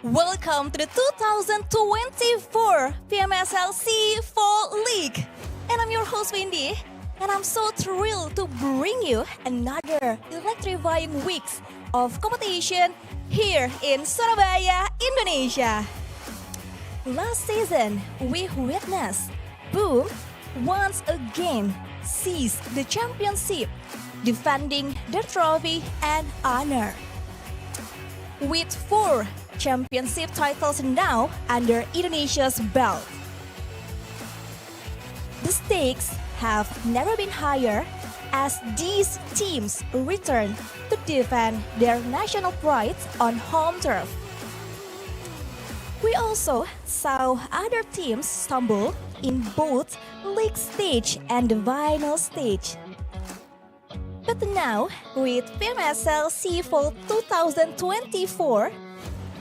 Welcome to the 2024 PMSL SEA Fall League. And I'm your host Wendy, and I'm so thrilled to bring you another electrifying weeks of competition here in Surabaya, Indonesia. Last season, we witnessed BOOM once again seize the championship, defending the trophy and honor. With 4 championship titles now under Indonesia's belt, the stakes have never been higher as these teams return to defend their national pride on home turf. We also saw other teams stumble in both league stage and the final stage. But now, with PMSL SEA Fall 2024,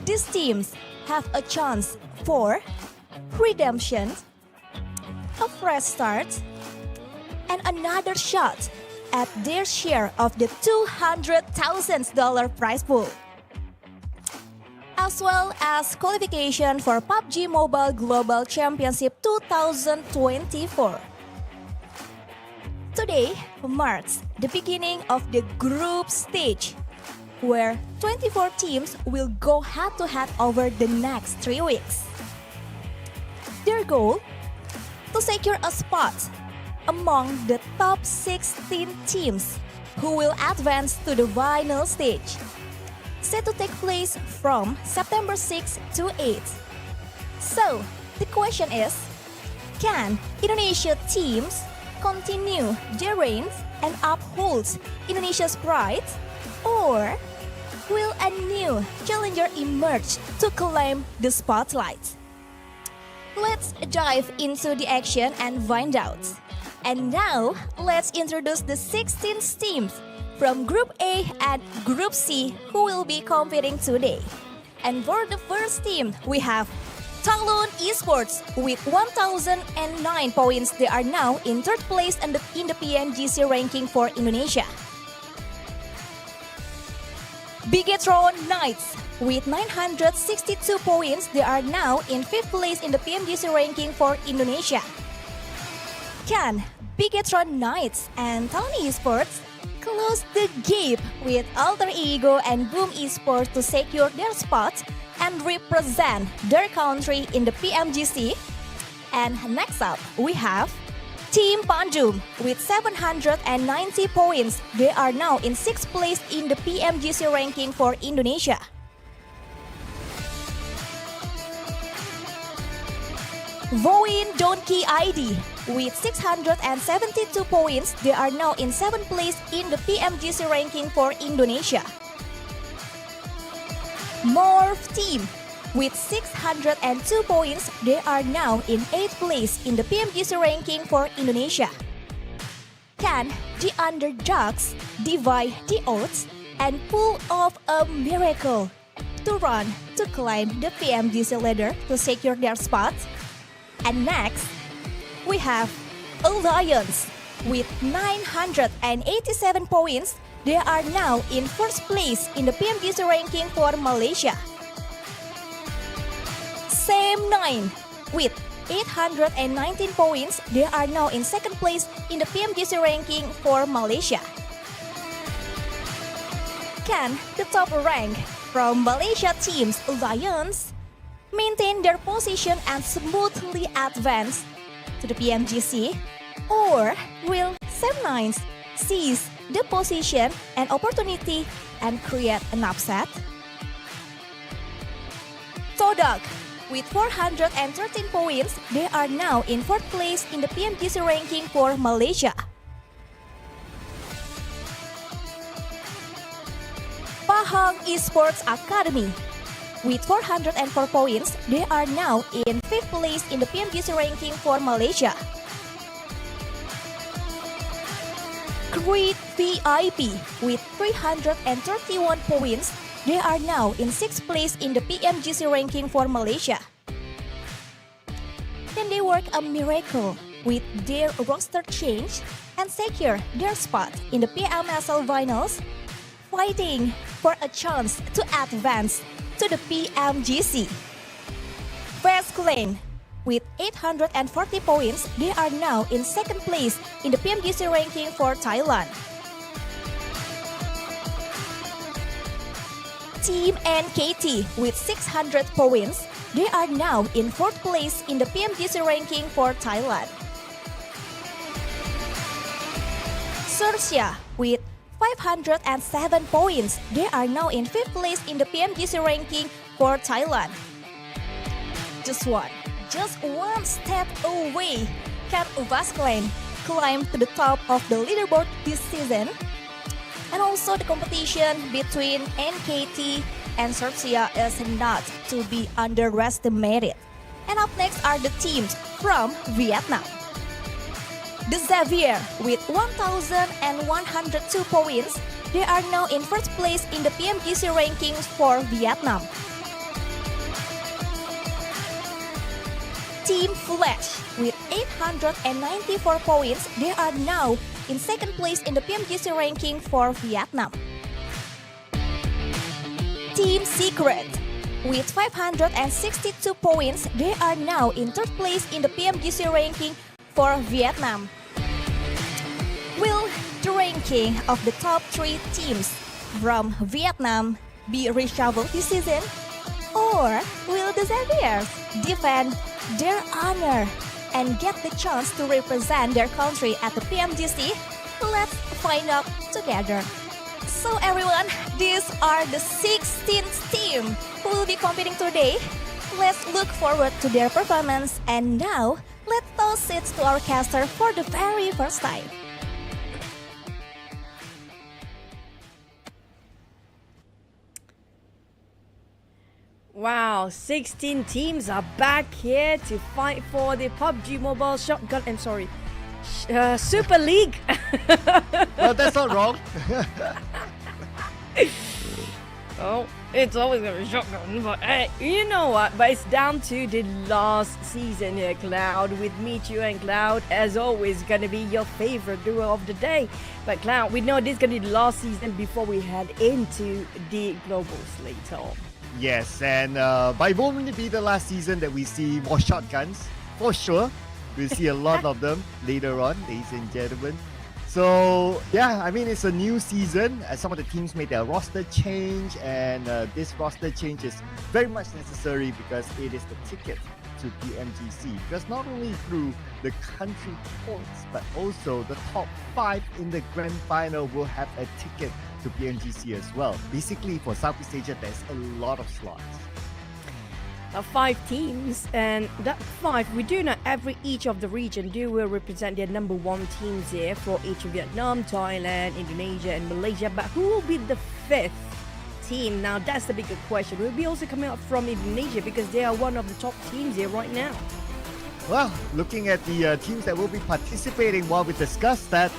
these teams have a chance for redemption, a fresh start, and another shot at their share of the $200,000 prize pool, as well as qualification for PUBG Mobile Global Championship 2024. Today marks the beginning of the group stage, where 24 teams will go head-to-head over the next 3 weeks. Their goal? To secure a spot among the top 16 teams who will advance to the final stage, set to take place from September 6 to 8. So, the question is, can Indonesia teams continue their reigns and uphold Indonesia's pride, or will a new challenger emerge to claim the spotlight? Let's dive into the action and find out. And now, let's introduce the 16 teams from Group A and Group C who will be competing today. And for the first team, we have TALON Esports with 1,009 points. They are now in third place in the PMGC ranking for Indonesia. BIGETRON Knights with 962 points. They are now in fifth place in the PMGC ranking for Indonesia. Can BIGETRON Knights and TALON Esports close the gap with Alter Ego and Boom Esports to secure their spot and represent their country in the PMGC? And next up, we have Team PANDUM with 790 points. They are now in sixth place in the PMGC ranking for Indonesia. VOIN Donkey ID with 672 points. They are now in seventh place in the PMGC ranking for Indonesia. MORPH team with 602 points. They are now in 8th place in the PMGC ranking for Indonesia. Can the underdogs divide the odds and pull off a miracle to run to climb the PMGC ladder to secure their spot? And next, we have Alliance with 987 points. They are now in first place in the PMGC ranking for Malaysia. Same 9 with 819 points. They are now in second place in the PMGC ranking for Malaysia. Can the top rank from Malaysia team's Alliance maintain their position and smoothly advance to the PMGC, or will Sam9 seize the position and opportunity and create an upset? TODAK with 413 points, they are now in fourth place in the PMGC ranking for Malaysia. Pahang Esports Academy with 404 points, they are now in fifth place in the PMGC ranking for Malaysia. Creed VIP with 331 points, they are now in sixth place in the PMGC ranking for Malaysia. Can they work a miracle with their roster change and secure their spot in the PMSL Finals, fighting for a chance to advance to the PMGC? FAZE Clan with 840 points, they are now in second place in the PMGC ranking for Thailand. Team NKT with 600 points, they are now in fourth place in the PMGC ranking for Thailand. XERXIA with 507 points, they are now in fifth place in the PMGC ranking for Thailand. Just one step away, can FAZE Clan climb to the top of the leaderboard this season? And also the competition between NKT and XERXIA is not to be underestimated. And up next are the teams from Vietnam. The Xavier with 1,102 points, they are now in first place in the PMGC rankings for Vietnam. Team Flash with 894 points, they are now in second place in the PMGC ranking for Vietnam. Team Secret with 562 points, they are now in third place in the PMGC ranking for Vietnam. Will the ranking of the top three teams from Vietnam be reshuffled this season? Or will the Xaviers defend their honor and get the chance to represent their country at the PMGC? Let's find out together. So everyone, these are the 16 teams who will be competing today. Let's look forward to their performance, and now let's toss it to our caster for the very first time. Wow, 16 teams are back here to fight for the PUBG Mobile Shotgun, Super League. Well, that's not wrong. Oh, it's always gonna be shotgun, but hey, you know what? But it's down to the last season here, Cloud. With me, Chu and Cloud, as always, gonna be your favorite duo of the day. But Cloud, we know this is gonna be the last season before we head into the globals later on. Yes, and but it won't really be the last season that we see more shotguns, for sure. We'll see a lot of them later on, ladies and gentlemen. So, yeah, I mean, it's a new season. Some of the teams made their roster change, and this roster change is very much necessary because it is the ticket to PMGC. Because not only through the country points, but also the top 5 in the grand final will have a ticket to PMGC as well. Basically, for Southeast Asia, there's a lot of slots. 5 teams, and that 5, we do know each of the region will represent their number 1 teams here for each of Vietnam, Thailand, Indonesia, and Malaysia. But who will be the 5th team? Now that's the bigger question. Will be also coming up from Indonesia because they are one of the top teams here right now. Well, looking at the teams that will be participating while we discuss that,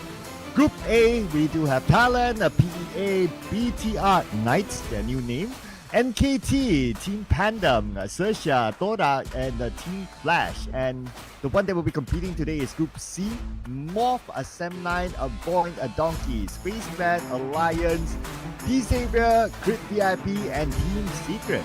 Group A, we do have TALON, PEA, BTR Knights, their new name, NKT, Team PANDUM, XERXIA, TODAK, and Team Flash. And the one that will be competing today is Group C, MORPH, SEM9, VOIN, Donkey, Spaceman, Alliance, Xavier, Crit VIP, and Team Secret.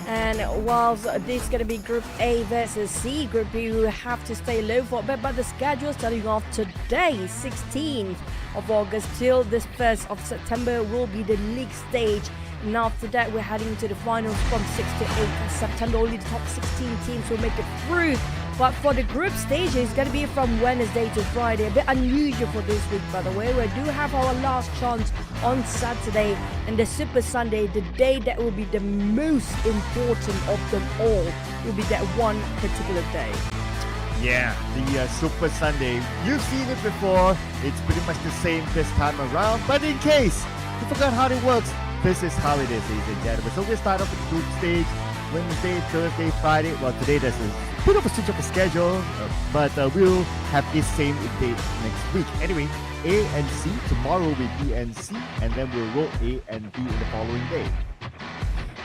And whilst this is going to be Group A versus C, Group B will have to stay low for a bit, but the schedule starting off today, 16th of August till the 1st of September will be the league stage. And after that, we're heading to the finals from 6 to 8 September. Only the top 16 teams will make it through. But for the group stage, it's going to be from Wednesday to Friday. A bit unusual for this week, by the way. We do have our last chance on Saturday and the Super Sunday, the day that will be the most important of them all. Will be that one particular day. Yeah, the Super Sunday. You've seen it before. It's pretty much the same this time around. But in case you forgot how it works, this is how it is, ladies and gentlemen. So we'll start off with the group stage. Wednesday, Thursday, Friday. Well, today there's a bit of a switch of a schedule, but we'll have this same date next week. Anyway, A and C, tomorrow will be B and C, and then we'll roll A and B in the following day.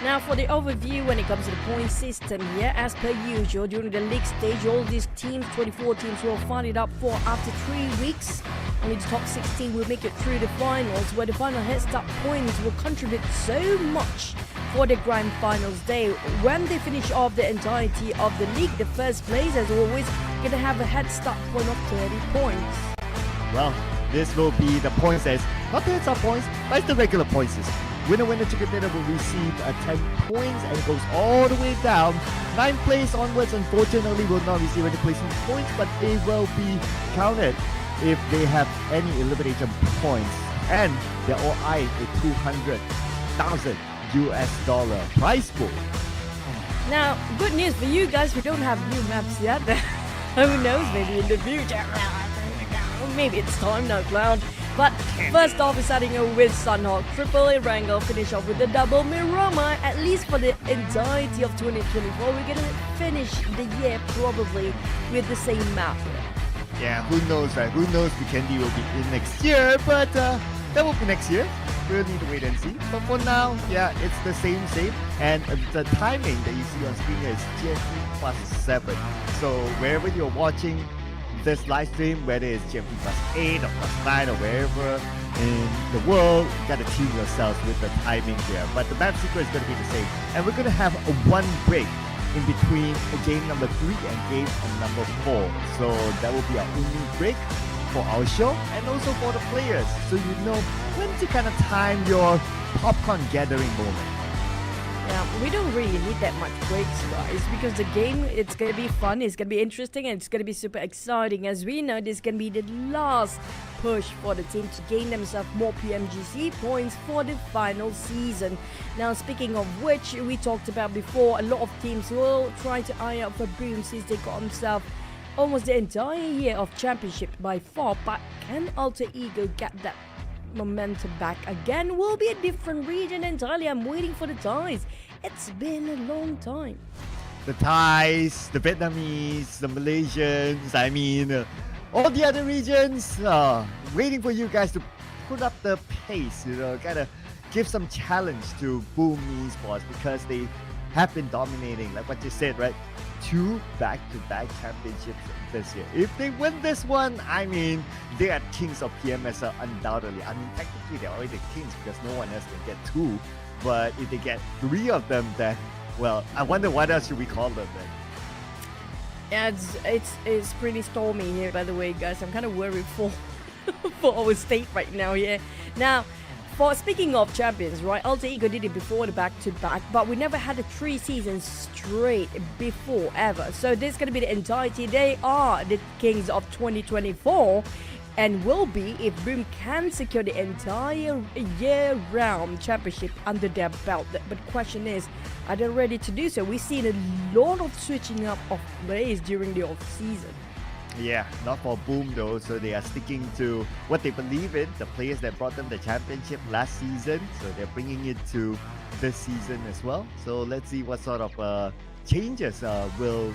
Now for the overview when it comes to the point system here, as per usual, during the league stage, all these teams, 24 teams, will find it up for after 3 weeks. Only the top 16 will make it through the finals, where the final head start points will contribute so much for the grand finals day. When they finish off the entirety of the league, the first place, as always, going to have a head start point of 30 points. Well, this will be the points as, not the head start points, but it's the regular points system. Winner, chicken dinner will receive 10 points and it goes all the way down. 9th place onwards, unfortunately, will not receive any placement points, but they will be counted if they have any elimination points. And they're all eyeing a $200,000 US prize pool. Now, good news for you guys who don't have new maps yet. Who knows, maybe in the future. Maybe it's time now, Cloud. But first off, we're starting with Sanhok. Triple Erangel finish off with the double Miramar. At least for the entirety of 2024, we're going to finish the year probably with the same map. Yeah, who knows, right? Who knows Vikendi will be in next year, but that will be next year. We'll need to wait and see. But for now, yeah, it's the same. And the timing that you see on screen is GMT plus 7. So wherever you're watching this live stream, whether it's GMT plus 8 or plus 9 or wherever in the world, you gotta tune yourselves with the timing there. But the map sequence is gonna be the same. And we're gonna have a 1 break in between game number 3 and game number 4. So that will be our only break for our show and also for the players. So you know when to kind of time your popcorn gathering moment. Yeah, we don't really need that much breaks, guys, because the game, it's going to be fun, it's going to be interesting, and it's going to be super exciting. As we know, this is going to be the last push for the team to gain themselves more PMGC points for the final season. Now, speaking of which, we talked about before, a lot of teams will try to eye out for Boom since they got themselves almost the entire year of championship by far, but can Alter Ego get that momentum back again? Will be a different region entirely. I'm waiting for the Thais. It's been a long time. The Thais, the Vietnamese, the Malaysians, I mean, all the other regions, waiting for you guys to put up the pace, kind of give some challenge to Boom Esports, because they have been dominating, like what you said, right? 2 back-to-back championships this year. If they win this one, I mean, they are kings of PMSL undoubtedly. I mean, technically they're already kings because no one else can get 2. But if they get 3 of them, then, well, I wonder what else should we call them then? Yeah, it's pretty stormy here, by the way, guys. I'm kind of worried for for our state right now. Yeah. Now, for speaking of champions, right? Alter Ego did it before the back-to-back, but we never had a 3 seasons straight before ever. So this is going to be the entirety. They are the kings of 2024, and will be if Boom can secure the entire year-round championship under their belt. But the question is, are they ready to do so? We've seen a lot of switching up of players during the off-season. Yeah, not for Boom though, so they are sticking to what they believe in, the players that brought them the championship last season, so they're bringing it to this season as well. So let's see what sort of changes will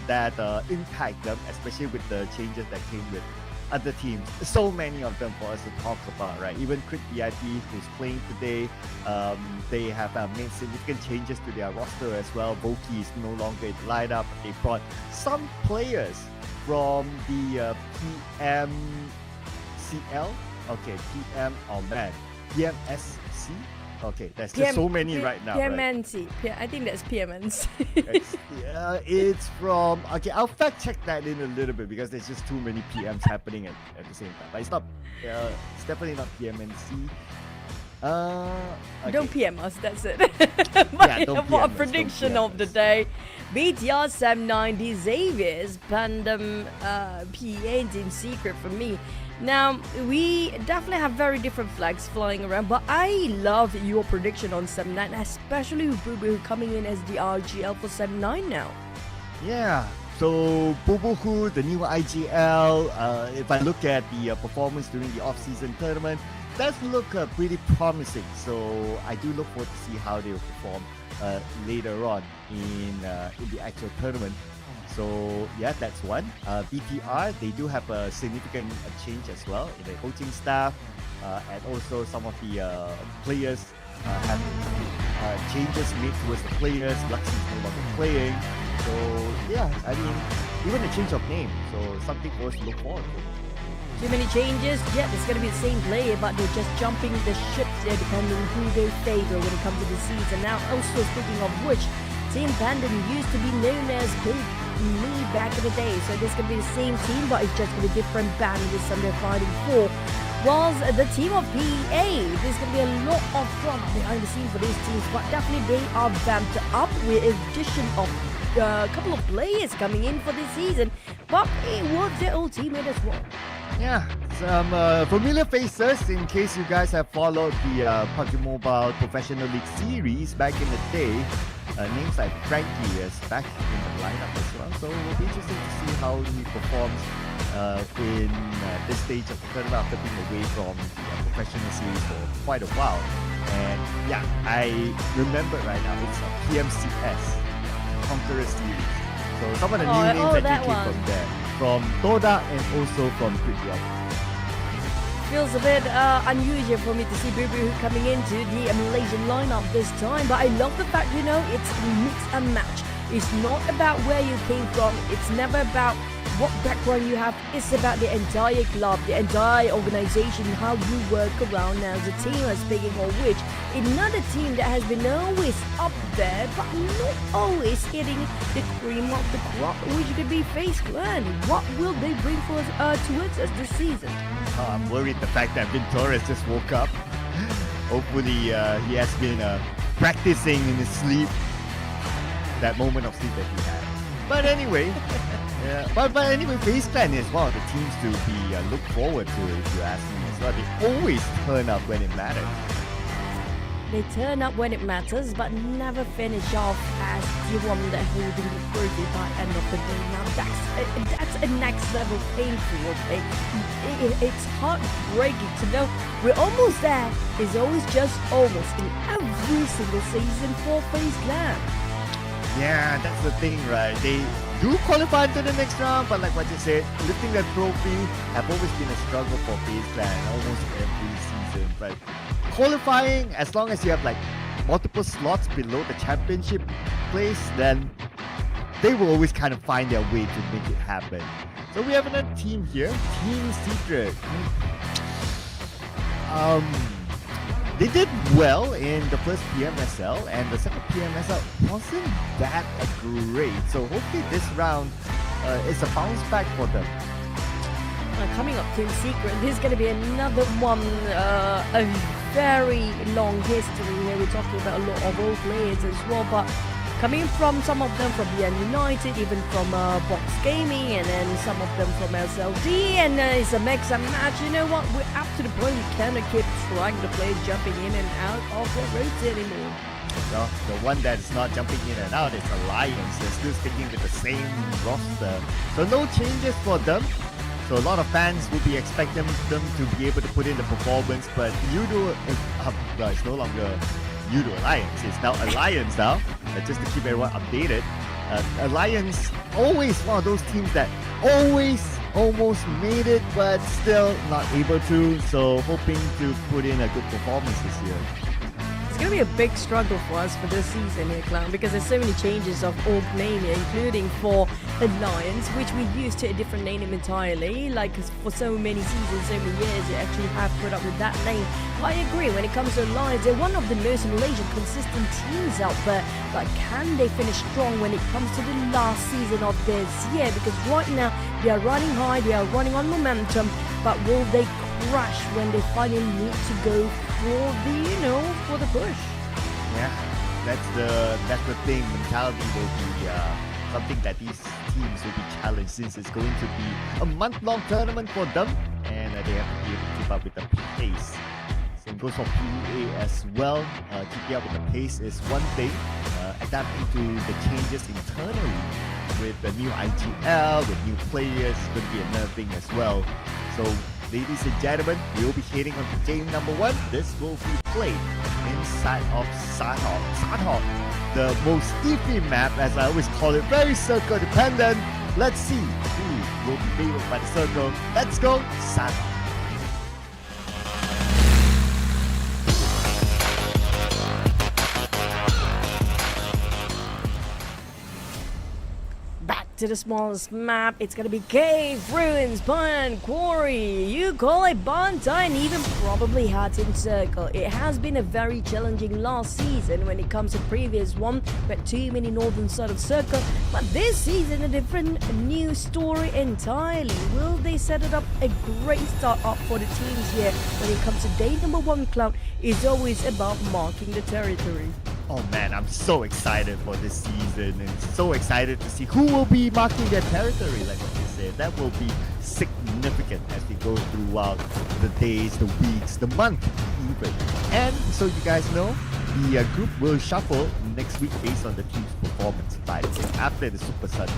that impact them, especially with the changes that came with other teams. So many of them for us to talk about, right? Even Quick VIP, who's playing today, they have made significant changes to their roster as well. Boki is no longer in the lineup. They brought some players from the PMCL, okay, PMSC, okay, there's just so many right now. PMNC, right? I think that's PMNC. It's from, okay, I'll fact check that in a little bit because there's just too many PMs happening at the same time. But it's not, it's definitely not PMNC. Okay. Don't PM us, that's it. But don't for a PM us, prediction don't of the PM us. day, BTR 790 Xavier's PANDUM PA Team Secret for me. Now, we definitely have very different flags flying around, but I love your prediction on 7-9, especially with Boo Boo coming in as the RGL for 7-9 now. Yeah, so Boo Boo Hoo, the new IGL, if I look at the performance during the off-season tournament, does look pretty promising. So I do look forward to see how they will perform later on in the actual tournament. So yeah, that's one. BTR, they do have a significant change as well in the coaching staff, and also some of the players have changes made towards the players. Luxy is no longer playing. So yeah, I mean, even a change of name. So something for us to look forward to. Too many changes, yeah, it's going to be the same player, but they're just jumping the ships there depending on who they favor when it comes to the season. Now, also speaking of which, Team PANDUM used to be known as Big Me back in the day, so this could be the same team, but it's just going to be different band this time they're fighting for. Whilst the team of PA, there's going to be a lot of drama behind the scenes for these teams, but definitely they are vamped up with addition of a couple of players coming in for this season, but it was their old teammate as well. Yeah, some familiar faces in case you guys have followed the PUBG Mobile Professional League series back in the day. Names like Frankie is back in the lineup as well, so it will be interesting to see how he performs in this stage of the tournament after being away from the professional series for quite a while. And yeah, I remember right now it's a PMCS Conqueror series. So some of the new names that came from there, from TODAK and also from Quick VIP. Feels a bit unusual for me to see Boo Boo coming into the Malaysian lineup this time, but I love the fact, it's mix and match. It's not about where you came from, it's never about what background you have, it's about the entire club, the entire organization, how you work around as a team. Speaking of which, another team that has been always up there, but not always hitting the cream of the crop, which could be FAZE Clan. What will they bring for towards us this season? I'm worried the fact that Vin Torres just woke up. Hopefully he has been practicing in his sleep. That moment of sleep that he had. But anyway, yeah. But anyway, FaZe Clan is one of the teams to be look forward to, if you ask me as well. They always turn up when it matters. They turn up when it matters, but never finish off as the one that holding the trophy by end of the day. Now that's a next level painful. It's heartbreaking to know we're almost there. It's always just almost in every single season for FaZe Clan. Yeah, that's the thing, right? They do qualify to the next round, but like what you said, lifting that trophy have always been a struggle for FaZe Clan almost every season. But qualifying, as long as you have like multiple slots below the championship place, then they will always kind of find their way to make it happen. So we have another team here, Team Secret. They did well in the first PMSL, and the second PMSL wasn't that great. So hopefully this round is a bounce back for them. Coming up, Team Secret, this is going to be another one, a very long history here. We're talking about a lot of old players as well, but coming from some of them from Beyond United, even from Box Gaming, and then some of them from SLD, and it's a mix and match. You know what? We're up to the point we cannot keep track the players jumping in and out of the roads anymore. Well, the one that is not jumping in and out is Alliance. They're still sticking with the same roster. So no changes for them. So a lot of fans will be expecting them to be able to put in the performance, but it's no longer Alliance. It's now Alliance now, just to keep everyone updated. Alliance, always one of those teams that always almost made it, but still not able to. So hoping to put in a good performance this year. It's going to be a big struggle for us for this season here, Clown, because there's so many changes of org name here, including for Alliance, which we used to a different name entirely. Like for so many seasons, so many years, you actually have put up with that name. But I agree, when it comes to Alliance, they're one of the most Malaysian consistent teams out there. Like, can they finish strong when it comes to the last season of this year? Because right now, they are running high, they are running on momentum, but will they crash when they finally need to go for for the push? Yeah, that's the thing. Mentality will be something that these teams will be challenged, since it's going to be a month-long tournament for them, and they have to be able to keep up with the pace. Same goes for PEA as well. Keeping up with the pace is one thing. Adapting to the changes internally with the new IGL, with new players, is going to be another thing as well. So, ladies and gentlemen, we will be heading on to game number 1. This will be played inside of Sanhok. Sanhok, the most iffy map, as I always call it, very circle dependent. Let's see who will be favored by the circle. Let's go, Sanhok. To the smallest map, it's gonna be cave, ruins, barn, quarry, you call it bontai, and even probably Hatton Circle. It has been a very challenging last season when it comes to previous one, but too many northern side of circle. But this season, a different new story entirely. Will they set it up a great start up for the teams here when it comes to day number 1? Cloud is always about marking the territory. Oh man, I'm so excited for this season, and so excited to see who will be marking their territory, like what you said. That will be significant as we go throughout the days, the weeks, the month even. And so you guys know, the group will shuffle next week based on the team's performance by the way, after the Super Sunday.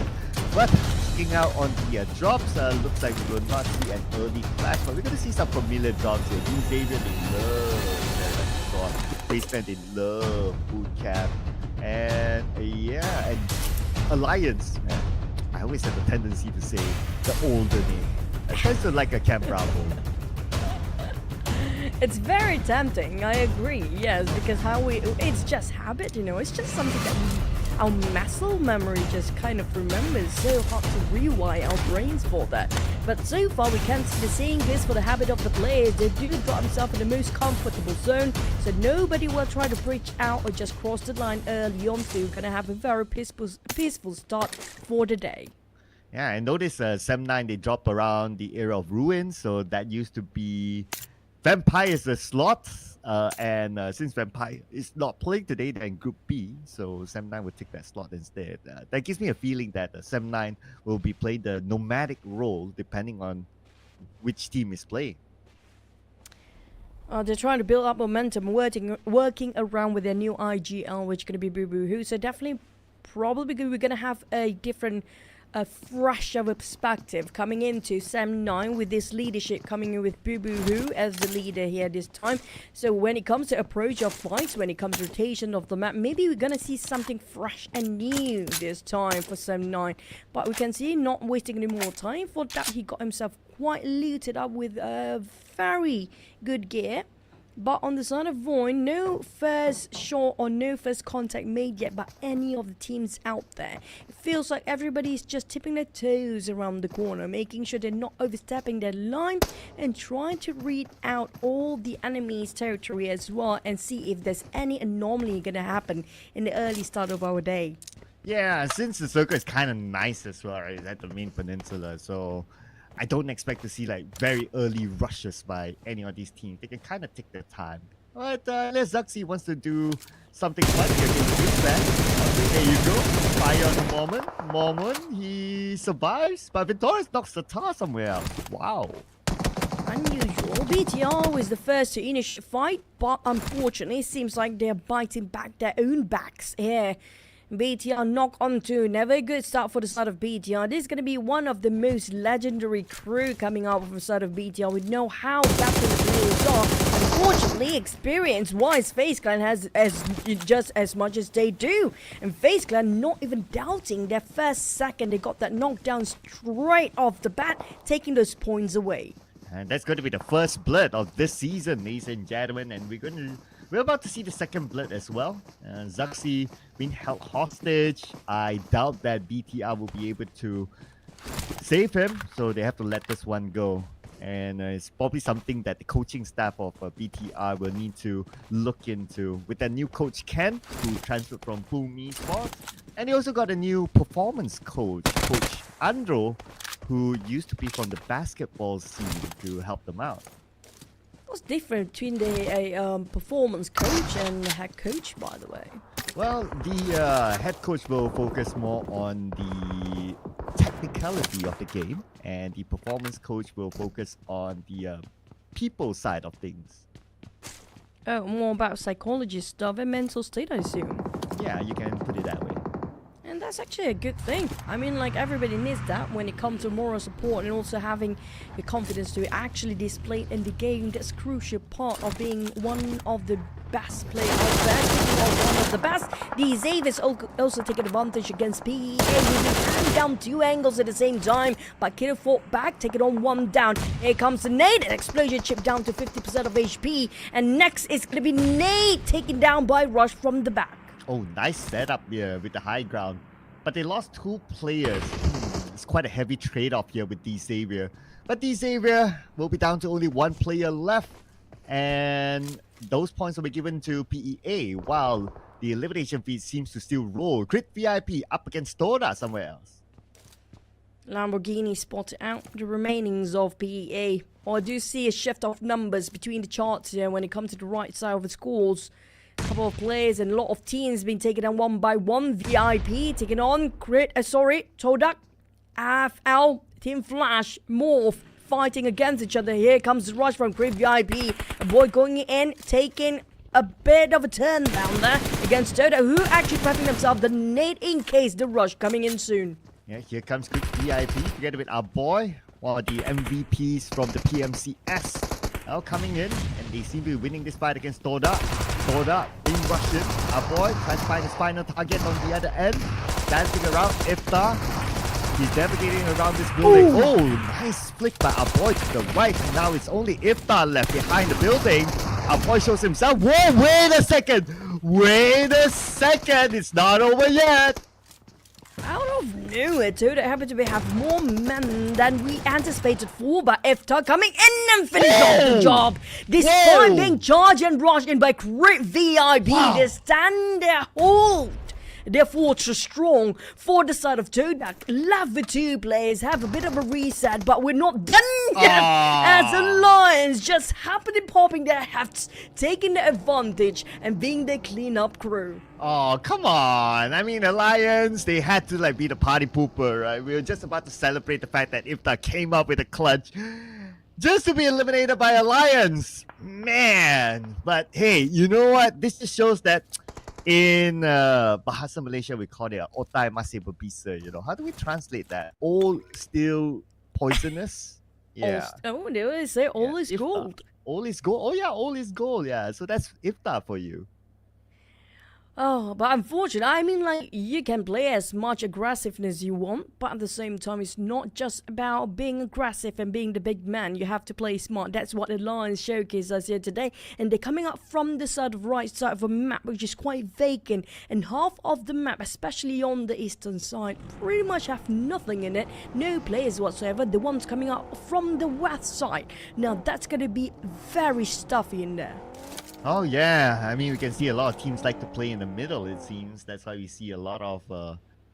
But checking out on the drops, looks like we will not see an early clash, but we're going to see some familiar drops here. New Xavier, they love Basement, they love Bootcamp, and and Alliance, man. I always have a tendency to say the older name. It tends to like a Camp Bravo. It's very tempting, I agree, yes, because it's just habit, it's just something that our muscle memory just kind of remembers. So hard to rewire our brains for that. But so far we can't be seeing this for the habit of the players. They do got themselves in the most comfortable zone, so nobody will try to breach out or just cross the line early on, so you're gonna have a very peaceful start for the day. Yeah, and notice Sem9, they drop around the era of ruins, so that used to be Vampire is the slot. And since Vampire is not playing today, they're in Group B, so Sem9 will take that slot instead. That gives me a feeling that Sem9 will be playing the nomadic role depending on which team is playing. They're trying to build up momentum, working around with their new IGL, which is going to be Boo Boo Hoo. So definitely, probably we're going to have a different, fresh of a perspective coming into Sem9 with this leadership coming in with Boo Boo Hoo as the leader here this time. So when it comes to approach of fights, when it comes to rotation of the map, maybe we're going to see something fresh and new this time for Sem9. But we can see, not wasting any more time for that, he got himself quite looted up with very good gear. But on the side of VOIN, no first shot or no first contact made yet by any of the teams out there. It feels like everybody's just tipping their toes around the corner, making sure they're not overstepping their line and trying to read out all the enemy's territory as well and see if there's any anomaly going to happen in the early start of our day. Yeah, since the circle is kind of nice as well, right? It's at the main peninsula, so I don't expect to see like very early rushes by any of these teams. They can kind of take their time. But unless Zuxi wants to do something fun here against this band. There you go. Fire on the moment. He survives, but Victorious knocks the tar somewhere else. Wow. Unusual. BTR was the first to initiate fight, but unfortunately it seems like they're biting back their own backs here. BTR knock on two. Never a good start for the side of BTR. This is going to be one of the most legendary crew coming out from the side of BTR. We know how adaptable the players are. Unfortunately, experience-wise, FaZe Clan has just as much as they do. And FaZe Clan not even doubting their first second. They got that knockdown straight off the bat, taking those points away. And that's going to be the first blood of this season, ladies and gentlemen. And we're about to see the second blood as well. Zuxi being held hostage. I doubt that BTR will be able to save him, so they have to let this one go. And it's probably something that the coaching staff of BTR will need to look into. With their new coach Ken, who transferred from Fumi Sports. And they also got a new performance coach, Coach Andro, who used to be from the basketball scene to help them out. What's different between the performance coach and head coach, by the way? Well, the head coach will focus more on the technicality of the game, and the performance coach will focus on the people side of things. Oh, more about psychology stuff and mental state, I assume. Yeah, you can put it that way. And that's actually a good thing. I mean, like, everybody needs that when it comes to moral support and also having the confidence to actually display it in the game. That's a crucial part of being one of the best players out there. Speaking of one of the best, the Xavier's also taking advantage against PEA, using down two angles at the same time. But Kiddo fought back, taking on one down. Here comes the Nade, an explosion chip down to 50% of HP. And next is going to be Nade taken down by Rush from the back. Oh, nice setup here with the high ground. But they lost two players. It's quite a heavy trade-off here with D Xavier. But D Xavier will be down to only one player left. And those points will be given to PEA, while the elimination feed seems to still roll. Crit VIP up against TODAK somewhere else. Lamborghini spotted out the remainings of PEA. I do see a shift of numbers between the charts here when it comes to the right side of the scores. Couple of players and a lot of teams being taken down one by one. VIP taking on TODAK, FL, Team Flash, MORPH fighting against each other. Here comes the rush from Crit VIP. A boy going in, taking a bit of a turn down there against TODAK, who actually prepping themselves the nade in case the rush coming in soon. Yeah, here comes Crit VIP together with our boy, one of the MVPs from the PMCS. Now coming in, and they seem to be winning this fight against TODAK. TODAK being rushed in. Our boy trying to find his final target on the other end. Dancing around Iftar. He's navigating around this building. Ooh. Oh, nice flick by our boy to the right. Now it's only Iftar left behind the building. Our boy shows himself. Whoa, wait a second. It's not over yet. Out of nowhere, TODAK happened to have more men than we anticipated for, but Iftar coming in and finishing off the job. Despite being charged and rushed in by Crit VIP, they stand their hold Their fortress strong for the side of TODAK. Left with 2 players, have a bit of a reset, but we're not done yet. As the Lions just happen to popping their hats, taking the advantage and being the cleanup crew. Oh, come on. I mean, the Lions, they had to like be the party pooper, right? We were just about to celebrate the fact that IFTA came up with a clutch just to be eliminated by Alliance. Man. But hey, you know what? This just shows that in Bahasa Malaysia, we call it otai masih berbisa, you know. How do we translate that? All still poisonous? Yeah. Oh, they always say all is IFTA. gold. All is gold. Oh yeah, all is gold. Yeah. So that's IFTA for you. Oh, but unfortunately, I mean, like, you can play as much aggressiveness you want, but at the same time, it's not just about being aggressive and being the big man. You have to play smart. That's what the Lions showcase us here today. And they're coming up from the side of right side of a map, which is quite vacant. And half of the map, especially on the eastern side, pretty much have nothing in it. No players whatsoever. The ones coming up from the west side. Now, that's going to be very stuffy in there. Oh yeah, I mean we can see a lot of teams like to play in the middle, it seems. That's why we see a lot of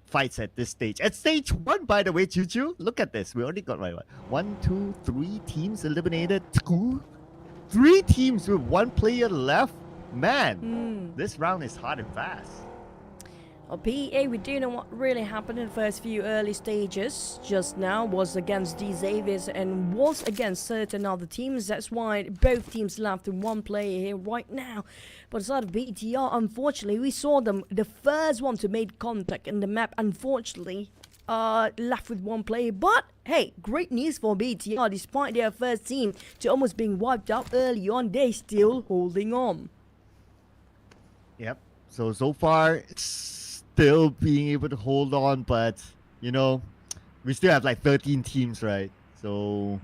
fights at this stage. At stage 1, by the way, Choo Choo, look at this. We already got like what? 1, 2, 3 teams eliminated. 2, 3 teams with 1 player left. Man, this round is hard and fast. Well, PEA, we do know what really happened in the first few early stages. Just now was against the Xaviers and was against certain other teams. That's why both teams left with 1 player here right now. But aside of BTR, unfortunately, we saw them, the first one to make contact in the map, unfortunately, left with 1 player. But hey, great news for BTR. Despite their first team to almost being wiped out early on, they still holding on. Yep. So far, it's still being able to hold on, but you know, we still have like 13 teams, right? So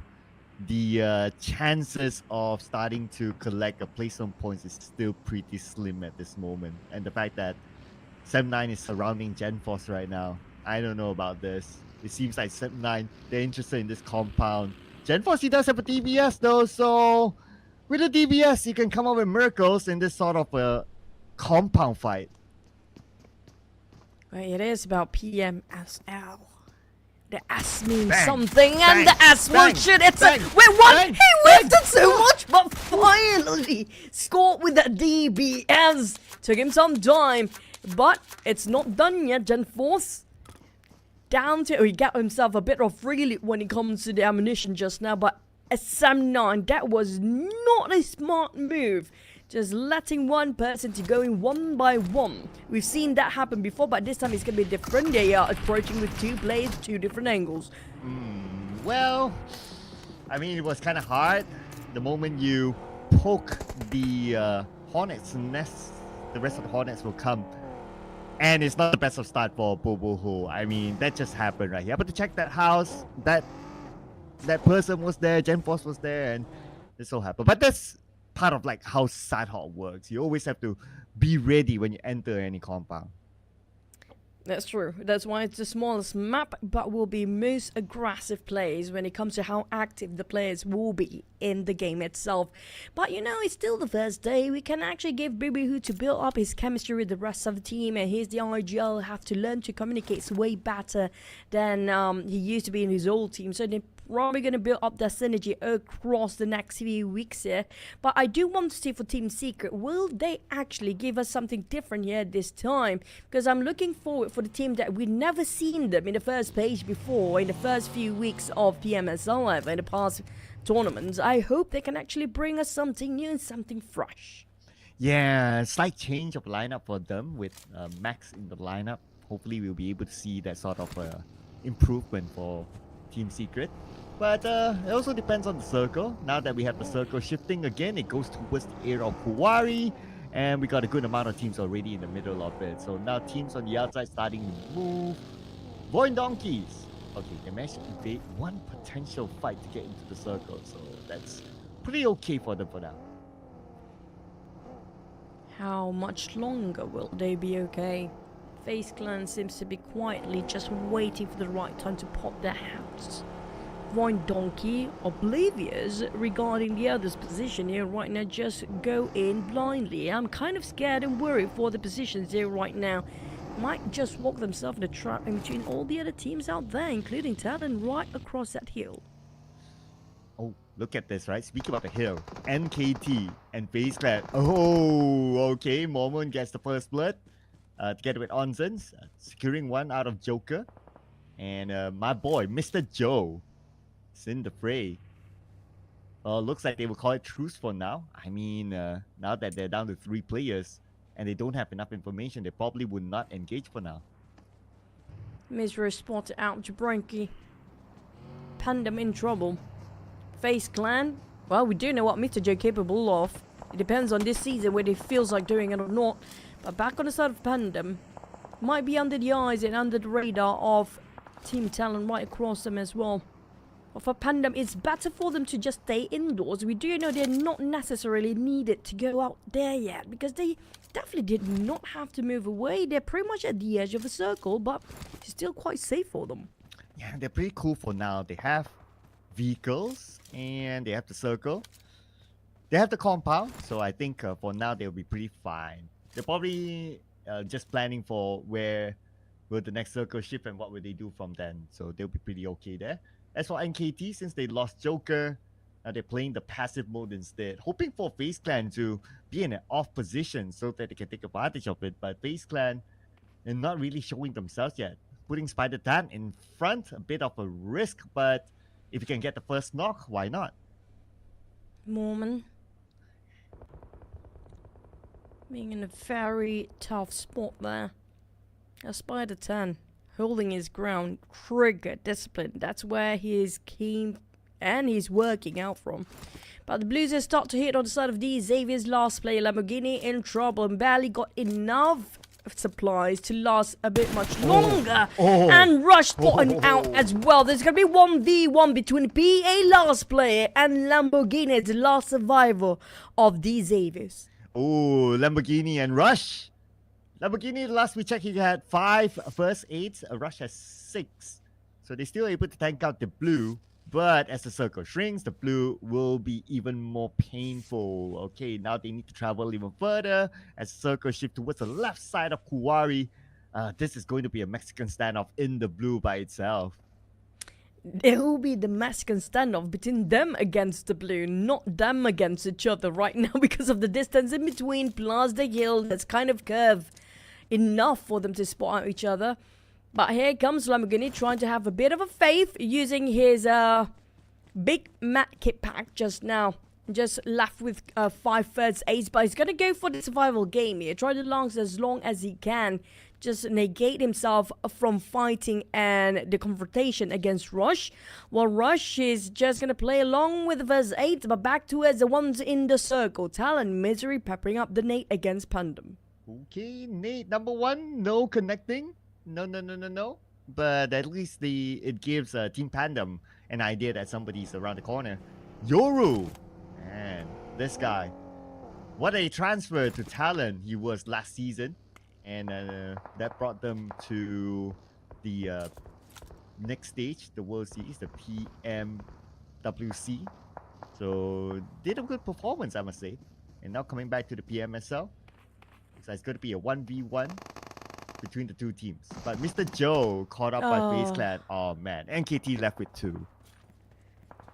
the chances of starting to collect a placement points is still pretty slim at this moment. And the fact that 7-9 is surrounding GenForce right now, I don't know about this. It seems like 7-9, they're interested in this compound. GenForce, he does have a DBS though, so with a DBS, you can come up with miracles in this sort of a compound fight. Well, it is about PMSL. The S means Bang, something, bang, and the S bang, one shit. It's bang, a wait. What? bang, He wasted so much, but finally scored with the DBS. Took him some time, but it's not done yet. GenForce down to he got himself a bit of free loot when it comes to the ammunition just now, but a 7-9, that was not a smart move. Just letting one person to go in 1 by 1. We've seen that happen before, but this time it's going to be different. They are approaching with 2 players, 2 different angles. Well, I mean, it was kind of hard. The moment you poke the Hornets nest, the rest of the Hornets will come. And it's not the best of start for Boboho. I mean, that just happened right here. But to check that house, that person was there, GenForce was there, and this all happened. But that's part of like how Sanhok works. You always have to be ready when you enter any compound. That's true. That's why it's the smallest map, but will be most aggressive plays when it comes to how active the players will be in the game itself. But you know, it's still the first day. We can actually give Bibihu to build up his chemistry with the rest of the team, and here's the RGL have to learn to communicate way better than he used to be in his old team. So they're probably going to build up that synergy across the next few weeks here. But I do want to see for Team Secret, will they actually give us something different here this time? Because I'm looking forward for the team that we've never seen them in the first page before, in the first few weeks of PMSL ever, in the past tournaments. I hope they can actually bring us something new and something fresh. Yeah, slight change of lineup for them with Max in the lineup. Hopefully we'll be able to see that sort of improvement for Team Secret. But it also depends on the circle. Now that we have the circle shifting again, it goes towards the area of Puwari, and we got a good amount of teams already in the middle of it. So now teams on the outside starting to move. VOIN Donkeys. Okay, they managed to evade 1 potential fight to get into the circle, so that's pretty okay for them for now. How much longer will they be okay? FaZe Clan seems to be quietly just waiting for the right time to pop their house. VOIN Donkey, oblivious regarding the other's position here right now, just go in blindly. I'm kind of scared and worried for the positions here right now. might just walk themselves in a trap in between all the other teams out there, including TALON right across that hill. Oh, look at this, right? Speaking about the hill, NKT and FaZe Clan. Oh, okay. Mormon gets the first blood together with Onsens, securing one out of Joker. And my boy, Mr. Joe, is in the fray. Looks like they will call it truce for now. I mean, now that they're down to 3 players and they don't have enough information, they probably would not engage for now. Misery spotted out Jabronki. PANDUM in trouble. FaZe Clan, well, we do know what Mr. Joe capable of. It depends on this season whether he feels like doing it or not. But back on the side of PANDUM, might be under the eyes and under the radar of Team TALON right across them as well. But for PANDUM, it's better for them to just stay indoors. We do know they're not necessarily needed to go out there yet, because they definitely did not have to move away. They're pretty much at the edge of the circle, but it's still quite safe for them. Yeah, they're pretty cool for now. They have vehicles and they have the circle. They have the compound, so I think for now they'll be pretty fine. They're probably just planning for where will the next circle shift and what will they do from then. So they'll be pretty okay there. As for NKT, since they lost Joker, they're playing the passive mode instead, hoping for FaZe Clan to be in an off position so that they can take advantage of it. But FaZe Clan are not really showing themselves yet. Putting Spider Tan in front, a bit of a risk, but if you can get the first knock, why not? Mormon being in a very tough spot there. A Spider Tan holding his ground, trigger, discipline. That's where he is keen and he's working out from. But the Blues start to hit on the side of D. Xavier's last player, Lamborghini, in trouble and barely got enough supplies to last a bit much longer. And Rush spotting out as well. There's going to be 1v1 between PA last player and Lamborghini, the last survivor of D. Xavier's. Oh, Lamborghini and Rush. Lamborghini, last we checked, he had 5 first aids. Rush has 6. So they're still able to tank out the blue. But as the circle shrinks, the blue will be even more painful. Okay, now they need to travel even further as the circle shifts towards the left side of Kuwari. This is going to be a Mexican standoff in the blue by itself. There will be the Mexican standoff between them against the blue, not them against each other right now because of the distance in between plus the hill that's kind of curved enough for them to spot out each other. But here comes Lamborghini trying to have a bit of a faith using his big mat kit pack just now. Just left with 5 first aids, but he's going to go for the survival game here. Try to last as long as he can. Just negate himself from fighting and the confrontation against Rush. While Rush is just going to play along with the first aids, but back towards the ones in the circle. TALON Misery peppering up the nade against PANDUM. Okay, nade number 1, no connecting. No. But at least it gives Team PANDUM an idea that somebody's around the corner. Yoru! Man, this guy. What a transfer to TALON he was last season. And that brought them to the next stage, the World Series, the PMWC. So, did a good performance, I must say. And now coming back to the PMSL. So it's going to be a 1v1 between the 2 teams. But Mr. Joe caught up by FaZe Clan. Oh man, NKT left with 2.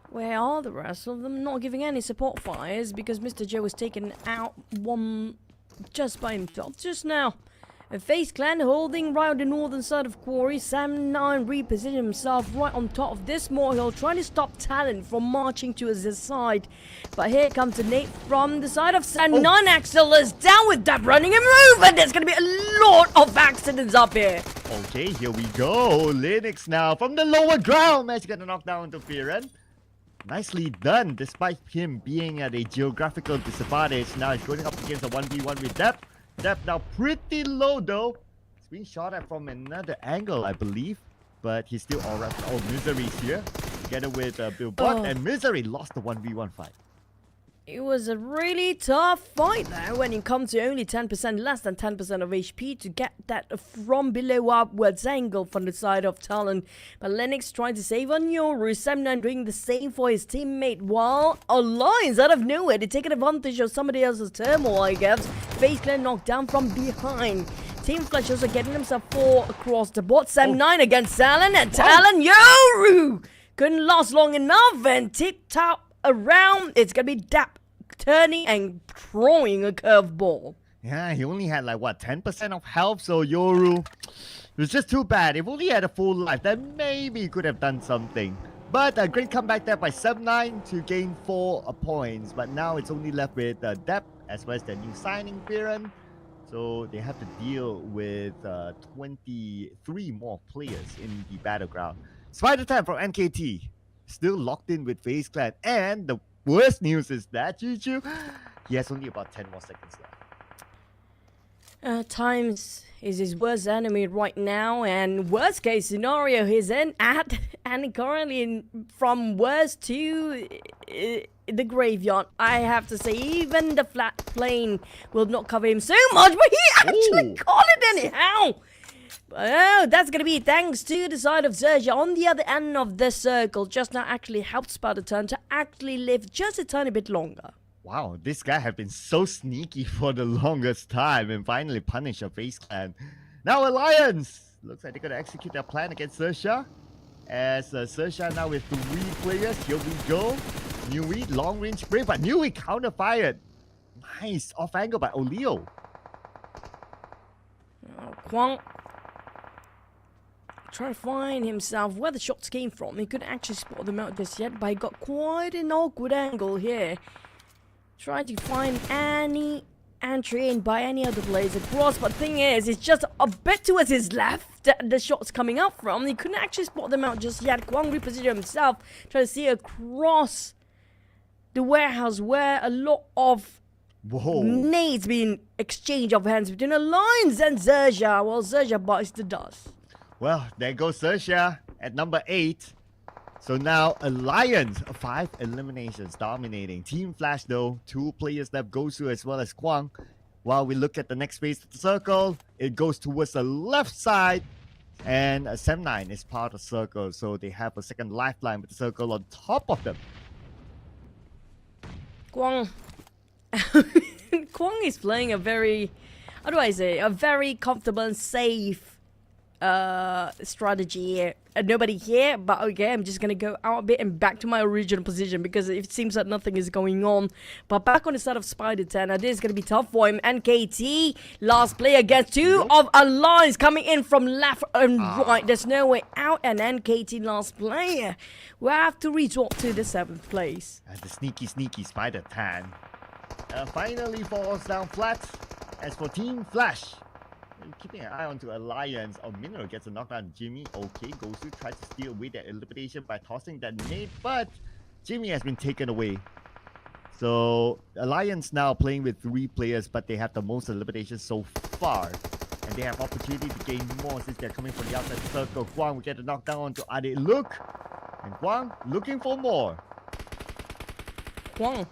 Where are the rest of them? Not giving any support fires because Mr. Joe was taken out one just by himself just now. And FaZe Clan holding right on the northern side of Quarry. Sam9 repositioning himself right on top of this molehill, trying to stop TALON from marching to his side. But here comes the nade from the side of Sam9. Axel is down with that running him over. There's going to be a lot of accidents up here. Okay, here we go. Linux now from the lower ground. Managed to get a knockdown to Firen. Nicely done, despite him being at a geographical disadvantage. Now he's going up against a 1v1 with Depth. Depth now pretty low though. He's being shot at from another angle, I believe. But he's still alright. Oh, Misery's here. Together with Billbot. And Misery lost the 1v1 fight. It was a really tough fight there when you come to only 10%, less than 10% of HP to get that from below upwards angle from the side of TALON. But Lennox trying to save on Yoru, Sam9 doing the same for his teammate, while Alliance out of nowhere, they're taking advantage of somebody else's turmoil, I guess. FaZe Clan knocked down from behind. Team Flash also getting themselves 4 across the board. Sam9 against Talon, and Talon Yoru couldn't last long enough and tip-top around. It's going to be Dap turning and throwing a curveball. Yeah, he only had like what, 10% of health, so Yoru, it was just too bad. If only he had a full life, then maybe he could have done something. But a great comeback there by Sam9 to gain 4 points. But now it's only left with Dep as well as their new signing, Piran. So they have to deal with 23 more players in the battleground. Spider Time from NKT, still locked in with FaZe Clan. And the worst news is that Choo, he has only about 10 more seconds left. Times is his worst enemy right now, and worst case scenario he's in at, and currently from worst to the graveyard. I have to say, even the flat plane will not cover him so much, but he actually got it anyhow. Oh, that's gonna be thanks to the side of XERXIA on the other end of the circle. Just now actually helped Spider Turn to actually live just a tiny bit longer. Wow, this guy has been so sneaky for the longest time and finally punished a FaZe Clan. Now Alliance! Looks like they're going to execute their plan against XERXIA. As XERXIA now with 3 players. Here we go. Nui, long range spray, but Nui counter-fired. Nice, off angle by Oleo. Kwang trying to find himself where the shots came from. He couldn't actually spot them out just yet, but he got quite an awkward angle here. Trying to find any entry in by any other players across, but thing is, it's just a bit towards his left that the shot's coming up from. He couldn't actually spot them out just yet. Kwang repositioned himself, trying to see across the warehouse where a lot of nades being exchanged of hands between Alliance and XERXIA. Well, XERXIA bites the dust. Well, there goes XERXIA at number 8. So now Alliance, 5 eliminations dominating. Team Flash though, 2 players left, Gosu as well as Kwang. While we look at the next phase of the circle, it goes towards the left side. And Sam9 is part of the circle, so they have a second lifeline with the circle on top of them. Kwang. Kwang is playing a very, how do I say, a very comfortable and safe strategy here. Nobody here, but okay, I'm just gonna go out a bit and back to my original position because it seems that nothing is going on. But back on the side of Spider 10, now this is gonna be tough for him. NKT, last play against 2 of Alliance coming in from left and right. There's no way out, and NKT last player will have to resort to the 7th place. And the sneaky Spider 10 finally falls down flat. As for Team Flash, keeping an eye on to Alliance. Mineral gets a knockdown. Jimmy, okay, Gosu tries to steal away that elimination by tossing that nade, but Jimmy has been taken away. So Alliance now playing with 3 players, but they have the most eliminations so far. And they have opportunity to gain more since they're coming from the outside circle. Kwang will get a knockdown onto Ade Look. And Kwang looking for more. Kwang,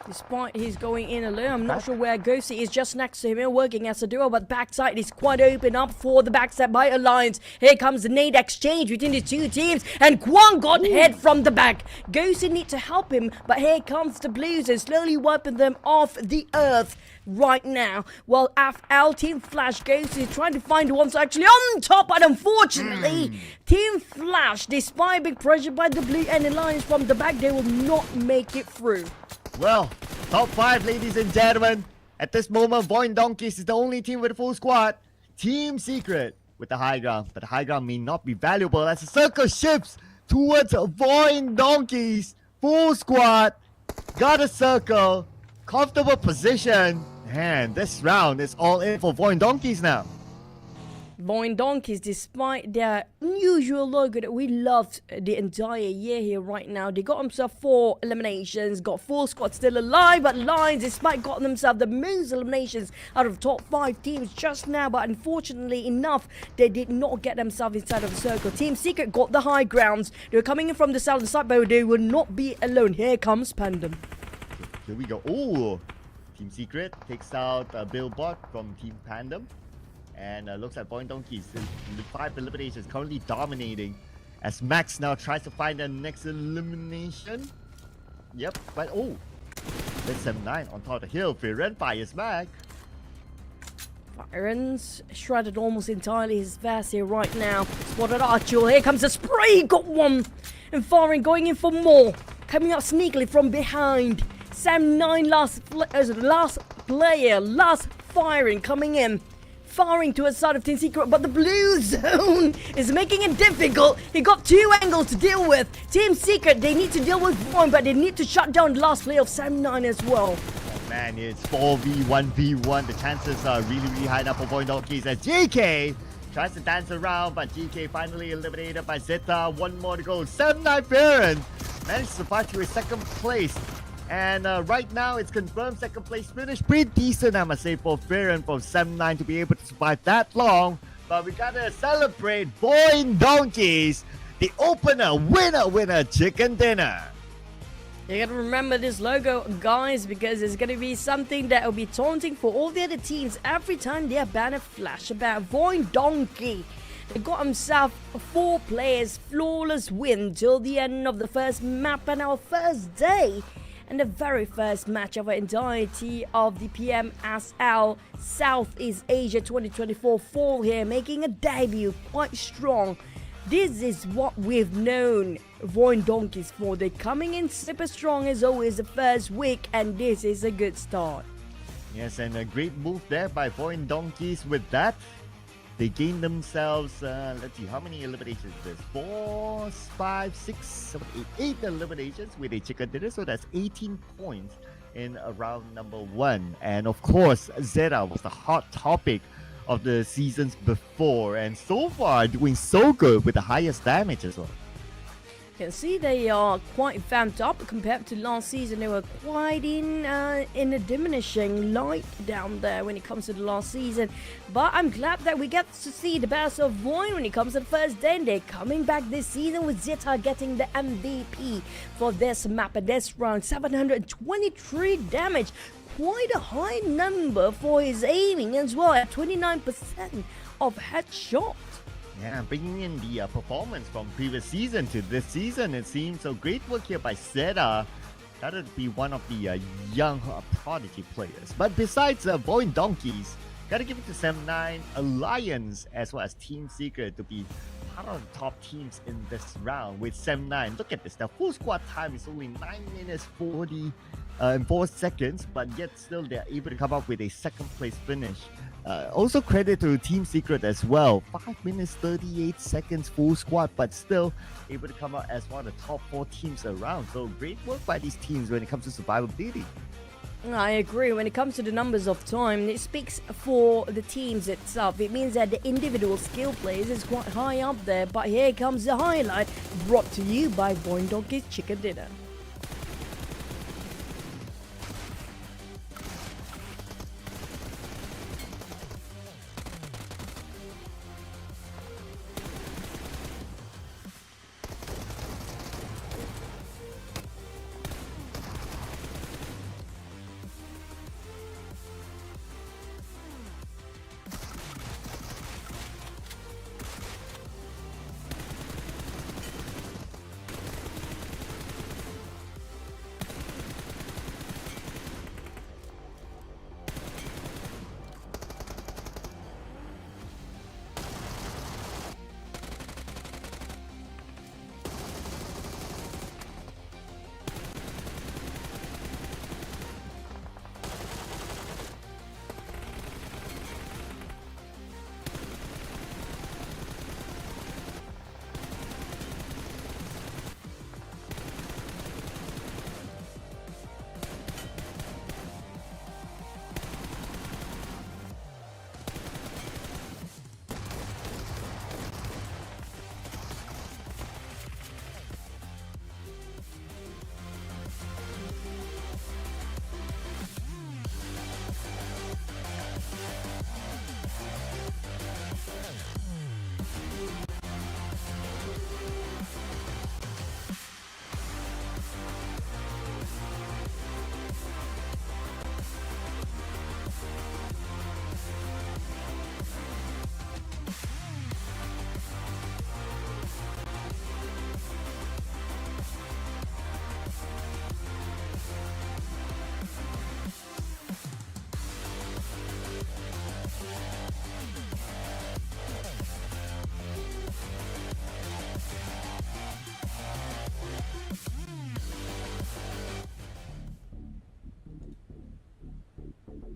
despite he's going in alone, I'm not sure where Gosi is, just next to him, working as a duo, but backside is quite open up for the backside by Alliance. Here comes the nade exchange between the 2 teams, and Kwang got hit from the back. Gosi need to help him, but here comes the Blues and slowly wiping them off the earth right now. Well, FL Team Flash Gosi trying to find the ones actually on top, but unfortunately, Team Flash, despite being pressured by the Blue and Alliance from the back, they will not make it through. Well, top 5, ladies and gentlemen. At this moment, VOIN Donkeys is the only team with a full squad. Team Secret with the high ground, but the high ground may not be valuable as the circle shifts towards VOIN Donkeys. Full squad, got a circle, comfortable position, and this round is all in for VOIN Donkeys now. VOIN Donkeys, despite their unusual logo that we loved the entire year here right now, they got themselves 4 eliminations, got 4 squads still alive, but Lions, despite got themselves the most eliminations out of top 5 teams just now, but unfortunately enough, they did not get themselves inside of the circle. Team Secret got the high grounds. They were coming in from the southern side, but they will not be alone. Here comes PANDUM. Here we go. Oh, Team Secret takes out Billboard from Team PANDUM. And looks like VOIN Donkeys in the 5 eliminations currently dominating as Max now tries to find the next elimination. Yep, but oh, that's Sam9 on top of the hill. Firen fires back. Irons shredded almost entirely his vest here right now. Spotted Archel. Here comes the spray. Got one. And firing, going in for more. Coming up sneakily from behind. Sam9 last player. Last firing coming in. Firing to a side of Team Secret, but the blue zone is making it difficult. He got two angles to deal with. Team Secret, they need to deal with VOIN, but they need to shut down the last play of Sam9 as well. Man, it's 4v1v1. The chances are really high now for VOIN Donkeys as GK tries to dance around, but GK finally eliminated by Zeta. One more to go. Sam9 Baron managed to survive to a second place. And right now, it's confirmed second place finish. Pretty decent, I must say, for Baron from Sam9 to be able to survive that long. But we gotta celebrate VOIN Donkeys, the opener, winner, chicken dinner. You gotta remember this logo, guys, because it's gonna be something that will be taunting for all the other teams every time their banner flash about VOIN Donkey. They got himself 4 players, flawless win till the end of the first map and our first day. And the very first match of the entirety of the PMSL Southeast Asia 2024 Fall here, making a debut quite strong. This is what we've known VOIN Donkeys for. They're coming in super strong as always the first week, and this is a good start. Yes, and a great move there by VOIN Donkeys with that. They gained themselves, let's see, how many eliminations is this? 4, 5, 6, 7, 8 eliminations with a chicken dinner. So that's 18 points in round number 1. And of course, Zeta was the hot topic of the seasons before. And so far, doing so good with the highest damage as well. You can see they are quite vamped up compared to last season. They were quite in a diminishing light down there when it comes to the last season. But I'm glad that we get to see the best of VOIN when it comes to the first day. And they're coming back this season with Zeta getting the MVP for this map and this round. 723 damage. Quite a high number for his aiming as well at 29% of headshot. Yeah, bringing in the performance from previous season to this season, it seems. So great work here by Zeta. That would be one of the young prodigy players. But besides VOIN Donkeys, gotta give it to Sam9 Alliance as well as Team Secret to be part of the top teams in this round with Sam9. Look at this, the full squad time is only 9 minutes 40 and 4 seconds, but yet still they're able to come up with a second place finish. Also credit to Team Secret as well. 5 minutes 38 seconds full squad, but still able to come out as one of the top 4 teams around. So great work by these teams when it comes to survivability. I agree. When it comes to the numbers of time, it speaks for the teams itself. It means that the individual skill players is quite high up there. But here comes the highlight, brought to you by VOIN Donkey's Chicken Dinner.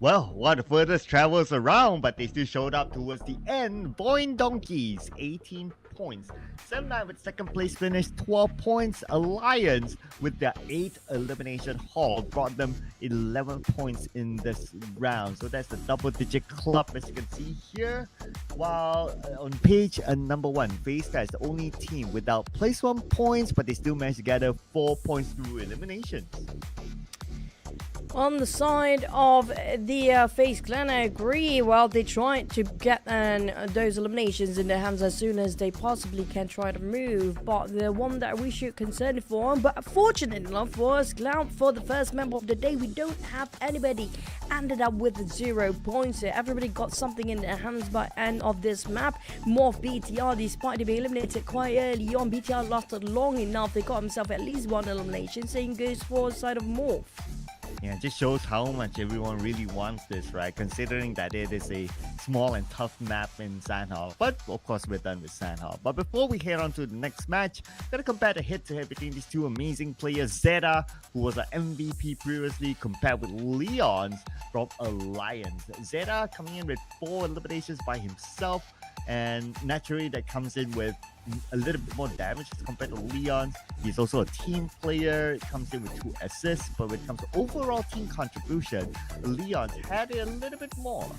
Well, one of the furthest travels around, but they still showed up towards the end. VOIN Donkeys, 18 points. 7-9 with second place finish, 12 points. Alliance with their 8th elimination haul brought them 11 points in this round. So that's the double-digit club, as you can see here. While on page number 1, FAZE is the only team without place 1 points, but they still managed to gather 4 points through eliminations. On the side of the FAZE clan, I agree. Well, they tried to get those eliminations in their hands as soon as they possibly can try to move. But the one that we should concern for, but fortunate enough for us, for the first member of the day, we don't have anybody ended up with 0 points. Everybody got something in their hands by end of this map. MORPH BTR, despite being eliminated quite early on, BTR lasted long enough. They got himself at least 1 elimination, same goes for the side of MORPH. Yeah, it just shows how much everyone really wants this, right? Considering that it is a small and tough map in Sanhok. But of course, we're done with Sanhok. But before we head on to the next match, gotta compare the head-to-head between these two amazing players. Zeta, who was an MVP previously, compared with Leons from Alliance. Zeta coming in with 4 eliminations by himself, and naturally that comes in with a little bit more damage as compared to Leon. He's also a team player, comes in with 2 assists, but when it comes to overall team contribution, Leon had it a little bit more.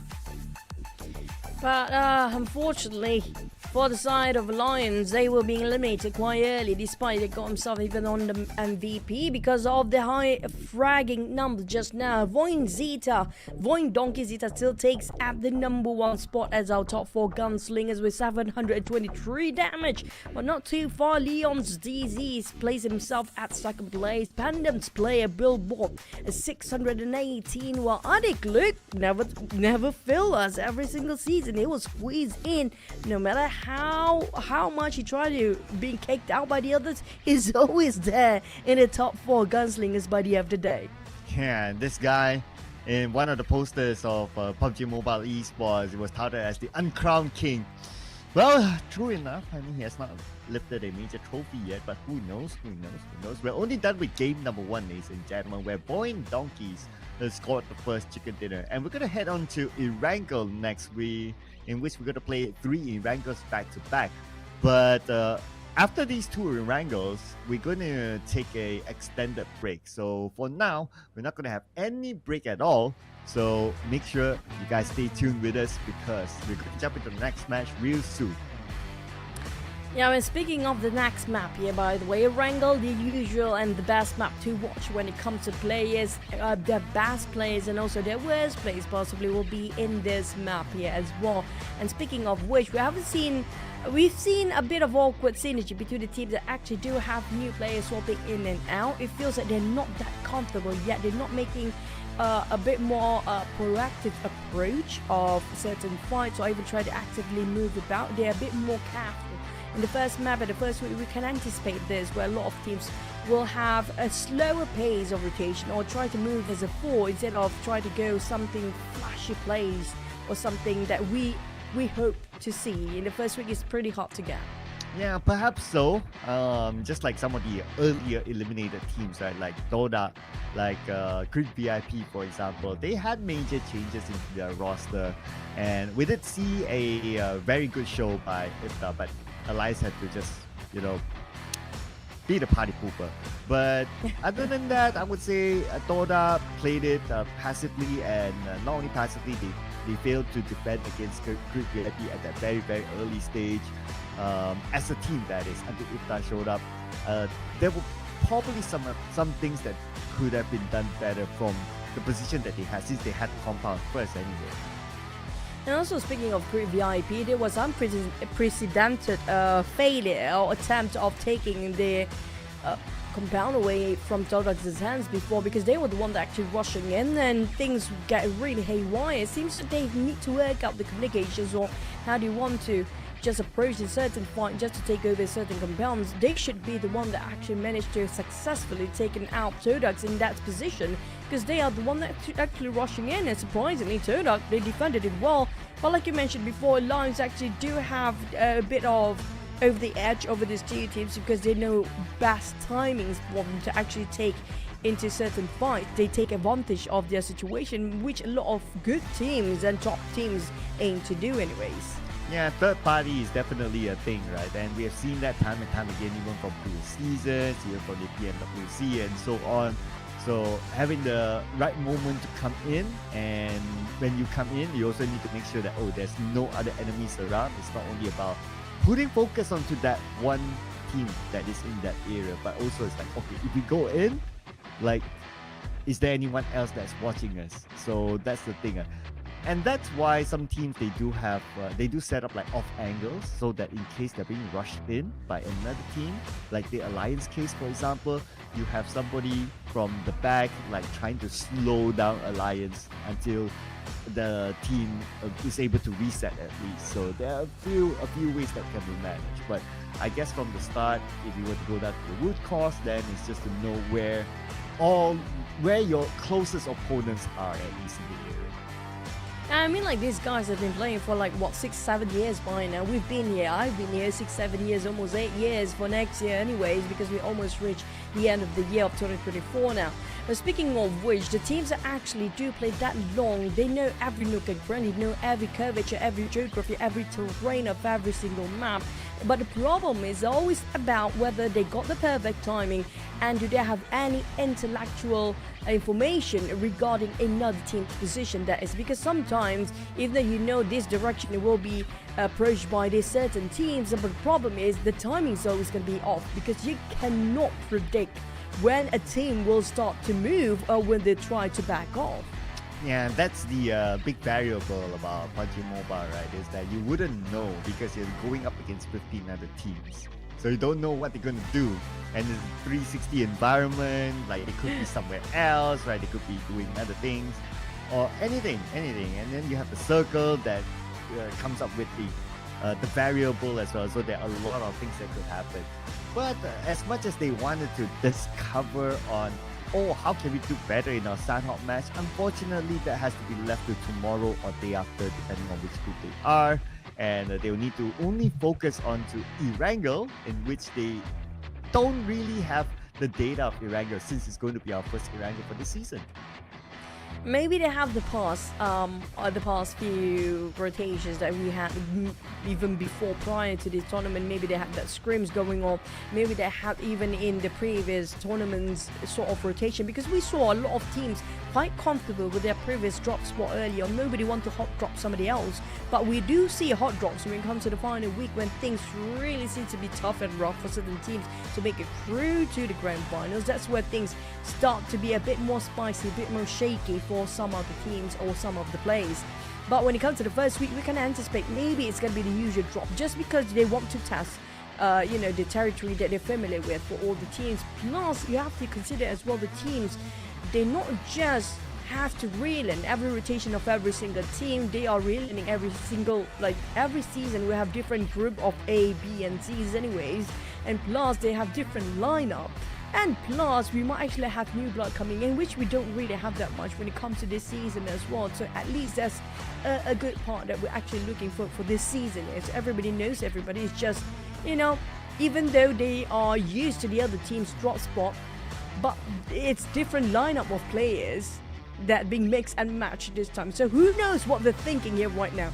But unfortunately, for the side of Lions, they were being eliminated quite early, despite they got himself even on the MVP because of the high fragging number just now. VOIN Donkey Zeta still takes at the number 1 spot as our top 4 gunslingers with 723 damage, but not too far. Leon's DZ plays himself at second place. PANDUM's player Billboard is 618, while Adik Luke never fill us every single season. He will squeeze in no matter how much he tried to being kicked out by the others. He's always there in the top 4 gunslingers by the end of the day. Yeah, and this guy in one of the posters of PUBG Mobile Esports, it was touted as the uncrowned king. Well, true enough. I mean, he has not lifted a major trophy yet, but who knows? We're only done with game number 1, ladies and gentlemen, where VOIN Donkeys scored the first chicken dinner. And we're going to head on to Erangel next, in which we're going to play 3 Erangels back to back. But after these 2 Erangels, we're going to take a extended break. So for now, we're not going to have any break at all. So make sure you guys stay tuned with us because we're going to jump into the next match real soon. Yeah, and speaking of the next map here, by the way, Erangel, the usual and the best map to watch when it comes to players, their best players and also their worst players possibly will be in this map here as well. And speaking of which, we've seen a bit of awkward synergy between the teams that actually do have new players swapping in and out. It feels like they're not that comfortable yet. They're not making a bit more proactive approach of certain fights or even try to actively move about. They're a bit more careful. In the first map and the first week, we can anticipate this, where a lot of teams will have a slower pace of rotation or try to move as a 4 instead of try to go something flashy plays or something that we hope to see. In the first week, it's pretty hard to get. Yeah, perhaps so. Just like some of the earlier eliminated teams, right? Like TODAK, like Creed VIP, for example. They had major changes into their roster. And we did see a very good show by IFTA, but Elias had to just, be the party pooper. But other than that, I would say TODAK played it passively, and not only passively, they failed to defend against Creed VIP at that very, very early stage. As a team, that is, until IFTA showed up. There were probably some things that could have been done better from the position that they had, since they had compound first anyway. And also, speaking of Creed VIP, there was unprecedented failure or attempt of taking the compound away from TODAK's hands before, because they were the one that actually rushing in and things get really haywire. It seems that they need to work out the communications or how do you want to just approach a certain fight just to take over certain compounds. They should be the one that actually managed to successfully taken out TODAK in that position, because they are the one that actually rushing in. And surprisingly, TODAK, they defended it well. But like you mentioned before, Lions actually do have a bit of over the edge over these 2 teams because they know best timings for them to actually take into certain fights, they take advantage of their situation, which a lot of good teams and top teams aim to do anyways. Yeah, third party is definitely a thing, right? And we have seen that time and time again, even from previous seasons, even from the PMWC and so on. So having the right moment to come in, and when you come in, you also need to make sure that, oh, there's no other enemies around. It's not only about putting focus onto that one team that is in that area, but also it's like, okay, if we go in, like, is there anyone else that's watching us? So that's the thing. And that's why some teams, they do have, they do set up like off angles, so that in case they're being rushed in by another team, like the Alliance case, for example, you have somebody from the back like trying to slow down Alliance until the team is able to reset at least. So there are a few ways that can be managed. But I guess from the start, if you were to go down to the root cause, then it's just to know where your closest opponents are, at least in the area. I mean, like, these guys have been playing for like, what, 6-7 years by now. We've been here, I've been here 6-7 years, almost 8 years for next year anyways, because we almost reached the end of the year of 2024 now. But speaking of which, the teams that actually do play that long, they know every nook and cranny, know every curvature, every geography, every terrain of every single map. But the problem is always about whether they got the perfect timing and do they have any intellectual information regarding another team's position. That is because sometimes, even though you know this direction will be approached by these certain teams, but the problem is the timing is always going to be off, because you cannot predict when a team will start to move or when they try to back off. Yeah, that's the big variable about PUBG Mobile, right? Is that you wouldn't know because you're going up against 15 other teams. So you don't know what they're going to do. And it's a 360 environment, like they could be somewhere else, right? They could be doing other things or anything. And then you have the circle that comes up with the variable as well. So there are a lot of things that could happen. But as much as they wanted to discover on, oh, how can we do better in our Sanhok match? Unfortunately, that has to be left to tomorrow or day after, depending on which group they are. And they will need to only focus on to Erangel, in which they don't really have the data of Erangel, since it's going to be our first Erangel for the season. Maybe they have the past few rotations that we had even before, prior to this tournament. Maybe they had that scrims going on. Maybe they had even in the previous tournaments sort of rotation, because we saw a lot of teams quite comfortable with their previous drop spot earlier. Nobody want to hot drop somebody else, but we do see hot drops when it comes to the final week, when things really seem to be tough and rough for certain teams to make it through to the grand finals. That's where things start to be a bit more spicy, a bit more shaky for some of the teams or some of the plays. But when it comes to the first week, we can anticipate maybe it's going to be the usual drop, just because they want to test the territory that they're familiar with for all the teams. Plus, you have to consider as well the teams, they not just have to relearn every rotation of every single team, they are relearning every season we have different group of A, B and C's anyways, and plus they have different lineup. And plus, we might actually have new blood coming in, which we don't really have that much when it comes to this season as well. So at least that's a good part that we're actually looking for this season. Is everybody knows everybody. It's just, even though they are used to the other team's drop spot, but it's different lineup of players that being mixed and matched this time. So who knows what they're thinking here right now.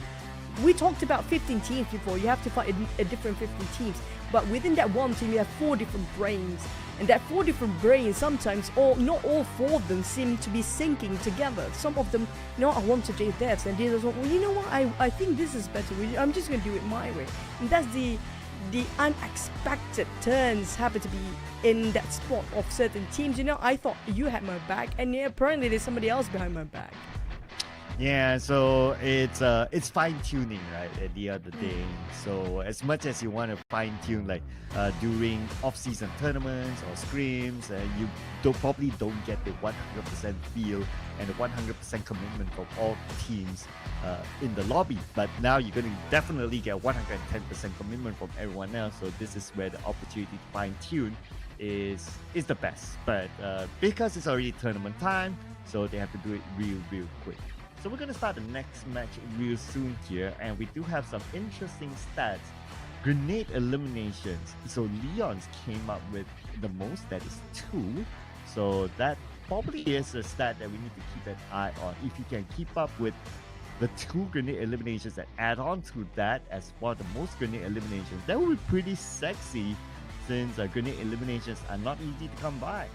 We talked about 15 teams before. You have to fight a different 15 teams. But within that one team, you have 4 different brains. And that 4 different brains, sometimes, not all 4 of them seem to be syncing together. Some of them, I want to do this. And the others, well, you know what, I think this is better. I'm just going to do it my way. And that's the unexpected turns happen to be in that spot of certain teams. I thought you had my back, and apparently there's somebody else behind my back. Yeah, so it's fine-tuning, right, at the other day. So as much as you want to fine-tune, like during off-season tournaments or scrims, you probably don't get the 100% feel and the 100% commitment from all teams in the lobby. But now you're going to definitely get 110% commitment from everyone else. So this is where the opportunity to fine-tune is the best. But because it's already tournament time, so they have to do it real quick. So we're going to start the next match real soon here, and we do have some interesting stats. Grenade eliminations. So Leon's came up with the most, that is 2. So that probably is a stat that we need to keep an eye on. If you can keep up with the 2 grenade eliminations that add on to that as one of the most grenade eliminations, that would be pretty sexy, since grenade eliminations are not easy to come by.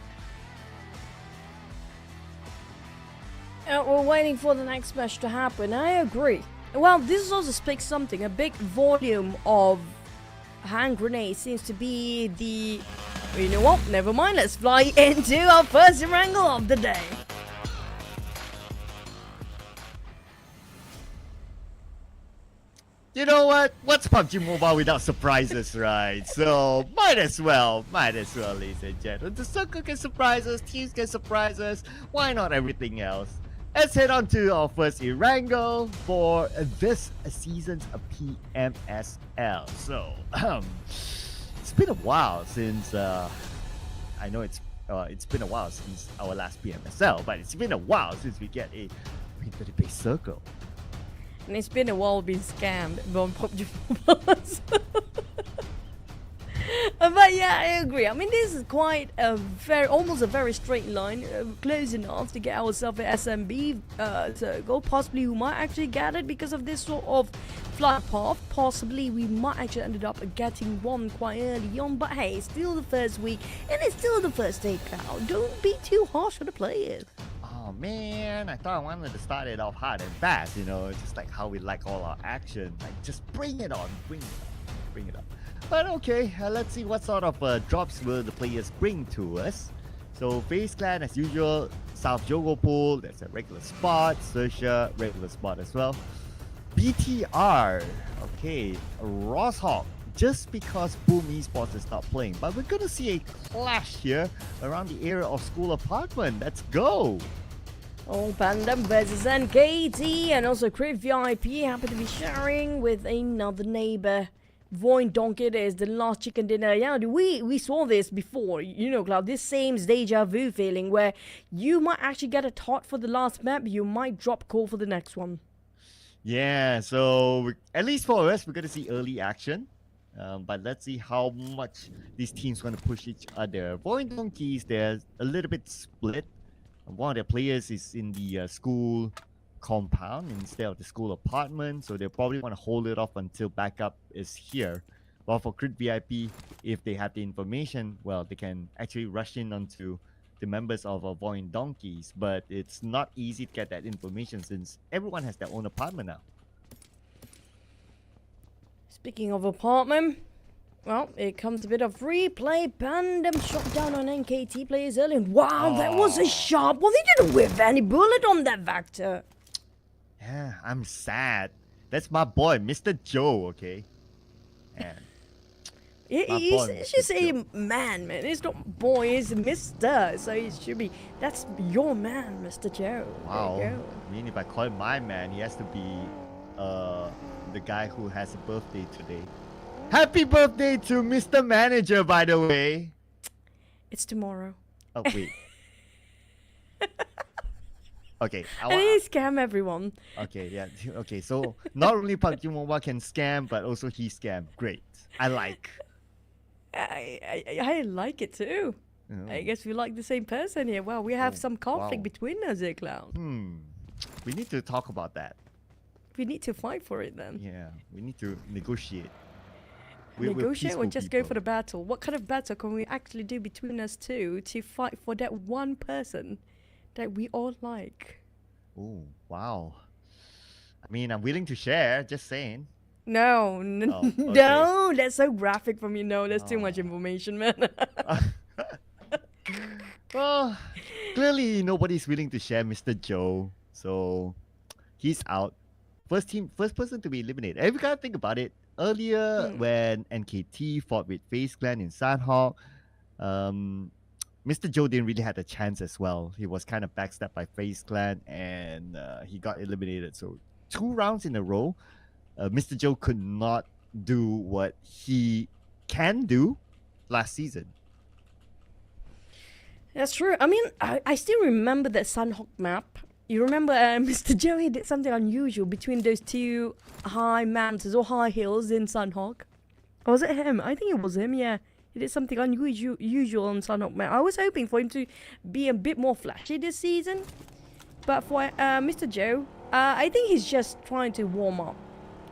We're waiting for the next match to happen. I agree. Well, this also speaks something. A big volume of hand grenades seems to be the... You know what? Never mind. Let's fly into our first Erangel of the day. You know what? What's PUBG Mobile without surprises, right? So, might as well, ladies and gentlemen. The circle can surprise us, teams can surprise us. Why not everything else? Let's head on to our first Erangel for this season's PMSL. So, it's been a while since, I know it's been a while since our last PMSL, but it's been a while since we get a really circle. And it's been a while being scammed on PUBG Mobile. But yeah, I agree. I mean, this is quite almost a very straight line, close enough to get ourselves an SMB circle. Possibly we might actually get it because of this sort of flight path. Possibly we might actually ended up getting one quite early on. But hey, it's still the first week and it's still the first day count. Don't be too harsh on the players. Oh man, I thought I wanted to start it off hard and fast, you know, just like how we like all our action. Like, just bring it on, bring it up. But okay, let's see what sort of drops will the players bring to us. So FaZe Clan as usual, South Jogo Pool, that's a regular spot. XERXIA, regular spot as well. BTR, okay, Sanhok, just because Boom Esports is not playing. But we're gonna see a clash here around the area of school apartment. Let's go! Oh, PANDUM versus NKT, and also Crit VIP happen to be sharing with another neighbor. VOIN Donkey is the last chicken dinner. Yeah, we saw this before, you know, Cloud. This same deja vu feeling where you might actually get a tot for the last map, you might drop call for the next one. Yeah, so at least for us, we're going to see early action. But let's see how much these teams want to push each other. VOIN Donkeys, they're a little bit split. One of their players is in the school compound instead of the school apartment, so they'll probably want to hold it off until backup is here. While for Crit VIP, if they have the information, well, they can actually rush in onto the members of VOIN Donkeys, but it's not easy to get that information since everyone has their own apartment now. Speaking of apartment, well, it comes a bit of replay. PANDUM shot down on NKT players early. Wow, that was a sharp one. They didn't whip any bullet on that Vector. Yeah, I'm sad. That's my boy, Mr. Joe, okay? Man. He's just a man. It's not boy, it's Mr. So it should be, that's your man, Mr. Joe. Wow. I mean, if I call him my man, he has to be the guy who has a birthday today. Happy birthday to Mr. Manager, by the way. It's tomorrow. Oh, wait. Okay. And he scam everyone. Okay, yeah. Okay, so not only PUBG Mobile can scam, but also he scam. Great. I like. I like it too. Oh. I guess we like the same person here. Well, we have some conflict between us here, Clown. We need to talk about that. We need to fight for it then. Yeah, we need to negotiate. Negotiate or just go for the battle? What kind of battle can we actually do between us two to fight for that one person that we all like? Oh, wow. I mean, I'm willing to share, just saying. No, okay. No, that's so graphic from you. No, that's too much information, man. Well, clearly nobody's willing to share Mr. Joe, so he's out. First person to be eliminated. And we gotta think about it. Earlier, when NKT fought with FaZe Clan in Sanhok, Mr. Joe didn't really have a chance as well. He was kind of backstabbed by FaZe Clan and he got eliminated. So 2 rounds in a row, Mr. Joe could not do what he can do last season. That's true. I mean, I still remember that Sanhok map. You remember Mr. Joey did something unusual between those 2 high mountains or high hills in Sanhok? Or was it him? I think it was him, yeah. He did something unusual on Sanhok, man. I was hoping for him to be a bit more flashy this season. But for Mr. Joe, I think he's just trying to warm up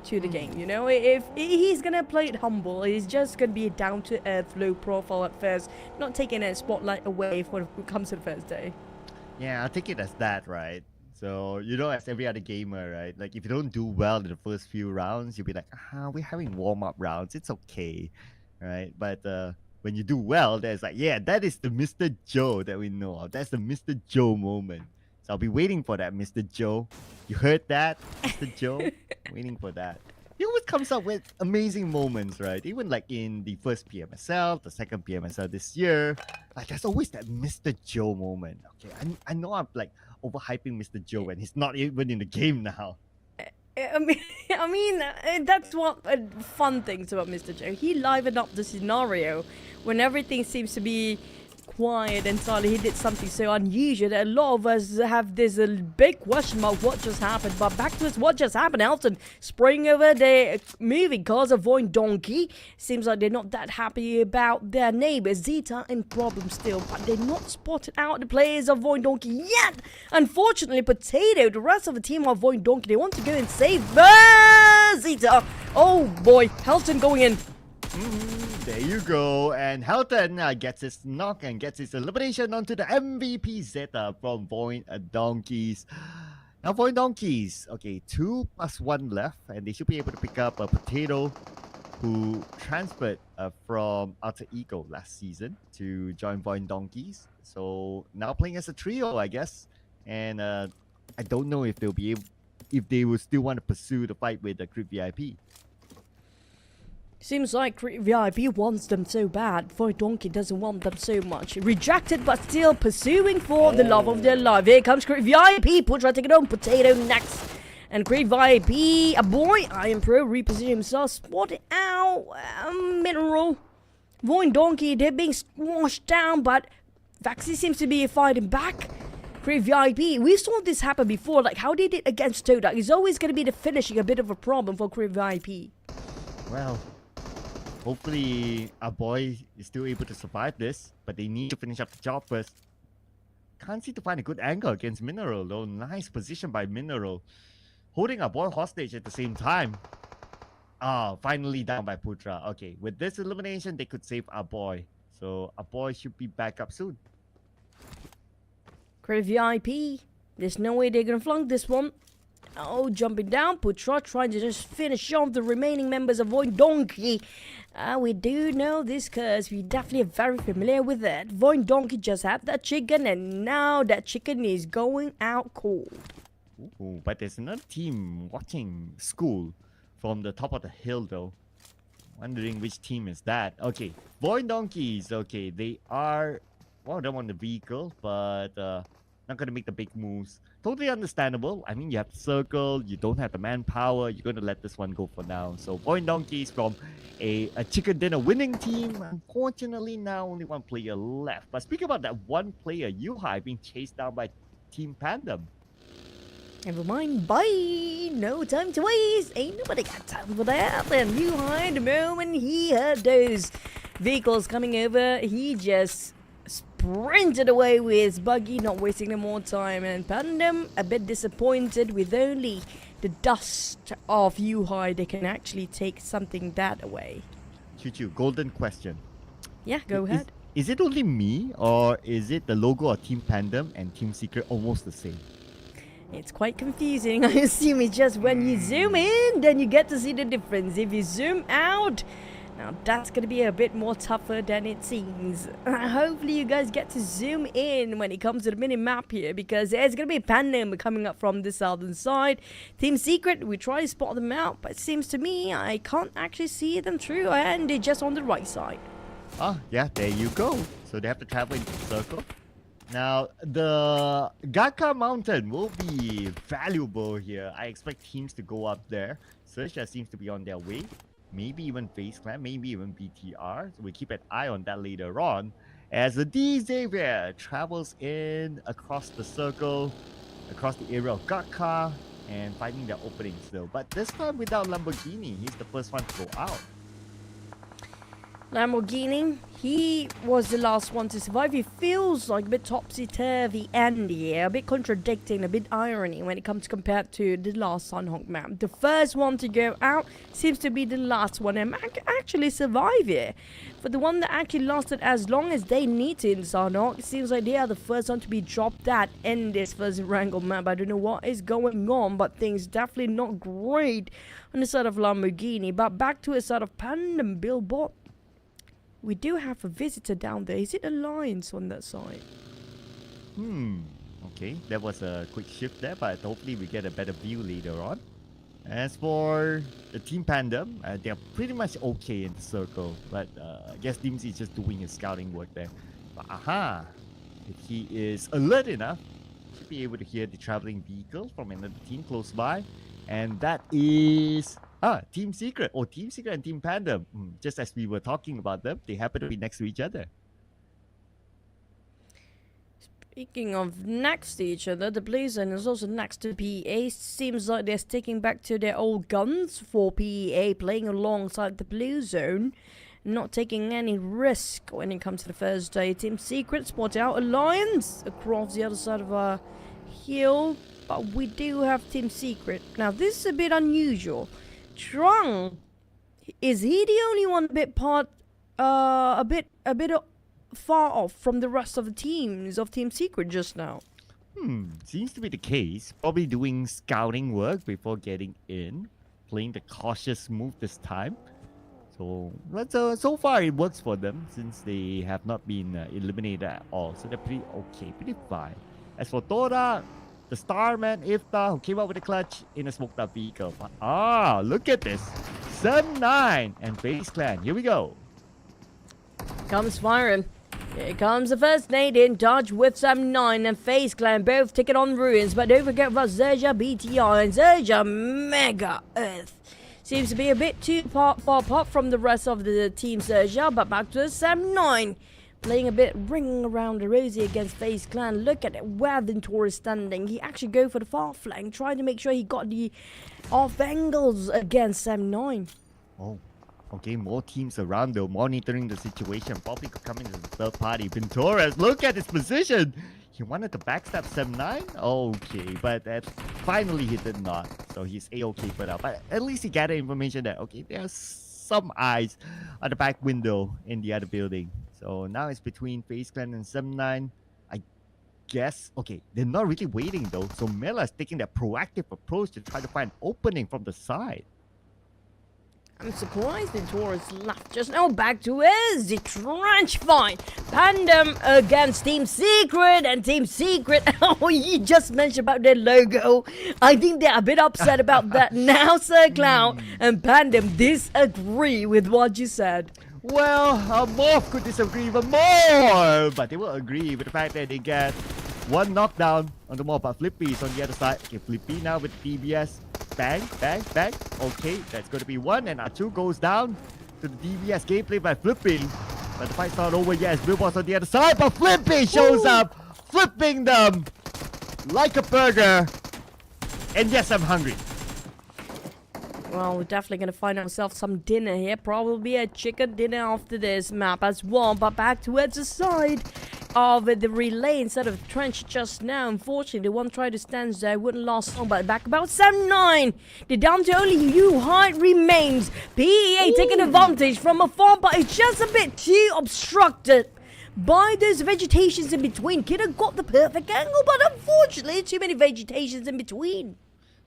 to the game, you know? If he's gonna play it humble, he's just gonna be a down-to-earth, low profile at first, not taking a spotlight away when it comes to the first day. Yeah, I'll take it as that, right? So, you know, as every other gamer, right? Like, if you don't do well in the first few rounds, you'll be like, we're having warm-up rounds. It's okay, right? But when you do well, there's like, yeah, that is the Mr. Joe that we know of. That's the Mr. Joe moment. So I'll be waiting for that, Mr. Joe. You heard that, Mr. Joe? Waiting for that. He always comes up with amazing moments, right? Even like in the first PMSL, the second PMSL this year, like there's always that Mr. Joe moment. Okay, I know I'm like overhyping Mr. Joe and he's not even in the game now. I mean, that's what fun things about Mr. Joe. He livened up the scenario when everything seems to be quiet and suddenly he did something so unusual that a lot of us have this big question mark what just happened. But back to what just happened. Elton spraying over the moving cars of VOIN Donkey. Seems like they're not that happy about their neighbors. Zeta in problem still, but they're not spotted out the players of VOIN Donkey yet. Unfortunately, Potato, the rest of the team of VOIN Donkey, they want to go and save Zeta. Oh boy, Helton going in. There you go, and Helton gets his knock and gets his elimination onto the MVP Zeta from VOIN Donkeys. Now VOIN Donkeys, okay, 2+1 left, and they should be able to pick up a Potato who transferred from Alter Ego last season to join VOIN Donkeys. So now playing as a trio, I guess, and I don't know if they'll be able, if they will still want to pursue the fight with the Crit VIP. Seems like VIP wants them so bad. VOIN Donkey doesn't want them so much. Rejected, but still pursuing for the love of their life. Here comes Crit VIP. Putra taking on Potato next. And Crit VIP, a boy, Iron Pro, repositioning himself. Spotted out. Mineral. VOIN Donkey, they're being squashed down, but Vaxi seems to be fighting back. Crit VIP, we saw this happen before. Like how they did against TODAK. It's always going to be the finishing a bit of a problem for Crit VIP. Well, hopefully our boy is still able to survive this, but they need to finish up the job first. Can't seem to find a good angle against Mineral though. Nice position by Mineral. Holding our boy hostage at the same time. Finally down by Putra. Okay, with this elimination, they could save our boy. So our boy should be back up soon. Crit VIP, there's no way they're gonna flunk this one. Oh, jumping down, Putra trying to just finish off the remaining members of VOIN Donkey. We do know this because we definitely are very familiar with it. VOIN Donkey just had that chicken and now that chicken is going out cold. Ooh, but there's another team watching school from the top of the hill though. Wondering which team is that. Okay, VOIN Donkeys. Okay, they are one of them on the vehicle, but not gonna make the big moves. Totally understandable. I mean, you have the circle, you don't have the manpower, you're gonna let this one go for now. So VOIN Donkeys from a chicken dinner winning team. Unfortunately, now only one player left. But speaking about that one player, Yuhai being chased down by Team PANDUM. Never mind, bye. No time to waste. Ain't nobody got time for that. And Yuhai, the moment he heard those vehicles coming over, he just sprinted away with his buggy, not wasting any more time. And PANDUM a bit disappointed with only the dust of Yuhai. They can actually take something that away. Choo-choo, golden question. Yeah, go ahead. Is it only me, or is it the logo of Team PANDUM and Team Secret almost the same? It's quite confusing. I assume it's just when you zoom in, then you get to see the difference. If you zoom out, now that's going to be a bit more tougher than it seems. Hopefully you guys get to zoom in when it comes to the mini-map here, because there's going to be a PANDUM coming up from the southern side. Team Secret, we try to spot them out, but it seems to me I can't actually see them through, and they're just on the right side. Ah, yeah, there you go. So they have to travel into the circle. Now, the Gaka Mountain will be valuable here. I expect teams to go up there. XERXIA seems to be on their way. Maybe even FAZE Clan, maybe even BTR. So we keep an eye on that later on. As the D Xavier travels in across the circle, across the area of Gaka, and finding their opening still. But this time without Lamborghini, he's the first one to go out. Lamborghini, he was the last one to survive. He feels like a bit topsy-turvy end here, a bit contradicting, a bit irony when it comes compared to the last Sanhok map. The first one to go out seems to be the last one and actually survive here. For the one that actually lasted as long as they need to in Sanhok, it seems like they are the first one to be dropped at in this first Erangel map. I don't know what is going on, but things definitely not great on the side of Lamborghini. But back to a side of PANDUM Billboard. We do have a visitor down there. Is it Alliance on that side? Okay, that was a quick shift there, but hopefully we get a better view later on. As for the Team PANDUM, they're pretty much okay in the circle, but I guess Dimsy is just doing his scouting work there. But if he is alert enough, he should be able to hear the traveling vehicle from another team close by, and that is Team Secret. Oh, Team Secret and Team PANDUM. Just as we were talking about them, they happen to be next to each other. Speaking of next to each other, the Blue Zone is also next to PEA. Seems like they're sticking back to their old guns for PEA, playing alongside the Blue Zone, not taking any risk when it comes to the first day. Team Secret spotted out Alliance across the other side of a hill, but we do have Team Secret. Now this is a bit unusual. Trung, is he the only one a bit far off from the rest of the teams of Team Secret just now? Seems to be the case. Probably doing scouting work before getting in, playing the cautious move this time. So so far it works for them since they have not been eliminated at all. So they're pretty okay, pretty fine. As for TODAK, the Starman Ifta, who came up with a clutch in a smoked up vehicle. Look at this. 7-9 and FaZe Clan. Here we go. Comes firing. Here comes the first nade in. Dodge with 7-9 and FaZe Clan both taking on Ruins. But don't forget about XERXIA BTR and XERXIA Mega Earth. Seems to be a bit too far apart from the rest of the team XERXIA. But back to the 7-9. Playing a bit ring around the rosy against FaZe Clan. Look at it, where Ventura is standing. He actually go for the far flank, trying to make sure he got the off angles against 7-9. Oh, okay, more teams around though, monitoring the situation. Probably could come in as a third party. Ventura, look at his position. He wanted to backstab 7-9? Okay, but finally he did not. So he's A-okay for now. But at least he gathered information that, okay, there's some eyes on the back window in the other building. So now it's between FaZe Clan and 7-9. I guess, okay, they're not really waiting though. So Mela is taking that proactive approach to try to find an opening from the side. I'm surprised Ventura's left just now. Back to his the trench fight. PANDUM against Team Secret, and Team Secret. Oh, you just mentioned about their logo. I think they're a bit upset about that now, Sir Cloud. And PANDUM disagree with what you said. Well, MORPH could disagree even more, but they will agree with the fact that they get one knockdown on the MORPH, but Flippy is on the other side. Okay, Flippy now with DBS. Bang, bang, bang. Okay, that's going to be one, and R2 goes down to the DBS gameplay by Flippy. But the fight's not over yet as Billboard's on the other side, but Flippy shows up, flipping them like a burger. And yes, I'm hungry. Well, we're definitely going to find ourselves some dinner here. Probably a chicken dinner after this map as well. But back towards the side of the relay instead of the trench just now. Unfortunately, the one tried to stand there. Wouldn't last long. But back about 7-9. They're down to only you. Height remains. PEA taking advantage from afar. But it's just a bit too obstructed by those vegetations in between. Kid have got the perfect angle. But unfortunately, too many vegetations in between.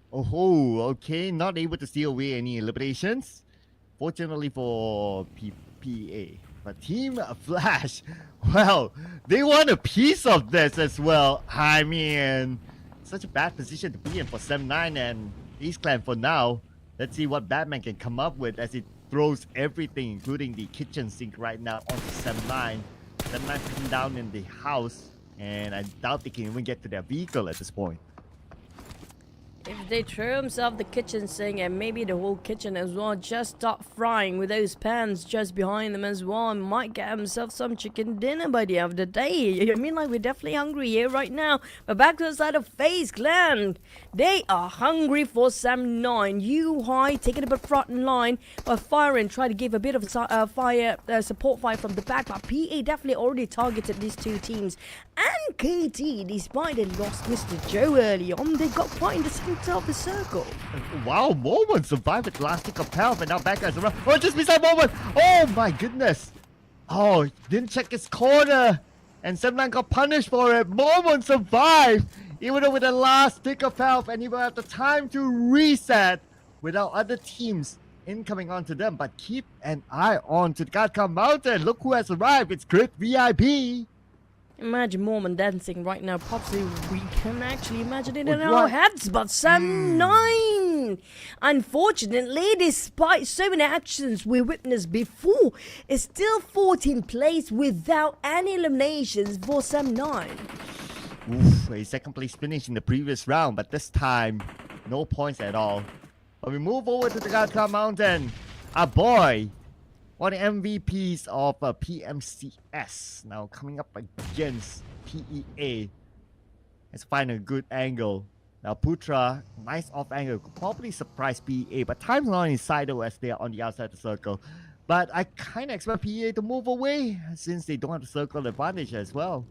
Oh, okay, not able to steal away any eliminations. Fortunately for PEA. But Team Flash, well, they want a piece of this as well. I mean, such a bad position to be in for 7-9 and FaZe Clan for now. Let's see what Batman can come up with as he throws everything, including the kitchen sink right now, onto 7-9. 7-9 sitting down in the house, and I doubt they can even get to their vehicle at this point. If they throw themselves the kitchen sink and maybe the whole kitchen as well, just start frying with those pans just behind them as well, and might get themselves some chicken dinner by the end of the day. I mean, like, we're definitely hungry here right now. But back to the side of FaZe Clan, they are hungry for some 9. You High taking a bit front line by firing, try to give a bit of support fire from the back, but PA definitely already targeted these two teams. And KT, despite they lost Mr. Joe early on, they got quite in the center of the circle. Wow, Moment survived with last tick of health, and now back guys around. Oh, just beside Moment. Oh my goodness. Oh, didn't check his corner, and Semlan got punished for it. Moment survived, even though with the last tick of health, and he will have the time to reset without other teams incoming onto them. But keep an eye on to the Gadka Mountain. Look who has arrived. It's Crit VIP. Imagine Mormon dancing right now. Possibly we can actually imagine it in our heads, but some 9. Unfortunately, despite so many actions we witnessed before, it's still 14th place without any eliminations for some 9. Oof, a second place finish in the previous round, but this time, no points at all. But we move over to the Gadka Mountain. Our boy, one of the MVPs of PMCS, now coming up against PEA. Let's find a good angle. Now Putra, nice off angle, could probably surprise PEA, but time's not on his side though, as they are on the outside of the circle. But I kind of expect PEA to move away since they don't have the circle advantage as well.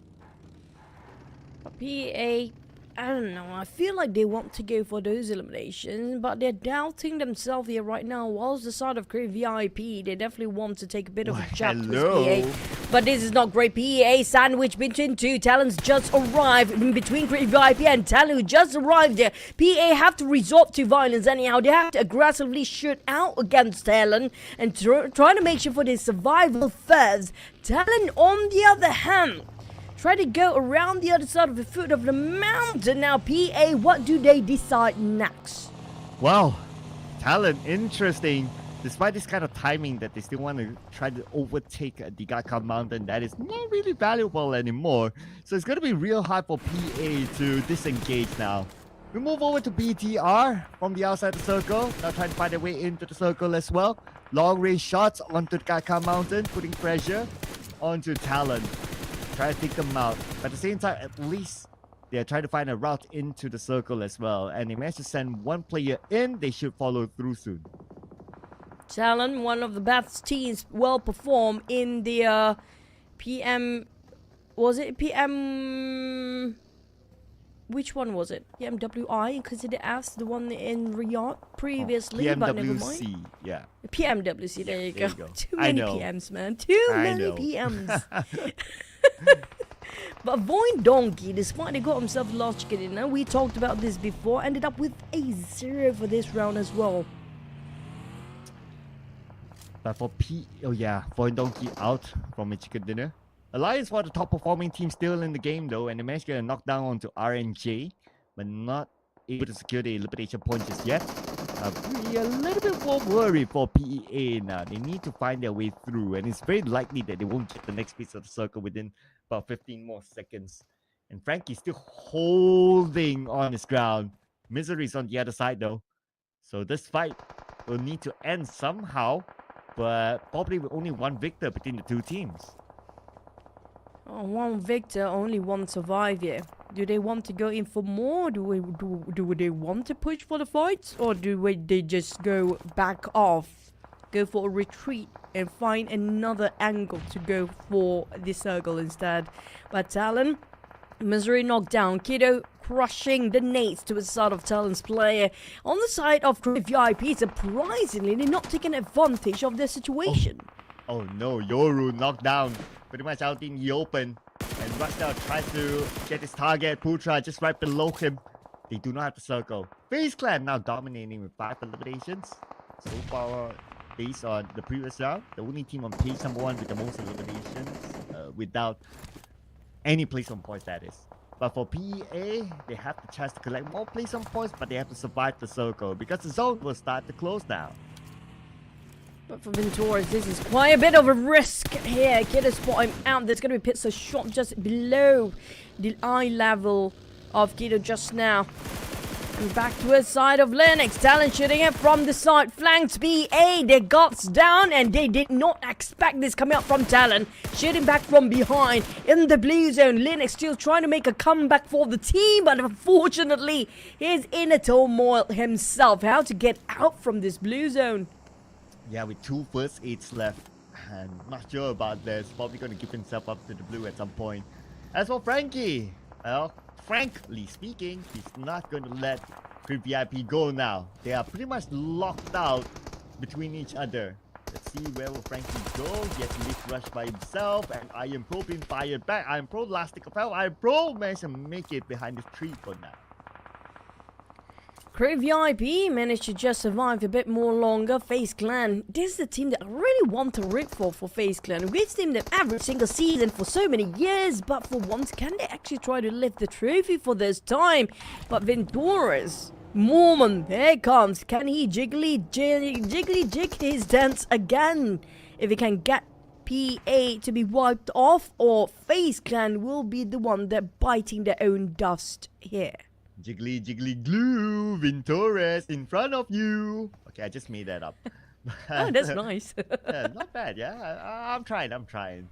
PEA, I don't know, I feel like they want to go for those eliminations, but they're doubting themselves here right now. Whilst the side of Great VIP, they definitely want to take a bit of a jab with PEA. But this is not great. PEA sandwich between two talents just arrived in between Great VIP and Talon, who just arrived there. PEA have to resort to violence anyhow. They have to aggressively shoot out against Talon and trying to make sure for their survival first. Talon, on the other hand, try to go around the other side of the foot of the mountain. Now, PA, what do they decide next? Wow, Talon, interesting. Despite this kind of timing that they still want to try to overtake the Gadka Mountain, that is not really valuable anymore. So it's going to be real hard for PA to disengage now. We move over to BTR from the outside of the circle. Now trying to find their way into the circle as well. Long range shots onto the Gadka Mountain, putting pressure onto Talon. Try to take them out, but at the same time, at least they are trying to find a route into the circle as well, and they managed to send one player in. They should follow through soon. Talon, one of the best teams, well performed in the PM. Was it PM? Which one was it? PMWI, considered as the one in Riyadh previously, but never mind. Yeah. PMWC, there you go. Too I many know. PMs, man. Too many PMs. But VOIN Donkey, despite they got himself last chicken dinner, we talked about this before, ended up with a 0 for this round as well. But for VOIN Donkey out from a chicken dinner. Alliance was the top performing team still in the game though, and they managed to get a knockdown onto RNJ, but not able to secure the elimination point just yet. We are a little bit more worried for PEA now. They need to find their way through, and it's very likely that they won't get the next piece of the circle within about 15 more seconds. And Frankie's still holding on his ground. Misery's on the other side though. So this fight will need to end somehow, but probably with only one victor between the two teams. Oh, one victor, only one survivor. Do they want to go in for more? Do they want to push for the fight? Or they just go back off, go for a retreat and find another angle to go for the circle instead? But Talon, Misery knocked down. Kiddo crushing the nades to the side of Talon's player. On the side of VIP, surprisingly, they're not taking advantage of their situation. Oh no, Yoru knocked down, pretty much out in the open. And Rushdell tries to get his target, Putra just right below him. They do not have the circle. FaZe Clan now dominating with 5 eliminations. So far, based on the previous round, the only team on page number 1 with the most eliminations without any place on points, that is. But for PEA, they have the chance to collect more place on points, but they have to survive the circle because the zone will start to close now. But for Venturas, this is quite a bit of a risk here. Kiddo spot him out. There's going to be pits of shot just below the eye level of Kiddo just now. And back to the side of Linux. Talon shooting it from the side. Flanks BA. Their guards down. And they did not expect this coming up from Talon. Shooting back from behind. In the blue zone. Linux still trying to make a comeback for the team. But unfortunately, he's in a turmoil himself. How to get out from this blue zone? Yeah, with 2 first aids left. And not sure about this. Probably going to give himself up to the blue at some point. As for Frankie, well, frankly speaking, he's not going to let Crib VIP go now. They are pretty much locked out between each other. Let's see where will Frankie go. He has to lift rush by himself, and Iron Pro being fired back. Iron Pro last stick of hell. Iron Pro managed to make it behind the tree for now. Crib VIP managed to just survive a bit more longer. FaZe Clan, this is the team that I really want to root for FaZe Clan. A great team that every single season for so many years, but for once, can they actually try to lift the trophy for this time? But Venturas, Mormon, there comes. Can he jiggly jig his dance again? If he can get PA to be wiped off, or FaZe Clan will be the one that biting their own dust here. Jiggly, jiggly, glue, Ventores in front of you. Okay, I just made that up. Oh, that's nice. Yeah, not bad, yeah. I'm trying.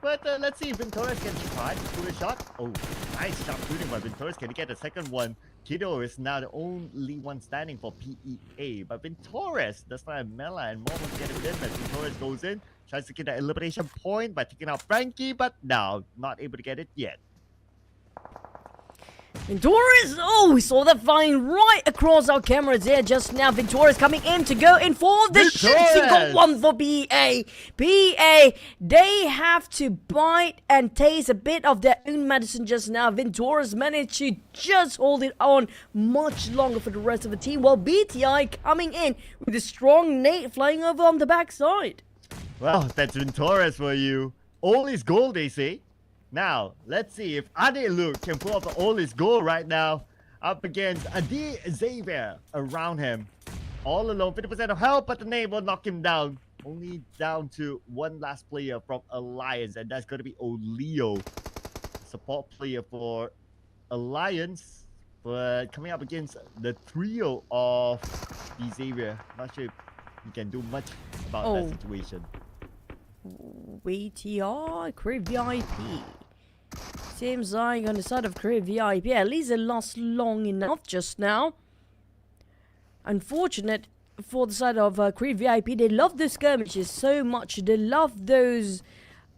But let's see if Ventores can try to shoot a shot. Oh, nice sharp shooting by Ventores. Can he get the second one? Kiddo is now the only one standing for PEA. But Ventores does not have Mela, and Mormon get it in as Ventores goes in. Tries to get that elimination point by taking out Frankie, but no, not able to get it yet. Venturas, oh, we saw that flying right across our cameras there just now. Venturas coming in to go in for the shoot. Single one for BA. BA, they have to bite and taste a bit of their own medicine just now. Venturas managed to just hold it on much longer for the rest of the team, while BTI coming in with a strong nade flying over on the backside. Well, that's Venturas for you. All is gold, they say. Now, let's see if Ade Luke can pull off all his goal right now up against Adi Xavier around him. All alone, 50% of health, but the name will knock him down. Only down to one last player from Alliance, and that's going to be Oleo. Support player for Alliance, but coming up against the trio of Xavier. Not sure if he can do much about that situation. VTR, Crib VIP. Seems like on the side of Crib VIP, at least it lasts long enough just now. Unfortunate for the side of Crib VIP, they love the skirmishes so much. They love those,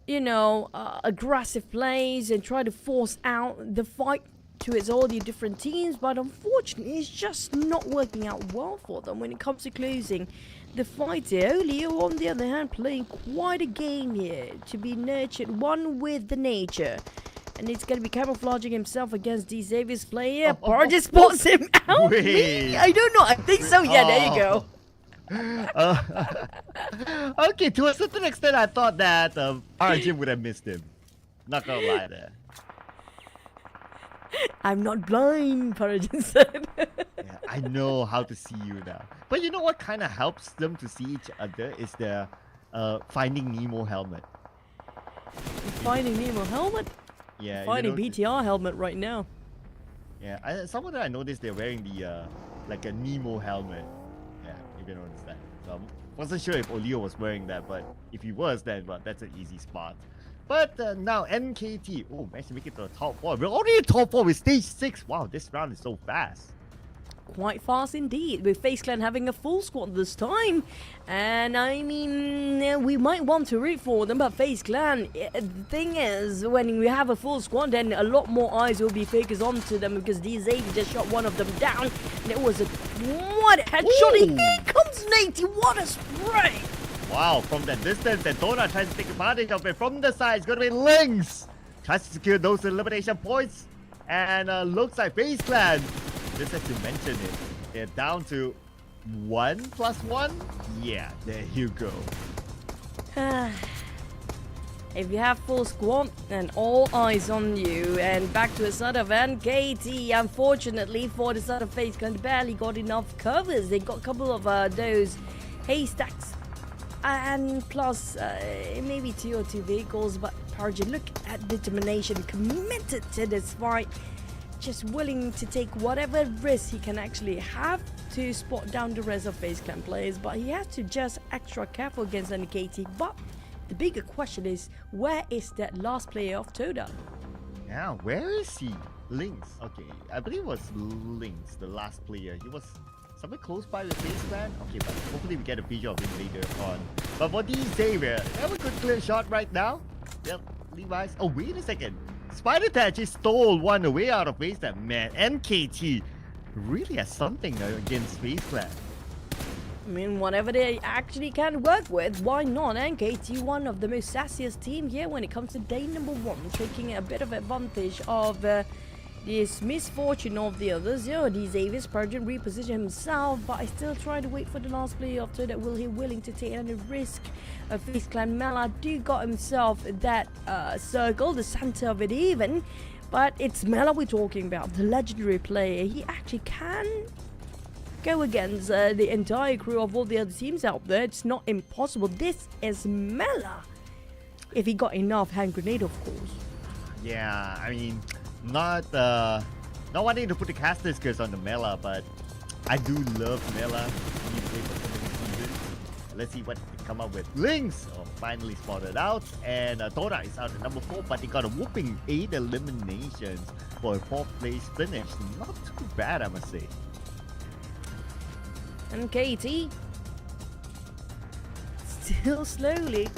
you know, aggressive plays and try to force out the fight towards all the different teams. But unfortunately, it's just not working out well for them when it comes to closing the fight here. Oleo, on the other hand, playing quite a game here to be nurtured, one with the nature. And he's going to be camouflaging himself against D. Xavier's player. BARUZ spots him out. Me? I don't know. I think so. Yeah, there you go. Okay, to a certain extent, I thought that RJ would have missed him. Not gonna lie there. I'm not blind, BARUZ said. Yeah, I know how to see you now. But you know what kind of helps them to see each other is the Finding Nemo helmet. Finding Nemo helmet? Yeah, Finding BTR helmet right now. Yeah, someone that I noticed they're wearing the like a Nemo helmet. Yeah, if you notice that. So I wasn't sure if Oleo was wearing that, but if he was, then well, that's an easy spot. But now NKT, oh, managed to make it to the top 4. We're already in top 4 with stage 6. Wow, this round is so fast. Quite fast indeed, with FaZe Clan having a full squad this time. And I mean, we might want to root for them, but FaZe Clan, the thing is, when we have a full squad, then a lot more eyes will be focused onto them, because DZ just shot one of them down. And it was a what headshot. Here comes Nate, what a spray! Wow, from that distance, and TODAK tries to take advantage of it from the side. It's going to be Lynx. Tries to secure those elimination points. And looks like FaZe Clan, just as you mentioned it, they're down to 1+1. Yeah, there you go. If you have full squad, then all eyes on you. And back to the side of NKT. Unfortunately, for the side of FaZe Clan, they barely got enough covers. They got a couple of those haystacks. And plus, maybe 2 or 2 vehicles. But BARUZ, look at determination, committed to this fight. just willing to take whatever risk he can actually have to spot down the rest of FaZe Clan players, but he has to just extra careful against NKT. But the bigger question is, where is that last player of TODAK? Yeah, where is he? Lynx. Okay, I believe it was Lynx, the last player. He was somewhere close by the FaZe Clan. Okay, but hopefully we get a visual of him later on. But for these Xavier, they have a good clear shot right now. Yep, Levi's. Oh, wait a second. Spider Tag just stole one away out of FaZe Clan. Man, NKT really has something against FaZe Clan. I mean, whatever they actually can work with, why not? NKT, one of the most sassiest team here when it comes to day number 1, taking a bit of advantage of this misfortune of the others. These Avis Purgeon reposition himself, but I still try to wait for the last player of TODAK. Will he willing to take any risk? FaZe Clan Mela do got himself that circle, the center of it even, but it's Mela we're talking about, the legendary player. He actually can go against the entire crew of all the other teams out there. It's not impossible. This is Mela, if he got enough hand grenade, of course. Yeah, I mean, not wanting to put the caster's curse on the Mela, but I do love Mela. He played for so many seasons. Let's see what they come up with. Lynx finally spotted out, and TODAK is out at number 4, but they got a whooping 8 eliminations for a 4th place finish. Not too bad, I must say. And KT still slowly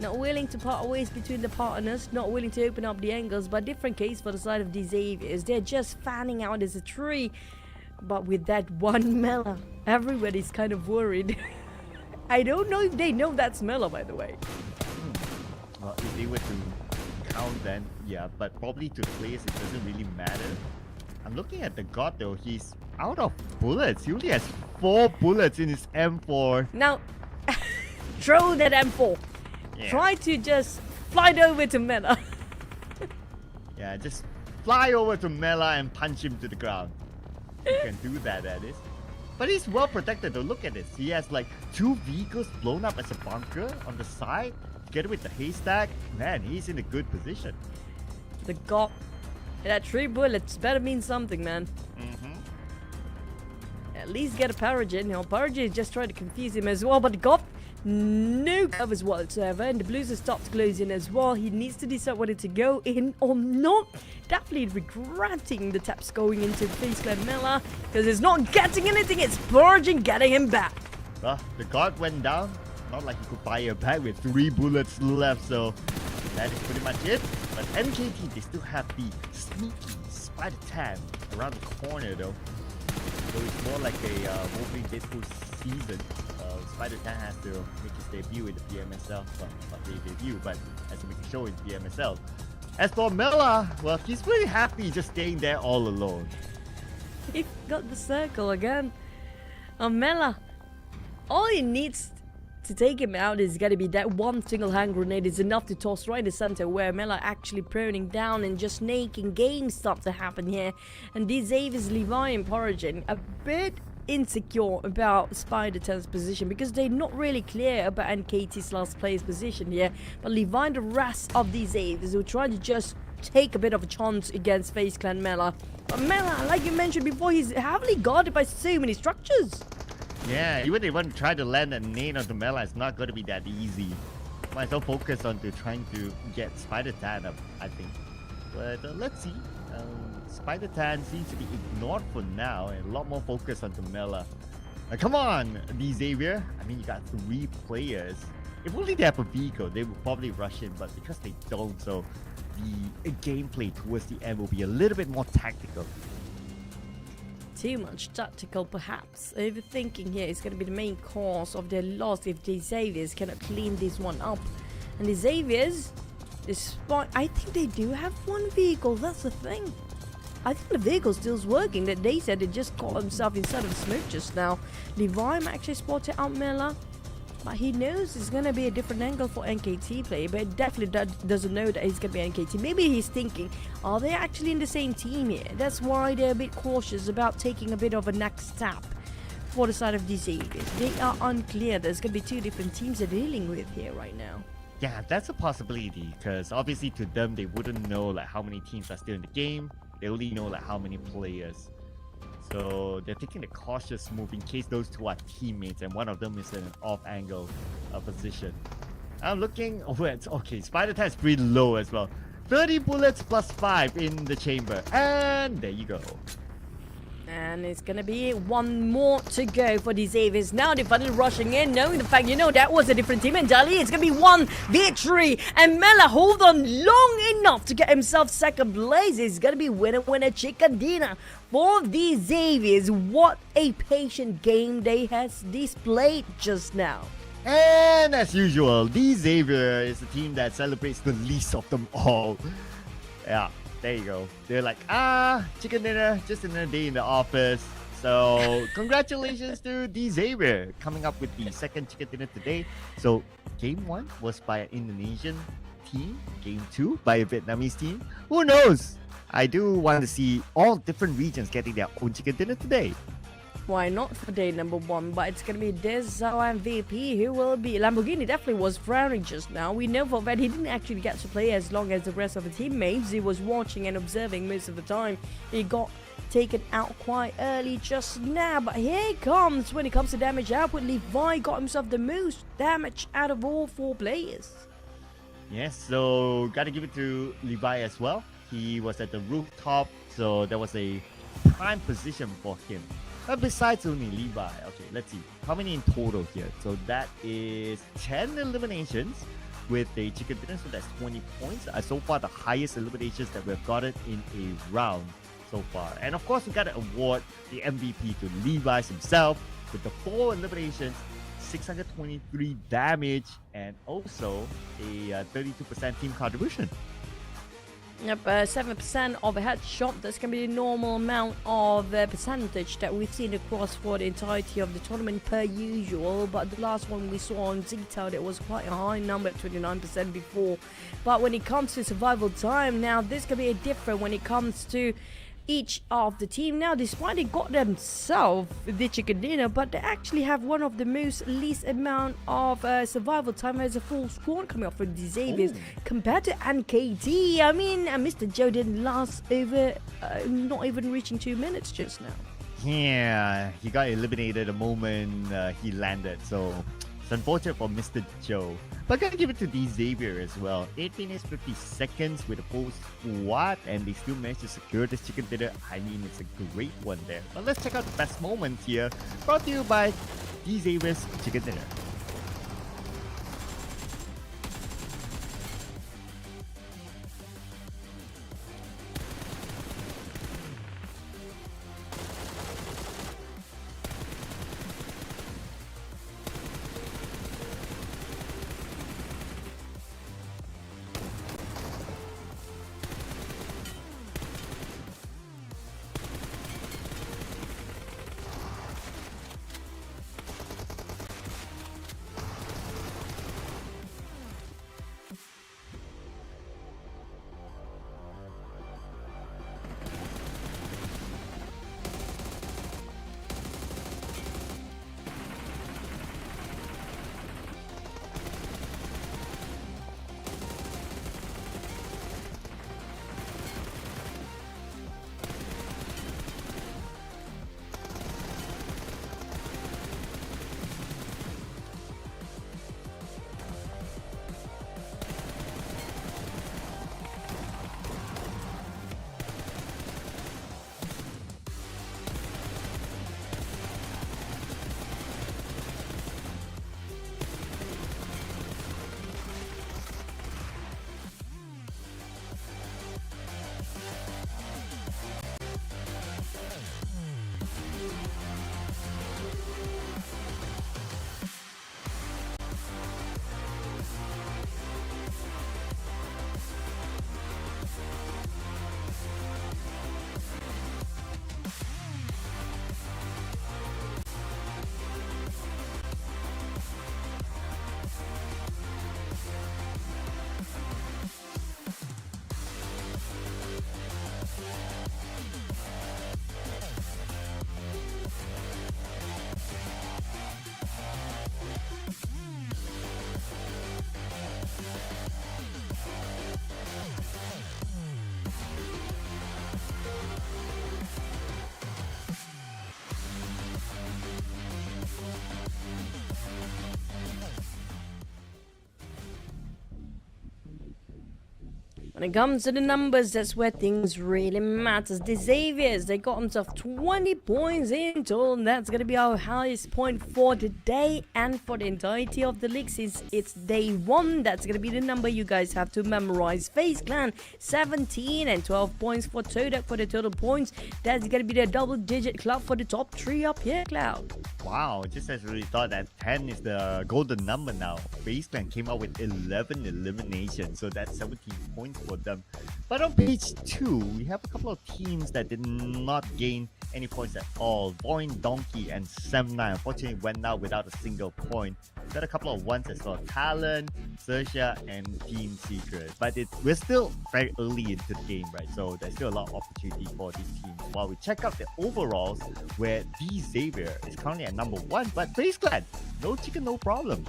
not willing to part ways between the partners, not willing to open up the angles, but different case for the side of these Xaviers. They're just fanning out as a tree, but with that one Mela, everybody's kind of worried. I don't know if they know that's Mela, by the way. Well, if they were to count, then yeah, but probably to players it doesn't really matter. I'm looking at the God though, he's out of bullets. He only has 4 bullets in his M4. Now, throw that M4. Yeah. Try to just fly over to Mela. Yeah, just fly over to Mela and punch him to the ground. You can do that is. But he's well protected though, look at this. He has like 2 vehicles blown up as a bunker on the side, together with the haystack. Man, he's in a good position. The God. That 3 bullets better mean something, man. At least get a Paragen. Paragen is just trying to confuse him as well, but got no covers whatsoever, and the Blues have stopped closing as well. He needs to decide whether to go in or not. Definitely regretting the taps going into FaZe Clan Mela, because it's not getting anything, it's Paragen getting him back. Well, the God went down. Not like he could buy her back with 3 bullets left, so that is pretty much it. But NKT, they still have the sneaky Spider Tan around the corner though. So it's more like a Wolverine Deadpool season. Spider Tan has to make his debut in the PMSL. Well, not really debut, but has to make a show in PMSL. As for Mela, well, he's really happy just staying there all alone. He got the circle again. Mela, all he needs to take him out is gonna be that one single hand grenade is enough to toss right in the center, where Mela actually proning down and just making game stuff to happen here. And these Xavier's Levi and Paragen a bit insecure about Spider Tan's position, because they're not really clear about NKT's last player's position here. But Levi and the rest of these Xavier's will try to just take a bit of a chance against FaZe Clan Mela. But Mela, like you mentioned before, he's heavily guarded by so many structures. Yeah, even if they want to try to land a nade onto Mela, it's not going to be that easy. Might as well focus on trying to get Spider Tan up, I think. But let's see. Spider Tan seems to be ignored for now, and a lot more focus onto Mela. Come on, D Xavier. I mean, you got 3 players. If only they have a vehicle, they would probably rush in, but because they don't, so the gameplay towards the end will be a little bit more tactical. Too much tactical, perhaps. Overthinking here is going to be the main cause of their loss if the Xaviers cannot clean this one up. And the Xaviers, despite, I think they do have 1 vehicle, that's the thing. I think the vehicle still's working. That they said it just got himself inside of the smoke just now. Levi actually spotted out Mela, but he knows it's gonna be a different angle for NKT play, but it definitely doesn't know that he's gonna be NKT. Maybe he's thinking, are they actually in the same team here? That's why they're a bit cautious about taking a bit of a next step for the side of these Xaviers. They are unclear. There's gonna be 2 different teams they're dealing with here right now. Yeah, that's a possibility, because obviously to them they wouldn't know like how many teams are still in the game. They only know like how many players. So they're taking the cautious move in case those two are teammates and one of them is in an off-angle position. I'm looking over at, okay, Spider Tan's pretty low as well. 30 bullets plus 5 in the chamber. And there you go. And it's gonna be one more to go for the Xaviers. Now they're finally rushing in, knowing the fact, that was a different team entirely. It's gonna be one victory. And Mela hold on long enough to get himself second place. It's gonna be winner chicken dinner for the Xaviers. What a patient game they has displayed just now. And as usual, the Xavier is the team that celebrates the least of them all. Yeah. There you go. They're like, chicken dinner, just another day in the office. So congratulations to the Xavier coming up with the second chicken dinner today. So game 1 was by an Indonesian team. Game 2 by a Vietnamese team. Who knows? I do want to see all different regions getting their own chicken dinner today. Why not for day number 1? But it's going to be Dezao MVP who will be... Lamborghini definitely was frowning just now. We know for that he didn't actually get to play as long as the rest of the teammates. He was watching and observing most of the time. He got taken out quite early just now. But here he comes. When it comes to damage output, Levi got himself the most damage out of all 4 players. Yes, so got to give it to Levi as well. He was at the rooftop, so there was a prime position for him. Besides only Levi, okay, let's see. How many in total here? So that is 10 eliminations with a chicken dinner, so that's 20 points. So far, the highest eliminations that we've gotten in a round so far. And of course, we got to award the MVP to Levi himself with the 4 eliminations, 623 damage, and also a 32% team contribution. Yep, 7% of a headshot. That's going to be the normal amount of percentage that we've seen across for the entirety of the tournament per usual. But the last one we saw on Zito, that was quite a high number, 29% before. But when it comes to survival time, now this can be a different when it comes to each of the team. Now, despite they got themselves the chicken dinner, but they actually have one of the most least amount of survival time as a full squad coming up from the Xaviers compared to NKT. I mean, Mr. Joe didn't last over not even reaching 2 minutes just now. Yeah, he got eliminated the moment he landed, so it's unfortunate for Mr. Joe. But gotta give it to the Xavier as well. 8 minutes 50 seconds with a full squad, and they still managed to secure this chicken dinner. I mean, it's a great one there. But let's check out the best moments here, brought to you by the Xavier's chicken dinner. When it comes to the numbers, that's where things really matters. The Xaviers, they got themselves 20 points in total, and that's going to be our highest point for the day and for the entirety of the league since it's day one. That's going to be the number you guys have to memorize. FaZe Clan, 17 and 12 points for TODAK for the total points. That's going to be the double-digit club for the top 3 up here, Cloud. Wow, just as we thought that 10 is the golden number now. FaZe Clan came out with 11 eliminations, so that's 17 points for them. But on page 2, we have a couple of teams that did not gain any points at all. VOIN, Donkey, and Semna unfortunately went out without a single point. Got a couple of ones as well. TALON, XERXIA, and Team Secret. But we're still very early into the game, right? So there's still a lot of opportunity for these teams. While we check out the overalls, where the Xavier is currently at number 1, but FaZe Clan, no chicken, no problem.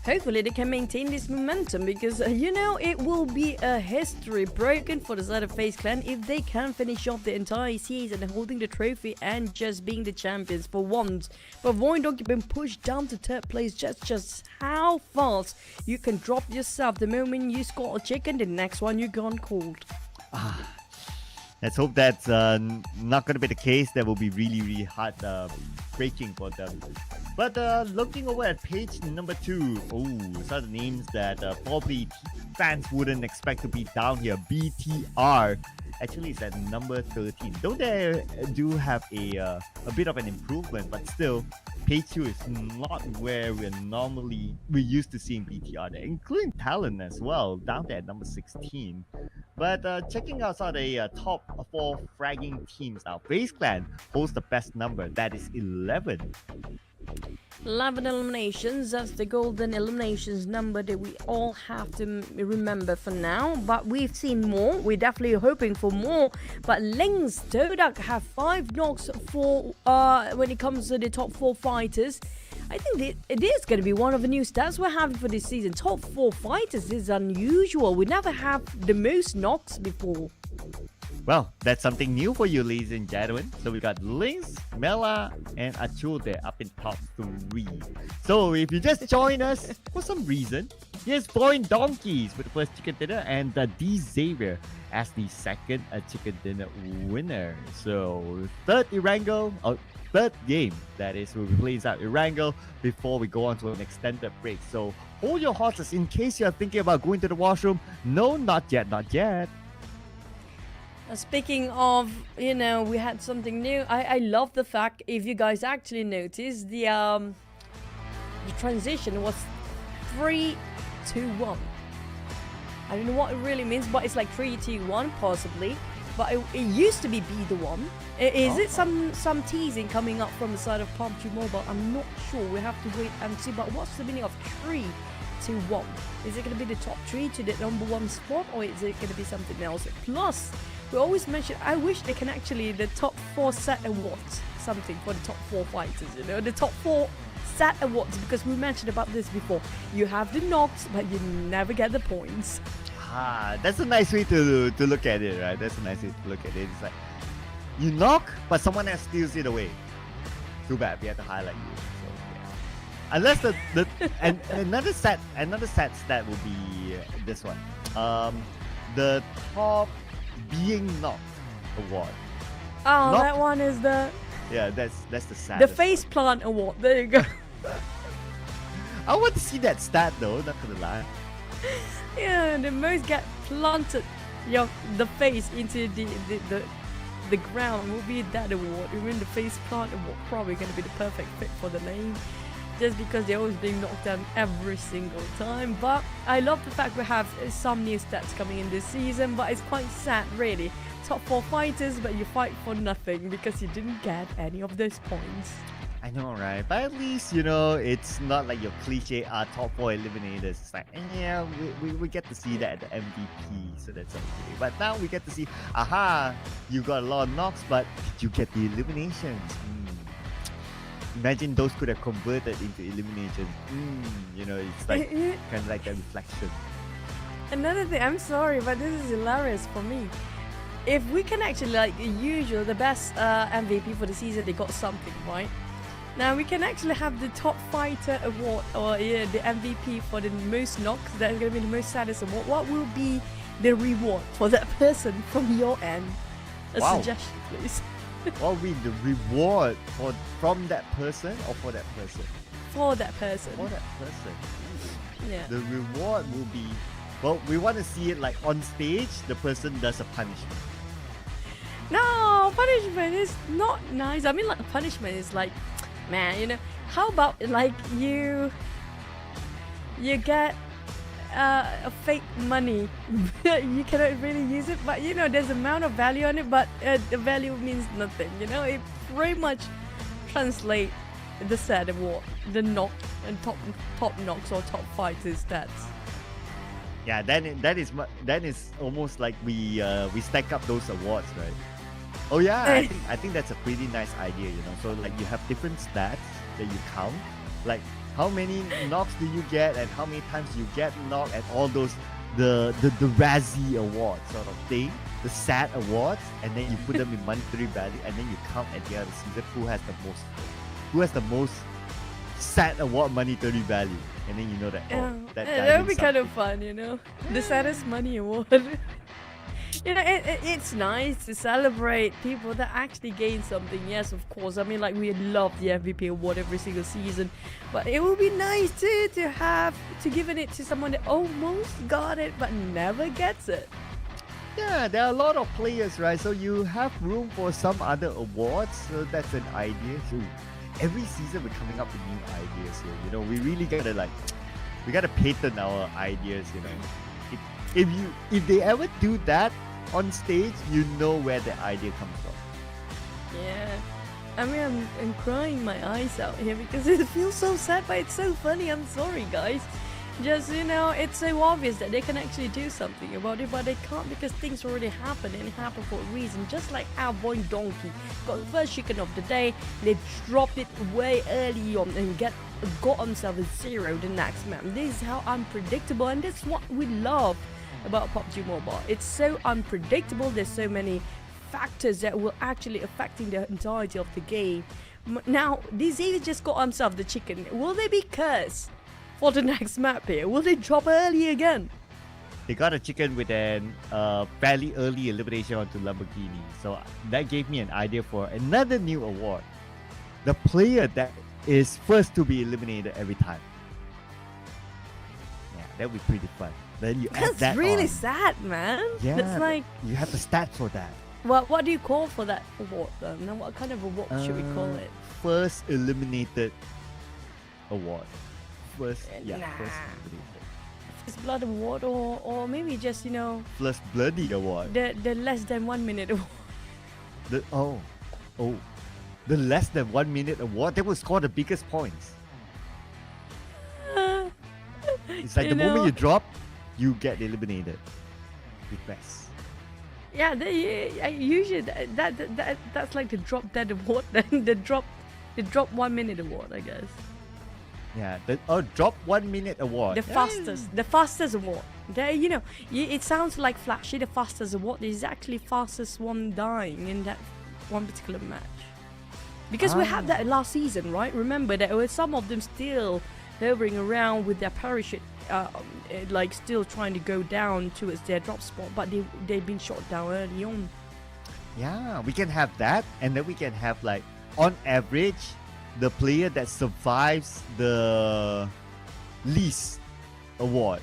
Hopefully they can maintain this momentum because, you know, it will be a history broken for the side of FaZe Clan if they can finish off the entire season holding the trophy and just being the champions for once. But VOIN Donkey been pushed down to 3rd place. Just how fast you can drop yourself the moment you score a chicken, the next one you're gone cold. Let's hope that's not going to be the case. That will be really hard breaking for them. But looking over at page number 2, some of the names that probably fans wouldn't expect to be down here. BTR actually is at number 13. Though they do have a bit of an improvement, but still, page 2 is not where we used to seeing BTR there, including TALON as well, down there at number 16. But checking out some of the top 4 fragging teams now, FaZe Clan holds the best number, that is 11. 11 eliminations, that's the golden eliminations number that we all have to remember for now. But we've seen more, we're definitely hoping for more. But Lynx, TODAK have 5 knocks for when it comes to the top 4 fighters. I think it is going to be one of the new stats we're having for this season. Top 4 fighters is unusual. We never have the most knocks before. Well, that's something new for you, ladies and gentlemen. So we got Lynx, Mela, and Achul there up in top 3. So if you just join us for some reason, here's VOIN Donkeys with the first chicken dinner and the D Xavier as the second chicken dinner winner. So third game, that is, we'll be playing out Erangel before we go on to an extended break. So hold your horses in case you're thinking about going to the washroom. No, not yet. Speaking of, you know, we had something new. I love the fact, if you guys actually noticed, the transition was 3, 2, 1. I don't know what it really means, but it's like 3, 2, 1 possibly. But it used to be the one. Is it some teasing coming up from the side of PUBG Mobile? I'm not sure. We have to wait and see. But what's the meaning of 3, 2, 1? Is it going to be the top 3 to the number 1 spot, or is it going to be something else? Plus, we always mention, I wish they can actually, the top 4 set awards, something for the top 4 fighters, you know, the top 4 set awards, because we mentioned about this before. You have the knocks, but you never get the points. That's a nice way to look at it, right? That's a nice way to look at it. It's like, you knock, but someone else steals it away. Too bad, we have to highlight you. So, yeah. Unless and another set stat will be this one. The top being knocked award. Oh, that one is the... Yeah, that's the saddest. The face plant award. There you go. I want to see that stat though, not gonna lie. Yeah, the most get planted the face into the ground will be that award. Even the face plant award probably going to be the perfect fit for the name, just because they're always being knocked down every single time. But I love the fact we have some new stats coming in this season, but it's quite sad really. Top 4 fighters, but you fight for nothing because you didn't get any of those points. I know, right? But at least, you know, it's not like your cliche top 4 eliminators. It's like, yeah, we get to see that at the MVP, so that's okay. But now we get to see, you got a lot of knocks, but did you get the eliminations? Imagine those could have converted into eliminations. You know, it's like kind of like a reflection. Another thing, I'm sorry, but this is hilarious for me. If we can actually, like usual, the best MVP for the season, they got something, right? Now we can actually have the top fighter award, or the MVP for the most knocks. That's going to be the most saddest award. What will be the reward for that person from your end? A Wow. suggestion, please. What will be the reward from that person or for that person? For that person. For that person. Yeah. The reward will be, well, we want to see it like on stage, the person does a punishment. No, punishment is not nice. I mean, like, punishment is like, man, you know, how about like you get a fake money. You cannot really use it, but you know, there's amount of value on it, but the value means nothing. You know, it pretty much translate the sad award, the knock and top knocks or top fighters stats. Yeah, that is almost like we stack up those awards, right? Oh yeah, I think that's a pretty nice idea, you know. So like you have different stats that you count, like how many knocks do you get and how many times you get knocked, and all those the Razzie awards sort of thing, the SAT awards, and then you put them in monetary value, and then you count at the end of the season who has the most SAT award monetary value, and then you know that that would be kind of fun, you know, the saddest money award. You know, it's nice to celebrate people that actually gain something. Yes, of course. I mean, like, we love the MVP award every single season, but it would be nice too to give it to someone that almost got it but never gets it. Yeah, there are a lot of players, right? So you have room for some other awards. So that's an idea too. Every season we're coming up with new ideas here. You know, we really gotta patent our ideas. You know, if they ever do that on stage, you know where the idea comes from. Yeah, I mean, I'm crying my eyes out here because it feels so sad, but it's so funny. I'm sorry, guys. Just, you know, it's so obvious that they can actually do something about it, but they can't because things already happened, and it happened for a reason. Just like our VOIN Donkey got the first chicken of the day, they dropped it way early on and got himself a 0 the next map. This is how unpredictable, and that's what we love about PUBG Mobile. It's so unpredictable. There's so many factors that will actually affecting the entirety of the game. Now, this either just got himself the chicken. Will they be cursed for the next map here? Will they drop early again? They got a chicken with an fairly early elimination onto Lamborghini. So that gave me an idea for another new award. The player that is first to be eliminated every time. Yeah, that would be pretty fun. Then you add That's that really on. sad, man. Yeah, That's like, you have the stats for that. what do you call for that award then? Now, what kind of award should we call it? First eliminated award. First Nah. eliminated. First blood award, or maybe just, you know, First bloody award. the less than 1 minute award. The less than 1 minute award that will score the biggest points. It's like You the moment know- you drop, you get eliminated. With best. Yeah, usually that's like the drop dead award. Then the drop 1 minute award, I guess. Yeah, the drop 1 minute award. The fastest award. There, you know, it sounds like flashy. The fastest award is actually fastest one dying in that one particular match. Because we had that last season, right? Remember, there were some of them still hovering around with their parachute, like still trying to go down towards their drop spot, but they've been shot down early on. Yeah, we can have that, and then we can have, like, on average, the player that survives the least award.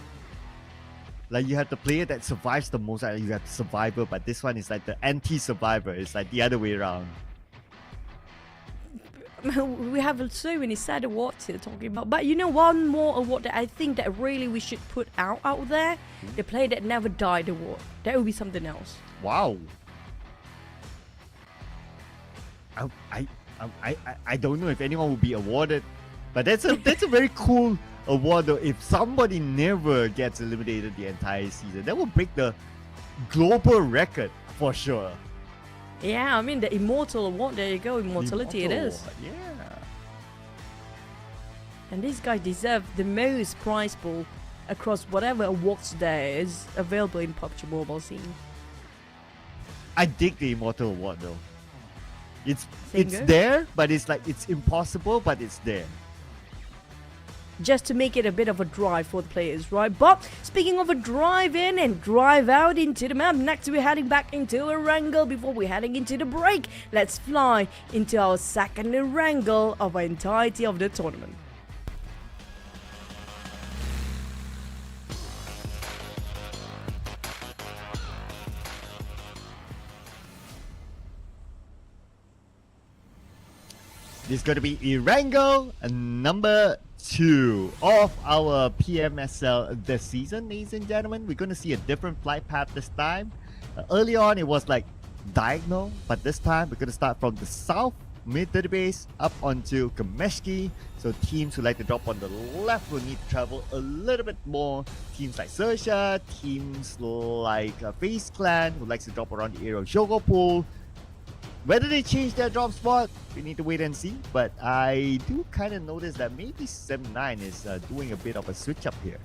Like, you have the player that survives the most, you have the survivor, but this one is like the anti-survivor. It's like the other way around. We have so many sad awards here talking about, but you know, one more award that I think that really we should put out there, the player that never died award. That would be something else. Wow. I don't know if anyone will be awarded, but that's a very cool award though. If somebody never gets eliminated the entire season, that will break the global record for sure. Yeah, I mean, the Immortal Award, there you go, Immortality The it is. Immortal Award, yeah. And these guys deserve the most prize pool across whatever awards there is available in PUBG Mobile scene. I dig the Immortal Award though. It's Same go? there, but it's like it's impossible, but it's there. just to make it a bit of a drive for the players, right? But speaking of a drive in and drive out into the map, next we're heading back into Erangel before we're heading into the break. Let's fly into our second Erangel of the entirety of the tournament. This is going to be Erangel, number 2 of our PMSL this season, ladies and gentlemen. We're going to see a different flight path this time. Early on, it was like diagonal, but this time we're going to start from the south, mid to the base, up onto Kameshki. So teams who like to drop on the left will need to travel a little bit more. Teams like XERXIA, teams like FAZE Clan who likes to drop around the area of Jogopol. Whether they change their drop spot, we need to wait and see. But I do kind of notice that maybe Sem9 is doing a bit of a switch up here.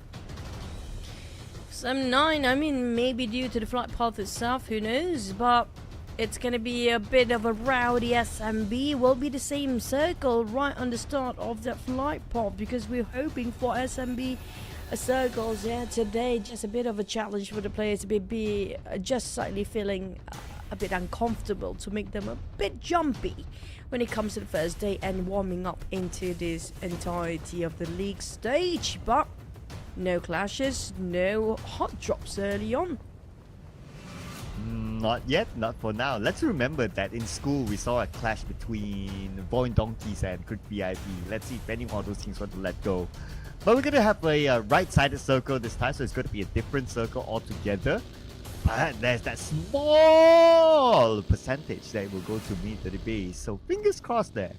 Sem9, I mean, maybe due to the flight path itself, who knows? But it's going to be a bit of a rowdy SMB. Will be the same circle right on the start of that flight path, because we're hoping for SMB circles. Yeah, today just a bit of a challenge for the players to be just slightly feeling a bit uncomfortable, to make them a bit jumpy when it comes to the first day and warming up into this entirety of the league stage. But no clashes, no hot drops early on. Not yet, not for now. Let's remember that in school we saw a clash between VOIN Donkeys and Crit VIP. Let's see if any one of those things want to let go. But we're going to have a right-sided circle this time, so it's going to be a different circle altogether. But there's that small percentage that will go to mid to the base, so fingers crossed there.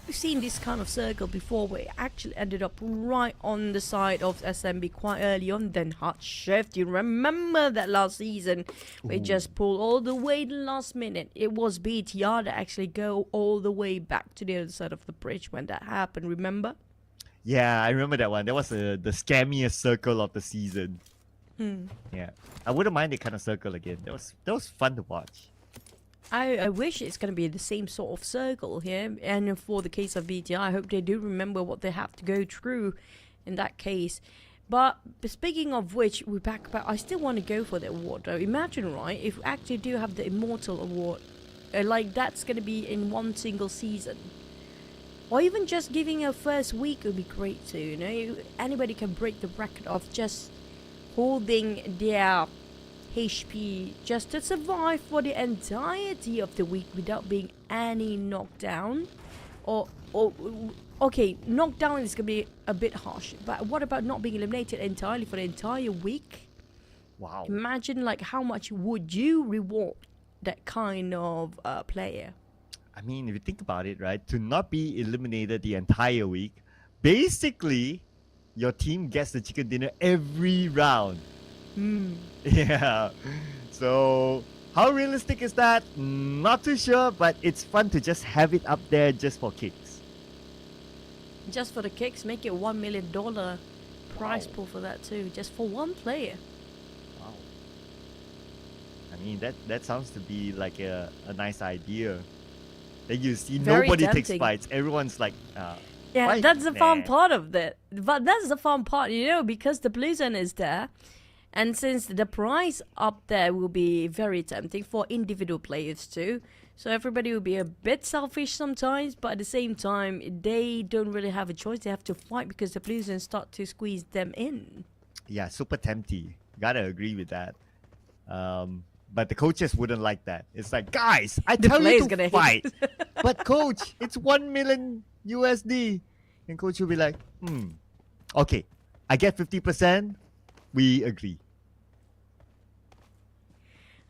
We've seen this kind of circle before where it actually ended up right on the side of SMB quite early on, then hard shift. You remember that last season? We just pulled all the way the last minute. It was BTR that actually go all the way back to the other side of the bridge when that happened, remember? Yeah, I remember that one. That was the scammiest circle of the season. Yeah, I wouldn't mind the kind of circle again. That was fun to watch. I wish it's going to be the same sort of circle here. And for the case of BTR, I hope they do remember what they have to go through in that case. But speaking of which, we're back. But I still want to go for the award though. Imagine, right, if we actually do have the Immortal Award, like that's going to be in one single season. Or even just giving a first week would be great too, you know. Anybody can break the record of just holding their HP just to survive for the entirety of the week without being any knockdown. Or okay, knockdown is gonna be a bit harsh, but what about not being eliminated entirely for the entire week? Wow. Imagine like how much would you reward that kind of player? I mean, if you think about it, right, to not be eliminated the entire week, basically your team gets the chicken dinner every round. Yeah. So how realistic is that? Not too sure, but it's fun to just have it up there just for kicks. Just for the kicks, make it $1 million prize pool for that too, just for one player. Wow. I mean, that sounds to be like a nice idea. Then you see Very nobody tempting. takes fights. Everyone's like, yeah, fight? that's the fun Nah. part of it. But that's the fun part, you know, because the blue zone is there. And since the prize up there will be very tempting for individual players too. So everybody will be a bit selfish sometimes, but at the same time, they don't really have a choice. They have to fight because the blue zone start to squeeze them in. Yeah, super tempty. Gotta agree with that. But the coaches wouldn't like that. It's like, guys, I tell you player's to gonna fight. But coach, it's 1 million USD. And coach will be like, okay, I get 50%. We agree.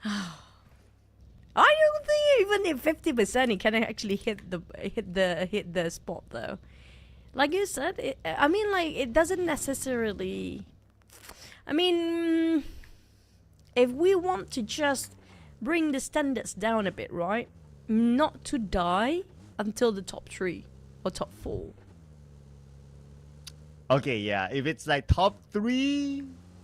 I don't think even if 50% he can actually hit the spot though. Like you said, I mean, like it doesn't necessarily. I mean, if we want to just bring the standards down a bit, right? Not to die until the top 3 or top 4. Okay, yeah. If it's like top 3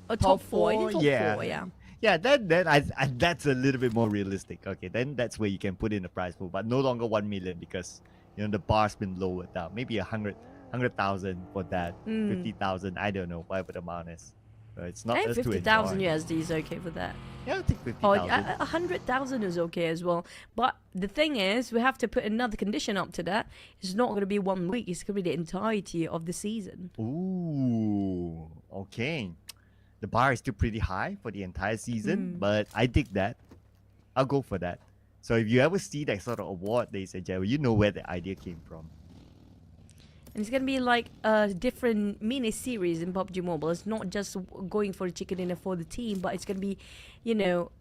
or top 4, four, top yeah. 4, yeah. Yeah, then that's a little bit more realistic. Okay, then that's where you can put in a prize pool, but no longer 1 million because you know the bar's been lowered down. Maybe 100,000 for that. 50,000, I don't know, whatever the amount is. It's not us to 50,000 enjoy. USD is okay for that. Yeah, I'll take Or 50,000. 100,000 is okay as well. But the thing is, we have to put another condition up to that. It's not going to be 1 week. It's going to be the entirety of the season. Ooh, okay. The bar is still pretty high for the entire season, but I dig that. I'll go for that. So if you ever see that sort of award, ladies and gentlemen, you know where the idea came from. And it's going to be like a different mini series in PUBG Mobile. It's not just going for a chicken dinner for the team, but it's going to be, you know,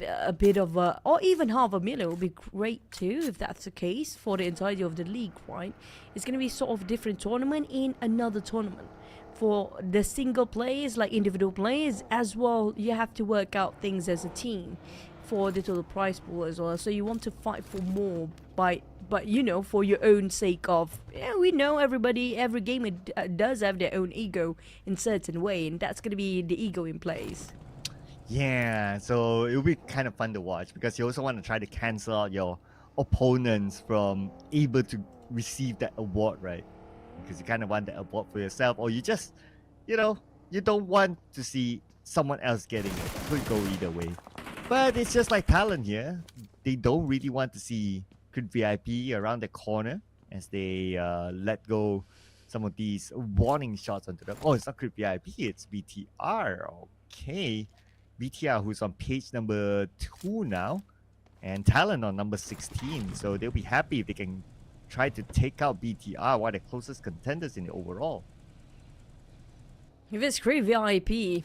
a bit of a, or even half a million would be great too, if that's the case, for the entirety of the league, right? It's going to be sort of different tournament in another tournament. For the single players, like individual players, as well, you have to work out things as a team for the total prize pool as well. So you want to fight for more, but you know, for your own sake of, yeah, we know every gamer does have their own ego in certain way, and that's going to be the ego in place. Yeah, so it'll be kind of fun to watch because you also want to try to cancel out your opponents from able to receive that award, right? Because you kind of want that award for yourself, or you just, you know, you don't want to see someone else getting it. Could go either way. But it's just like Talon here. They don't really want to see Crit VIP around the corner as they let go some of these warning shots onto them. Oh, it's not Crit VIP, it's BTR. Okay. BTR, who's on page number 2 now, and Talon on number 16. So they'll be happy if they can try to take out BTR, one of the closest contenders in the overall. If it's Crit VIP,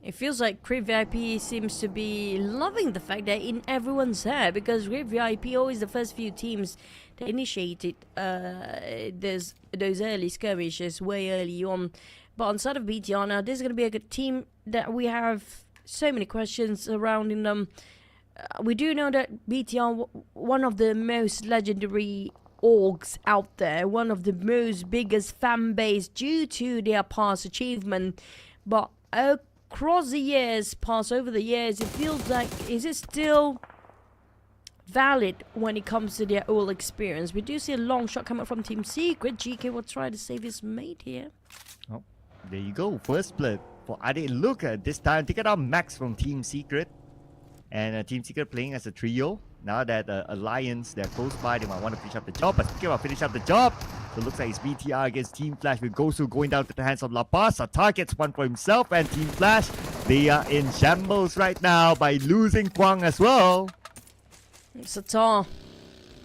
it feels like Crit VIP seems to be loving the fact that in everyone's head, because Crit VIP always the first few teams that initiated those early skirmishes way early on. But on side of BTR now, this is going to be a good team that we have so many questions surrounding them. We do know that BTR, one of the most legendary orgs out there, one of the most biggest fan base due to their past achievement, but across the years, over the years, it feels like, is it still valid when it comes to their old experience? We do see a long shot coming from Team Secret. GEEK will try to save his mate here. Oh, there you go. First split for Ade. Look at this time. Take it out Max from Team Secret. And Team Secret playing as a trio. Now that Alliance, they're close by, they might want to finish up the job. But speaking about finish up the job, so it looks like it's BTR against Team Flash with Gosu going down to the hands of La Paz. Atar gets one for himself, and Team Flash, they are in shambles right now by losing Kwang as well. It's Atar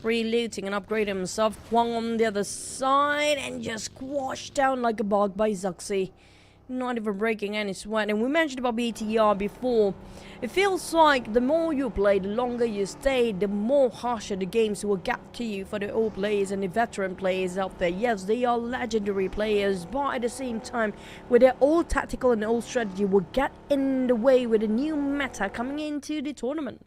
re-looting and upgrading himself. Kwang on the other side and just squashed down like a bug by Zuxi. Not even breaking any sweat. And we mentioned about BTR before. It feels like the more you play, the longer you stay, the more harsher the games will get to you for the old players and the veteran players out there. Yes, they are legendary players, but at the same time, with their old tactical and old strategy will get in the way with the new meta coming into the tournament.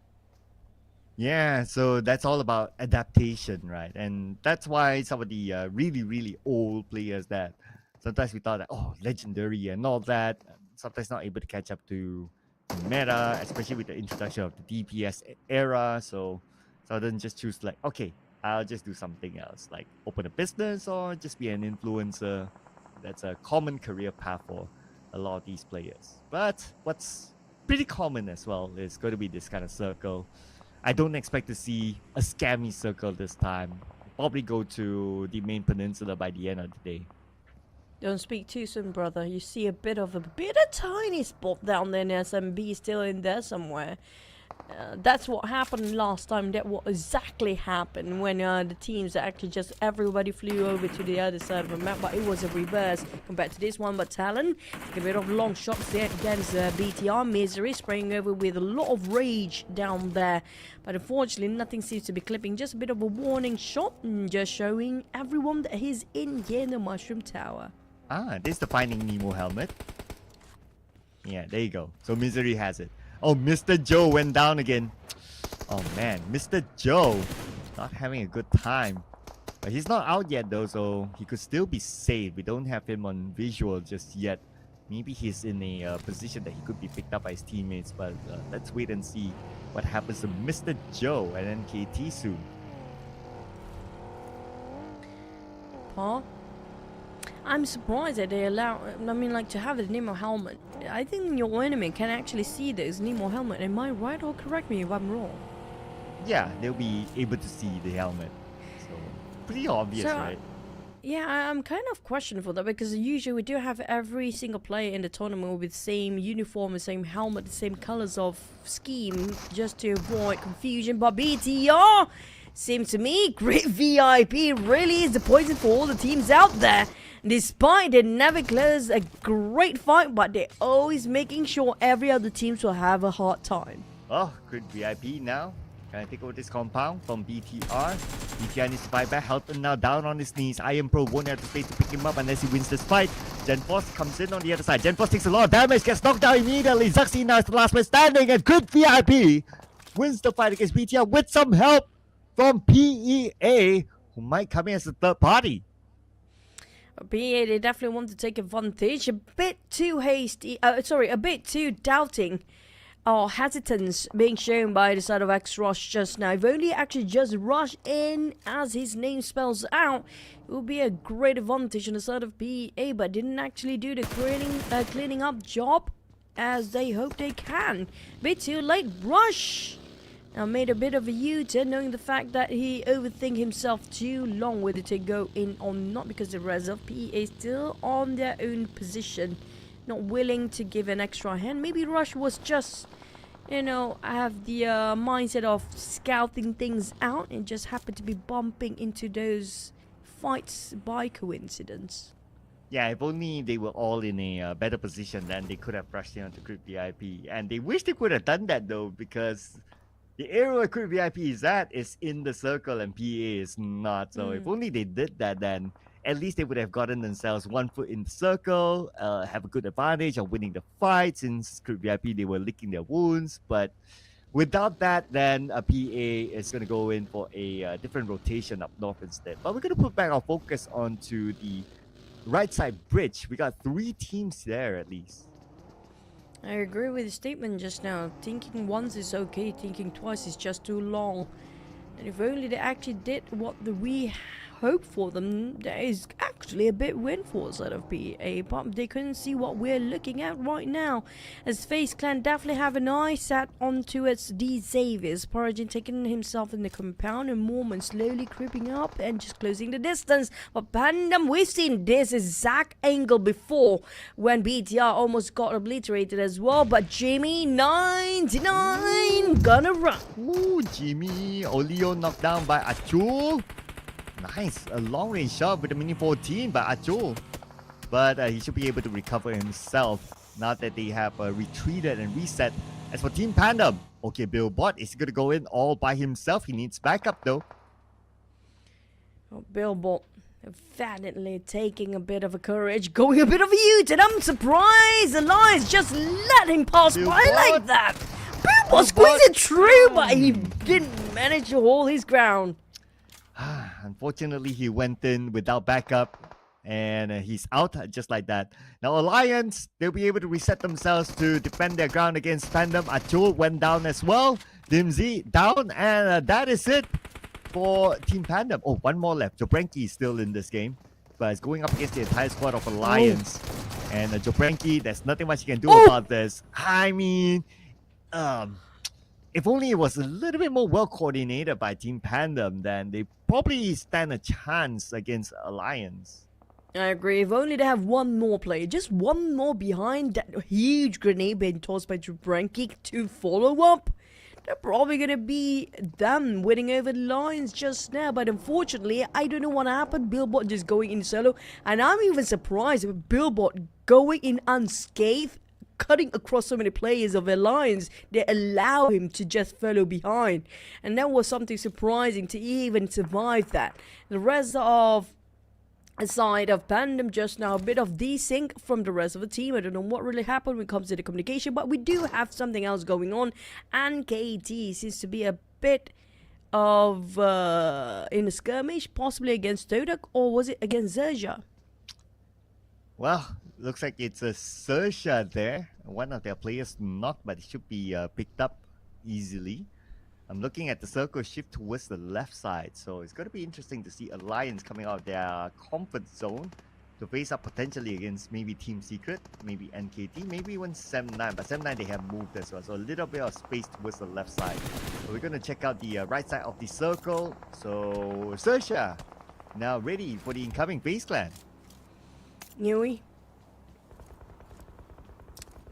Yeah, so that's all about adaptation, right? And that's why some of the really, really old players that sometimes we thought that, oh, legendary and all that, sometimes not able to catch up to meta, especially with the introduction of the DPS era. So I didn't just choose like, okay, I'll just do something else, like open a business or just be an influencer. That's a common career path for a lot of these players. But what's pretty common as well is going to be this kind of circle. I don't expect to see a scammy circle this time. Probably go to the main peninsula by the end of the day. Don't speak too soon, brother. You see a tiny spot down there in SMB still in there somewhere. That's what happened last time. That what exactly happened when the teams actually just everybody flew over to the other side of the map, but it was a reverse compared to this one. But Talon took a bit of long shots there against BTR. Misery spraying over with a lot of rage down there, but unfortunately nothing seems to be clipping. Just a bit of a warning shot, just showing everyone that he's in here in the Mushroom Tower. Ah, this is the Finding Nemo helmet. Yeah, there you go. So Misery has it. Oh, Mr. Joe went down again. Oh man, Mr. Joe not having a good time. But he's not out yet though, so he could still be saved. We don't have him on visual just yet. Maybe he's in a position that he could be picked up by his teammates, but let's wait and see what happens to Mr. Joe and NKT soon. Paul? I'm surprised that they allow, I mean, like, to have the Nemo helmet. I think your enemy can actually see this Nemo helmet. Am I right, or correct me if I'm wrong? Yeah, they'll be able to see the helmet. So pretty obvious, So, right? Yeah, I'm kind of questionable that, because usually we do have every single player in the tournament with the same uniform, the same helmet, the same colors of scheme, just to avoid confusion. But BTR, seems to me, Great VIP really is the poison for all the teams out there. Despite they never close a great fight, but they're always making sure every other teams will have a hard time. Oh, good VIP now. Can I take over this compound from BTR? BTR needs to fight back. Helton now down on his knees. Iron Pro won't have the space to pick him up unless he wins this fight. Gen Force comes in on the other side. Gen Force takes a lot of damage, gets knocked down immediately. Zaxi now is the last man standing, and good VIP wins the fight against BTR with some help from PEA, who might come in as a third party. PEA, they definitely want to take advantage. A bit too hasty, a bit too doubting or hesitance being shown by the side of X-Rush just now. If only actually just rush in as his name spells out, it would be a great advantage on the side of PEA, but didn't actually do the cleaning up job as they hope they can. Bit too late. Rush now made a bit of a U-turn, knowing the fact that he overthink himself too long whether to go in or not, because the rest of PEA still on their own position, not willing to give an extra hand. Maybe Rush was just, you know, have the mindset of scouting things out and just happened to be bumping into those fights by coincidence. Yeah, if only they were all in a better position, then they could have rushed in onto Group VIP. And they wish they could have done that though, because the area where Group VIP is at is in the circle and PA is not. So if only they did that, then at least they would have gotten themselves 1 foot in the circle, have a good advantage of winning the fight. Since Group VIP, they were licking their wounds. But without that, then PA is going to go in for a different rotation up north instead. But we're going to put back our focus onto the right side bridge. We got 3 teams there at least. I agree with the statement just now. Thinking once is okay, thinking twice is just too long. And if only they actually did what we hope for them, that is actually a bit win for us out of PA, but they couldn't see what we're looking at right now, as FaZe Clan definitely have an eye set onto its D Xaviers. Paragin taking himself in the compound and Mormon slowly creeping up and just closing the distance. But PANDUM, we've seen this exact angle before when BTR almost got obliterated as well, but Jimmy 99 gonna run. Ooh, Jimmy Olio knocked down by Achul. Nice, a long-range shot with a mini 14 by Achul. But he should be able to recover himself now that they have retreated and reset. As for Team PANDUM, okay, Billboard is going to go in all by himself. He needs backup though. Oh, Billboard definitely taking a bit of a courage, going a bit of a U-turn. I'm surprised the Lions just let him pass by like that. Billboard squeezed it through, but he didn't manage to hold his ground. Unfortunately, he went in without backup, and he's out just like that. Now, Alliance, they'll be able to reset themselves to defend their ground against PANDUM. Achul went down as well. Dimzy down, and that is it for Team PANDUM. Oh, one more left. Jobranki is still in this game, but it's going up against the entire squad of Alliance. And Jobranki, there's nothing much you can do about this. I mean, if only it was a little bit more well coordinated by Team PANDUM, then they probably stand a chance against Alliance. I agree. If only they have one more player, just one more behind that huge grenade being tossed by Jabranki to follow up, they're probably going to be them winning over the Lions just now. But unfortunately, I don't know what happened. Billboard just going in solo. And I'm even surprised with Billboard going in unscathed, cutting across so many players of Alliance. They allow him to just follow behind, and that was something surprising to even survive that. The rest of the side of PANDUM just now, a bit of desync from the rest of the team. I don't know what really happened when it comes to the communication, but we do have something else going on, and KT seems to be a bit of in a skirmish, possibly against TODAK, or was it against XERXIA? Well, looks like it's a XERXIA there. One of their players knocked, but it should be picked up easily. I'm looking at the circle shift towards the left side, so it's going to be interesting to see Alliance coming out of their comfort zone. to face up potentially against maybe Team Secret, maybe NKT, maybe even SEM9. But SEM9 they have moved as well, so a little bit of space towards the left side. So we're gonna check out the right side of the circle. So XERXIA now ready for the incoming FaZe clan. Nui.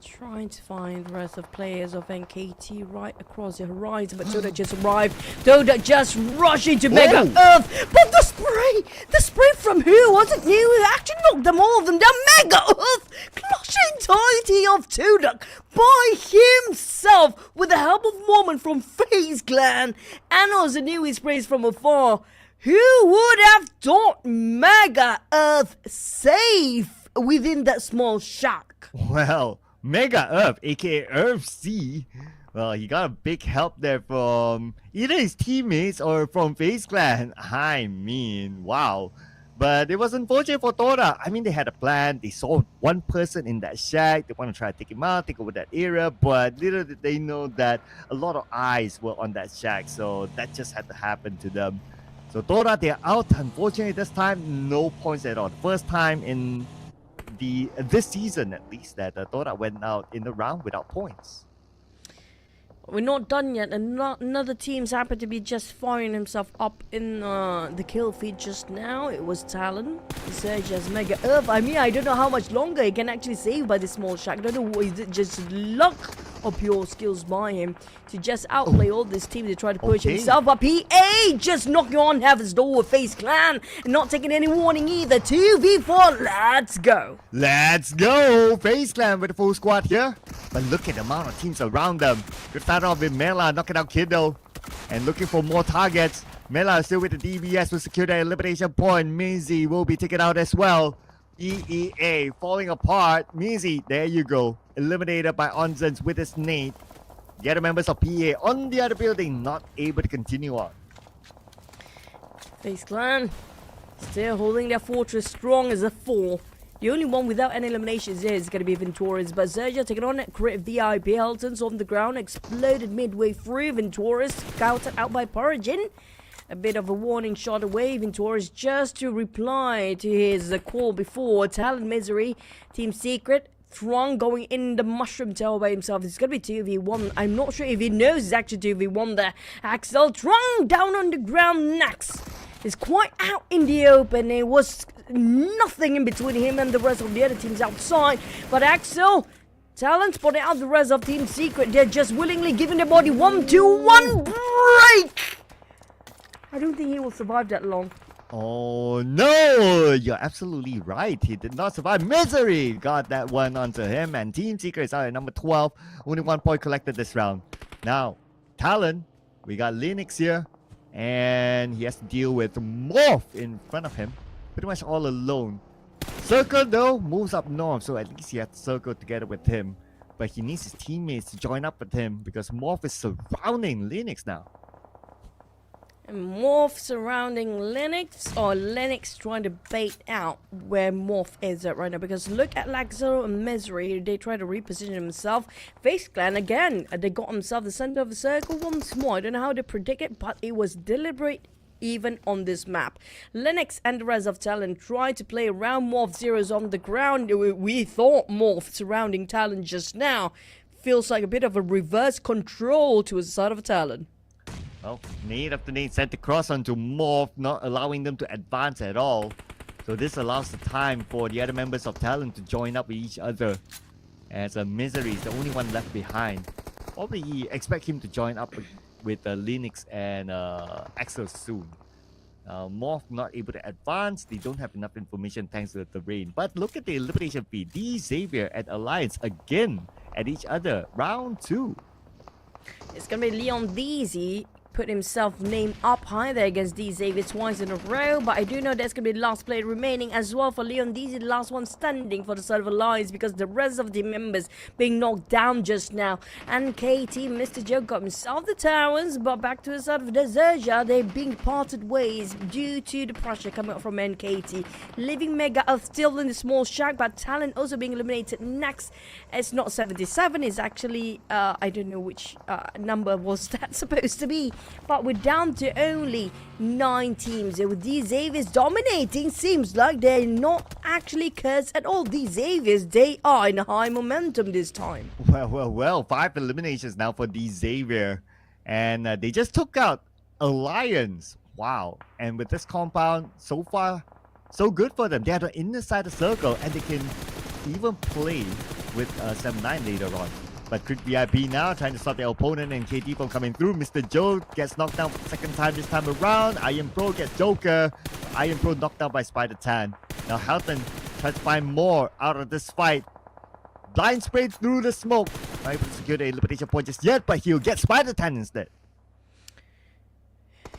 Trying to find the rest of players of NKT right across the horizon, but TODAK just arrived. TODAK just rushing to Mega Earth, but the spray from who? Was it New? It actually knocked them all of them down. Mega Earth, crushing entirety of TODAK by himself with the help of Mormon from FaZe Clan, and also New sprays from afar. Who would have thought Mega Earth safe within that small shack? Well, Mega Earth, aka Earth C, well, he got a big help there from either his teammates or from FaZe Clan. I mean, wow. But it was unfortunate for TODAK. I mean, they had a plan. They saw one person in that shack. They want to try to take him out, take over that area. But little did they know that a lot of eyes were on that shack. So that just had to happen to them. So TODAK, they're out. Unfortunately, this time, no points at all. First time in this season at least that TODAK went out in the round without points. We're not done yet, and another team's happened to be just firing himself up in the kill feed just now. It was TALON. XERXIA's Mega Earth. I mean, I don't know how much longer he can actually save by this small shack. I don't know, is it just luck or pure skills by him to just outplay all this team to try to push himself up. PA just knocking on Heaven's Door with FaZe Clan and not taking any warning either. 2v4, let's go. Let's go! FaZe Clan with the full squad here. But look at the amount of teams around them. Good start off with Mela knocking out Kiddo and looking for more targets. Mela still with the DBS will secure the elimination point. Mizi will be taken out as well. EEA falling apart. Mizi, there you go. Eliminated by Onzens with his nade. The other members of PA on the other building not able to continue on. FaZe Clan still holding their fortress strong as a 4. The only one without any eliminations is going to be Venturis, but XERXIA taking on Crit VIP. Helton's on the ground, exploded midway through. Venturis scouted out by Porigin. A bit of a warning shot away. Venturis just to reply to his call before. Talon Misery, Team Secret. Throng going in the mushroom tower by himself. It's going to be 2v1. I'm not sure if he knows it's actually 2v1 there. Axel Throng down on the ground next. Is quite out in the open. There was nothing in between him and the rest of the other teams outside. But Axel, Talon spotted out the rest of Team Secret. They're just willingly giving their body 1-2-1 break. I don't think he will survive that long. Oh no, you're absolutely right. He did not survive. Misery got that one onto him, and Team Secret is out at number 12. Only 1 point collected this round. Now, Talon, we got Linux here, and he has to deal with MORPH in front of him. Pretty much all alone. Circle though moves up north, so at least he has to circle together with him. But he needs his teammates to join up with him because MORPH is surrounding Linux now. MORPH surrounding Linux, or Linux trying to bait out where MORPH is at right now, because look at Laxo and Misery. They try to reposition himself. FaZe Clan again, they got himself the center of the circle once more. I don't know how to predict it, but it was deliberate even on this map. Linux and the rest of Talon tried to play around MORPH. Zero's on the ground. We thought MORPH surrounding Talon just now. Feels like a bit of a reverse control to the side of Talon. Well, nade after nade sent across onto MORPH, not allowing them to advance at all. So this allows the time for the other members of Talon to join up with each other. As Misery is the only one left behind. Probably expect him to join up with Linux and Axel soon. MORPH not able to advance. They don't have enough information thanks to the rain. But look at the elimination feed. D Xavier and Alliance again at each other. Round 2. It's going to be Leon Deasy. Put himself name up high there against D Xavier twice in a row, but I do know that's going to be the last player remaining as well for Leon Deasy, the last one standing for the side of Alliance, because the rest of the members being knocked down just now. And KT, Mr. Joe got himself the towers, but back to the side of the XERXIA, they're being parted ways due to the pressure coming up from NKT, leaving Mega Earth still in the small shack, but Talon also being eliminated next. It's not 77, it's actually I don't know which number was that supposed to be. but we're down to only 9 teams. With these Xaviers dominating, seems like they're not actually cursed at all. These Xaviers, they are in high momentum this time. Well, 5 eliminations now for the Xavier. And they just took out Alliance. Wow. And with this compound, so far, so good for them. They are the inner side of the circle, and they can even play with 7-9 later on. But Crit VIP now trying to stop their opponent and KT from coming through. Mr. Joe gets knocked down for the second time this time around. Iron Pro gets Joker. Iron Pro knocked down by Spider Tan. Now Helton tries to find more out of this fight. Blind sprayed through the smoke. Not able to secure the elimination point just yet, but he'll get Spider Tan instead.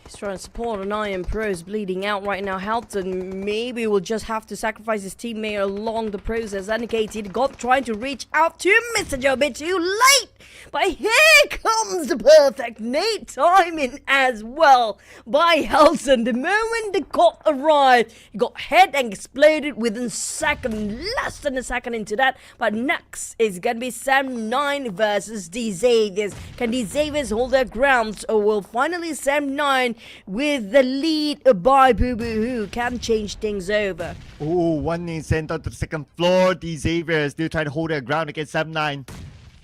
He's trying to support an Iron Pro's bleeding out right now. Helton maybe will just have to sacrifice his teammate along the process. Indicated got trying to reach out to Mr. Joe a bit too late. But here comes the perfect nade timing as well by Helton. The moment the cop arrived, he got hit and exploded within a second, less than a second into that. But next is going to be Sam9 versus the Xaviers. Can the Xaviers hold their ground, or will finally Sam9 with the lead by Boo Boo Who can change things over? Oh, one is sent onto the second floor. The Xaviers still trying to hold their ground against 7-9.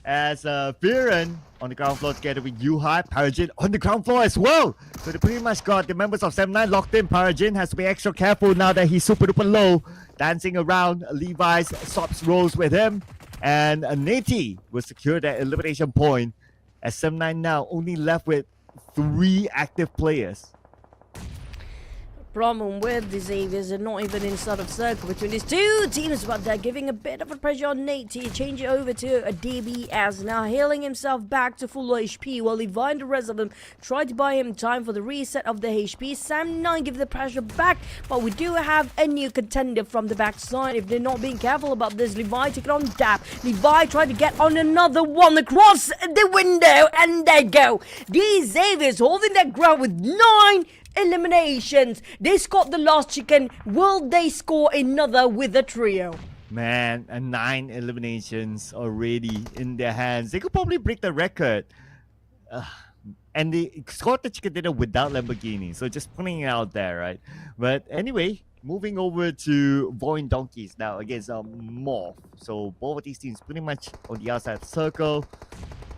As Viren on the ground floor together with Yuhai, Parajin on the ground floor as well. So they pretty much got the members of 7-9 locked in. Parajin has to be extra careful now that he's super duper low. Dancing around, Levi's swaps roles with him. And Nati will secure that elimination point. As 7-9 now only left with 3 active players. Problem with the Xaviers are not even inside of circle between these two teams, but they're giving a bit of a pressure on Nate to change it over to a DBS. Now healing himself back to full HP while Levi and the rest of them try to buy him time for the reset of the HP. Sam9 give the pressure back, but we do have a new contender from the backside. If they're not being careful about this, Levi take it on Dap. Levi tried to get on another one across the window, and they go. These Xaviers holding their ground with 9 eliminations. They scored the last chicken. Will they score another with a trio? Man, 9 eliminations already in their hands. They could probably break the record. And they scored the chicken dinner without Lamborghini. So just putting it out there, right? But anyway, moving over to VOIN Donkeys now against MORPH. So both of these teams pretty much on the outside of the circle.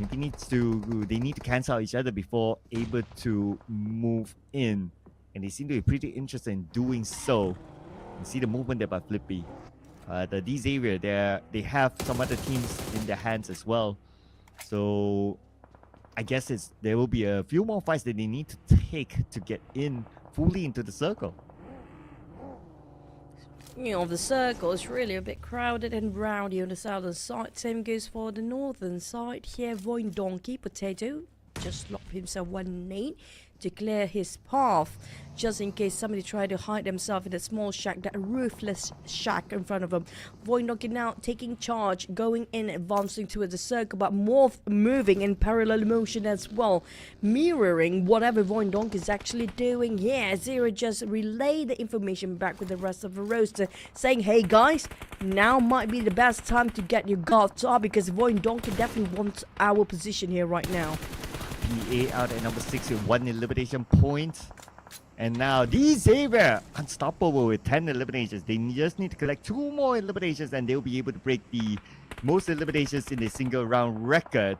They need to cancel out each other before able to move in, and they seem to be pretty interested in doing so. You see the movement there by Flippy. The D Xavier, they have some other teams in their hands as well. So I guess there will be a few more fights that they need to take to get in fully into the circle. You know, the circle is really a bit crowded and rowdy on the southern side. Same goes for the northern side. Here, VOIN Donkey Potato just locked himself 1 nade to clear his path, just in case somebody tried to hide themselves in a small shack, that roofless shack in front of them. VOIN Donkey now taking charge, going in, advancing towards the circle, but MORPH moving in parallel motion as well, mirroring whatever VOIN Donkey is actually doing here. Zero just relay the information back with the rest of the roster, saying, hey guys, now might be the best time to get your guards up, because VOIN Donkey definitely wants our position here right now. PA out at number 6 with 1 elimination point. And now the Xavier unstoppable with 10 eliminations. They just need to collect 2 more eliminations and they'll be able to break the most eliminations in a single round record.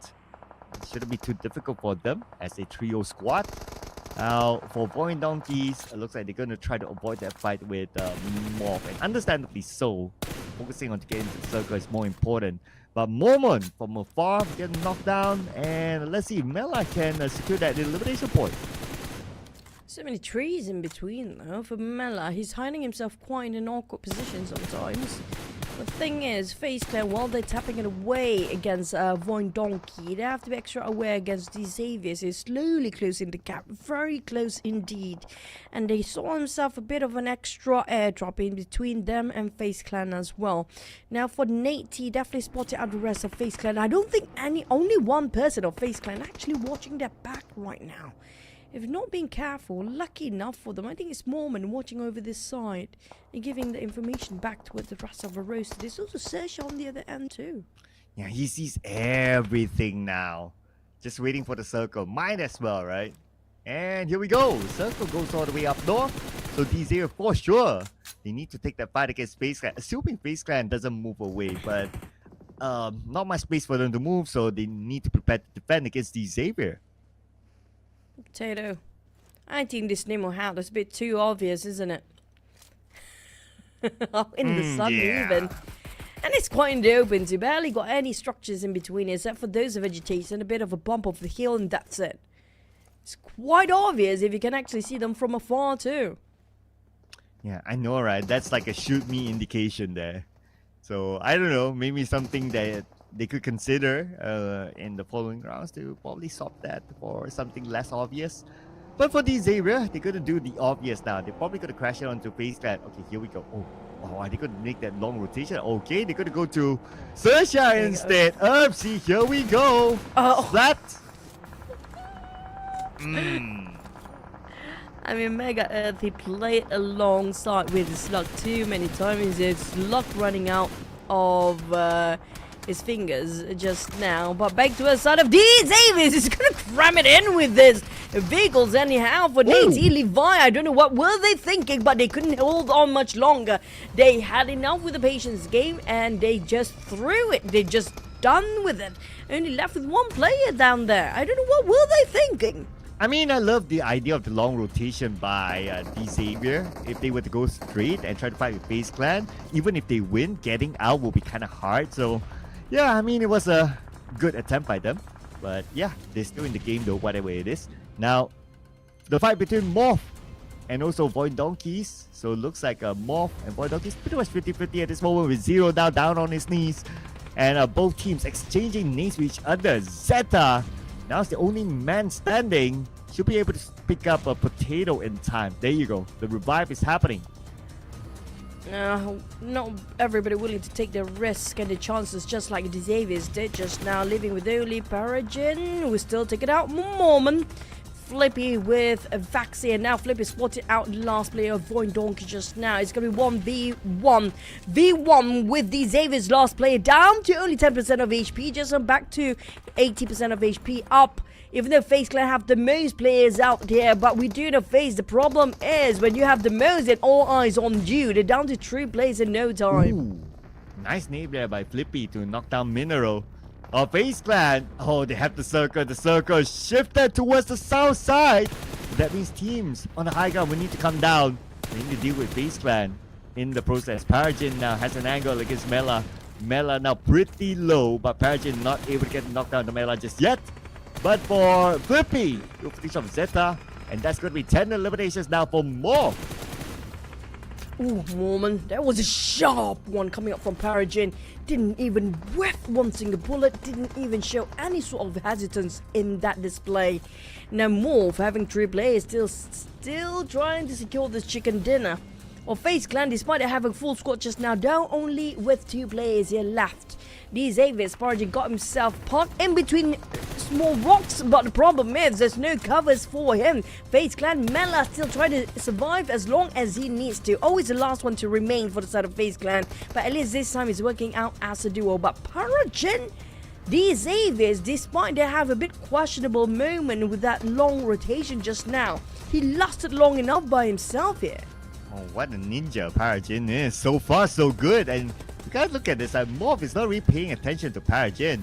It shouldn't be too difficult for them as a trio squad. Now for VOIN Donkeys, it looks like they're going to try to avoid that fight with MORPH, and understandably so. Focusing on to get into the circle is more important. But Momon from afar getting knocked down, and let's see if Mela can secure that elimination point. So many trees in between though for Mela. He's hiding himself quite in an awkward position sometimes. The thing is, FaZe Clan, while they're tapping it away against VOIN Donkey, they have to be extra aware against the Xaviers. He's slowly closing the gap, very close indeed. And they saw himself a bit of an extra airdrop in between them and FaZe Clan as well. Now for Nate, he definitely spotted out the rest of FaZe Clan. I don't think only one person of FaZe Clan actually watching their back right now. If not being careful, lucky enough for them, I think it's Mormon watching over this side and giving the information back towards the rest of the roster. There's also Sersha on the other end too. Yeah, he sees everything now. Just waiting for the circle. Might as well, right? And here we go. Circle goes all the way up north. So DZ, for sure, they need to take that fight against FaZe Clan. Assuming FaZe Clan doesn't move away, but not much space for them to move, so they need to prepare to defend against D Xavier. Potato. I think this Nemo hat is a bit too obvious, isn't it? In the sun even. And it's quite in the open too. Barely got any structures in between except for those of vegetation, a bit of a bump of the hill, and that's it. It's quite obvious if you can actually see them from afar too. Yeah, I know, right? That's like a shoot me indication there. So I don't know, maybe something that they could consider in the following rounds to probably swap that for something less obvious. But for the Xavier, they're gonna do the obvious now. They're probably gonna crash it onto FaZe Clan. Okay, here we go. Oh, are they gonna make that long rotation? Okay, they're gonna go to XERXIA instead. Oopsie, here we go. Splat. I mean, Mega Earth, he played alongside with his luck too many times. His luck running out of his fingers just now. But back to the side of D. Davis. He's going to cram it in with this vehicles anyhow for DT Levi. I don't know what were they thinking, but they couldn't hold on much longer. They had enough with the patience game, and they just threw it. They just done with it. Only left with one player down there. I don't know what were they thinking. I mean, I love the idea of the long rotation by D. Xavier. If they were to go straight and try to fight with FaZe Clan, even if they win, getting out will be kind of hard. So, yeah, I mean, it was a good attempt by them. But yeah, they're still in the game though, whatever it is. Now, the fight between MORPH and also VOIN Donkeys. So it looks like MORPH and VOIN Donkeys pretty much 50-50 at this moment with Zero down on his knees. And both teams exchanging names with each other. Zeta, now it's the only man standing. Should be able to pick up a potato in time. There you go. The revive is happening. Not everybody willing to take the risk and the chances, just like the Xaviers did just now, living with only Paragin. We still take it out moment. Flippy with Vaxi, and now Flippy spotted out the last player of VOIN Donkey just now. It's going to be 1v1. V1 with the Xavier's last player down to only 10% of HP, just on back to 80% of HP up. Even though FaZe Clan have the most players out here, but we do know FaZe, the problem is when you have the most and all eyes on you, they're down to 3 players in no time. Ooh, nice name there by Flippy to knock down Mineral. FaZe Clan, they have the circle shifted towards the south side. That means teams on the high ground will need to come down. They need to deal with FaZe Clan in the process. Paragin now has an angle against Mela. Mela now pretty low, but Paragin not able to get knocked down to Mela just yet. But for Flippy, he'll finish off Zeta, and that's going to be 10 eliminations now for MORPH. Ooh, Mormon, that was a sharp one coming up from Paragin. Didn't even whiff one single bullet, didn't even show any sort of hesitance in that display. Now MORPH, having 3 players, still trying to secure this chicken dinner. Or FaZe Clan, despite having full squad just now, down only with 2 players here left. The Xavier Paragin got himself parked in between small rocks, but the problem is there's no covers for him. FaZe Clan, Mela still trying to survive as long as he needs to. Always the last one to remain for the side of FaZe Clan, but at least this time he's working out as a duo. But Paragin, the Xaviers, despite they have a bit questionable moment with that long rotation just now, he lasted long enough by himself here. Oh, what a ninja Paragin is. So far, so good. And you guys look at this, MORPH is not really paying attention to Paragin.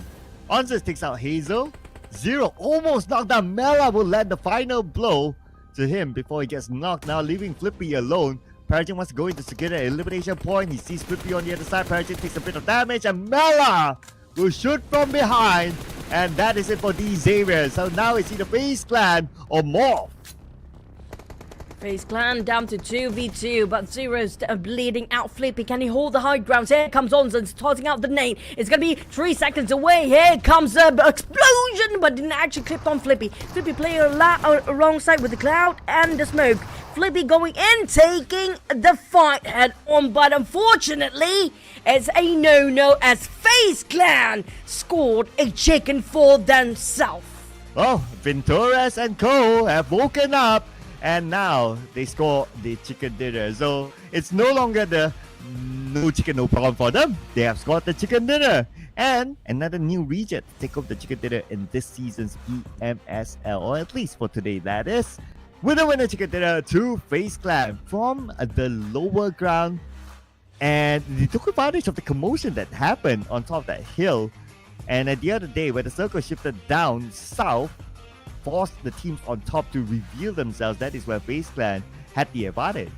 Onzus takes out Hazel. Zero almost knocked down. Mela will land the final blow to him before he gets knocked, now leaving Flippy alone. Paragin wants to go in to secure an elimination point. He sees Flippy on the other side. Paragin takes a bit of damage, and Mela will shoot from behind. And that is it for D. Xavier. So now it's either FaZe Clan or MORPH. FaZe Clan down to 2v2, but Zero's bleeding out Flippy. Can he hold the high ground? Here comes Onzens tossing out the nade. It's going to be 3 seconds away. Here comes the explosion, but didn't actually clip on Flippy. Flippy playing alongside with the cloud and the smoke. Flippy going in, taking the fight head on, but unfortunately, it's a no-no as FaZe Clan scored a chicken for themselves. Oh, Ventures and co have woken up. And now they score the chicken dinner. So it's no longer the no chicken, no problem for them. They have scored the chicken dinner. And another new region to take over the chicken dinner in this season's PMSL, or at least for today, that is. Winner chicken dinner to FaZe Clan from the lower ground. And they took advantage of the commotion that happened on top of that hill. And at the other day, where the circle shifted down south, forced the teams on top to reveal themselves. That is where FaZe Clan had the advantage.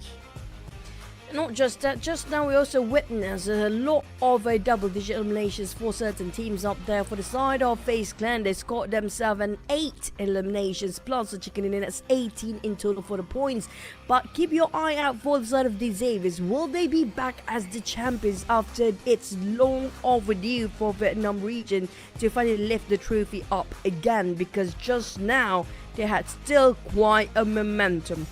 Not just that, just now we also witnessed a lot of double-digit eliminations for certain teams up there. For the side of FaZe Clan, they scored themselves an 8 eliminations plus the chicken in. That's 18 in total for the points. But keep your eye out for the side of the Xaviers. Will they be back as the champions after it's long overdue for Vietnam region to finally lift the trophy up again? Because just now they had still quite a momentum.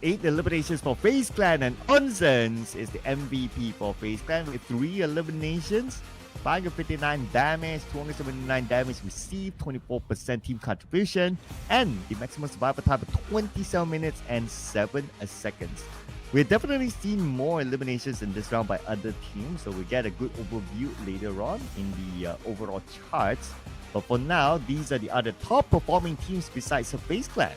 8 eliminations for FaZe Clan, and Onzens is the MVP for FaZe Clan with 3 eliminations, 559 damage, 279 damage received, 24% team contribution, and the maximum survival time of 27 minutes and 7 seconds. We've definitely seen more eliminations in this round by other teams, so we get a good overview later on in the overall charts. But for now, these are the other top performing teams besides the FaZe Clan.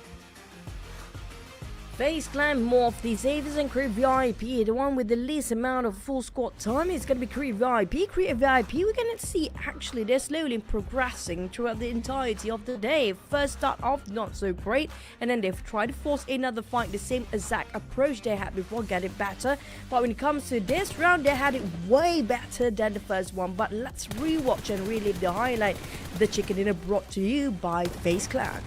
FaZe Clan, MORPH, the Xaviers and Create VIP. The one with the least amount of full squad time is going to be Create VIP. Create VIP, we're going to see actually they're slowly progressing throughout the entirety of the day. First start off not so great, and then they've tried to force another fight, the same exact approach they had before, get it better. But when it comes to this round, they had it way better than the first one. But let's rewatch and relive the highlight. The chicken dinner brought to you by FaZe Clan.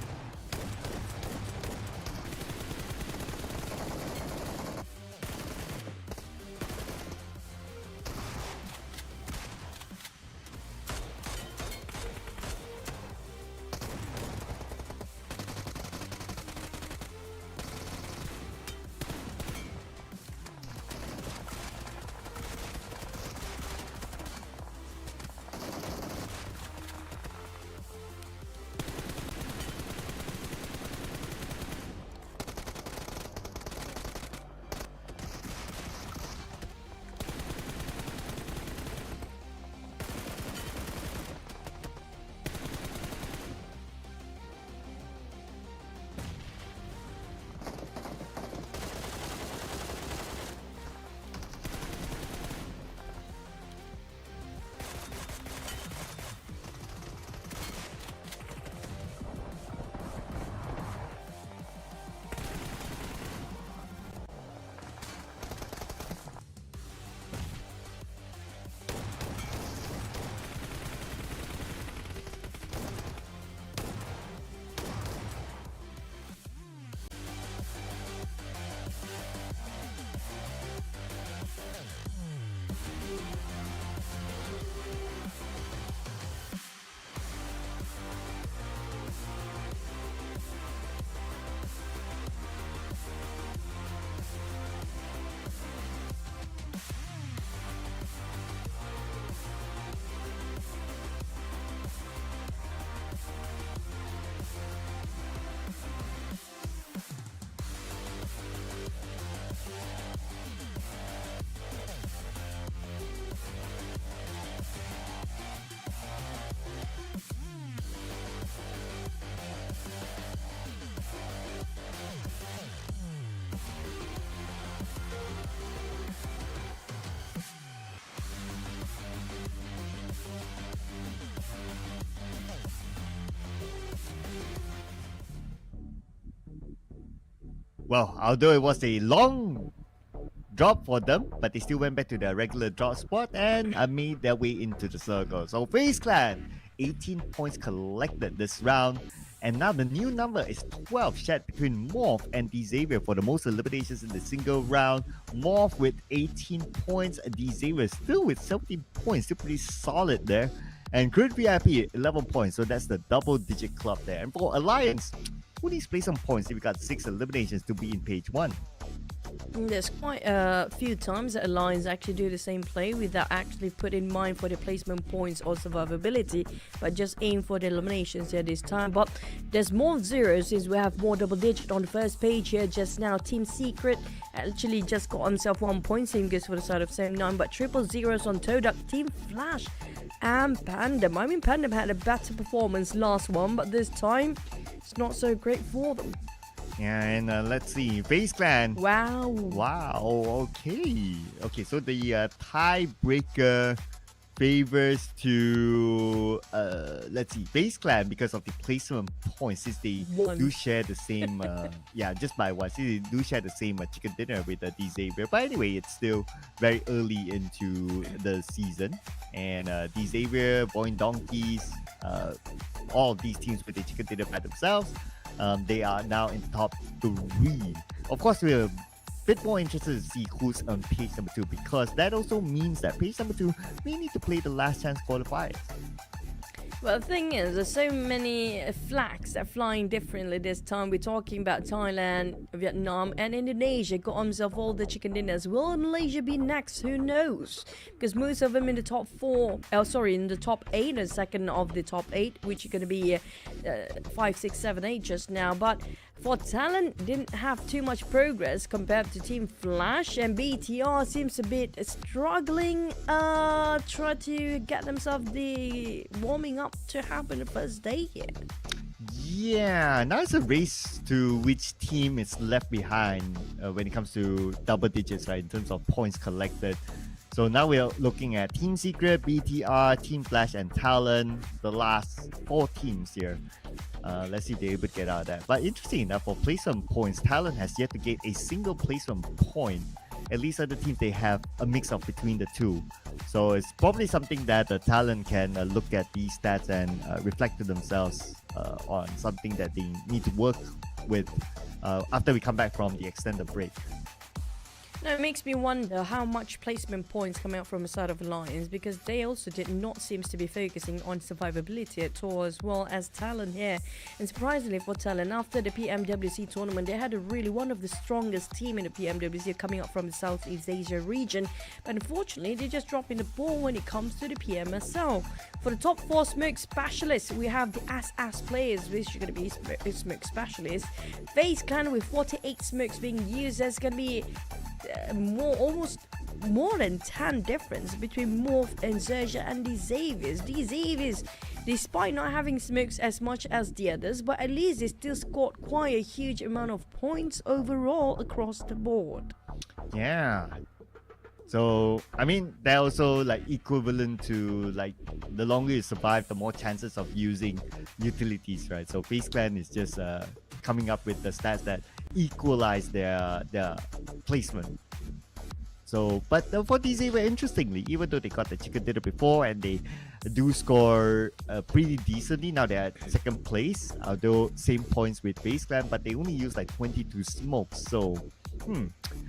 Well, although it was a long drop for them, but they still went back to their regular drop spot and made their way into the circle. So FaZe Clan, 18 points collected this round. And now the new number is 12, shared between MORPH and Xavier for the most eliminations in the single round. MORPH with 18 points, Xavier still with 17 points, still pretty solid there. And Create VIP, 11 points, so that's the double-digit club there. And for Alliance, who needs to play some points if we got 6 eliminations to be in page 1? There's quite a few times that Alliance actually do the same play without actually put in mind for the placement points or survivability, but just aim for the eliminations here this time. But there's more zeros since we have more double digit on the first page here just now. Team Secret actually just got himself 1 point, same goes for the side of 79, but triple zeros on TODAK. Team Flash and PANDUM. I mean, PANDUM had a better performance last one, but this time it's not so great for them. Yeah, and let's see. FaZe Clan. Wow. Wow, okay. Okay, so the tiebreaker favors to, let's see, FaZe Clan because of the placement points, since they do share the same, yeah, just by one, since they do share the same chicken dinner with the Xavier. But anyway, it's still very early into the season. And Xavier, VOIN Donkeys, all of these teams with the chicken dinner by themselves, they are now in top 3. Of course, we're bit more interested to see who's on page number 2, because that also means that page number 2 may need to play the last chance qualifiers. Well, the thing is, there's so many flags that are flying differently this time. We're talking about Thailand, Vietnam, and Indonesia got themselves all the chicken dinners. Will Malaysia be next? Who knows? Because most of them in the top 4, in the top 8, and second of the top 8, which are going to be 5, 6, 7, 8 just now. But for TALON, didn't have too much progress compared to Team Flash, and BTR seems a bit struggling. Try to get themselves the warming up to happen the first day here. Yeah, now it's a race to which team is left behind when it comes to double digits, right, in terms of points collected. So now we're looking at Team Secret, BTR, Team Flash, and TALON, the last 4 teams here. Let's see if they're able to get out of that. But interesting enough, for placement points, TALON has yet to get a single placement point. At least other teams, they have a mix of between the two. So it's probably something that the TALON can look at these stats and reflect to themselves on something that they need to work with after we come back from the extended break. Now, it makes me wonder how much placement points come out from the side of Alliance, because they also did not seem to be focusing on survivability at all, as well as TALON here. And surprisingly for TALON, after the PMWC tournament, they had one of the strongest team in the PMWC coming up from the Southeast Asia region. But unfortunately, they're just dropping the ball when it comes to the PMSL. For the top 4 smoke specialists, we have the SS players, which are going to be smoke specialists. FaZe Clan with 48 smokes being used. There's going to be almost more than 10 difference between MORPH and XERXIA and the Xaviers. The Xaviers, despite not having smokes as much as the others, but at least they still scored quite a huge amount of points overall across the board. Yeah. So, I mean, they're also like equivalent to like the longer you survive, the more chances of using utilities, right? So FaZe Clan is just coming up with the stats that equalize their placement. So, but for Xavier, interestingly, even though they got the chicken dinner before and they do score pretty decently, now they're at second place, although same points with FaZe Clan, but they only use like 22 smokes. So,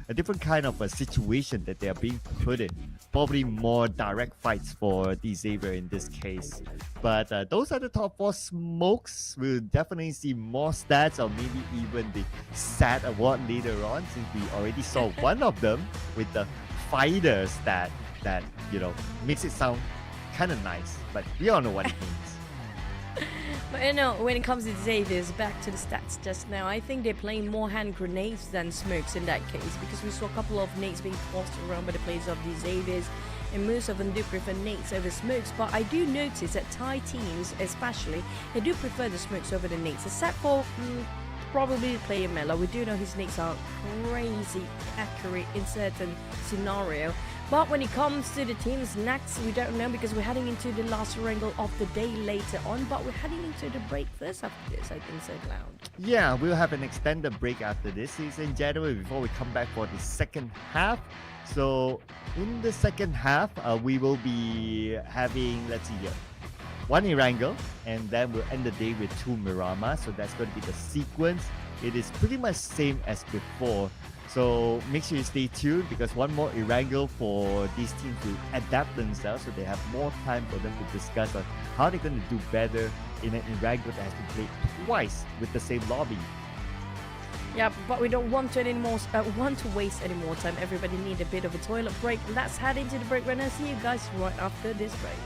a different kind of a situation that they are being put in. Probably more direct fights for Xavier in this case. But those are the top 4 smokes. We'll definitely see more stats, or maybe even the SAT award later on, since we already saw one of them with the fighter stat that, makes it sound kind of nice. But we all know what it means. But when it comes to Xavier's, back to the stats just now, I think they're playing more hand grenades than smokes in that case, because we saw a couple of nades being tossed around by the players of the Xaviers, and most of them do prefer nades over smokes. But I do notice that Thai teams especially, they do prefer the smokes over the nades, except for probably the player Melo. We do know his nades are crazy accurate in certain scenario. But when it comes to the teams next, we don't know, because we're heading into the last Erangel of the day later on. But we're heading into the break first after this, I think so, Cloud. Yeah, we'll have an extended break after this. It's in January before we come back for the second half. So in the second half, we will be having, let's see here, 1 Erangel, and then we'll end the day with 2 Miramar. So that's going to be the sequence. It is pretty much same as before. So make sure you stay tuned, because one more Erangel for these teams to adapt themselves, so they have more time for them to discuss on how they're going to do better in an Erangel that has to play twice with the same lobby. Yeah, but we don't want to waste any more time. Everybody need a bit of a toilet break. Let's head into the break right now. See you guys right after this break.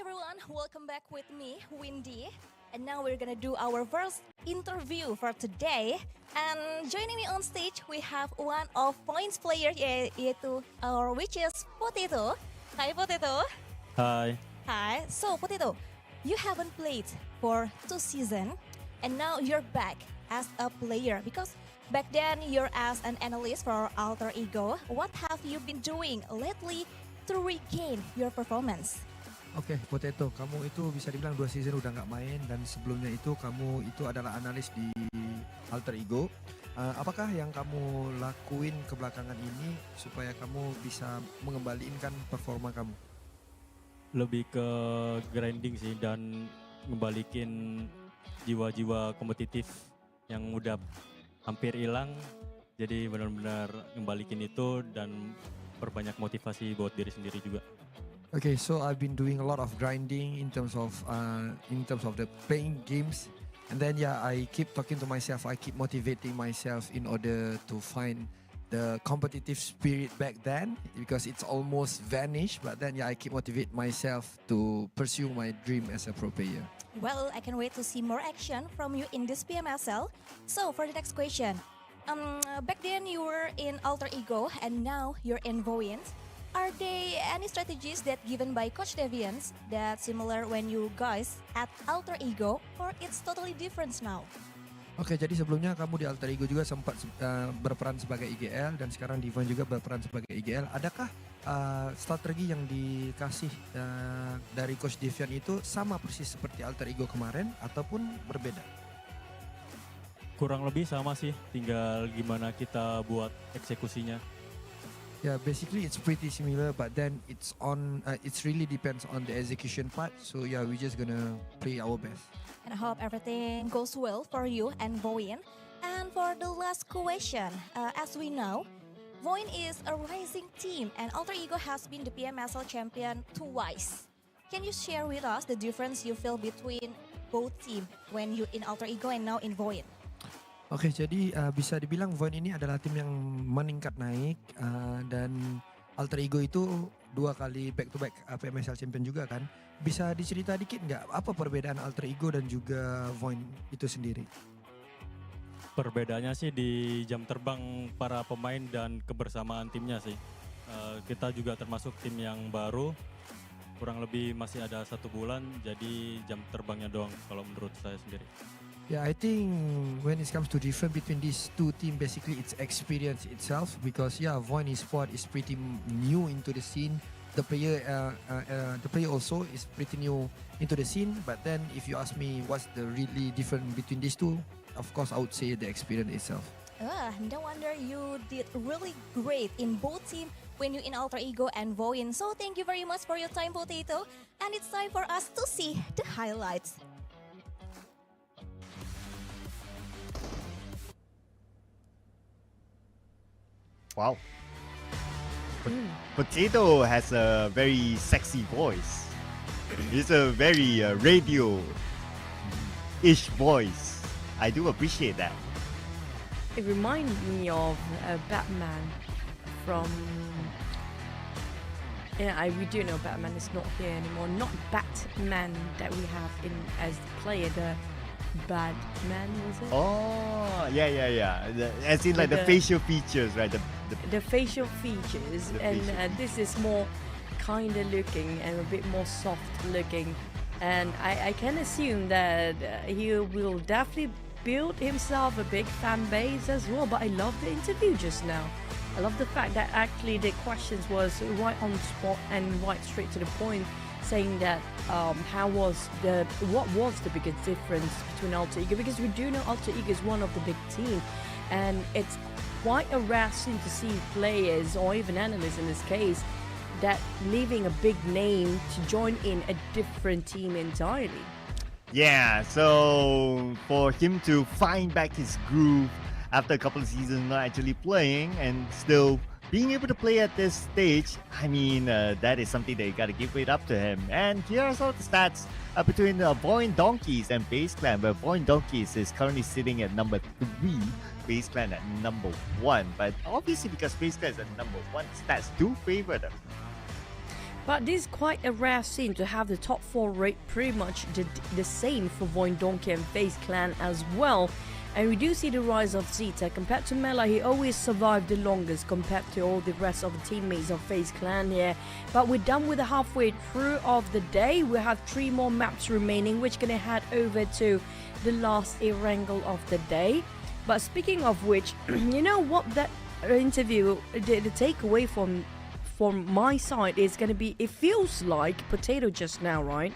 everyone, welcome back with me, Windy. And now we're gonna do our first interview for today. And joining me on stage, we have one of VOIN's player, which is Potato. Hi, Potato. Hi. Hi. So, Potato, you haven't played for 2 seasons, and now you're back as a player because back then you're as an analyst for Alter Ego. What have you been doing lately to regain your performance? Oke, Potato, kamu itu bisa dibilang 2 season udah nggak main dan sebelumnya itu kamu itu adalah analis di Alter Ego. Apakah yang kamu lakuin kebelakangan ini supaya kamu bisa mengembalikan performa kamu? Lebih ke grinding sih dan ngembalikin jiwa-jiwa kompetitif yang udah hampir hilang. Jadi benar-benar ngembalikin itu dan perbanyak motivasi buat diri sendiri juga. Okay, so I've been doing a lot of grinding in terms of the playing games, and then I keep talking to myself. I keep motivating myself in order to find the competitive spirit back then because it's almost vanished. But then I keep motivate myself to pursue my dream as a pro player. Well, I can wait to see more action from you in this PMSL. So for the next question, back then you were in Alter Ego and now you're in VOIN. Are there any strategies that given by Coach Devians that similar when you guys at Alter Ego or it's totally different now? Oke, jadi sebelumnya kamu di Alter Ego juga sempat berperan sebagai IGL dan sekarang di VOIN juga berperan sebagai IGL. Adakah strategi yang dikasih dari Coach Devian itu sama persis seperti Alter Ego kemarin ataupun berbeda? Kurang lebih sama sih, tinggal gimana kita buat eksekusinya. Yeah, basically it's pretty similar, but then it's really depends on the execution part. So yeah, we're just gonna play our best. And I hope everything goes well for you and VOIN. And for the last question, as we know, VOIN is a rising team and Alter Ego has been the PMSL champion twice. Can you share with us the difference you feel between both teams when you in Alter Ego and now in VOIN? Oke, jadi bisa dibilang VOIN ini adalah tim yang meningkat naik dan Alter Ego itu 2 kali back to back PMSL Champion juga kan. Bisa dicerita dikit nggak apa perbedaan Alter Ego dan juga VOIN itu sendiri? Perbedaannya sih di jam terbang para pemain dan kebersamaan timnya sih. Kita juga termasuk tim yang baru, kurang lebih masih ada 1 bulan, jadi jam terbangnya doang kalau menurut saya sendiri. Yeah, I think when it comes to difference between these 2 teams, basically it's experience itself because VOIN eSport is pretty new into the scene. The player also is pretty new into the scene. But then, if you ask me, what's the really difference between these 2? Of course, I would say the experience itself. No wonder you did really great in both teams when you in Alter Ego and VOIN. So thank you very much for your time, Potato. And it's time for us to see the highlights. Wow. Potato has a very sexy voice. It's a very radio-ish voice. I do appreciate that. It reminds me of Batman from... we do know Batman is not here anymore. Not Batman that we have in as the player, the Batman, was it? Oh, yeah. As in like the facial features, right? The facial features, this is more kind of looking and a bit more soft looking. And I can assume that he will definitely build himself a big fan base as well. But I love the interview just now. I love the fact that actually the questions was right on the spot and right straight to the point, saying that what was the biggest difference between Alter Ego, because we do know Alter Ego is one of the big team, and it's quite a rare thing to see players or even analysts in this case that leaving a big name to join in a different team entirely. Yeah, so for him to find back his groove after a couple of seasons not actually playing and still being able to play at this stage, I mean, that is something that you got to give it up to him. And here are some of the stats between VOIN Donkeys and FaZe Clan, where VOIN Donkeys is currently sitting at number 3, FaZe Clan at number 1. But obviously, because FaZe Clan is at number 1, stats do favor them. But this is quite a rare scene to have the top 4 rate pretty much the same for VOIN, Donkey and FaZe Clan as well. And we do see the rise of Zeta. Compared to Mela, he always survived the longest compared to all the rest of the teammates of FaZe Clan here. But we're done with the halfway through of the day. We have 3 more maps remaining, which gonna head over to the last Erangel of the day. But speaking of which, you know what, that interview, the takeaway from my side is going to be, it feels like Potato just now, right?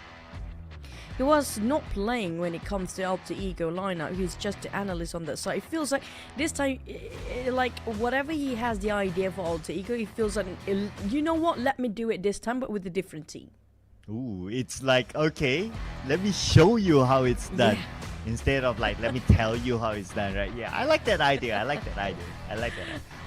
He was not playing when it comes to Alter Ego lineup. He's just the analyst on that side. It feels like this time, like whatever he has the idea for Alter Ego, it feels like, you know what, let me do it this time, but with a different team. Ooh, it's like, okay, let me show you how it's done. Yeah. Instead of like, let me tell you how it's done, right? Yeah, I like that idea. I like that.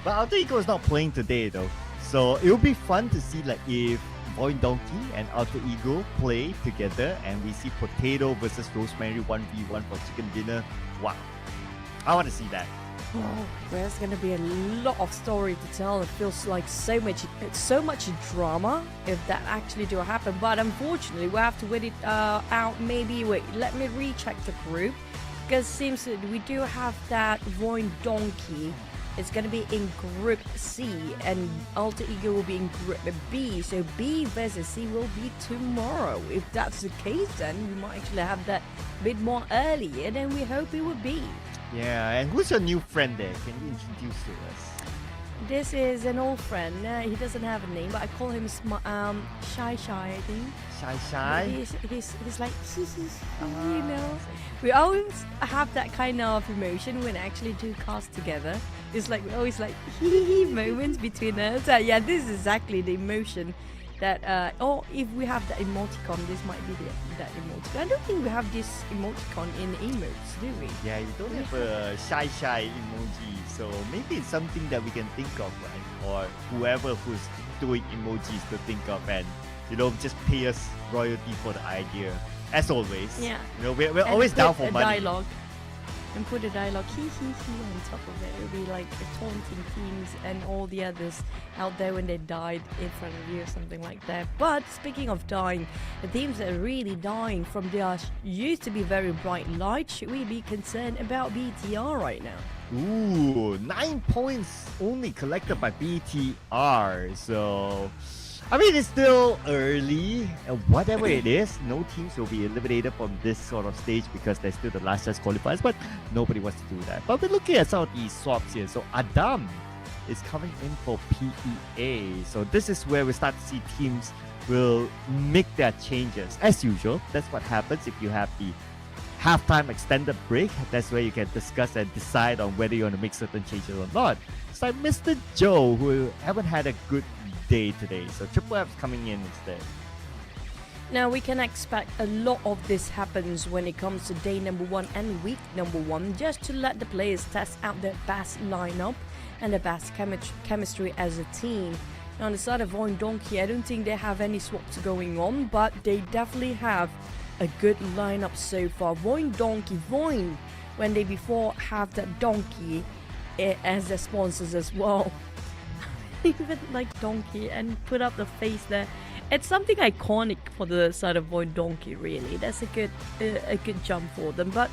But Alter Ego is not playing today though. So it will be fun to see like if VOIN Donkey and Alter Ego play together and we see Potato versus Rosemary 1v1 for chicken dinner. Wow. I want to see that. Oh, there's gonna be a lot of story to tell. It feels like so much drama if that actually do happen. But unfortunately, we have to wait it out. Maybe wait. Let me recheck the group because it seems that we do have that VOIN Donkey. It's gonna be in Group C and Alter Ego will be in Group B. So B versus C will be tomorrow. If that's the case, then we might actually have that a bit more earlier than we hope it would be. Yeah, and who's your new friend there? Can you introduce to us? This is an old friend. He doesn't have a name, but I call him Shy, I think. Shy? He's like, you know. We always have that kind of emotion when actually do cast together. It's like, we always like, moments between us. Yeah, this is exactly the emotion that, or if we have that emoticon, this might be that emoticon. I don't think we have this emoticon in emotes, do we? Yeah, you don't have a shy emoji, so maybe it's something that we can think of, right? Or whoever who's doing emojis to think of, and just pay us royalty for the idea. As always, Yeah. We're always down for money. Dialogue. And put a dialogue on top of it. It would be like taunting teams and all the others out there when they died in front of you or something like that. But speaking of dying, the teams that are really dying from their used to be very bright light, should we be concerned about BTR right now? Ooh, 9 points only collected by BTR. So, I mean, it's still early. Whatever it is, no teams will be eliminated from this sort of stage because there's still the last chance qualifiers, but nobody wants to do that. But we're looking at some of these swaps here. So, Adam is coming in for PEA. So, this is where we start to see teams will make their changes. As usual, that's what happens if you have the halftime extended break. That's where you can discuss and decide on whether you want to make certain changes or not. It's like Mr. Joe, who haven't had a good day today, so Triple F's coming in instead. Now we can expect a lot of this happens when it comes to day number 1 and week number 1, just to let the players test out their best lineup and the best chemistry as a team. Now on the side of VOIN Donkey, I don't think they have any swaps going on, but they definitely have a good lineup so far. VOIN Donkey, VOIN, when they before have that donkey as their sponsors as well. Even like donkey and put up the face there. It's something iconic for the side of VOIN Donkey, really. That's a good jump for them. But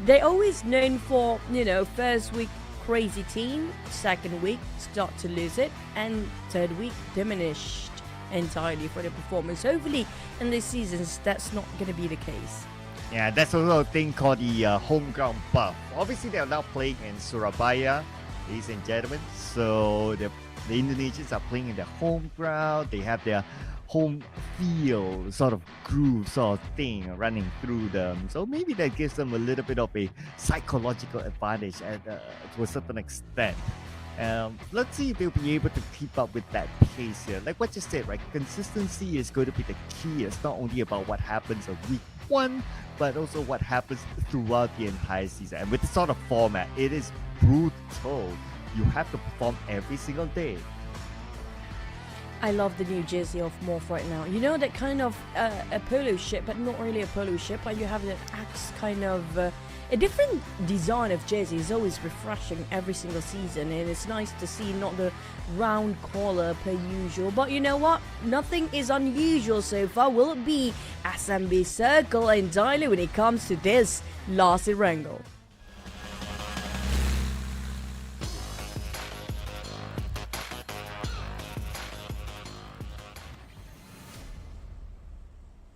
they're always known for, first week crazy team, second week start to lose it, and third week diminished entirely for the performance. Hopefully in these seasons that's not going to be the case. Yeah, that's also a thing called the home ground buff. Obviously, they are now playing in Surabaya, ladies and gentlemen. So the Indonesians are playing in their home ground. They have their home field sort of groove sort of thing running through them. So maybe that gives them a little bit of a psychological advantage to a certain extent. Let's see if they'll be able to keep up with that pace here. Like what you said, right? Consistency is going to be the key. It's not only about what happens on week 1, but also what happens throughout the entire season. And with this sort of format, it is brutal. You have to perform every single day. I love the new jersey of MORPH right now. You know, that kind of a polo ship, but not really a polo ship, but you have an axe kind of a different design of jersey is always refreshing every single season, and it's nice to see not the round collar per usual. But you know what? Nothing is unusual so far. Will it be SMB Circle entirely when it comes to this last Erangel?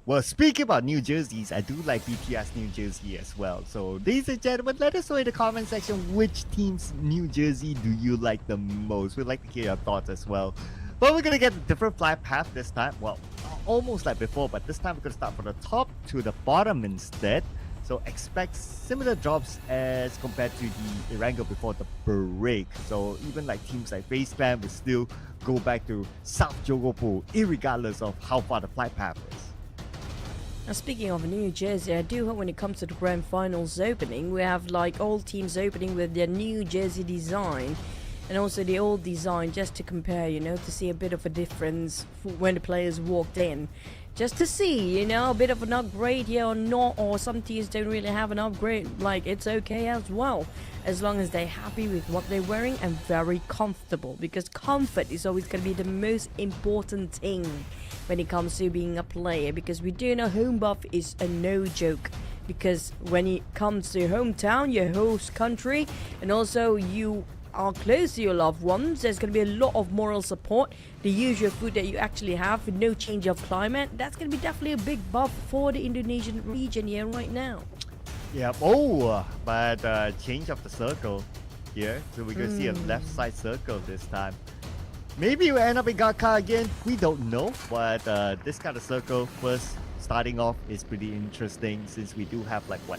Well, speaking about new jerseys, I do like BPS new jersey as well. So, ladies and gentlemen, let us know in the comment section which team's new jersey do you like the most. We'd like to hear your thoughts as well. But we're going to get a different flight path this time. Well, almost like before, but this time we're going to start from the top to the bottom instead. So, expect similar drops as compared to the Erangel before the break. So, even like teams like FAZE will still go back to South Jogopo, irregardless of how far the flight path is. Now, speaking of New Jersey, I do hope when it comes to the Grand Finals opening, we have like all teams opening with their new jersey design and also the old design, just to compare, you know, to see a bit of a difference for when the players walked in. Just to see, you know, a bit of an upgrade here or not, or some teams don't really have an upgrade. Like, it's okay as well, as long as they're happy with what they're wearing and very comfortable, because comfort is always going to be the most important thing when it comes to being a player, because we do know home buff is a no joke, because when it comes to your hometown, your host country, and also you are close to your loved ones, there's going to be a lot of moral support. The usual food that you actually have with no change of climate, that's going to be definitely a big buff for the Indonesian region here right now. Yeah, but change of the circle here. So we're going to see a left side circle this time. Maybe we'll end up in Gaka again. We don't know. But this kind of circle, first starting off, is pretty interesting since we do have like, what,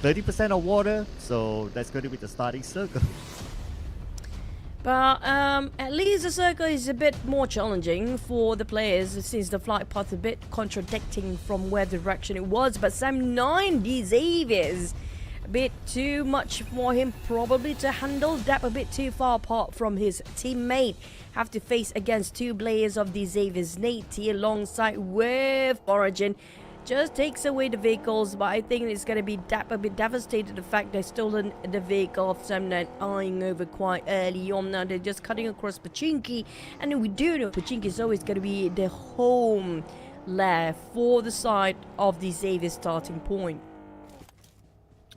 30% of water? So that's going to be the starting circle. But at least the circle is a bit more challenging for the players since the flight path a bit contradicting from where direction it was. But Sam9, Xavier's a bit too much for him probably to handle. That a bit too far apart from his teammate. Have to face against two players of Xavier's Nate alongside with Origin. Just takes away the vehicles, but I think it's going to be a bit devastated the fact they've stolen the vehicle of Sam9 eyeing over quite early on. Now they're just cutting across Pachinki, and we do know Pachinki is always going to be the home lair for the side of the Xavier starting point.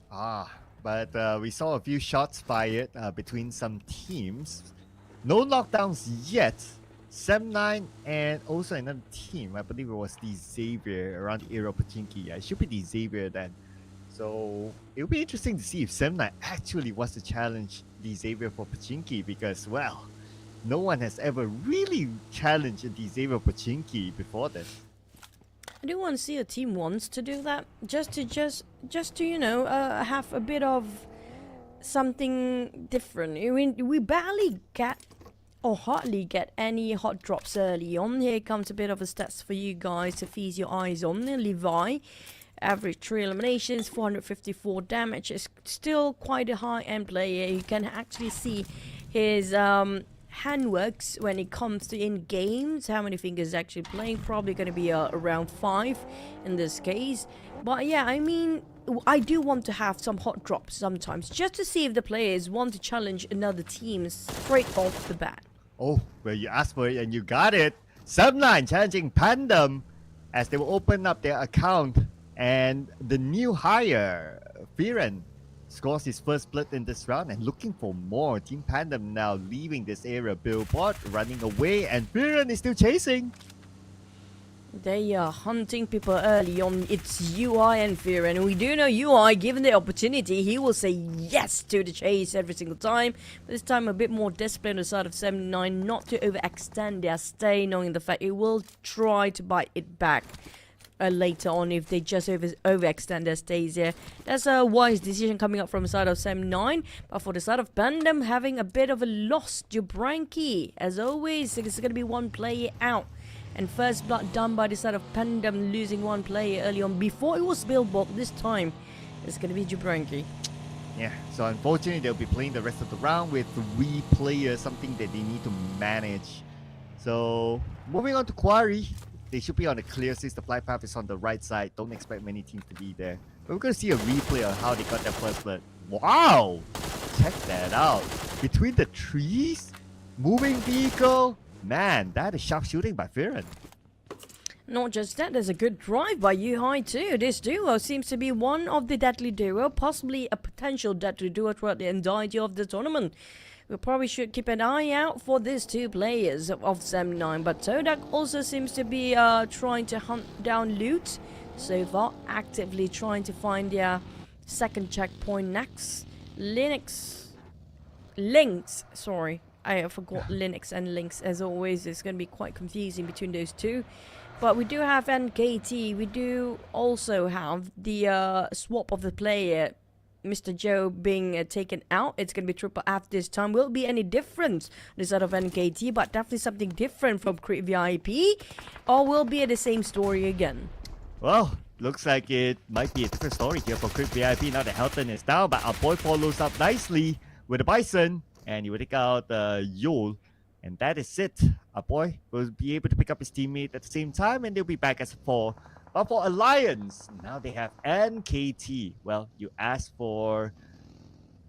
But we saw a few shots fired between some teams. No knockdowns yet. Sam9 and also another team, I believe it was the Xavier around the area of Pachinki. Yeah, it should be the Xavier then. So it'll be interesting to see if Sam9 actually wants to challenge the Xavier for Pachinki, because, well, no one has ever really challenged the Xavier Pachinki before this. I do want to see a team wants to do that, just to you know, have a bit of something different. I mean, we barely get or hardly get any hot drops early on. Here comes a bit of a stats for you guys to feast your eyes on. Levi, average 3 eliminations, 454 damage, is still quite a high-end player. You can actually see his handworks when it comes to in games, how many fingers actually playing. Probably going to be around 5 in this case. But yeah, I mean, I do want to have some hot drops sometimes, just to see if the players want to challenge another team straight off the bat. Oh, well, you asked for it and you got it. Sam9 challenging PANDUM as they will open up their account, and the new hire, Firen, scores his first blood in this round and looking for more. Team PANDUM now leaving this area. Billboard running away, and Firen is still chasing. They are hunting people early on. It's UI and Fear, and we do know UI, given the opportunity, he will say yes to the chase every single time. But this time a bit more discipline on the side of 79, not to overextend their stay, knowing the fact it will try to bite it back later on if they just overextend their stays here. That's a wise decision coming up from the side of 79. But for the side of PANDUM, having a bit of a loss, Jubranki, as always, it's going to be one player out. And first blood done by the side of PANDUM, losing one player early on. Before it was Billboard, this time it's going to be Jubranki. Yeah, so unfortunately they'll be playing the rest of the round with 3 players, something that they need to manage. So moving on to Quarry, they should be on a clear since the flight path is on the right side. Don't expect many teams to be there. But we're going to see a replay on how they got their first blood. Wow! Check that out. Between the trees, moving vehicle. Man, that is sharp shooting by Viren. Not just that, there's a good drive by Yuhai too. This duo seems to be one of the deadly duo, possibly a potential deadly duo throughout the entirety of the tournament. We probably should keep an eye out for these two players of SEM9, but TODAK also seems to be trying to hunt down loot so far, actively trying to find their second checkpoint next. Lynx, sorry, I forgot Linux and Lynx as always. It's going to be quite confusing between those two. But we do have NKT. We do also have the swap of the player, Mr. Joe, being taken out. It's going to be triple F this time. Will it be any different on the side of NKT? But definitely something different from Crit VIP. Or will it be the same story again? Well, looks like it might be a different story here for Crit VIP now that Helton is down. But our boy follows up nicely with a Bison. And he will take out Yul. And that is it. Our boy will be able to pick up his teammate at the same time, and they'll be back as 4. But for Alliance, now they have NKT. Well, you asked for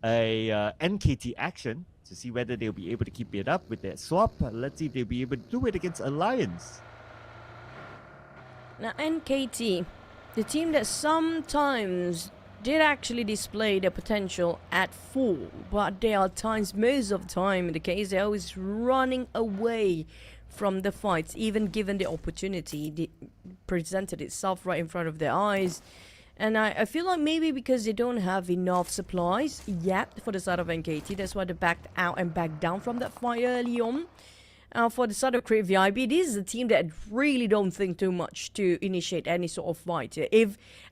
a NKT action to see whether they'll be able to keep it up with their swap. Let's see if they'll be able to do it against Alliance. Now, NKT, the team that sometimes did actually display their potential at full, but there are times, most of the time in the case, they're always running away from the fights, even given the opportunity presented itself right in front of their eyes. And I feel like maybe because they don't have enough supplies yet for the side of NKT, that's why they backed out and backed down from that fight early on. For the side of Crit VIP, this is a team that really don't think too much to initiate any sort of fight.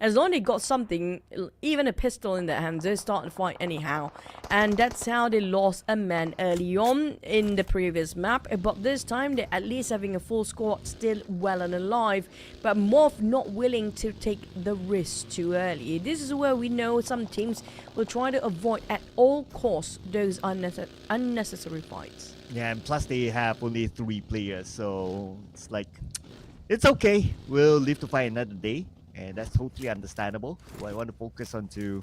As long as they got something, even a pistol in their hands, they start the fight anyhow. And that's how they lost a man early on in the previous map. But this time, they're at least having a full squad still well and alive. But MORPH not willing to take the risk too early. This is where we know some teams will try to avoid at all costs those unnecessary fights. Yeah, and plus they have only 3 players, so it's like, it's okay. We'll live to fight another day, and that's totally understandable. So I want to focus on to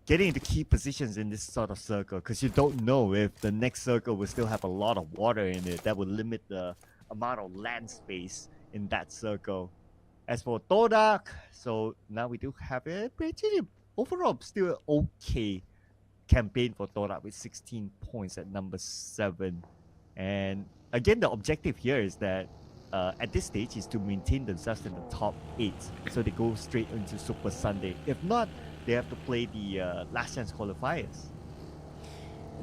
getting into key positions in this sort of circle, because you don't know if the next circle will still have a lot of water in it. That will limit the amount of land space in that circle. As for TODAK, so now we do have a pretty overall still okay campaign for TODAK with 16 points at number 7. And again, the objective here is that at this stage is to maintain themselves in the top 8, so they go straight into Super Sunday. If not, they have to play the last chance qualifiers.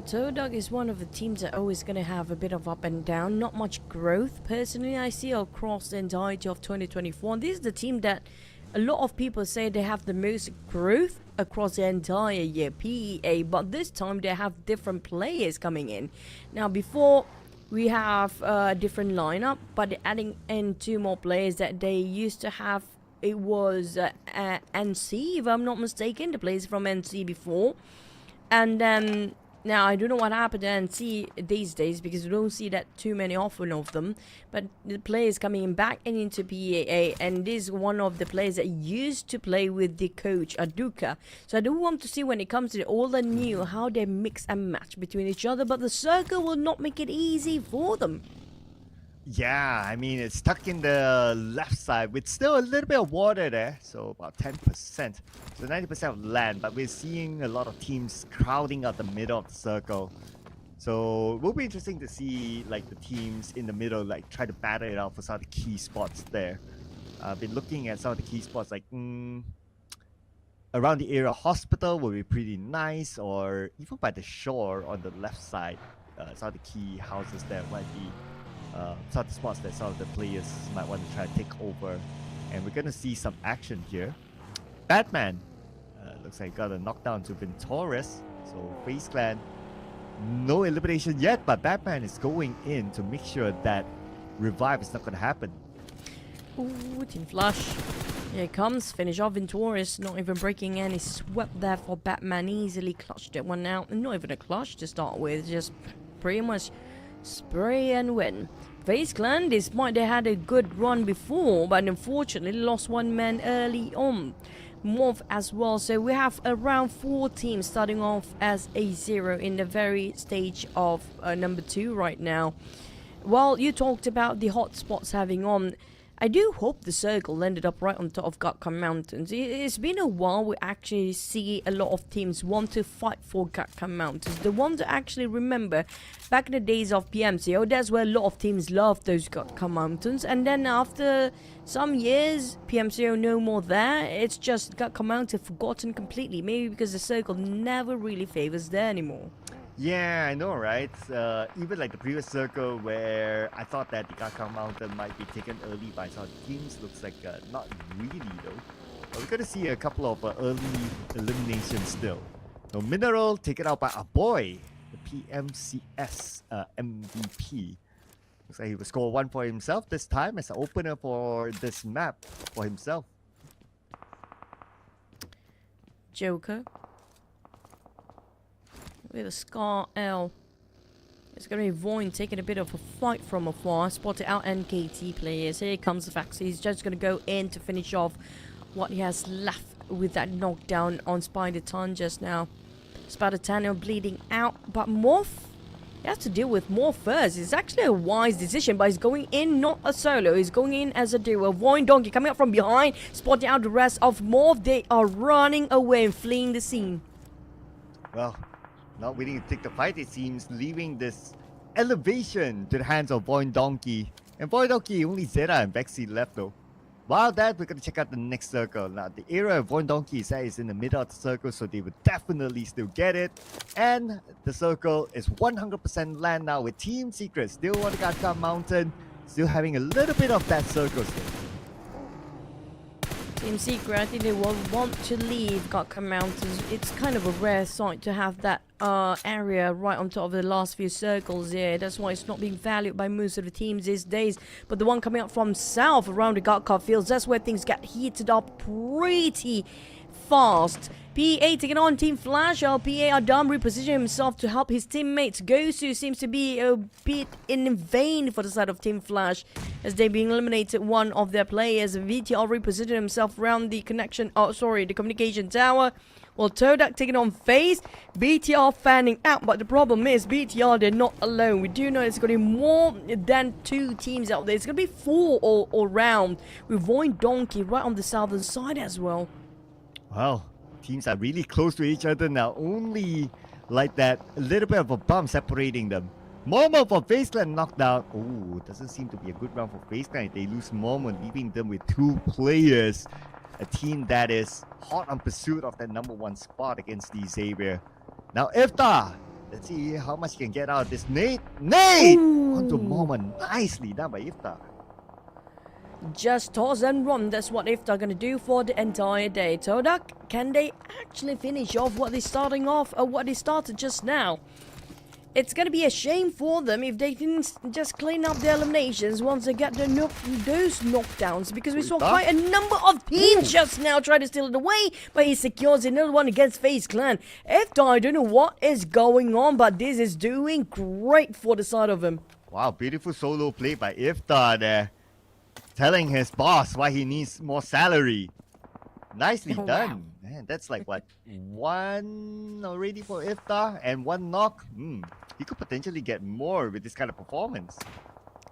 TODAK is one of the teams that are always going to have a bit of up and down, not much growth personally I see across the entirety of 2024. And this is the team that a lot of people say they have the most growth across the entire year, PEA, but this time they have different players coming in. Now, before we have a different lineup, but they're adding in 2 more players that they used to have. It was NC, if I'm not mistaken, the players from NC before. And then now I don't know what happened to NC these days, because we don't see that too many often of them. But the players coming back into PAA, and this is one of the players that used to play with the coach Aduka. So I do want to see when it comes to the old and new how they mix and match between each other. But the circle will not make it easy for them. Yeah, I mean, it's stuck in the left side with still a little bit of water there, so about 10%. So 90% of land, but we're seeing a lot of teams crowding out the middle of the circle. So it will be interesting to see like the teams in the middle like try to battle it out for some of the key spots there. I've been looking at some of the key spots like around the area hospital will be pretty nice, or even by the shore on the left side. Some of the key houses there might be some of the spots that some of the players might want to try to take over. And we're going to see some action here. Batman looks like got a knockdown to Ventoris. So FaZe Clan, no elimination yet, but Batman is going in to make sure that revive is not going to happen. Ooh, team flush. Here it comes. Finish off Ventoris. Not even breaking any sweat there for Batman. Easily clutched it one out. Not even a clutch to start with. Just pretty much spray and win. FaZe Clan, despite they had a good run before, but unfortunately lost one man early on. MORPH as well. So we have around 4 teams starting off as a 0 in the very stage of number 2 right now. Well, you talked about the hotspots having on. I do hope the circle ended up right on top of Gatka Mountains. It's been a while we actually see a lot of teams want to fight for Gatka Mountains. The ones that actually remember back in the days of PMCO, that's where a lot of teams loved those Gatka Mountains. And then after some years, PMCO no more there. It's just Gatka Mountain forgotten completely. Maybe because the circle never really favors there anymore. Yeah, I know, right? Even like the previous circle where I thought that the Gatka Mountain might be taken early by some teams, looks like not really though. But we're going to see a couple of early eliminations still. So Mineral taken out by our boy, the PMCS MVP. Looks like he will score 1 for himself this time as an opener for this map for himself. Joker. With a Scar L. It's going to be VOIN taking a bit of a fight from afar. Spotted out NKT players. Here comes the fax. He's just going to go in to finish off what he has left with that knockdown on Spider Tan just now. Spider Tan bleeding out. But MORPH, he has to deal with MORPH first. It's actually a wise decision, but he's going in not a solo. He's going in as a duo. VOIN Donkey coming up from behind. Spotting out the rest of MORPH. They are running away and fleeing the scene. Well, not willing to take the fight, it seems, leaving this elevation to the hands of VOIN Donkey. And VOIN Donkey, only Zeta and Vexy left though. While that, we're going to check out the next circle. Now, the area of VOIN Donkey is in the middle of the circle, so they would definitely still get it. And the circle is 100% land now with Team Secret still on the Gatka Mountain, still having a little bit of that circle still. Team Secret, I think they will want to leave Gatka Mountains. It's kind of a rare sight to have that area right on top of the last few circles here. That's why it's not being valued by most of the teams these days. But the one coming up from south around the Gatka fields, that's where things get heated up pretty fast. PA taking on Team Flash. PA Adam repositioning himself to help his teammates. Gosu seems to be a bit in vain for the side of Team Flash as they're being eliminated one of their players. VTR repositioning himself around the the communication tower. Well, TODAK taking on FAZE. BTR fanning out, but the problem is BTR, they're not alone. We do know it's going to be more than 2 teams out there. It's going to be 4 all round with VOIN Donkey right on the southern side as well. Wow, teams are really close to each other now. Only like that, a little bit of a bump separating them. Momo for FaZe Clan knocked out. Oh, doesn't seem to be a good round for FaZe Clan. They lose Momo, leaving them with 2 players. A team that is hot on pursuit of that #1 spot against the Xavier. Now Iftar, let's see how much he can get out of this. Nate onto Momo, nicely done by Iftar. Just toss and run, that's what Iftar gonna do for the entire day. TODAK, can they actually finish off what they started just now? It's gonna be a shame for them if they didn't just clean up their eliminations once they get those knockdowns, because we saw quite a number of teams just now try to steal it away, but he secures another one against FaZe Clan. Iftar, I don't know what is going on, but this is doing great for the side of him. Wow, beautiful solo play by Iftar there. Telling his boss why he needs more salary. Nicely done. Man, that's like what? 1 already for Iftar and 1 knock. He could potentially get more with this kind of performance.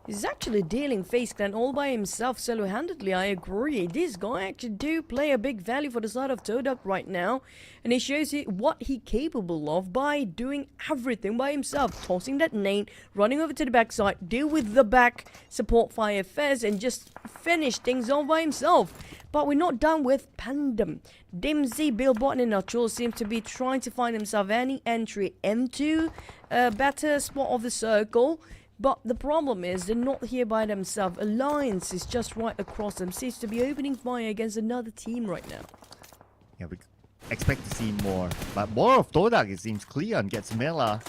He's actually dealing FaZe Clan all by himself, solo-handedly. I agree. This guy actually do play a big value for the side of TODAK right now. And he shows you what he's capable of by doing everything by himself. Tossing that nade, running over to the backside, deal with the back, support fire FaZe, and just finish things off by himself. But we're not done with PANDUM. Dimsy, Billbot, and Nacho seem to be trying to find himself any entry into a better spot of the circle. But the problem is they're not here by themselves. Alliance is just right across them. Seems to be opening fire against another team right now. Yeah, we expect to see more. But more of TODAK, it seems. Cleon gets Mela.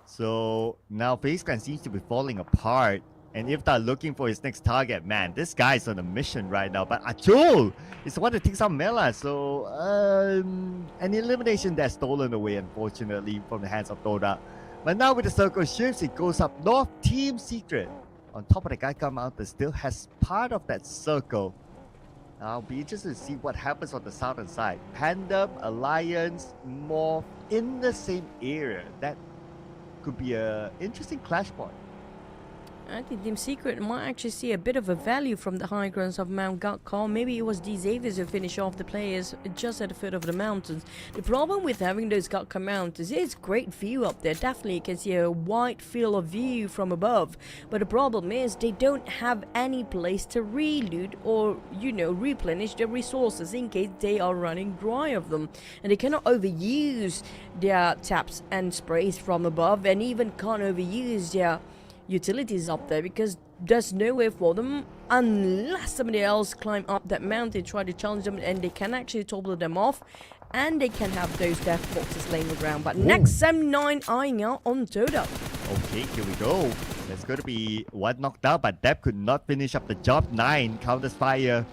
So now FaZe Clan seems to be falling apart. And Iftar looking for his next target. Man, this guy's on a mission right now. But Achul is the one that takes out Mela. So an elimination that's stolen away, unfortunately, from the hands of TODAK. But now with the circle shifts, it goes up north. Team Secret on top of the Geiger Mountain still has part of that circle. I'll be interested to see what happens on the southern side. PANDUM, Alliance, MORPH in the same area. That could be an interesting clash point. I think Team Secret might actually see a bit of a value from the high grounds of Mount Gakko. Maybe it was these Xaviers who finish off the players just at the foot of the mountains. The problem with having those Gakko mountains is great view up there. Definitely you can see a wide field of view from above. But the problem is they don't have any place to reloot or, you know, replenish their resources in case they are running dry of them. And they cannot overuse their taps and sprays from above, and even can't overuse their utilities up there because there's no way for them unless somebody else climb up that mountain, try to challenge them, and they can actually topple them off, and they can have those death boxes laying around. But next, Sem9 eyeing out on TODAK. Okay, here we go. There's going to be one knockdown, but Deb could not finish up the job. 9 counters fire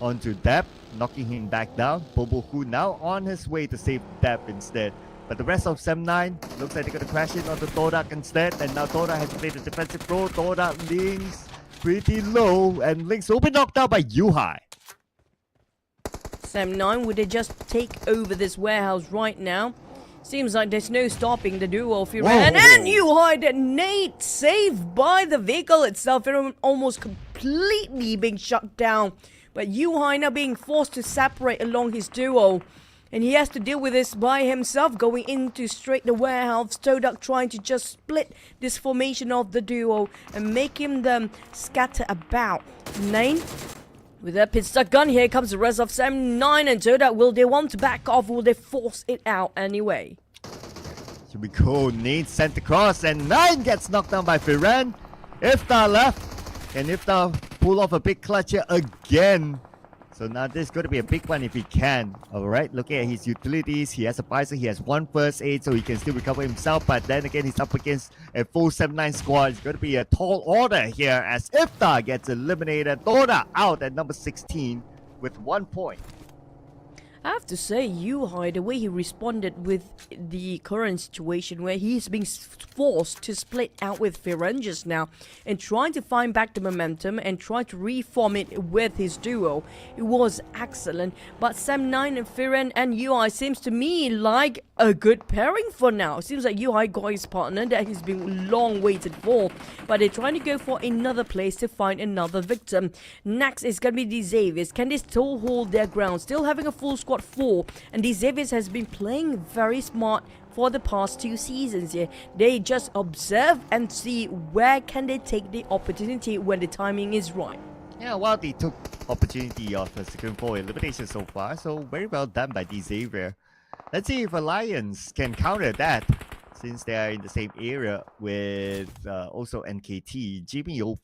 onto Deb, knocking him back down. Boboku now on his way to save Deb instead. But the rest of Sem9 looks like they're going to crash in onto TODAK instead. And now TODAK has played a defensive role. TODAK links pretty low. And links will be knocked out by Yuhai. Sem9, would they just take over this warehouse right now? Seems like there's no stopping the duo of Iran and Yuhai. That Nate saved by the vehicle itself. Iran almost completely being shut down. But Yuhai now being forced to separate along his duo. And he has to deal with this by himself, going into straight the warehouse. TODAK trying to just split this formation of the duo and making them scatter about. 9 with a pit stuck gun. Here comes the rest of Sem9 and TODAK. Will they want to back off? Will they force it out anyway? Here we go. Nate sent across and 9 gets knocked down by Firan. Iftar left. And Iftar pull off a big clutch here again. So now this is going to be a big one if he can. Alright, looking at his utilities, he has a visor, he has 1 first aid, so he can still recover himself. But then again, he's up against a full Sem9 squad. It's going to be a tall order here as Iftar gets eliminated. TODAK out at number 16 with 1 point. I have to say, Yuhai, the way he responded with the current situation where he's being forced to split out with Firan just now and trying to find back the momentum and try to reform it with his duo, it was excellent. But Sem9 and Firan and Yuhai seems to me like a good pairing for now. Seems like Yuhai got his partner that he's been long waited for, but they're trying to go for another place to find another victim. Next is going to be the Xaviers. Can they still hold their ground? Still having a full squad 4, and the Xaviers has been playing very smart for the past 2 seasons here. They just observe and see where can they take the opportunity when the timing is right. Yeah, well, they took opportunity of the second 4 elimination so far, so very well done by the Xavier. Let's see if Alliance can counter that, since they are in the same area with also NKT. Jimmy OP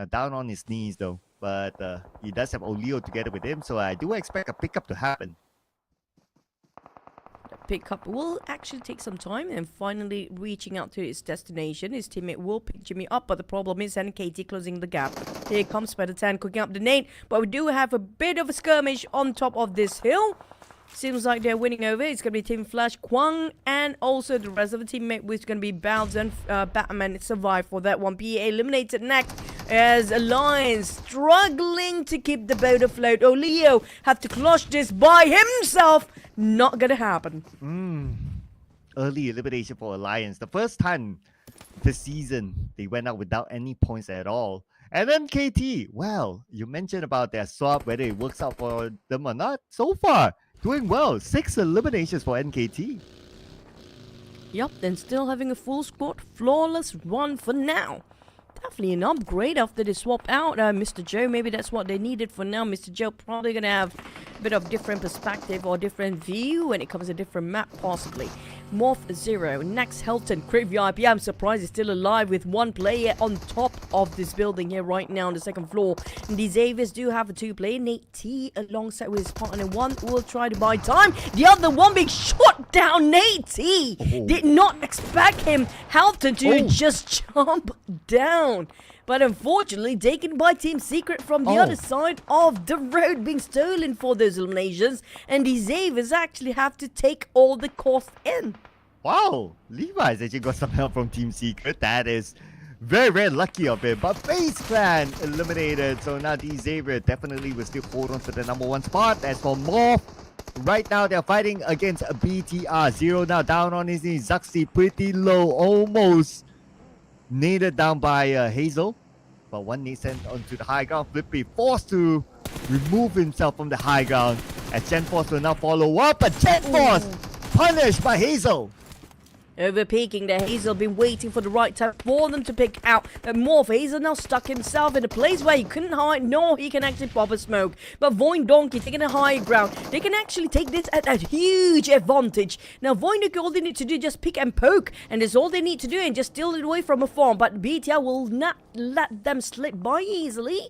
down on his knees though, but he does have Olio together with him, so I do expect a pickup to happen. The pickup will actually take some time and finally reaching out to its destination. His teammate will pick Jimmy up, but the problem is NKT closing the gap. Here comes Spider-10 cooking up the nade, but we do have a bit of a skirmish on top of this hill. Seems like they're winning over. It's going to be Team Flash, Kwang, and also the rest of the teammate, which is going to be Bounce and Batman survive for that one. PA eliminated next as Alliance struggling to keep the boat afloat. Olio have to clutch this by himself. Not going to happen. Early elimination for Alliance. The first time this season they went out without any points at all. And then KT, well, you mentioned about their swap, whether it works out for them or not. So far, doing well. 6 eliminations for NKT. Yup, then still having a full squad. Flawless run for now. Definitely an upgrade after they swap out Mr. Joe. Maybe that's what they needed for now. Mr. Joe probably going to have a bit of different perspective or different view when it comes to different map possibly. Morph 0. Next, Helton. Crit VIP. I'm surprised he's still alive with 1 player on top of this building here right now on the 2nd floor. And the Xaviers do have a 2-player. Nate T alongside with his partner. One will try to buy time. The other one being shot down. Nate T did not expect him, Helton, to just jump down. But unfortunately, taken by Team Secret from the other side of the road, being stolen for those eliminations. And the Xaviers actually have to take all the cost in. Wow, Levi's actually got some help from Team Secret. That is Very, very lucky of it. But FaZe Clan eliminated. So now Xavier definitely will still hold on to the number 1 spot. As for MORPH, right now they're fighting against BTR. Zero now down on his knees. Zaxi pretty low. Almost naded down by Hazel. But one knee sent onto the high ground. Flippy forced to remove himself from the high ground. As Gen Force will now follow up. But Gen Force punished by Hazel. Overpeaking there, Hazel been waiting for the right time for them to pick out. But MORPH, Hazel now stuck himself in a place where he couldn't hide, nor he can actually pop a smoke. But VOIN Donkey taking a high ground. They can actually take this at a huge advantage. Now VOIN Donkey, all they need to do is just pick and poke, and that's all they need to do, and just steal it away from afar. But BTR will not let them slip by easily.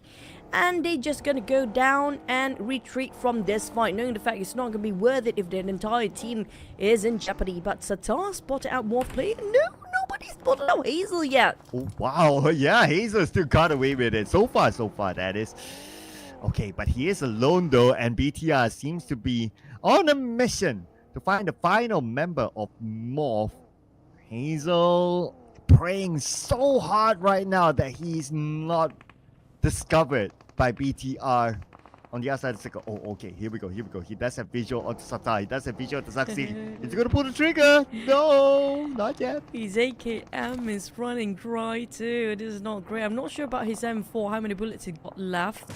And they're just gonna go down and retreat from this fight, knowing the fact it's not gonna be worth it if their entire team is in jeopardy. But Satar spotted out MORPH player. No, nobody spotted out Hazel yet. Oh, wow. Yeah, Hazel still got away with it. So far, that is. Okay, but he is alone though, and BTR seems to be on a mission to find the final member of MORPH. Hazel praying so hard right now that he's not discovered by BTR on the outside of the circle. Oh, okay, here we go. He does have visual onto Satar. He does have visual to Zaxi. Is he gonna pull the trigger? No, not yet. His AKM is running dry too. This is not great. I'm not sure about his M4, how many bullets he got left.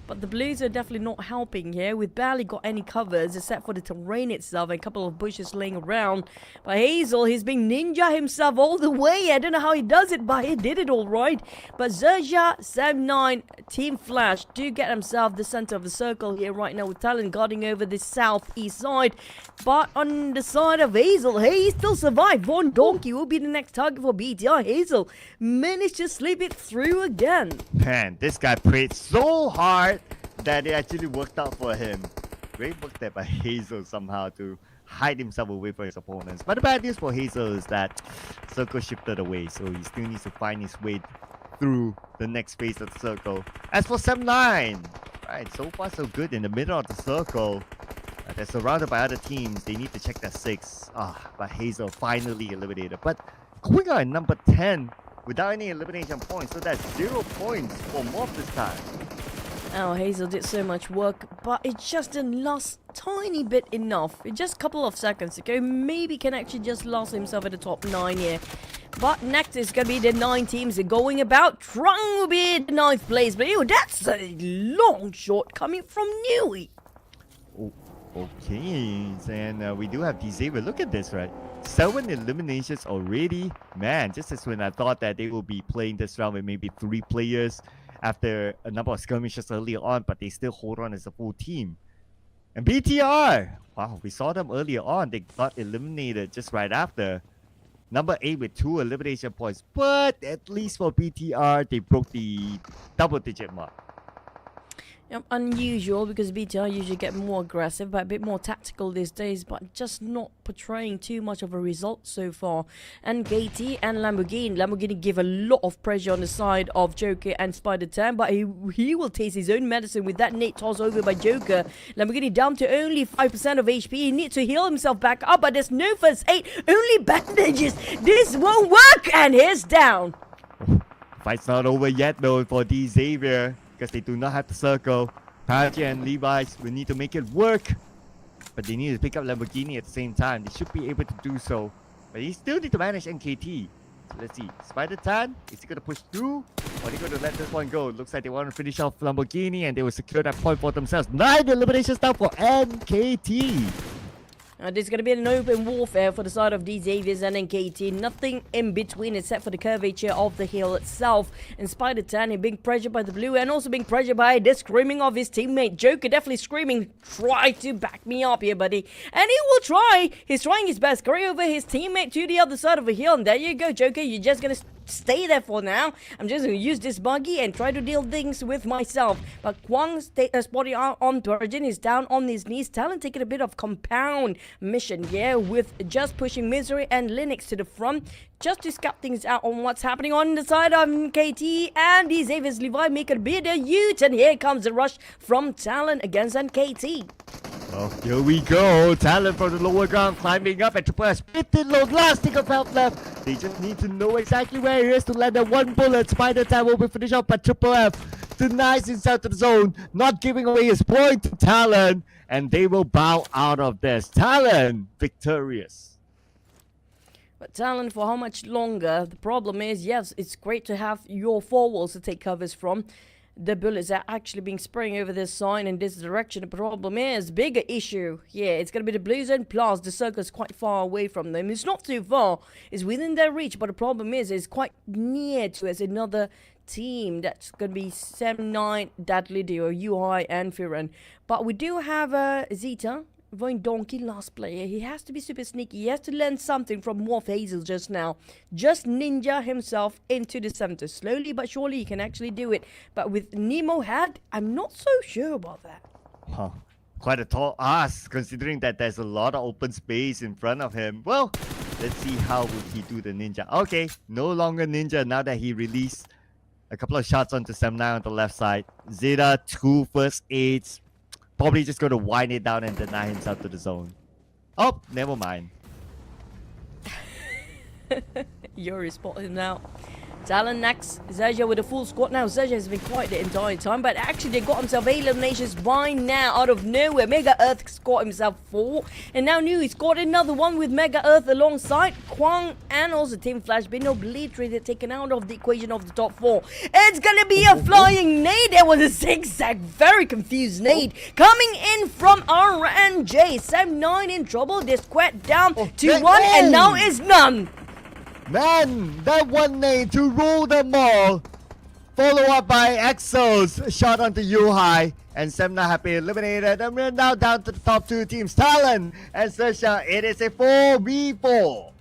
But the Blues are definitely not helping here. We've barely got any covers except for the terrain itself and a couple of bushes laying around. But Hazel, he's being ninja himself all the way. I don't know how he does it, but he did it all right. But XERXIA, 7-9, Team Flash do get himself the center of the circle here right now with TALON guarding over the southeast side. But on the side of Hazel, hey, he still survived. VOIN Donkey will be the next target for BTR. Hazel managed to slip it through again. Man, this guy prayed so hard that it actually worked out for him. Great work there by Hazel somehow to hide himself away from his opponents. But the bad news for Hazel is that circle shifted away, so he still needs to find his way through the next phase of the circle. As for 7-9, right, so far so good in the middle of the circle. They're surrounded by other teams. They need to check their 6. But Hazel finally eliminated. But going on number 10 without any elimination points, so that's 0 points for MORPH this time. Oh, Hazel did so much work, but it just didn't last tiny bit enough. It just a couple of seconds ago, maybe can actually just last himself at the top 9 here. But next is going to be the 9 teams going about. Trung will be in the 9th place, but ew, that's a long shot coming from Nui. Oh, okay, and we do have Xavier. Look at this, right? 7 eliminations already. Man, just as when I thought that they will be playing this round with maybe 3 players after a number of skirmishes earlier on, but they still hold on as a full team. And BTR, wow, we saw them earlier on. They got eliminated just right after. Number 8 with 2 elimination points, but at least for BTR, they broke the double-digit mark. Yep, unusual because BTR usually get more aggressive, but a bit more tactical these days, but just not portraying too much of a result so far. And KT and Lamborghini give a lot of pressure on the side of Joker and Spider-Tan, but he will taste his own medicine with that nade toss over by Joker. Lamborghini down to only 5% of HP. He needs to heal himself back up, but there's no first aid, only bandages. This won't work, and he's down. Fight's not over yet though for Xavier, because they do not have the circle. Paraji and Levi's will need to make it work, but they need to pick up Lamborghini at the same time. They should be able to do so, but he still need to manage NKT. So let's see, Spider-Tan, is he going to push through, or are they going to let this one go? Looks like they want to finish off Lamborghini and they will secure that point for themselves. 9 eliminations down for NKT. This is going to be an open warfare for the side of these Xaviers and NKT. Nothing in between except for the curvature of the hill itself. And Spider-Tan being pressured by the blue and also being pressured by the screaming of his teammate. Joker definitely screaming, try to back me up here, buddy. And he will try. He's trying his best. Carry over his teammate to the other side of the hill. And there you go, Joker. You're just going to stay there for now. I'm just going to use this buggy and try to deal things with myself. But Kwang spotting out on Virgin is down on his knees. TALON taking a bit of compound mission here with just pushing Misery and Linux to the front just to scout things out on what's happening on the side of KT. And these Xaviers Levi make a bit of U-turn. Here comes the rush from TALON against NKT. Oh, here we go. Talon from the lower ground climbing up, and Triple F spitting low, last thing of health left. They just need to know exactly where he is to land that one bullet. Spider time will be finished off, but Triple F denies himself to the zone, not giving away his point to Talon, and they will bow out of this. Talon victorious. But Talon, for how much longer? The problem is, yes, it's great to have your four walls to take covers from. The bullets are actually being spraying over this side in this direction. The problem is, bigger issue. Yeah, it's going to be the blue zone plus the circle is quite far away from them. It's not too far. It's within their reach, but the problem is, it's quite near to us. Another team that's going to be 7-9, Deadly Duo, UI and Firen. But we do have Zeta. VOIN Donkey, last player. He has to be super sneaky. He has to learn something from MORPH Hazel just now. Just ninja himself into the center. Slowly but surely he can actually do it. But with Nemo Head, I'm not so sure about that. Huh. Quite a tall ask, considering that there's a lot of open space in front of him. Well, let's see how will he do the ninja. Okay, no longer ninja now that he released a couple of shots onto 7-9 on the left side. Zeta, 2 first aids. Probably just going to wind it down and deny himself to the zone. Oh, never mind. Yuri spotted him now. Talon next. XERXIA with a full squad now. XERXIA has been quiet the entire time, but actually they got himself eliminations by now out of nowhere. Mega Earth scored himself 4, and now New he scored another one with Mega Earth alongside Kwang and also Team Flash been obliterated, taken out of the equation of the top 4. It's gonna be a flying nade. There was a zigzag, very confused nade coming in from RNJ. 7-9 in trouble. They squared down to 1, and now is none. Man, that one nade to rule them all. Follow up by Exo's shot onto U-High. And 7-9 have been eliminated. And we're now down to the top 2 teams. Talon and XERXIA. It is a 4v4.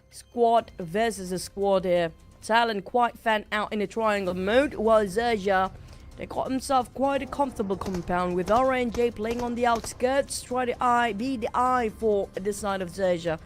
Squad versus a squad here. Talon quite fan out in the triangle mode, while XERXIA, they got themselves quite a comfortable compound with RNJ playing on the outskirts, try to be the eye for this side of XERXIA.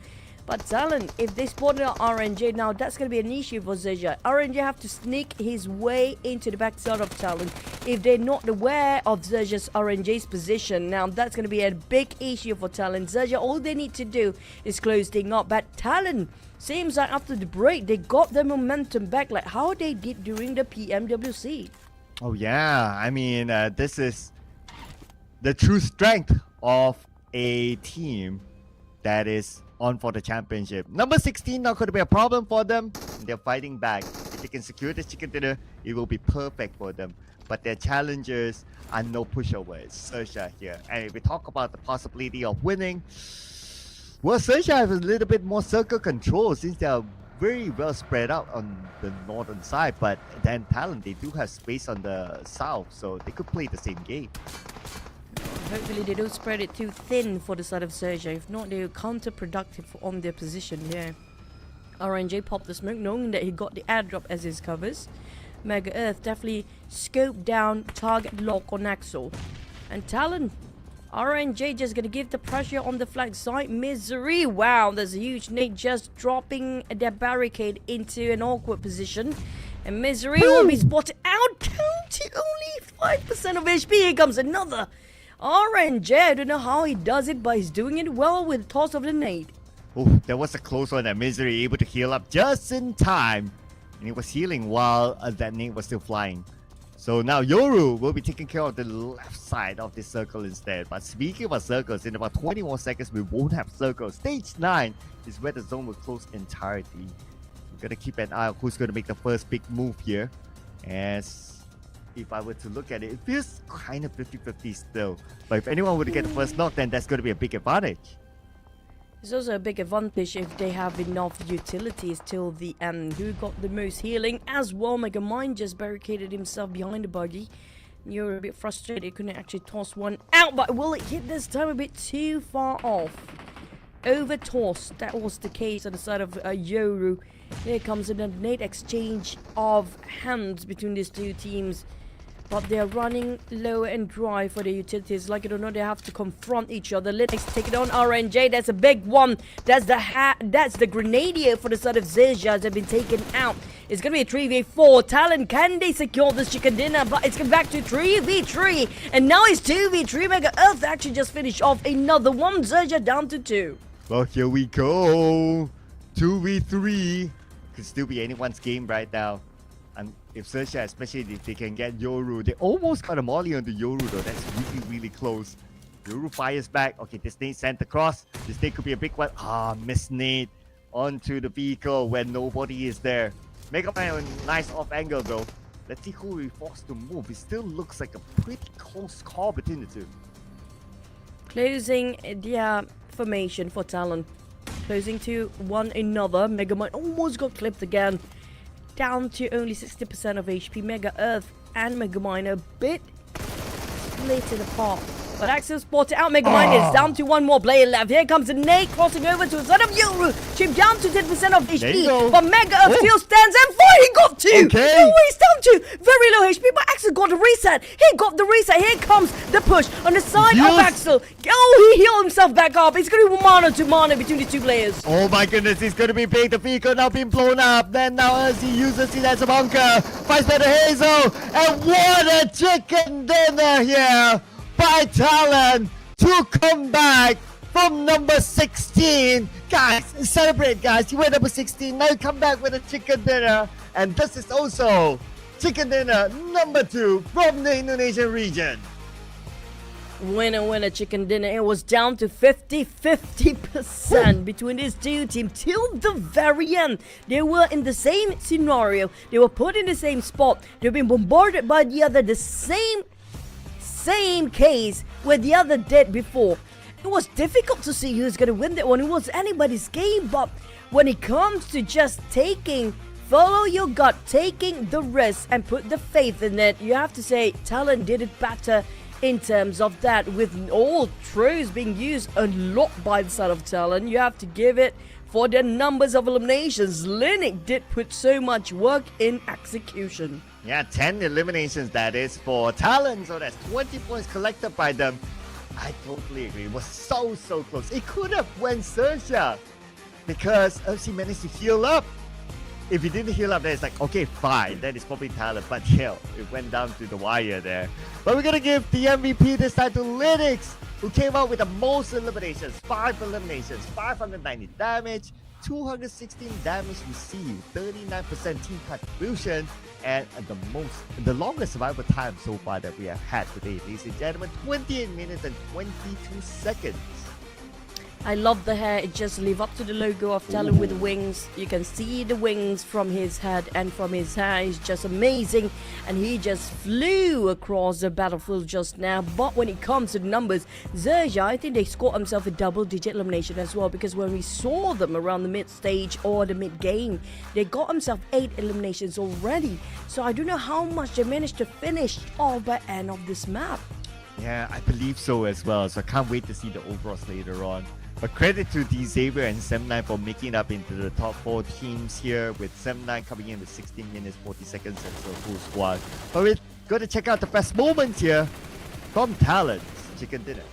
But Talon, if they spotted RNJ now, that's going to be an issue for XERXIA. RNJ have to sneak his way into the backside of Talon if they're not aware of XERXIA's RNJ's position. Now, that's going to be a big issue for Talon. XERXIA, all they need to do is close things up. But Talon, seems like after the break, they got the momentum back like how they did during the PMWC. Oh yeah, I mean, this is the true strength of a team that is on for the championship. Number 16 not going to be a problem for them. They're fighting back. If they can secure this chicken dinner, it will be perfect for them. But their challengers are no pushovers. XERXIA here. And if we talk about the possibility of winning, well, XERXIA has a little bit more circle control since they are very well spread out on the northern side. But then Talon, they do have space on the south, so they could play the same game. Hopefully they don't spread it too thin for the side of XERXIA. If not, they're counterproductive on their position here. RNJ popped the smoke knowing that he got the airdrop as his covers. Mega Earth definitely scoped down target lock on Axel. And Talon, RNJ just gonna give the pressure on the flag side. Misery, wow, there's a huge nade just dropping their barricade into an awkward position. And Misery will be spotted out down to only 5% of HP. Here comes another. RNJ, I don't know how he does it, but he's doing it well with the toss of the nade. Oh, that was a close one. And Misery able to heal up just in time. And he was healing while that nade was still flying. So now Yoru will be taking care of the left side of this circle instead. But speaking of circles, in about 20 more seconds, we won't have circles. Stage 9 is where the zone will close entirely. We're going to keep an eye on who's going to make the first big move here. As if I were to look at it, it feels kind of 50-50 still. But if anyone were to get the first knock, then that's going to be a big advantage. It's also a big advantage if they have enough utilities till the end. Who got the most healing as well? Mega Mind just barricaded himself behind the buggy. You're a bit frustrated, couldn't actually toss one out, but will it hit this time a bit too far off? Over toss, that was the case on the side of Yoru. Here comes a nade exchange of hands between these two teams. But they're running low and dry for the utilities. Like it or not, they have to confront each other. Let's take it on RNJ. That's a big one. That's the Grenadier for the side of XERXIA have been taken out. It's going to be a 3v4. Talon, can they secure this chicken dinner? But it's come back to 3v3. And now it's 2v3. Mega Earth actually just finished off another one. XERXIA down to 2. Well, here we go. 2v3. Could still be anyone's game right now. And if XERXIA, especially if they can get Yoru, they almost got a molly on the Yoru though. That's really, really close. Yoru fires back. Okay, this nade sent across. This nade could be a big one. Miss nade onto the vehicle where nobody is there. Mega Man, nice off angle though. Let's see who will be forced to move. It still looks like a pretty close call between the two. Closing their formation for Talon. Closing to one another. Mega Man almost got clipped again. Down to only 60% of HP. Mega Earth and Mega Mine a bit split apart. But Axel spotted out. Mega Mine is down to one more player left. Here comes the nade crossing over to the side of Yoru. Chip down to 10% of HP. But Mega Earth still stands and he got two. Okay. No, he's down to very low HP. But Axel got a reset. He got the reset. Here comes the push on the side of Axel. Oh, he healed himself back up. It's going to be mano to mano between the two players. Oh my goodness, he's going to be big. The vehicle now being blown up. Then now as he uses it as a bunker. Fights by the Hazel. And what a chicken dinner here by Talon to come back from number 16. Guys, celebrate guys. You went number 16. Now you come back with a chicken dinner. And this is also chicken dinner number 2 from the Indonesian region. Winner chicken dinner. It was down to 50% between these two teams till the very end. They were in the same scenario. They were put in the same spot. They've been bombarded by the other. The same case where the other did before. It was difficult to see who's going to win that one. It was anybody's game. But when it comes to just follow your gut, taking the risk and put the faith in it, you have to say Talon did it better in terms of that, with all throws being used a lot by the side of Talon. You have to give it for their numbers of eliminations. Linux did put so much work in execution. Yeah, 10 eliminations that is for Talon, so that's 20 points collected by them. I totally agree. It was so close. It could have went XERXIA because FC managed to heal up. If he didn't heal up, then it's like, okay, fine, that is probably Talon, but hell, it went down to the wire there. But we're gonna give the MVP this time to Linux, who came out with the most eliminations. 5 eliminations, 590 damage, 216 damage received, 39% team contribution, and the longest survival time so far that we have had today, ladies and gentlemen, 28 minutes and 22 seconds. I love the hair. It just live up to the logo of Talon with wings. You can see the wings from his head and from his hair. It's just amazing. And he just flew across the battlefield just now. But when it comes to the numbers, XERXIA, I think they scored themselves a double-digit elimination as well. Because when we saw them around the mid-stage or the mid-game, they got themselves 8 eliminations already. So I don't know how much they managed to finish off by the end of this map. Yeah, I believe so as well. So I can't wait to see the overalls later on. But credit to D Xavier and 7-9 for making up into the top 4 teams here, with 7-9 coming in with 16 minutes 40 seconds as a full squad. But we're going to check out the best moments here from Talon's Chicken Dinner.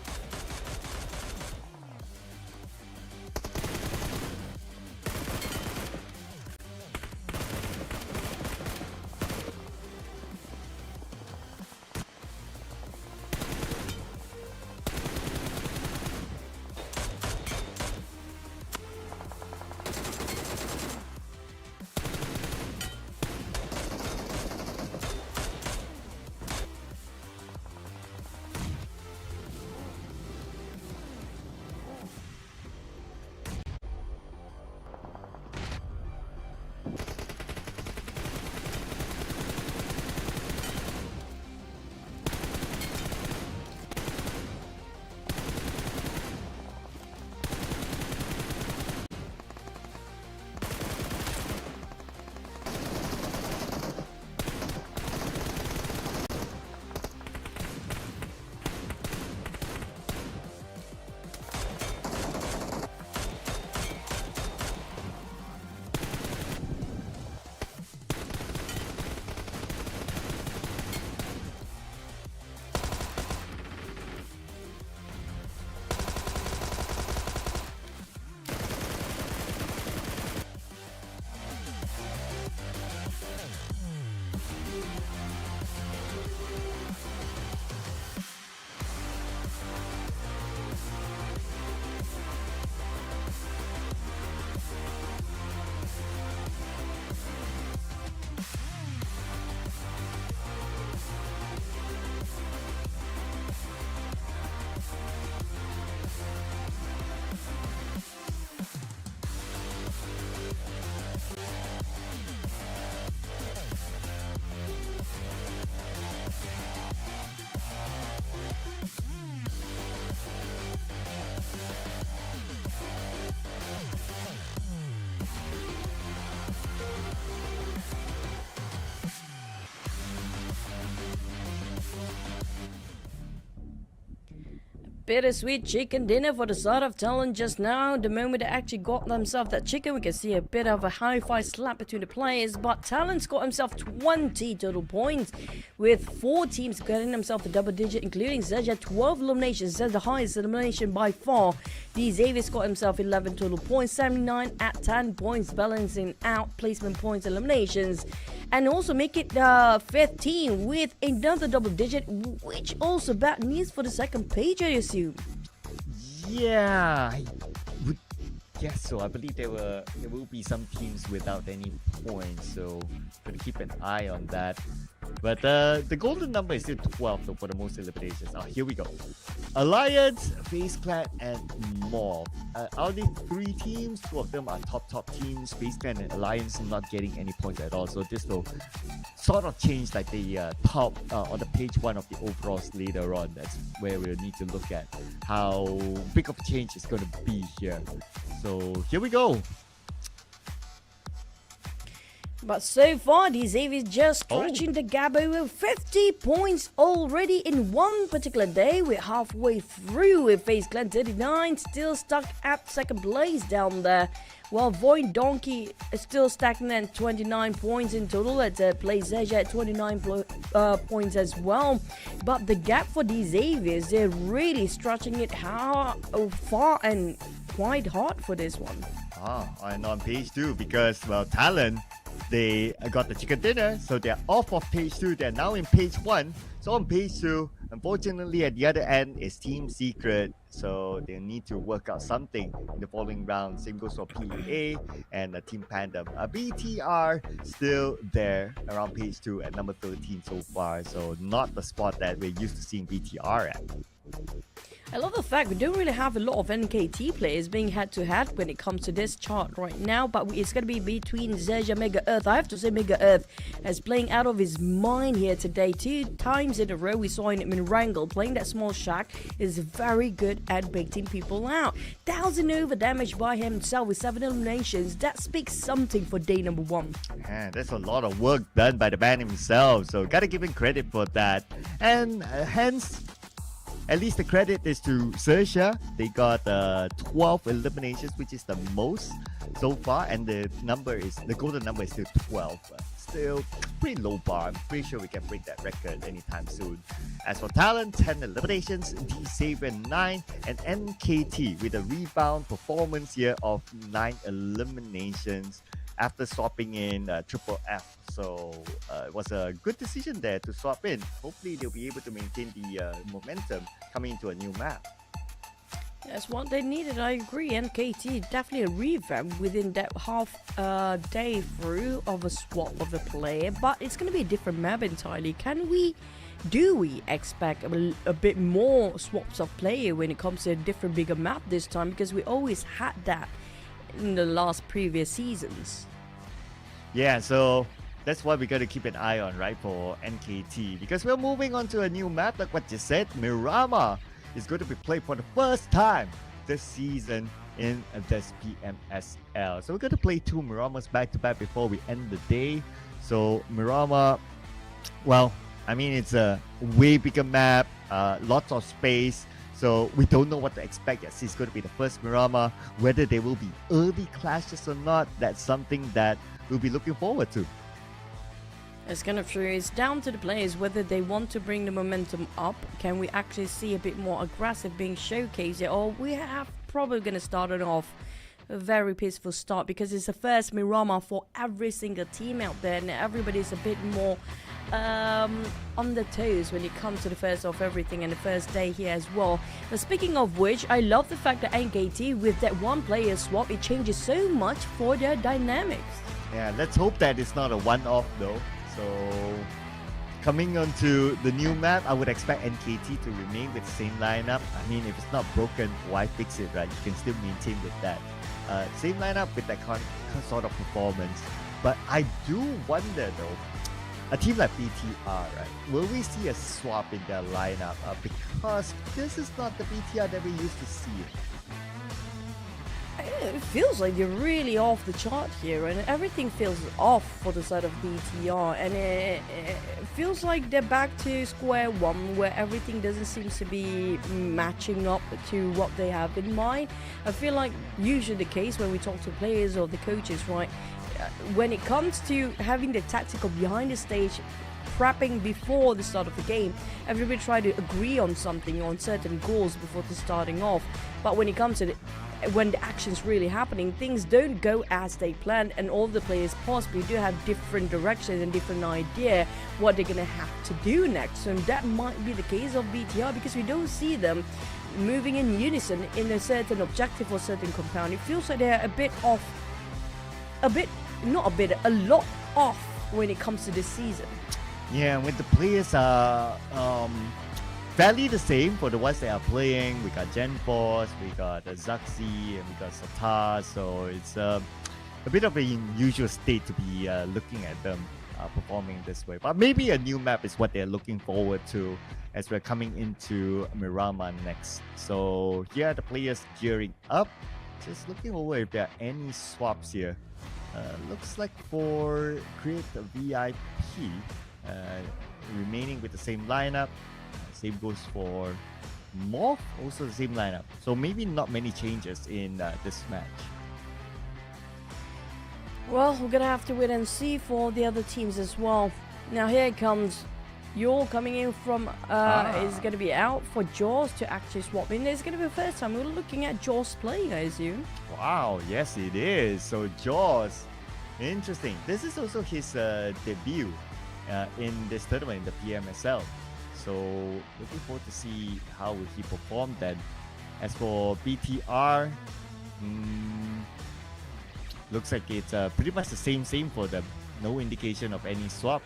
bittersweet chicken dinner for the side of Talon just now. The moment they actually got themselves that chicken, we can see a bit of a hi-fi slap between the players. But Talon's got himself 20 total points, with 4 teams getting themselves a double digit, including XERXIA, 12 eliminations. That's the highest elimination by far. Xavier's got himself 11 total points, 79 at 10 points, balancing out placement points eliminations. And also make it the 5th team with another double digit, which also bad news for the second page, I assume. Yeah, I would guess so. I believe there will be some teams without any points, so gotta keep an eye on that. But the golden number is still 12 though for the most eliminations. Oh, here we go. Alliance, FaZe Clan, and MORPH. Out of the 3 teams, 2 of them are top teams. FaZe Clan and Alliance not getting any points at all. So this will sort of change like the top on the page 1 of the overalls later on. That's where we'll need to look at how big of a change is going to be here. So here we go. But so far, Xavier's just scratching the gap over 50 points already in one particular day. We're halfway through with FaZe Clan 39, still stuck at second place down there. While VOIN Donkey is still stagnant at 29 points in total. At place XERXIA at 29 points as well. But the gap for these Xaviers, they're really stretching it far and quite hard for this one. And on page 2, because, well, Talon, they got the chicken dinner, so they're off of page 2. They're now in page 1. So on page 2, unfortunately, at the other end is Team Secret. So they need to work out something in the following round. Same goes for PEA and Team PANDUM. BTR still there around page 2 at number 13 so far. So not the spot that we're used to seeing BTR at. I love the fact we don't really have a lot of NKT players being head-to-head when it comes to this chart right now, but it's going to be between XERXIA Mega Earth. I have to say Mega Earth is playing out of his mind here today. 2 times in a row we saw him in Erangel playing that small shack is very good at baiting people out. 1,000 over damage by himself with 7 eliminations. That speaks something for day number 1. Yeah, that's a lot of work done by the man himself, so gotta give him credit for that. And hence, at least the credit is to XERXIA. They got 12 eliminations, which is the most so far, and the golden number is still 12. Still pretty low bar. I'm pretty sure we can break that record anytime soon. As for Talon, 10 eliminations, Xavier 9, and NKT with a rebound performance here of 9 eliminations after swapping in Triple F. So it was a good decision there to swap in. Hopefully they'll be able to maintain the momentum coming into a new map. That's what they needed, I agree. NKT definitely a revamp within that half day through of a swap of a player, but it's going to be a different map entirely. Do we expect a bit more swaps of player when it comes to a different bigger map this time? Because we always had that in the previous seasons. Yeah, so that's what we got to keep an eye on, right, for NKT, because we're moving on to a new map. Like what you said, Miramar is going to be played for the first time this season in this PMSL. So we're going to play 2 Miramars back to back before we end the day. So Miramar, well, I mean, it's a way bigger map, lots of space. So we don't know what to expect. Yes, it's going to be the first Miramar. Whether there will be early clashes or not, that's something that we'll be looking forward to. It's kind of true. It's down to the players whether they want to bring the momentum up. Can we actually see a bit more aggressive being showcased, or we have probably going to start it off a very peaceful start, because it's the first Miramar for every single team out there, and everybody's a bit more on the toes when it comes to the first of everything and the first day here as well. But speaking of which, I love the fact that NKT with that 1 player swap, it changes so much for their dynamics. Yeah, let's hope that it's not a one-off though. So coming onto the new map, I would expect NKT to remain with the same lineup. I mean, if it's not broken, why fix it, right? You can still maintain with that. Same lineup with that sort of performance. But I do wonder though, a team like BTR, right? Will we see a swap in their lineup? Because this is not the BTR that we used to see. it feels like they're really off the chart here, and everything feels off for the side of BTR, and it feels like they're back to square one, where everything doesn't seem to be matching up to what they have in mind. I feel like usually the case when we talk to players or the coaches, right, when it comes to having the tactical behind the stage, prepping before the start of the game, everybody try to agree on something, on certain goals before the starting off. But when it comes to when the action's really happening, things don't go as they planned, and all the players possibly do have different directions and different idea what they're gonna have to do next. So that might be the case of BTR, because we don't see them moving in unison in a certain objective or certain compound. It feels like they're a bit off, a lot off when it comes to this season. Yeah, when the players are fairly the same for the ones that are playing. We got Gen Force, we got Zaxi, and we got Satar. So it's a bit of an unusual state to be looking at them performing this way. But maybe a new map is what they're looking forward to as we're coming into Miramar next. So here are the players gearing up. Just looking over if there are any swaps here. Looks like for Create a VIP, remaining with the same lineup. Same goes for MORPH, also the same lineup. So maybe not many changes in this match. Well, we're gonna have to wait and see for the other teams as well. Now here it comes. You're coming in from is gonna be out for Jaws to actually swap in. It's gonna be the first time we're looking at Jaws playing, I assume. Wow, yes it is. So Jaws, interesting. This is also his debut in this tournament, in the PMSL. So looking forward to see how will he perform then. As for BTR, looks like it's pretty much the same for them. No indication of any swap,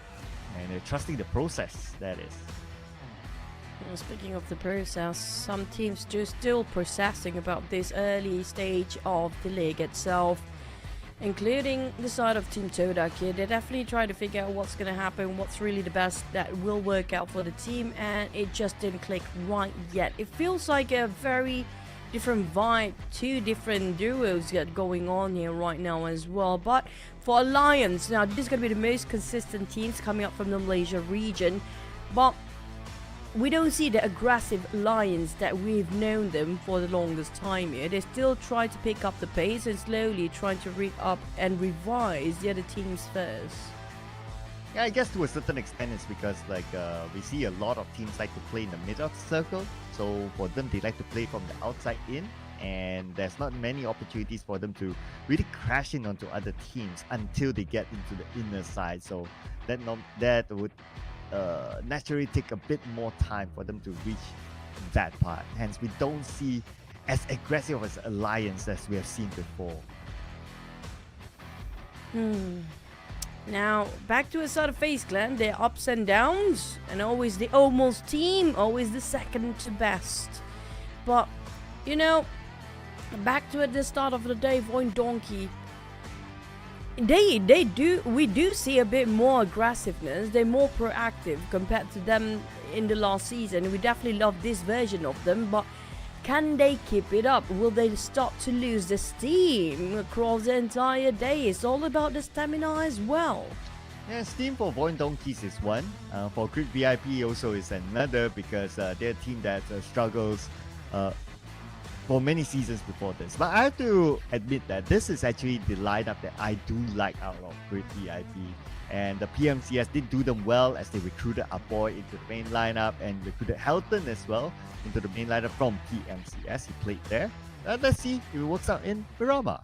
and they're trusting the process, that is. Well, speaking of the process, some teams do still processing about this early stage of the league itself, including the side of Team TODAK here. They definitely try to figure out what's going to happen, what's really the best that will work out for the team, and it just didn't click right yet. It feels like a very different vibe, two different duos going on here right now as well. But for Alliance, now this is going to be the most consistent teams coming up from the Malaysia region, but we don't see the aggressive Lions that we've known them for the longest time here. They still try to pick up the pace and slowly trying to read up and revise the other teams first. Yeah, I guess to a certain extent it's because we see a lot of teams like to play in the middle of the circle. So for them, they like to play from the outside in, and there's not many opportunities for them to really crash in onto other teams until they get into the inner side. So that would naturally take a bit more time for them to reach that part. Hence, we don't see as aggressive as Alliance as we have seen before. Now, back to a sort of FaZe clan, their ups and downs, and always the almost team, always the second to best. But, you know, back to at the start of the day, VOIN Donkey, we do see a bit more aggressiveness. They're more proactive compared to them in the last season. We definitely love this version of them, but can they keep it up? Will they start to lose the steam across the entire day? It's all about the stamina as well. Yeah, steam for VOIN Donkeys is one. For Creek VIP also is another, because they're a team that struggles for many seasons before this. But I have to admit that this is actually the lineup that I do like out of Creek VIP. And the PMCS did do them well as they recruited Aboy into the main lineup and recruited Helton as well into the main lineup from PMCS. He played there. Let's see if it works out in Miramar.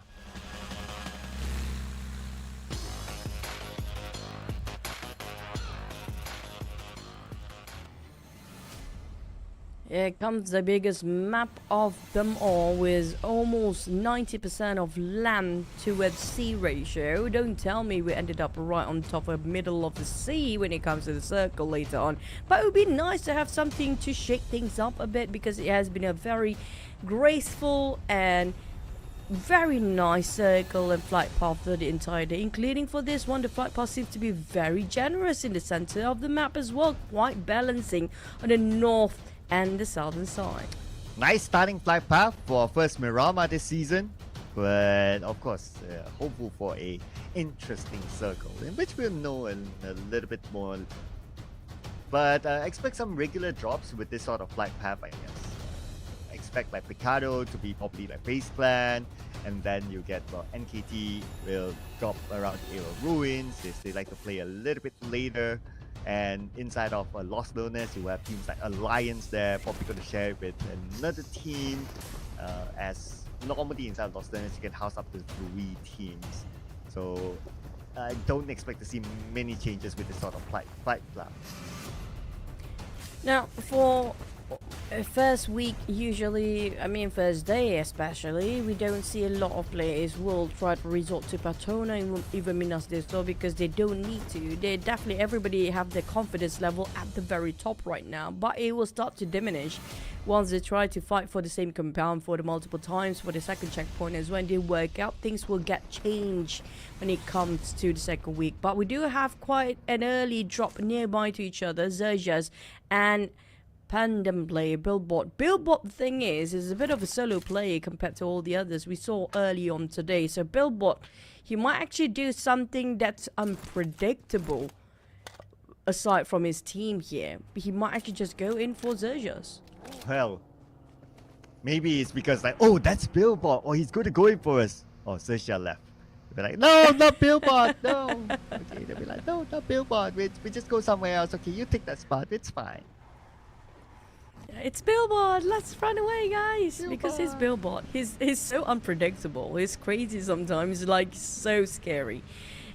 Here comes the biggest map of them all, with almost 90% of land towards sea ratio. Don't tell me we ended up right on top of the middle of the sea when it comes to the circle later on. But it would be nice to have something to shake things up a bit, because it has been a very graceful and very nice circle and flight path for the entire day, including for this one. The flight path seems to be very generous in the center of the map as well, quite balancing on the north and the southern side. Nice starting flight path for our first Miramar this season. But of course, hopeful for a interesting circle in which we'll know a little bit more. But expect some regular drops with this sort of flight path, I guess. Expect like Picado to be probably like FaZe Clan, and then you get NKT will drop around the era ruins if they like to play a little bit later. And inside of Lost Learners, you have teams like Alliance there, probably going to share it with another team. As normally inside Lost Learners, you can house up to 3 teams. So I don't expect to see many changes with this sort of flight plan. Now, for first week, usually, I mean first day especially, we don't see a lot of players will try to resort to Patona even Minas Desto because they don't need to. They definitely, everybody have their confidence level at the very top right now, but it will start to diminish once they try to fight for the same compound for the multiple times for the second checkpoint. As when they work out, things will get changed when it comes to the second week. But we do have quite an early drop nearby to each other, XERXIA and PANDUM player Billboard. Billboard, the thing is a bit of a solo player compared to all the others we saw early on today. So Billboard, he might actually do something that's unpredictable aside from his team here. He might actually just go in for XERXIA. Well, maybe it's because like, oh, that's Billboard, or he's going to go in for us. Oh, XERXIA left. They'll be like, no, not Billboard, no. Okay, they'll be like, no, not Billboard. We just go somewhere else. Okay, you take that spot. It's fine. It's Billboard. Let's run away, guys. Because it's Billboard. He's so unpredictable. He's crazy sometimes. Like so scary.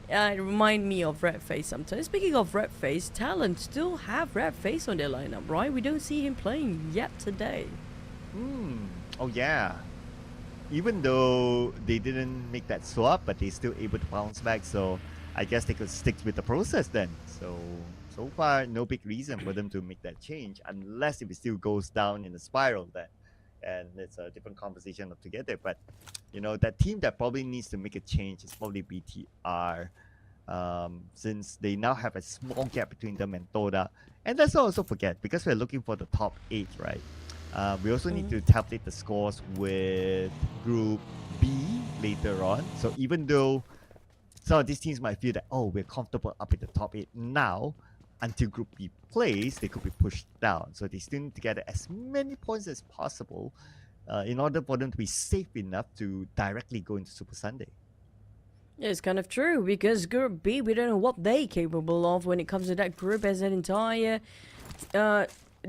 It remind me of Red Face sometimes. Speaking of Red Face, TALON still have Red Face on their lineup, right? We don't see him playing yet today. Oh yeah. Even though they didn't make that swap, but they still able to bounce back. So I guess they could stick with the process then. So far, no big reason for them to make that change, unless if it still goes down in a spiral then. And it's a different conversation altogether. But, you know, that team that probably needs to make a change is probably BTR. Since they now have a small gap between them and TODAK. And let's not also forget, because we're looking for the top 8, right? We also need to tabulate the scores with Group B later on. So even though some of these teams might feel that, oh, we're comfortable up in the top 8 now, until Group B plays, they could be pushed down. So they still need to get as many points as possible in order for them to be safe enough to directly go into Super Sunday. Yeah, it's kind of true, because Group B, we don't know what they're capable of when it comes to that group as an entire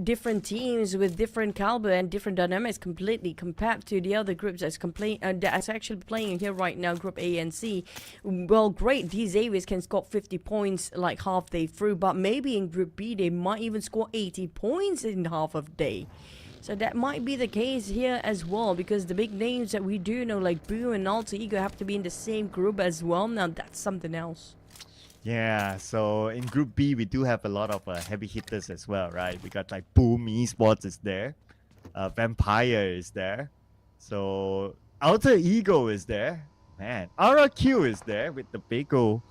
different teams with different caliber and different dynamics completely compared to the other groups that's actually playing here right now, Group A and C. Well, great, these Avies can score 50 points like half-day through, but maybe in Group B they might even score 80 points in half of day. So that might be the case here as well, because the big names that we do know like Boo and Alter Ego have to be in the same group as well. Now that's something else. Yeah, so in Group B, we do have a lot of heavy hitters as well, right? We got like Boom Esports is there. Vampire is there. So Alter Ego is there. Man, RRQ is there with the Bako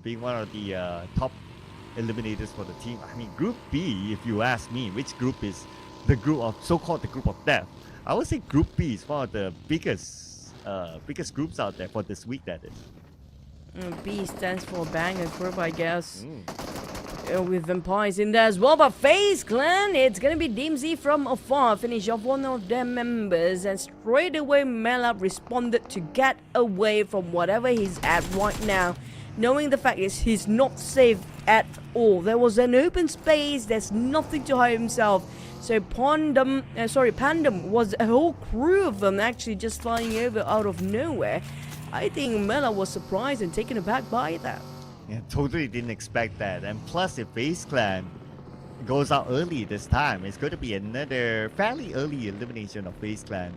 being one of the top eliminators for the team. I mean, Group B, if you ask me, which group is the group of so-called the group of death? I would say Group B is one of the biggest groups out there for this week, that is. B stands for banger group, I guess. With vampires in there as well. But FaZe Clan, it's gonna be DMZ from afar. Finish off one of their members. And straight away, Mela responded to get away from whatever he's at right now. Knowing the fact is he's not safe at all. There was an open space. There's nothing to hide himself. So PANDUM was a whole crew of them actually just flying over out of nowhere. I think Mela was surprised and taken aback by that. Yeah, totally didn't expect that. And plus, if FaZe Clan goes out early this time, it's going to be another fairly early elimination of FaZe Clan.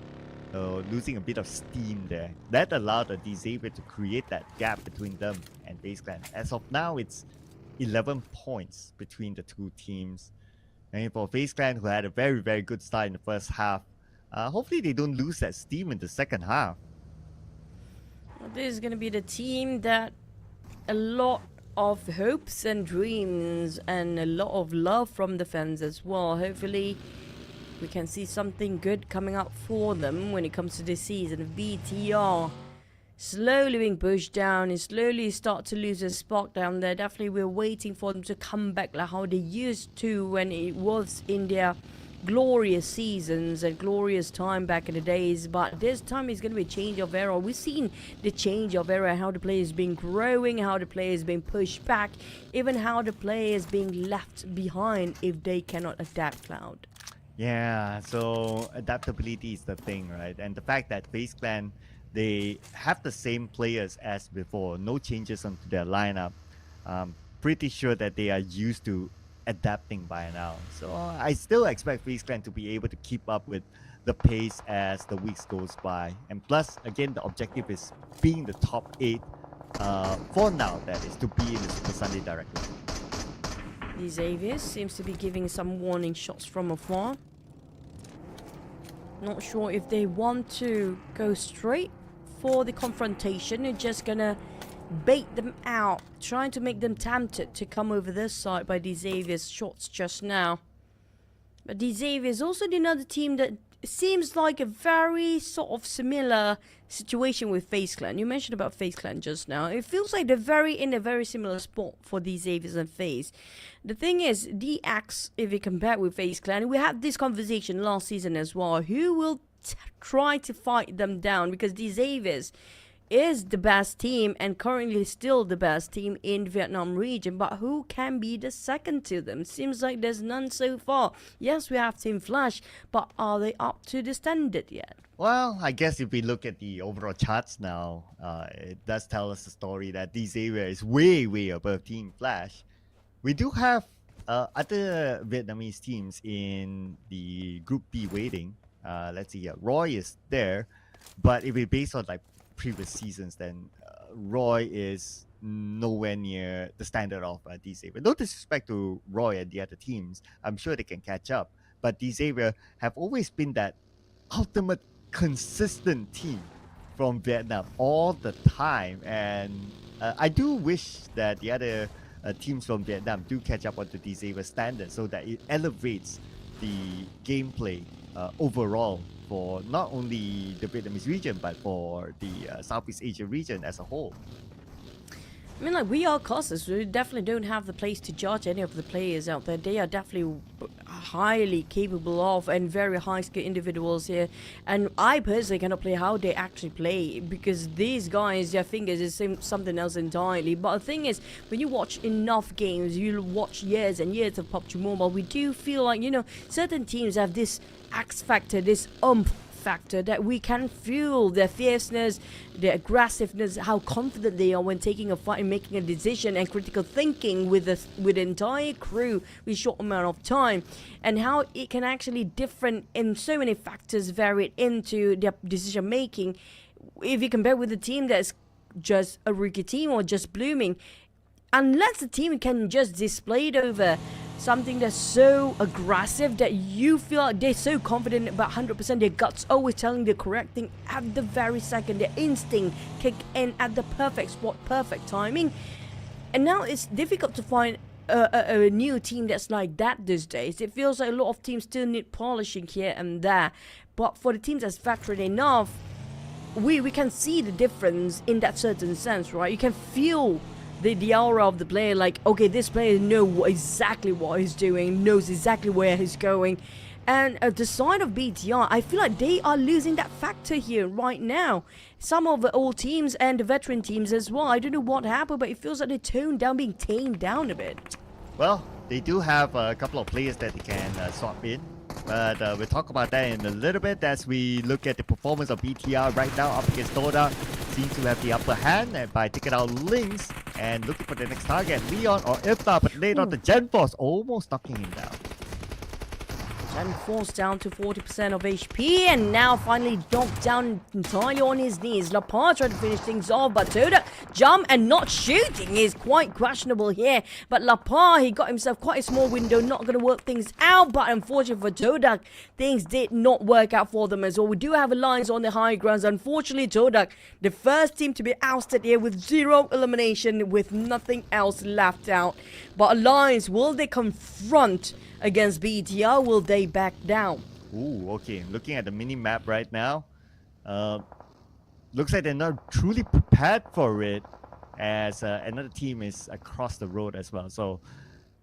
So losing a bit of steam there. That allowed the Xavier to create that gap between them and FaZe Clan. As of now, it's 11 points between the two teams. And for FaZe Clan, who had a very, very good start in the first half, hopefully they don't lose that steam in the second half. This is going to be the team that a lot of hopes and dreams and a lot of love from the fans as well. Hopefully we can see something good coming up for them when it comes to this season. BTR slowly being pushed down and slowly start to lose a spot down there. Definitely we're waiting for them to come back like how they used to when it was in their glorious seasons and glorious time back in the days. But this time is going to be a change of era. We've seen the change of era, how the players been growing, how the players been pushed back, even how the players being left behind if they cannot adapt, Cloud. Yeah, so adaptability is the thing, right? And the fact that FaZe Clan, they have the same players as before, no changes onto their lineup. Pretty sure that they are used to adapting by now. So I still expect FaZe Clan to be able to keep up with the pace as the weeks goes by. And plus, again, the objective is being the top 8 for now, that is, to be in the Super Sunday directly. Xavier seems to be giving some warning shots from afar. Not sure if they want to go straight for the confrontation. They're just gonna bait them out, trying to make them tempted to come over this side by Xavier's shots just now. But Xavier is also another team that seems like a very sort of similar situation with FaZe Clan. You mentioned about FaZe Clan just now. It feels like they're in a very similar spot for Xavier and FaZe. The thing is, DX, if you compare with FaZe Clan, we had this conversation last season as well. Who will try to fight them down? Because Xavier is the best team and currently still the best team in Vietnam region, but who can be the second to them? Seems like there's none so far. Yes, we have Team Flash, but are they up to the standard yet? Well, I guess if we look at the overall charts now, it does tell us the story that this area is way, way above Team Flash. We do have other Vietnamese teams in the Group B waiting. Let's see, Roy is there, but if we base on like previous seasons, then Roy is nowhere near the standard of D-Saver. No disrespect to Roy and the other teams, I'm sure they can catch up, but D-Saver have always been that ultimate consistent team from Vietnam all the time, and I do wish that the other teams from Vietnam do catch up onto D-Saver standard so that it elevates the gameplay overall for not only the Vietnamese region, but for the Southeast Asia region as a whole. I mean, like, we are casters. We definitely don't have the place to judge any of the players out there. They are definitely highly capable of and very high skill individuals here. And I personally cannot play how they actually play, because these guys, their fingers is something else entirely. But the thing is, when you watch enough games, you watch years and years of PUBG Mobile, we do feel like, you know, certain teams have this X factor, this factor, that we can feel their fierceness, their aggressiveness, how confident they are when taking a fight and making a decision, and critical thinking with the entire crew with short amount of time, and how it can actually different in so many factors vary into their decision making. If you compare with a team that's just a rookie team or just blooming, unless the team can just display it over something that's so aggressive that you feel like they're so confident about 100%, their guts always telling the correct thing at the very second, their instinct kick in at the perfect spot, perfect timing. And now it's difficult to find a new team that's like that these days. It feels like a lot of teams still need polishing here and there, but for the teams that's veteran enough, we can see the difference in that certain sense, right? You can feel the aura of the player, like, okay, this player knows exactly what he's doing, knows exactly where he's going. And the side of BTR, I feel like they are losing that factor here right now. Some of the old teams and the veteran teams as well, I don't know what happened, but it feels like they're toned down, being tamed down a bit. Well, they do have a couple of players that they can swap in, but we'll talk about that in a little bit as we look at the performance of BTR right now up against TODAK. Seems to have the upper hand and by taking out Lynx and looking for the next target, Leon or Ifta, but later on the Gen Force almost knocking him down. Gen Force down to 40% of HP, and now finally knocked down entirely on his knees. Lapar tried to finish things off, but TODAK jump and not shooting is quite questionable here. But Lapar, he got himself quite a small window, not going to work things out. But unfortunately for TODAK, things did not work out for them as well. We do have Alliance on the high grounds. Unfortunately, TODAK, the first team to be ousted here with 0 elimination, with nothing else left out. But Alliance, will they confront against BTR? Will they back down? Ooh, okay. Looking at the mini map right now, looks like they're not truly prepared for it, as another team is across the road as well. So,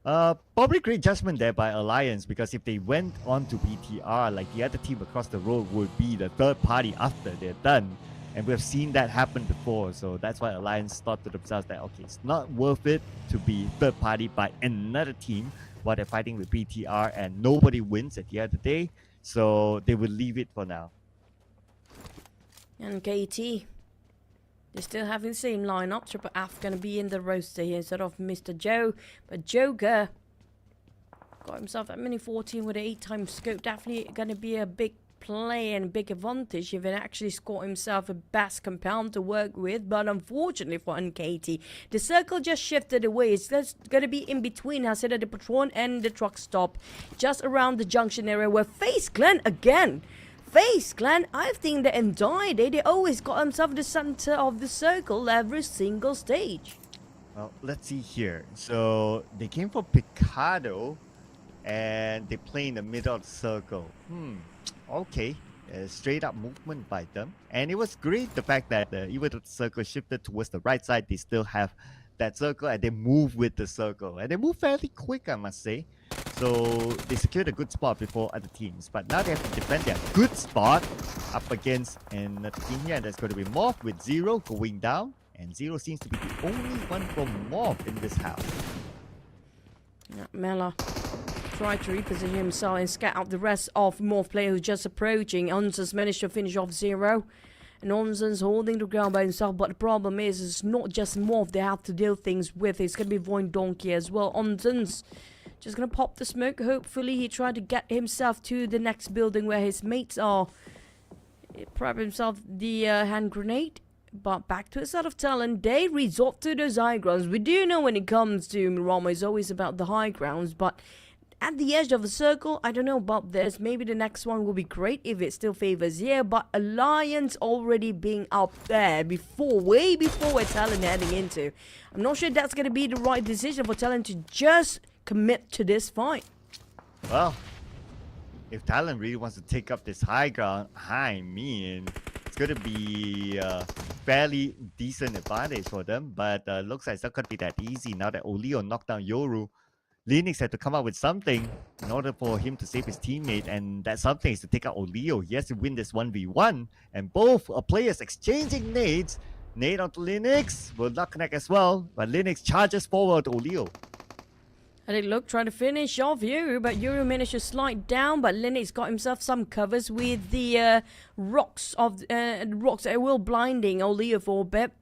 probably great judgment there by Alliance, because if they went on to BTR, like the other team across the road would be the third party after they're done. And we've seen that happen before. So that's why Alliance thought to themselves that, okay, it's not worth it to be third party by another team while they're fighting with BTR and nobody wins at the end of the day. So they will leave it for now. And KT, they still have the same lineup. Triple F going to be in the roster here instead of Mr. Joe. But Joker got himself at mini 14 with an 8-time scope. Definitely going to be a big play and big advantage if it actually scored himself a best compound to work with. But unfortunately for NKT, the circle just shifted away. It's just going to be in between Haseda the Patron and the truck stop, just around the junction area where FaZe Clan again. FaZe Clan, I think the entire day they always got themselves the center of the circle every single stage. Well, let's see here. So they came for Picado and they play in the middle of the circle. Okay, straight up movement by them. And it was great the fact that even though the circle shifted towards the right side, they still have that circle and they move with the circle. And they move fairly quick, I must say. So they secured a good spot before other teams. But now they have to defend their good spot up against another team here. And that's going to be MORPH with Zero going down. And Zero seems to be the only one from MORPH in this house. Yeah, Mela tried to reposition himself and scat out the rest of MORPH players who just approaching. Onsen's managed to finish off Zero. And Onsen's holding the ground by himself. But the problem is, it's not just MORPH they have to deal things with. It's going to be VOIN Donkey as well. Onsen's just going to pop the smoke. Hopefully he tried to get himself to the next building where his mates are. He prepped himself the hand grenade. But back to a set of talent, they resort to those high grounds. We do know when it comes to Miramar, it's always about the high grounds. But at the edge of the circle, I don't know about this. Maybe the next one will be great if it still favors here. But Alliance already being up there before, way before where Talon heading into. I'm not sure that's going to be the right decision for Talon to just commit to this fight. Well, if Talon really wants to take up this high ground, I mean, it's going to be a fairly decent advantage for them. But looks like it's not going to be that easy now that Oleo knocked down Yoru. Linux had to come up with something in order for him to save his teammate, and that something is to take out Oleo. He has to win this 1v1, and both players exchanging nades. Nade onto Linux will not connect as well, but Linux charges forward to Oleo. And it looked trying to finish off Yoru, but Yoru managed to slide down, but Linux got himself some covers with the rocks that will blinding Oleo for a bit.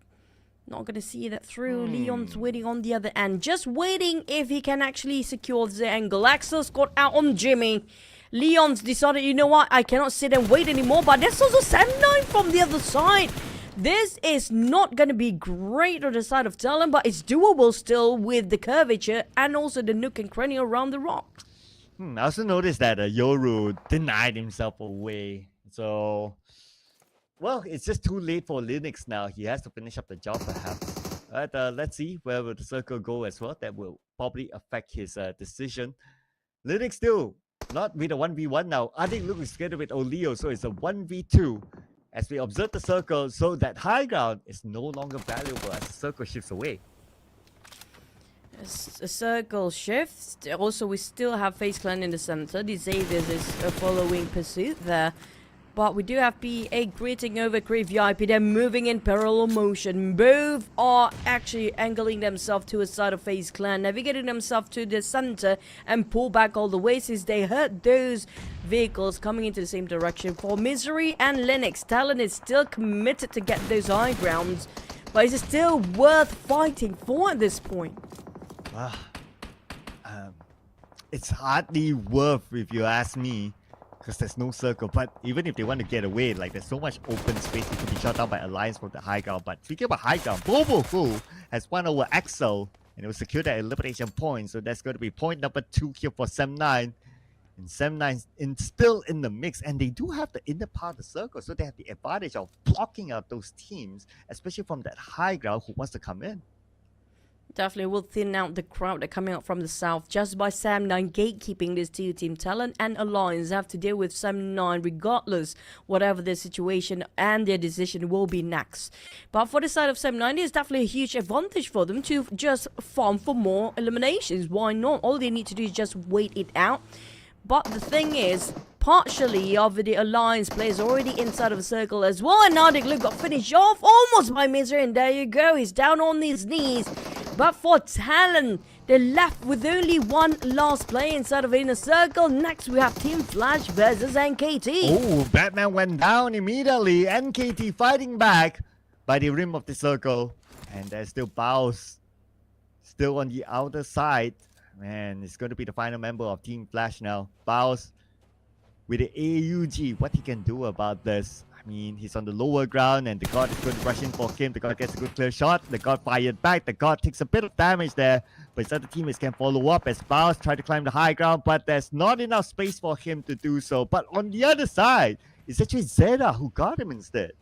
Not going to see that through. Leon's waiting on the other end. Just waiting if he can actually secure the angle. Axel's got out on Jimmy. Leon's decided, you know what, I cannot sit and wait anymore. But there's also 7-9 from the other side. This is not going to be great on the side of Talon, but it's doable still with the curvature and also the nook and cranny around the rock. I also noticed that Yoru denied himself away. So, well, it's just too late for Linux now. He has to finish up the job perhaps. But let's see where will the circle go as well. That will probably affect his decision. Linux still not with a 1v1 now. I think Luke is together with Oleo, so it's a 1v2. As we observe the circle, so that high ground is no longer valuable as the circle shifts away. As the circle shifts, also we still have FaZe Clan in the center. The Xaviers is following pursuit there. But we do have PA greeting over Crave VIP. They're moving in parallel motion. Both are actually angling themselves to a side of FaZe Clan, navigating themselves to the center and pull back all the way since they heard those vehicles coming into the same direction. For Misery and Linux, Talon is still committed to get those high grounds, but it's still worth fighting for at this point. It's hardly worth if you ask me, because there's no circle. But even if they want to get away, like there's so much open space, it could be shot down by Alliance from the high ground. But speaking about high ground, Bobo Fu has won over Axel, and it will secure that elimination point. So that's going to be point number 2 here for Sem9. And Sem9 is still in the mix, and they do have the inner part of the circle, so they have the advantage of blocking out those teams, especially from that high ground who wants to come in. Definitely will thin out the crowd that coming out from the south just by Sam9 gatekeeping this two team. Talon and Alliance have to deal with Sam9 regardless whatever their situation and their decision will be next. But for the side of Sam9, there's definitely a huge advantage for them to just farm for more eliminations. Why not? All they need to do is just wait it out. But the thing is, partially of the Alliance players already inside of the circle as well. And now Luke got finished off almost by Misery. And there you go. He's down on his knees. But for Talon, they're left with only one last player inside of Inner Circle. Next, we have Team Flash versus NKT. Oh, Batman went down immediately. NKT fighting back by the rim of the circle. And there's still BARUZ still on the outer side. Man, it's going to be the final member of Team Flash now. BARUZ with the AUG. What he can do about this? I mean, he's on the lower ground and the God is going to rush in for him. The God gets a good clear shot. The God fired back. The God takes a bit of damage there. But his other teammates can follow up as BARUZ try to climb the high ground. But there's not enough space for him to do so. But on the other side, it's actually Zeta who got him instead.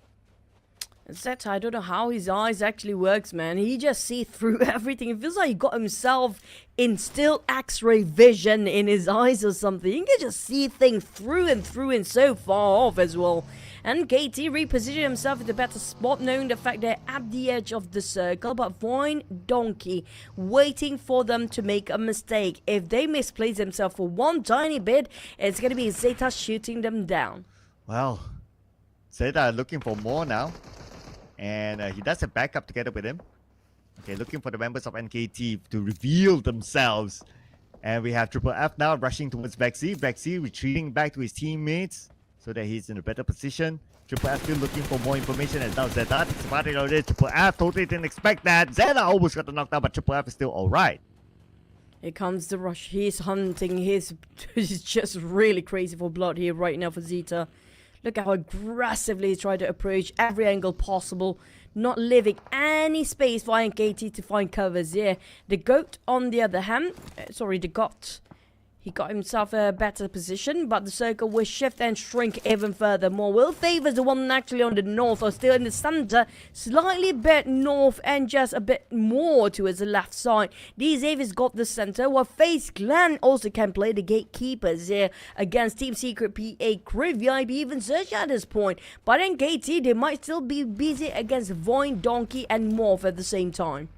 Zeta, I don't know how his eyes actually works, man. He just sees through everything. It feels like he got himself in still X-ray vision in his eyes or something. He can just see things through and so far off as well. And KT repositioned himself in the better spot, knowing the fact they're at the edge of the circle. But VOIN, Donkey, waiting for them to make a mistake. If they misplace themselves for one tiny bit, it's going to be Zeta shooting them down. Well, Zeta looking for more now. And he does a backup together with him. Okay, looking for the members of NKT to reveal themselves. And we have Triple F now rushing towards Vexy. Vexy retreating back to his teammates so that he's in a better position. Triple F still looking for more information as now Zeta takes advantage of it. Triple F totally didn't expect that. Zeta almost got the knockdown, but Triple F is still alright. Here comes the rush. He's hunting. He's just really crazy for blood here right now for Zeta. Look how aggressively he tried to approach every angle possible, not leaving any space for NKT to find covers. Yeah, the GOAT on the other hand, the GOT, he got himself a better position, but the circle will shift and shrink even further more. Will favors the one actually on the north or still in the center, slightly bit north and just a bit more towards the left side. These Avis got the center, while FaZe Clan also can play the gatekeepers here against Team Secret, PA, Crew, VIP, even XERXIA at this point. But in KT, they might still be busy against VOIN, Donkey, and MORPH at the same time.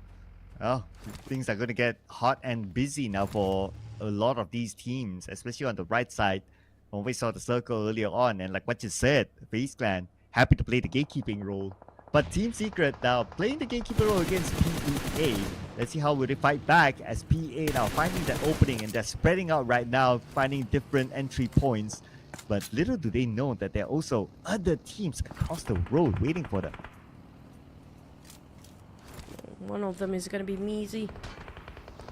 Well, things are going to get hot and busy now for a lot of these teams, especially on the right side. When we saw the circle earlier on, and like what you said, FaZe Clan happy to play the gatekeeping role. But Team Secret now playing the gatekeeper role against PEA. Let's see how will they fight back as PA now finding that opening and they're spreading out right now, finding different entry points. But little do they know that there are also other teams across the road waiting for them. One of them is going to be Measy.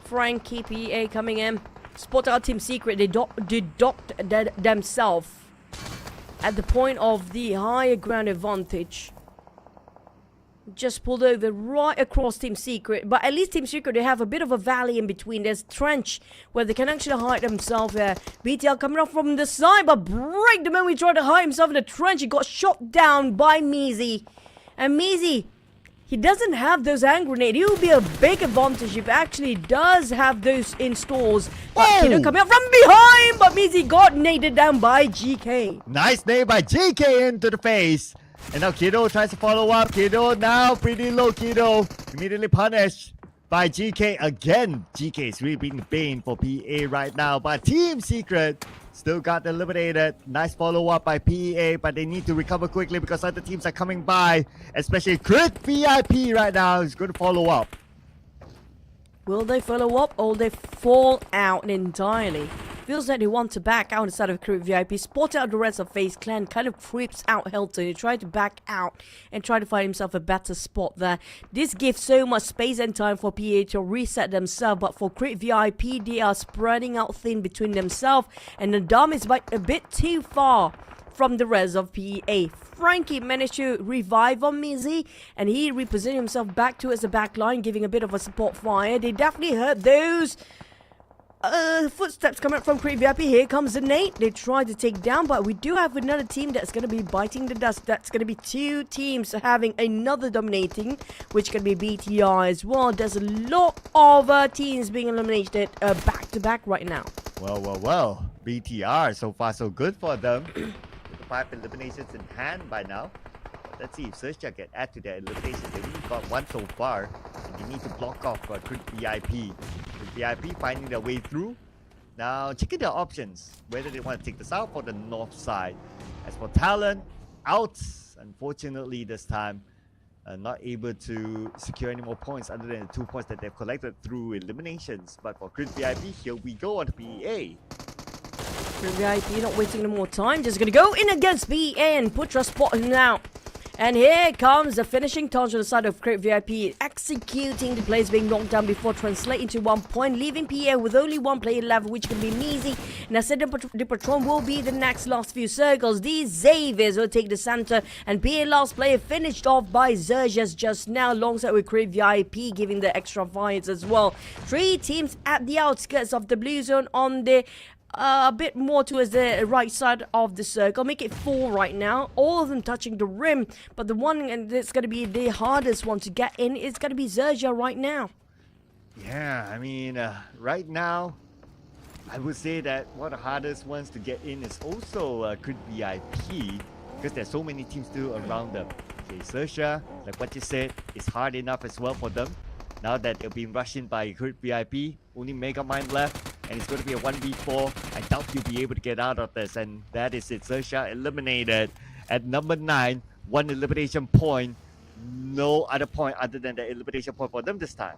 Frankie, PA coming in. Spot out Team Secret. They docked themselves at the point of the higher ground advantage. Just pulled over right across Team Secret. But at least Team Secret, they have a bit of a valley in between. There's trench where they can actually hide themselves there. BTL coming off from the side, but break the moment he tried to hide himself in the trench. He got shot down by Measy. And Measy, he doesn't have those hand grenades. It will be a big advantage if he actually does have those in stores. But Kido coming up from behind, but Measy got naded down by GK. Nice nade by GK into the face. And now Kido tries to follow up. Kido now pretty low. Kido immediately punished by GK again. GK is really being the bane for PA right now. But Team Secret still got eliminated. Nice follow-up by PEA, but they need to recover quickly because other teams are coming by. Especially Crit VIP right now is going to follow up. Will they follow up or will they fall out entirely? Feels like they want to back out instead of Crit VIP. Spot out the rest of FaZe Clan. Kind of creeps out Hilton. He tried to back out and try to find himself a better spot there. This gives so much space and time for PA to reset themselves. But for Crit VIP, they are spreading out thin between themselves. And the Dom is a bit too far from the rest of PA. Frankie managed to revive on Mizzy. And he repositioned himself back towards the back line, giving a bit of a support fire. They definitely heard those footsteps coming up from Create VIP. Here comes the Nate. They try to take down, but we do have another team that's going to be biting the dust. That's going to be two teams having another dominating, which can be BTR as well. There's a lot of teams being eliminated back to back right now. Well. BTR, so far so good for them. With 5 eliminations in hand by now. But let's see if XERXIA can add to their eliminations. They only got 1 so far. And they need to block off Crit VIP. With VIP finding their way through. Now, checking their options. Whether they want to take the south or the north side. As for TALON, out. Unfortunately, this time, not able to secure any more points other than the 2 points that they've collected through eliminations. But for Crit VIP, here we go on to PEA. VIP not wasting no more time, just gonna go in against BA and Putra spot him now. And here comes the finishing touch on the side of Create VIP, executing the plays being knocked down before translating to 1 point, leaving PA with only 1 player left, which can be Measy. And I said the Patron will be the next last few circles. These Xaviers will take the center, and PA last player finished off by XERXIA just now, alongside with Create VIP, giving the extra fires as well. 3 teams at the outskirts of the blue zone on the a bit more towards the right side of the circle. Make it 4 right now. All of them touching the rim. But the one that's going to be the hardest one to get in is going to be XERXIA right now. Yeah, I mean, right now, I would say that one of the hardest ones to get in is also Crit VIP. Because there's so many teams still around them. Okay, XERXIA, like what you said, is hard enough as well for them. Now that they're being rushed in by Crit VIP, only Megamind left. And it's going to be a 1v4. I doubt you'll be able to get out of this. And that is it. XERXIA eliminated at number 9. 1 elimination point. No other point other than the elimination point for them this time.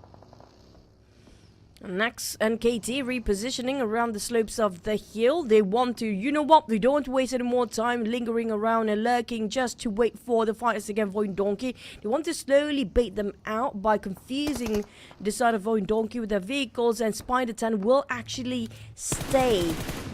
Next, NKT repositioning around the slopes of the hill. They want to, you know what, we don't want to waste any more time lingering around and lurking just to wait for the fighters against VOIN Donkey. They want to slowly bait them out by confusing the side of VOIN Donkey with their vehicles, and Spider 10 will actually stay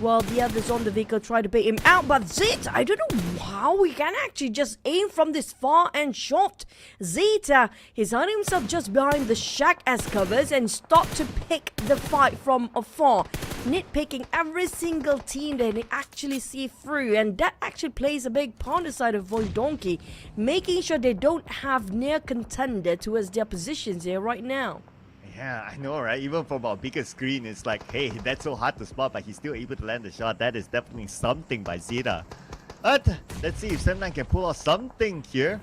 while the others on the vehicle try to bait him out. But Zeta, I don't know how we can actually just aim from this far and shot. Zeta, he's hiding himself just behind the shack as covers and start to pick the fight from afar, nitpicking every single team that they actually see through, and that actually plays a big part on the side of VOIN Donkey, making sure they don't have near contender towards their positions here right now. Yeah, I know, right? Even from our bigger screen, it's like, hey, that's so hard to spot, but he's still able to land the shot. That is definitely something by Zeta. But let's see if Sam9 can pull off something here.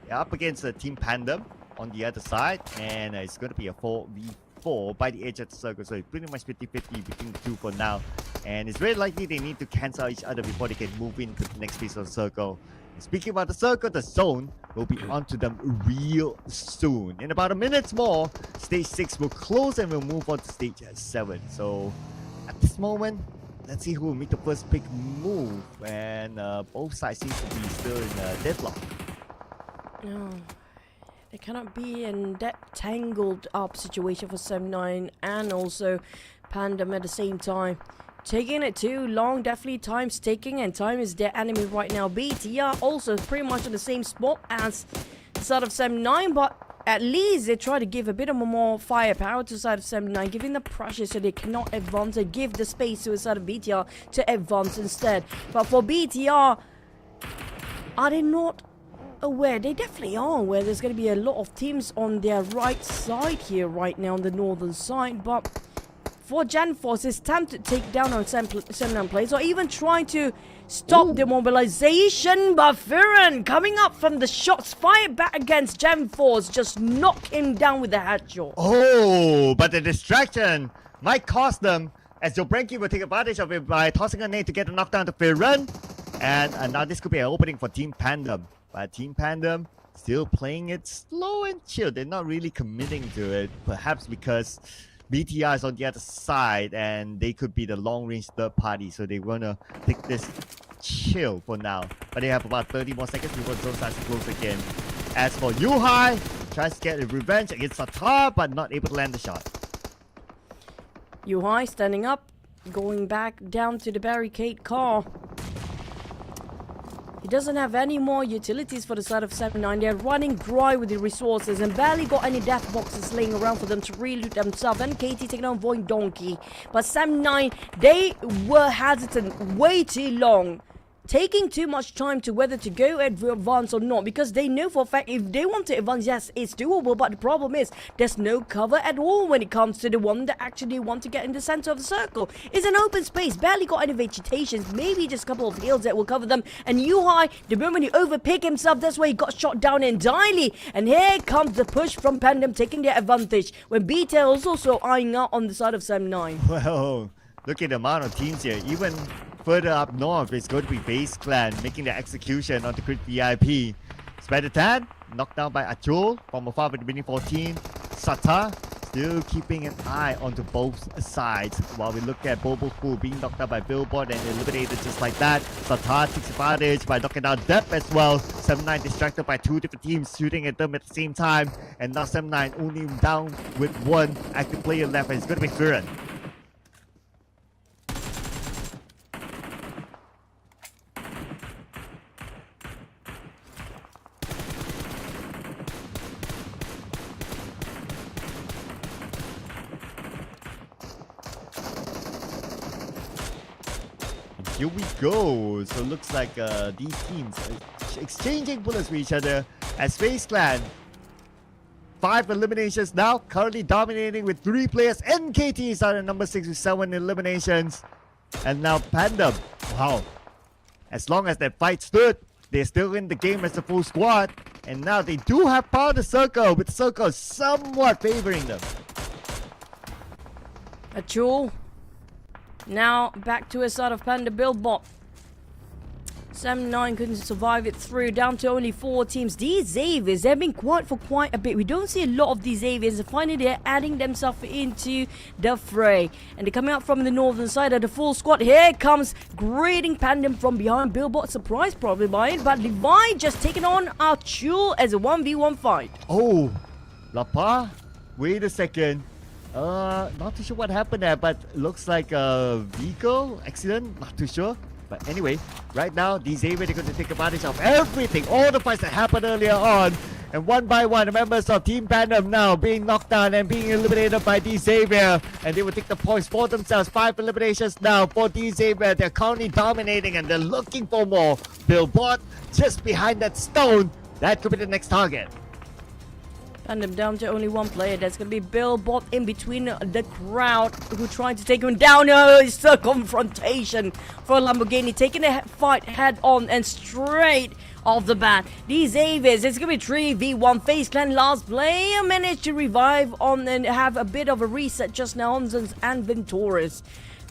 Yeah, up against Team PANDUM on the other side, and it's going to be a 4v4 by the edge of the circle, so it's pretty much 50-50 between the two for now. And it's very likely they need to cancel each other before they can move into the next piece of the circle. And speaking about the circle, the zone will be onto them real soon. In about a minute more, stage 6 will close and we'll move on to stage 7. So at this moment, let's see who will make the first big move. And both sides seem to be still in deadlock. No. They cannot be in that tangled up situation for 7-9 and also PANDUM at the same time. Taking it too long, definitely time's ticking, and time is their enemy right now. BTR also pretty much in the same spot as the side of 7-9, but at least they try to give a bit of more firepower to the side of 7-9, giving the pressure so they cannot advance and give the space to the side of BTR to advance instead. But for BTR, are they not aware? They definitely are aware there's going to be a lot of teams on their right side here right now on the northern side, but for Gen Force, it's time to take down on 7-9 players or even try to stop the mobilization. But Firen coming up from the shots fired back against Gen Force, just knock him down with the headshot. Oh, but the distraction might cost them, as Jobranki will take advantage of it by tossing a nade to get a knockdown to Firen. And now this could be an opening for Team PANDUM. But Team PANDUM still playing it slow and chill. They're not really committing to it, perhaps because BTR is on the other side and they could be the long-range third party, so they want to take this chill for now. But they have about 30 more seconds before the zone starts to close again. As for Yuhai, tries to get a revenge against Satar, but not able to land the shot. Yuhai standing up, going back down to the barricade car. He doesn't have any more utilities for the side of 7-9. They're running dry with the resources and barely got any death boxes laying around for them to reloot themselves. And KT taking on VOIN Donkey. But 7-9, they were hesitant way too long, taking too much time to whether to go advance or not, because they know for a fact if they want to advance, yes, it's doable, but the problem is there's no cover at all when it comes to the one that actually want to get in the center of the circle. It's an open space, barely got any vegetation, maybe just a couple of hills that will cover them. And Yuhai, the moment he overpicked himself, that's why he got shot down entirely. And here comes the push from PANDUM taking their advantage, when BTL is also eyeing out on the side of 7-9. Well, look at the amount of teams here. Even further up north, it's going to be FAZE Clan making the execution on the crit VIP. Spider-Tan knocked down by Achul from afar with the winning 14. Sata still keeping an eye onto both sides while we look at Bobo Fu being knocked out by Billboard and eliminated just like that. Sata takes advantage by knocking down Depp as well. 7-9 distracted by two different teams shooting at them at the same time, and now 7-9 only down with one active player left, and it's going to be Furen. Here we go. So it looks like these teams are exchanging bullets with each other as FAZE Clan. 5 eliminations now, currently dominating with 3 players. NKT is at number 6 with 7 eliminations. And now PANDUM. Wow. As long as that fight stood, they're still in the game as a full squad. And now they do have power to circle, with circle somewhat favoring them. Achul. Now back to a side of Panda Billbot. 7-9 couldn't survive it through, down to only 4 teams. These Xaviers, they've been quiet for quite a bit. We don't see a lot of these Xaviers, and finally they're adding themselves into the fray. And they're coming out from the northern side of the full squad. Here comes greeting PANDUM from behind. Billbot surprised probably by it, but Levi just taking on Achul as a 1v1 fight. Oh, Lapa, wait a second. Not too sure what happened there, but looks like a vehicle accident. Not too sure. But anyway, right now, these Xavier are going to take advantage of everything, all the fights that happened earlier on. And one by one, the members of Team PANDUM now being knocked down and being eliminated by these Xavier. And they will take the points for themselves. 5 eliminations now for these Xavier. They're currently dominating and they're looking for more. Billboard just behind that stone. That could be the next target. PANDUM down to only 1 player. That's going to be Billbot in between the crowd who tried to take him down. Oh, it's a confrontation for Lamborghini, taking the fight head on and straight off the bat. These Xaviers, it's going to be 3v1. FAZE Clan last player managed to revive on and have a bit of a reset just now. Onzens and Venturis.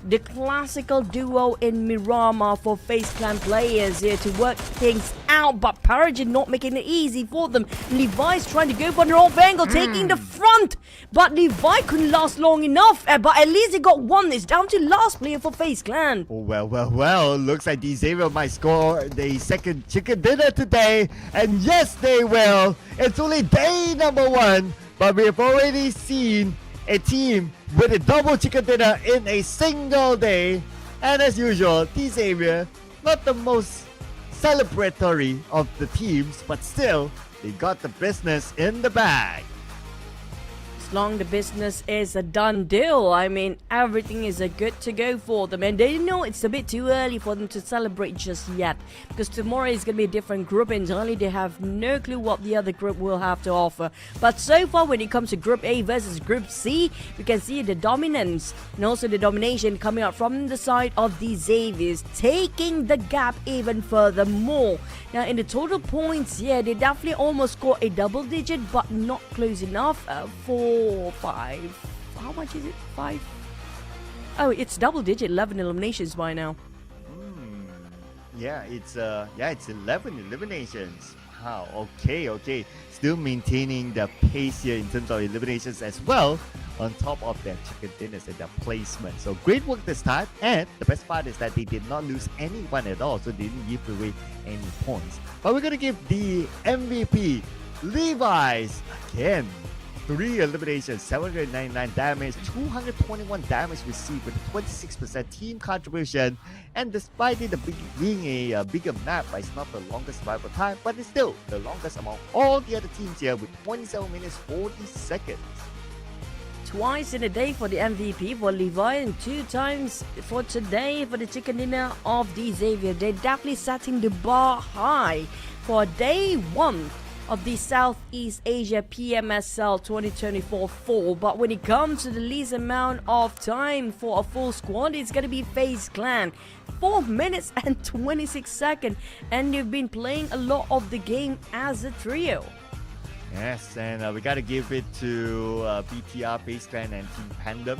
The classical duo in Miramar for FAZE Clan players here to work things out, but Paragin not making it easy for them. Levi's trying to go for the off angle, taking the front, but Levi couldn't last long enough. But at least he got 1. It's down to last player for FAZE Clan. Oh, well. Looks like these Xavier might score the second chicken dinner today. And yes, they will. It's only day number 1, but we have already seen a team with a double chicken dinner in a single day. And as usual, these Xavier, not the most celebratory of the teams, but still, they got the business in the bag. As long the business is a done deal, I mean, everything is a good to go for them. And they know it's a bit too early for them to celebrate just yet, because tomorrow is going to be a different group entirely. They have no clue what the other group will have to offer. But so far, when it comes to Group A versus Group C, we can see the dominance and also the domination coming out from the side of the Xaviers, taking the gap even further more. Now, in the total points, yeah, they definitely almost scored a double digit, but not close enough. 4, 5. How much is it? 5? Oh, it's double digit. 11 eliminations by now. Yeah, it's 11 eliminations. Wow, okay. Still maintaining the pace here in terms of eliminations as well, on top of their chicken dinners and their placement. So great work this time, and the best part is that they did not lose anyone at all, so they didn't give away any points. But we're gonna give the MVP, Levi's, again. 3 eliminations, 799 damage, 221 damage received with a 26% team contribution. And despite it being a bigger map, it's not the longest survival time, but it's still the longest among all the other teams here with 27 minutes 40 seconds. Twice in a day for the MVP for Levi and 2 times for today for the chicken dinner of the Xavier. They're definitely setting the bar high for day 1 of the Southeast Asia PMSL 2024 Fall. But when it comes to the least amount of time for a full squad, it's going to be FaZe Clan. 4 minutes and 26 seconds, and they've been playing a lot of the game as a trio. Yes, and we got to give it to BTR, FaZe Clan, and Team PANDUM.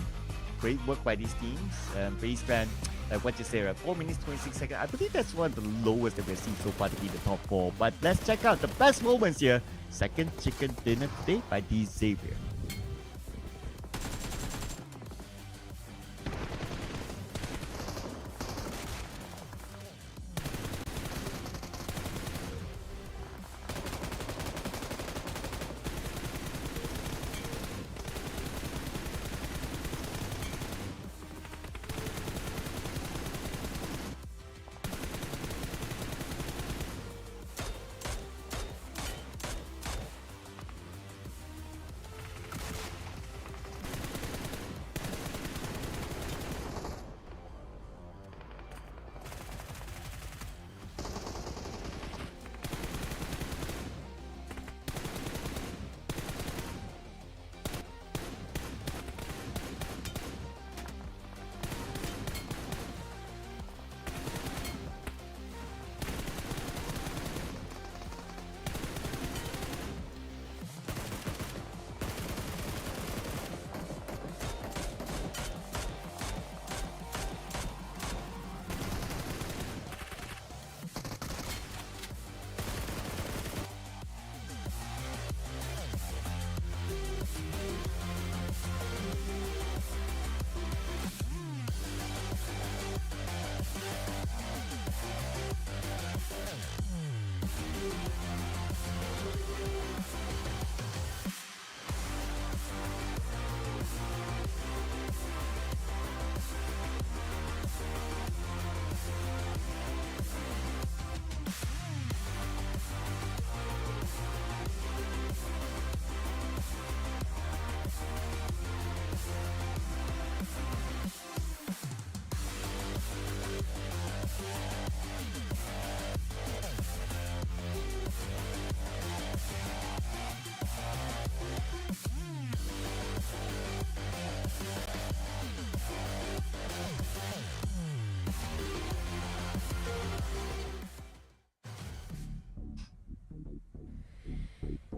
Great work by these teams. FaZe Clan, like what you say, 4 minutes 26 seconds. I believe that's one of the lowest that we've seen so far to be the top 4. But let's check out the best moments here. Second chicken dinner today by the Xavier.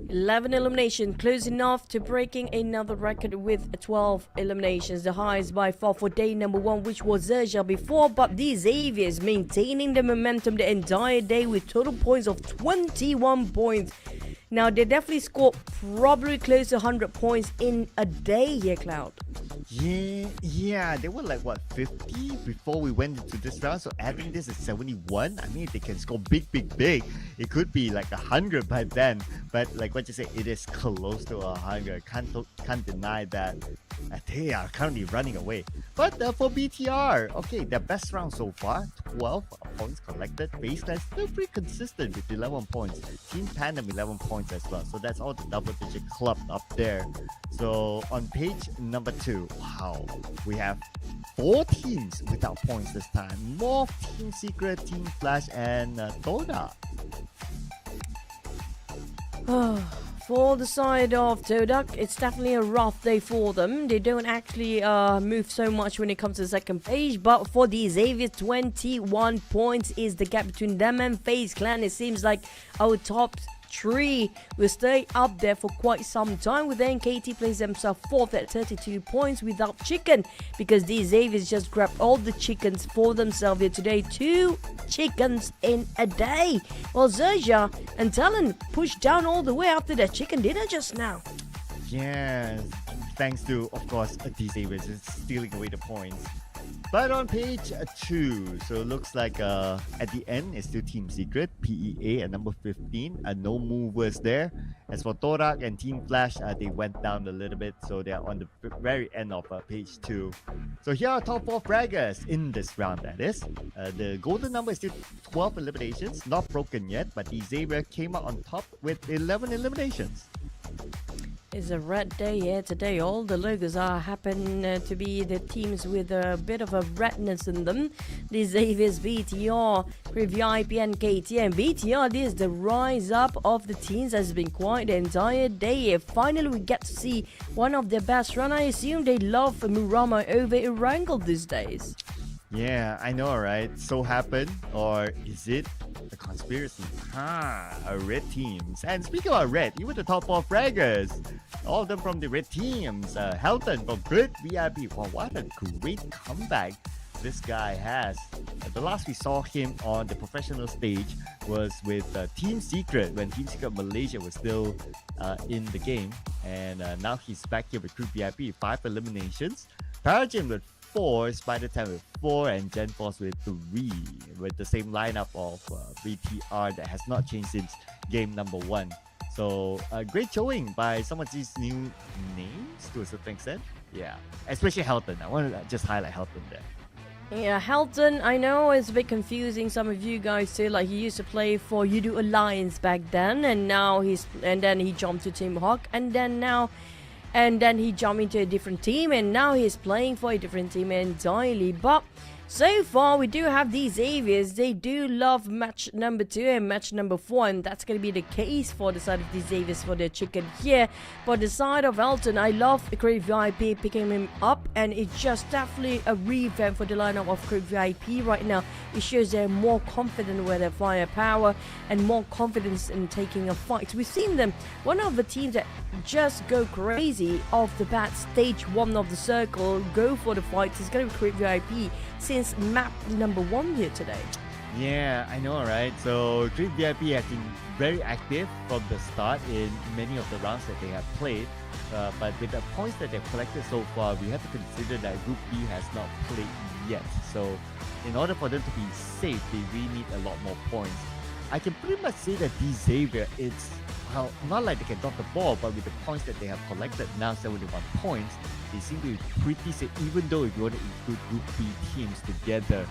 Eleven elimination, close enough to breaking another record with 12 eliminations, the highest by far for day number 1, which was XERXIA before. But the Xaviers maintaining the momentum the entire day with total points of 21 points. Now they definitely scored probably close to 100 points in a day here, Cloud. Yeah, they were like what, 50 before we went into this round. So adding this is 71. I mean, if they can score big, it could be like 100 by then. But like what you say, it is close to 100. Can't deny that. They are currently running away. But for BTR, okay, their best round so far, 12 points collected. FaZe Clan still pretty consistent with 11 points. Team PANDUM 11 points as well. So that's all the double-digit club up there. So on page number 2, wow, we have 4 teams without points this time. MORPH, Team Secret, Team Flash, and TODAK. For the side of TODAK, it's definitely a rough day for them. They don't actually move so much when it comes to the second page. But for the Xavier, 21 points is the gap between them and FaZe Clan. It seems like our top 3 will stay up there for quite some time, with NKT plays themselves 4th at 32 points without chicken, because the Xaviers just grabbed all the chickens for themselves here today. 2 chickens in a day, while XERXIA and TALON pushed down all the way after their chicken dinner just now. Yes, thanks to, of course, the Xaviers stealing away the points. But on page 2, so it looks like at the end it's still Team Secret, PEA at number 15, no movers there. As for TODAK and Team Flash, they went down a little bit, so they're on the very end of page 2. So here are top 4 fraggers in this round, that is. The golden number is still 12 eliminations, not broken yet, but the Xavier came out on top with 11 eliminations. It's a red day here today. All the logos happen to be the teams with a bit of a redness in them. The Xavier's BTR, VIP and KTM. BTR, this is the rise up of the teams. Has been quite the entire day. Finally, we get to see one of their best run. I assume they love Miramar over Erangel these days. Yeah, I know, right? So happened, or is it a conspiracy? Red teams. And speaking about red, even the top 4 fraggers, all of them from the red teams. Helton from Grid VIP. Wow, what a great comeback this guy has. The last we saw him on the professional stage was with Team Secret, when Team Secret Malaysia was still in the game. And now he's back here with Group VIP, 5 eliminations. Paragym with 4, Spider-Time with 4, and Gen Force with 3, with the same lineup of VTR that has not changed since game number 1. So a great showing by some of these new names to a certain extent. Yeah, especially Helton. I want to just highlight Helton there. Yeah, Helton, I know it's a bit confusing. Some of you guys too, like he used to play for UDO Alliance back then, and now then he jumped to Team Hawk, and then he jumped into a different team, and now he's playing for a different team entirely. But so far, we do have these Xaviers. They do love match number 2 and match number 4, and that's going to be the case for the side of these Xaviers for their chicken here. But the side of Elton, I love Crave VIP picking him up, and it's just definitely a revamp for the lineup of Crave VIP right now. It shows they're more confident with their firepower and more confidence in taking a fight. We've seen them, one of the teams that just go crazy off the bat, stage 1 of the circle, go for the fights. It's going to be Crave VIP since map number 1 here today. Yeah, I know, right? So Grid VIP has been very active from the start in many of the rounds that they have played. But with the points that they've collected so far, we have to consider that Group B has not played yet. So in order for them to be safe, they really need a lot more points. I can pretty much say that the Xavier, it's, well, not like they can drop the ball, but with the points that they have collected now, 71 points, they seem to be pretty safe, even though if you want to include Group B teams together.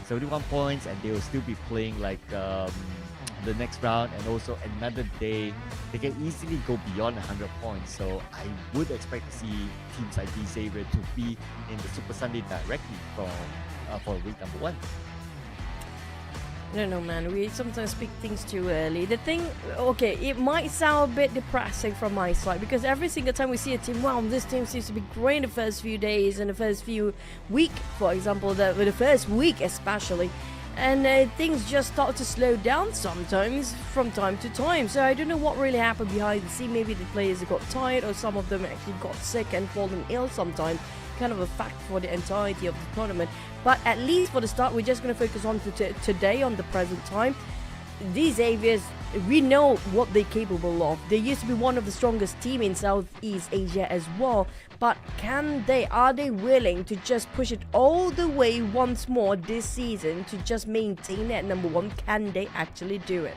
71 points, and they will still be playing like the next round, and also another day they can easily go beyond 100 points. So I would expect to see teams like the Xavier to be in the Super Sunday directly for week number 1. I don't know, man. We sometimes speak things too early. The thing, okay, it might sound a bit depressing from my side, because every single time we see a team, wow, this team seems to be great in the first few days and the first few week, for example, the first week especially, and things just start to slow down sometimes from time to time. So I don't know what really happened behind the scene. Maybe the players got tired, or some of them actually got sick and fallen ill sometimes. Kind of a fact for the entirety of the tournament. But at least for the start, we're just going to focus on today, on the present time. These Xaviers, we know what they're capable of. They used to be one of the strongest teams in Southeast Asia as well. But are they willing to just push it all the way once more this season to just maintain it at number 1? Can they actually do it?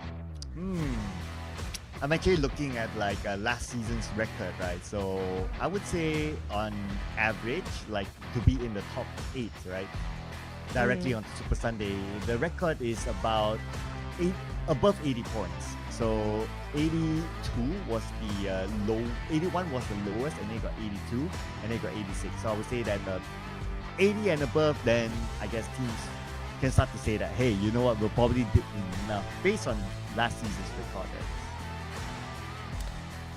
I'm actually looking at like last season's record, right? So I would say on average, like to be in the top 8, right? Directly on Super Sunday, the record is about above 80 points. So 82 was the 81 was the lowest, and then you got 82, and then you got 86. So I would say that 80 and above, then I guess teams can start to say that, hey, you know what, we'll probably did enough based on last season's record.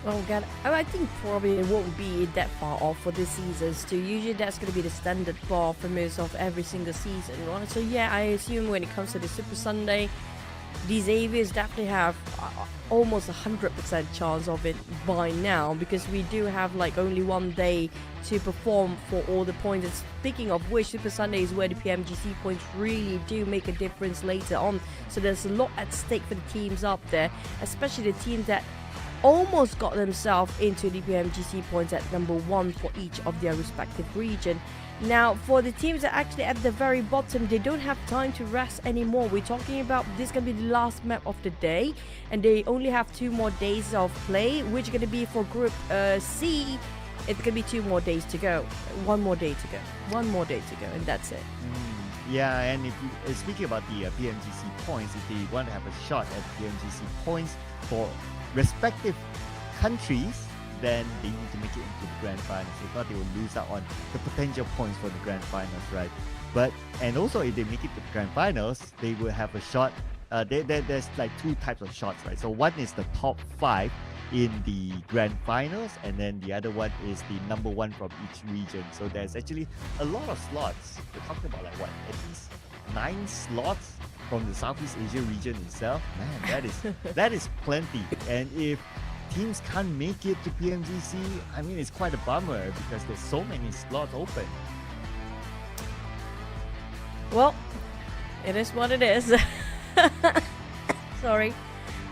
Oh god, I think probably it won't be that far off for this seasons too. Usually that's going to be the standard bar for most of every single season, right? So yeah, I assume when it comes to the Super Sunday, these Xaviers definitely have almost 100% chance of it by now, because we do have like only 1 day to perform for all the points. And speaking of which, Super Sunday is where the PMGC points really do make a difference later on. So there's a lot at stake for the teams up there, especially the teams that almost got themselves into the PMGC points at number 1 for each of their respective region. Now, for the teams that actually at the very bottom, they don't have time to rest anymore. We're talking about this going to be the last map of the day, and they only have 2 more days of play, which is going to be for Group C. It's going to be 2 more days to go. 1 more day to go. 1 more day to go, and that's it. Yeah, and if you, speaking about the PMGC points, if they want to have a shot at PMGC points for respective countries, then they need to make it into the grand finals. If not, they will lose out on the potential points for the grand finals, right? But and also if they make it to the grand finals, they will have a shot. There's like 2 types of shots, right? So one is the top 5 in the grand finals, and then the other one is the number 1 from each region. So there's actually a lot of slots. We're talking about like what, at least 9 slots from the Southeast Asia region itself. Man, that is plenty. And if teams can't make it to PMGC, I mean, it's quite a bummer because there's so many slots open. Well, it is what it is. Sorry.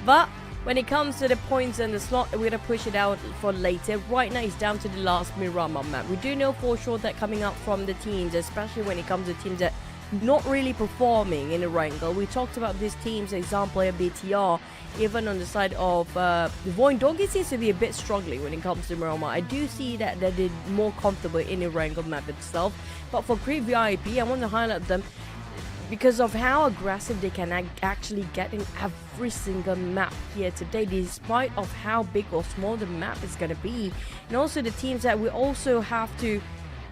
But when it comes to the points and the slot, we're going to push it out for later. Right now, it's down to the last Miramar map. We do know for sure that coming up from the teams, especially when it comes to teams that not really performing in Erangel. We talked about these teams, example here, BTR, even on the side of the VOIN. Doggy seems to be a bit struggling when it comes to Miramar. I do see that they're more comfortable in the Erangel map itself. But for Great VIP, I want to highlight them because of how aggressive they can actually get in every single map here today, despite of how big or small the map is going to be. And also the teams that we also have to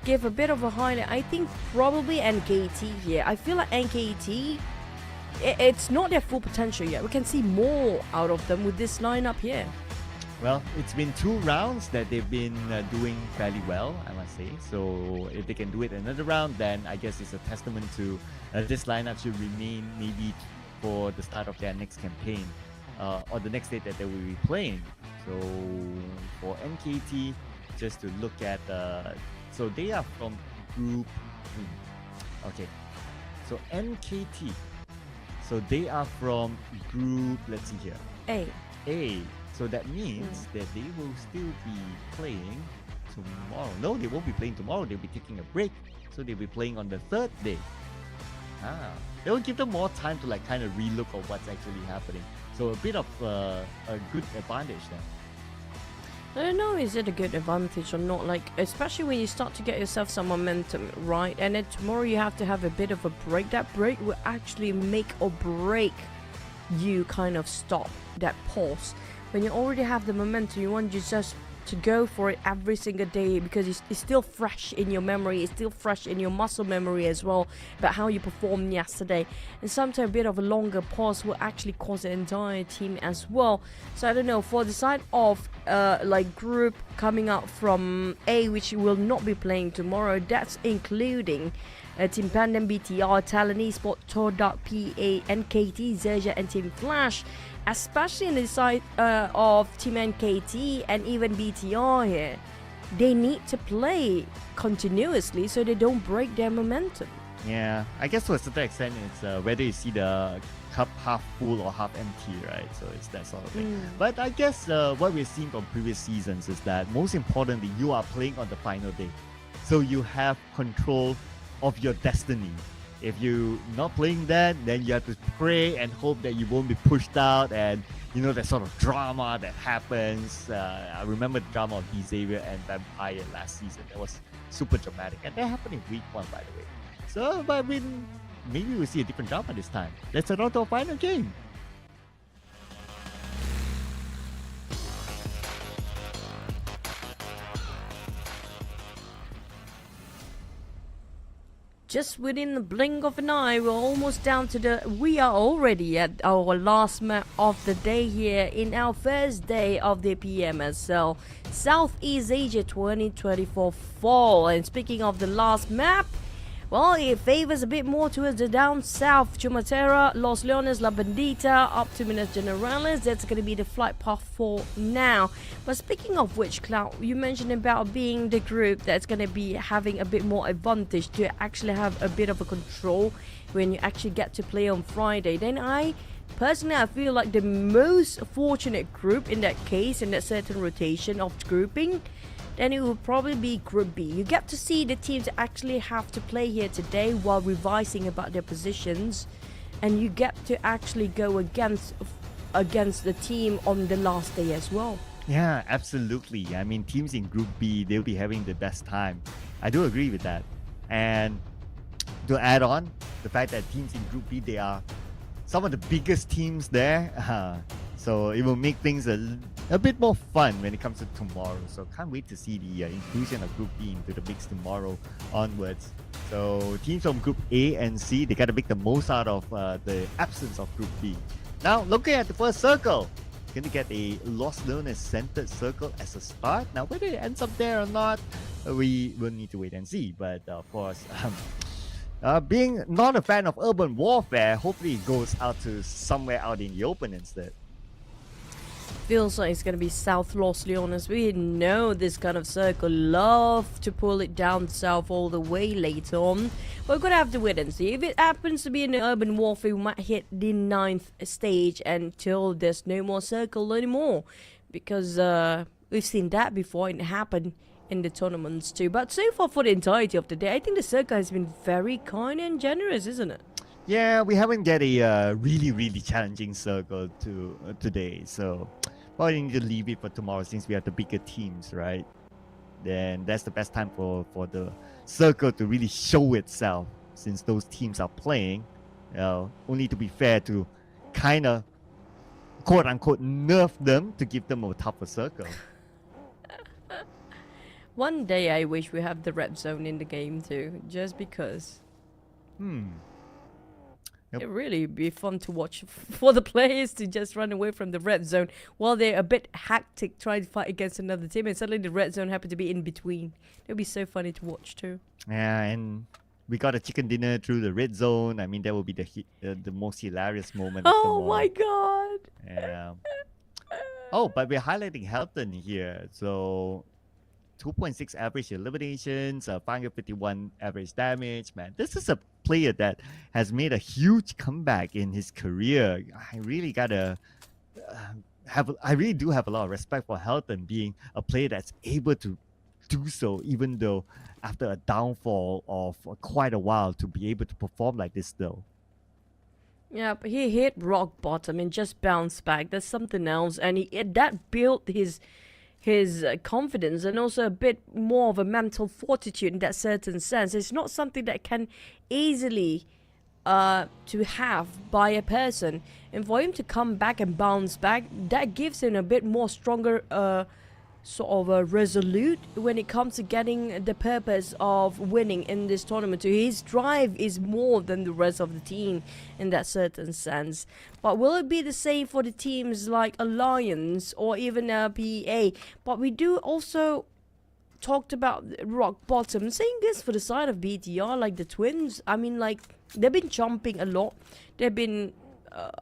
give a bit of a highlight, I think probably NKT here. I feel like NKT, it's not their full potential yet. We can see more out of them with this lineup here. Well, it's been 2 rounds that they've been doing fairly well, I must say. So if they can do it another round, then I guess it's a testament to this lineup should remain maybe for the start of their next campaign or the next day that they will be playing. So for NKT, just to look at, so they are from group, okay, so NKT, so they are from group, let's see here, A. So that means that they will still be playing tomorrow. No, they won't be playing tomorrow. They'll be taking a break. So they'll be playing on the 3rd day. They will give them more time to like kind of relook at what's actually happening. So a bit of a good advantage there. I don't know, is it a good advantage or not? Like, especially when you start to get yourself some momentum, right? And then tomorrow you have to have a bit of a break. That break will actually make or break you kind of stop that pause. When you already have the momentum, you want just to go for it every single day because it's still fresh in your memory, it's still fresh in your muscle memory as well about how you performed yesterday. And sometimes a bit of a longer pause will actually cause the entire team as well. So I don't know, for the side of like group coming up from A, which will not be playing tomorrow, that's including Team PANDUM, BTR, TALON, ESPORTS, TODAK, PA, NKT, XERXIA and Team Flash. Especially in the side of Team NKT and even BTR here, they need to play continuously so they don't break their momentum. Yeah, I guess to a certain extent, it's whether you see the cup half full or half empty, right? So it's that sort of thing. But I guess what we've seen from previous seasons is that most importantly, you are playing on the final day. So you have control of your destiny. If you're not playing that, then you have to pray and hope that you won't be pushed out, and you know that sort of drama that happens. I remember the drama of Xavier and Vampire last season. That was super dramatic, and that happened in week 1, by the way. So, but I mean, maybe we'll see a different drama this time. Let's head on to our final game. Just within the blink of an eye, we're almost down to we are already at our last map of the day here in our first day of the PMSL Southeast Asia 2024 Fall. And speaking of the last map, well, it favors a bit more towards the down south. Chumatera, Los Leones, La Bandita, up to Minas Generales. That's going to be the flight path for now. But speaking of which, Cloud, you mentioned about being the group that's going to be having a bit more advantage to actually have a bit of a control when you actually get to play on Friday. Then I feel like the most fortunate group in that case, in that certain rotation of grouping, then it will probably be Group B. You get to see the teams that actually have to play here today while revising about their positions, and you get to actually go against the team on the last day as well. Yeah, absolutely. I mean, teams in Group B, they'll be having the best time. I do agree with that. And to add on, the fact that teams in Group B, they are some of the biggest teams there. So it will make things a bit more fun when it comes to tomorrow. So can't wait to see the inclusion of Group B into the mix tomorrow onwards. So teams from Group A and C, they got to make the most out of the absence of Group B. Now, looking at the first circle, going to get a loss known as centered circle as a start. Now, whether it ends up there or not, we will need to wait and see. But of course, being not a fan of urban warfare, hopefully it goes out to somewhere out in the open instead. Feels like it's going to be South Los Leones. We know this kind of circle love to pull it down south all the way later on. We're going to have to wait and see. If it happens to be in urban warfare, we might hit the 9th stage until there's no more circle anymore. Because we've seen that before and it happened in the tournaments too. But so far for the entirety of the day, I think the circle has been very kind and generous, isn't it? Yeah, we haven't get a really challenging circle today. So probably need to leave it for tomorrow since we have the bigger teams, right? Then that's the best time for the circle to really show itself since those teams are playing. Only to be fair to kind of quote unquote nerf them to give them a tougher circle. One day I wish we have the red zone in the game too, just because. Yep. It'd really be fun to watch for the players to just run away from the red zone while they're a bit hectic trying to fight against another team, and suddenly the red zone happened to be in between. It'd be so funny to watch too. Yeah, and we got a chicken dinner through the red zone. I mean, that would be the most hilarious moment. Oh my god! Yeah. Oh, but we're highlighting Helton here. So 2.6 average eliminations, 551 average damage. Man, this is a player that has made a huge comeback in his career. I really gotta I really do have a lot of respect for Helton being a player that's able to do so, even though after a downfall of quite a while, to be able to perform like this still. Yeah, but he hit rock bottom and just bounced back. That's something else, and that built his confidence and also a bit more of a mental fortitude in that certain sense. It's not something that can easily to have by a person, and for him to come back and bounce back, that gives him a bit more stronger sort of a resolute when it comes to getting the purpose of winning in this tournament. His drive is more than the rest of the team in that certain sense. But will it be the same for the teams like Alliance or even PEA? But we do also talked about rock bottom. Saying this for the side of BTR, like the Twins, I mean, like, they've been jumping a lot. They've been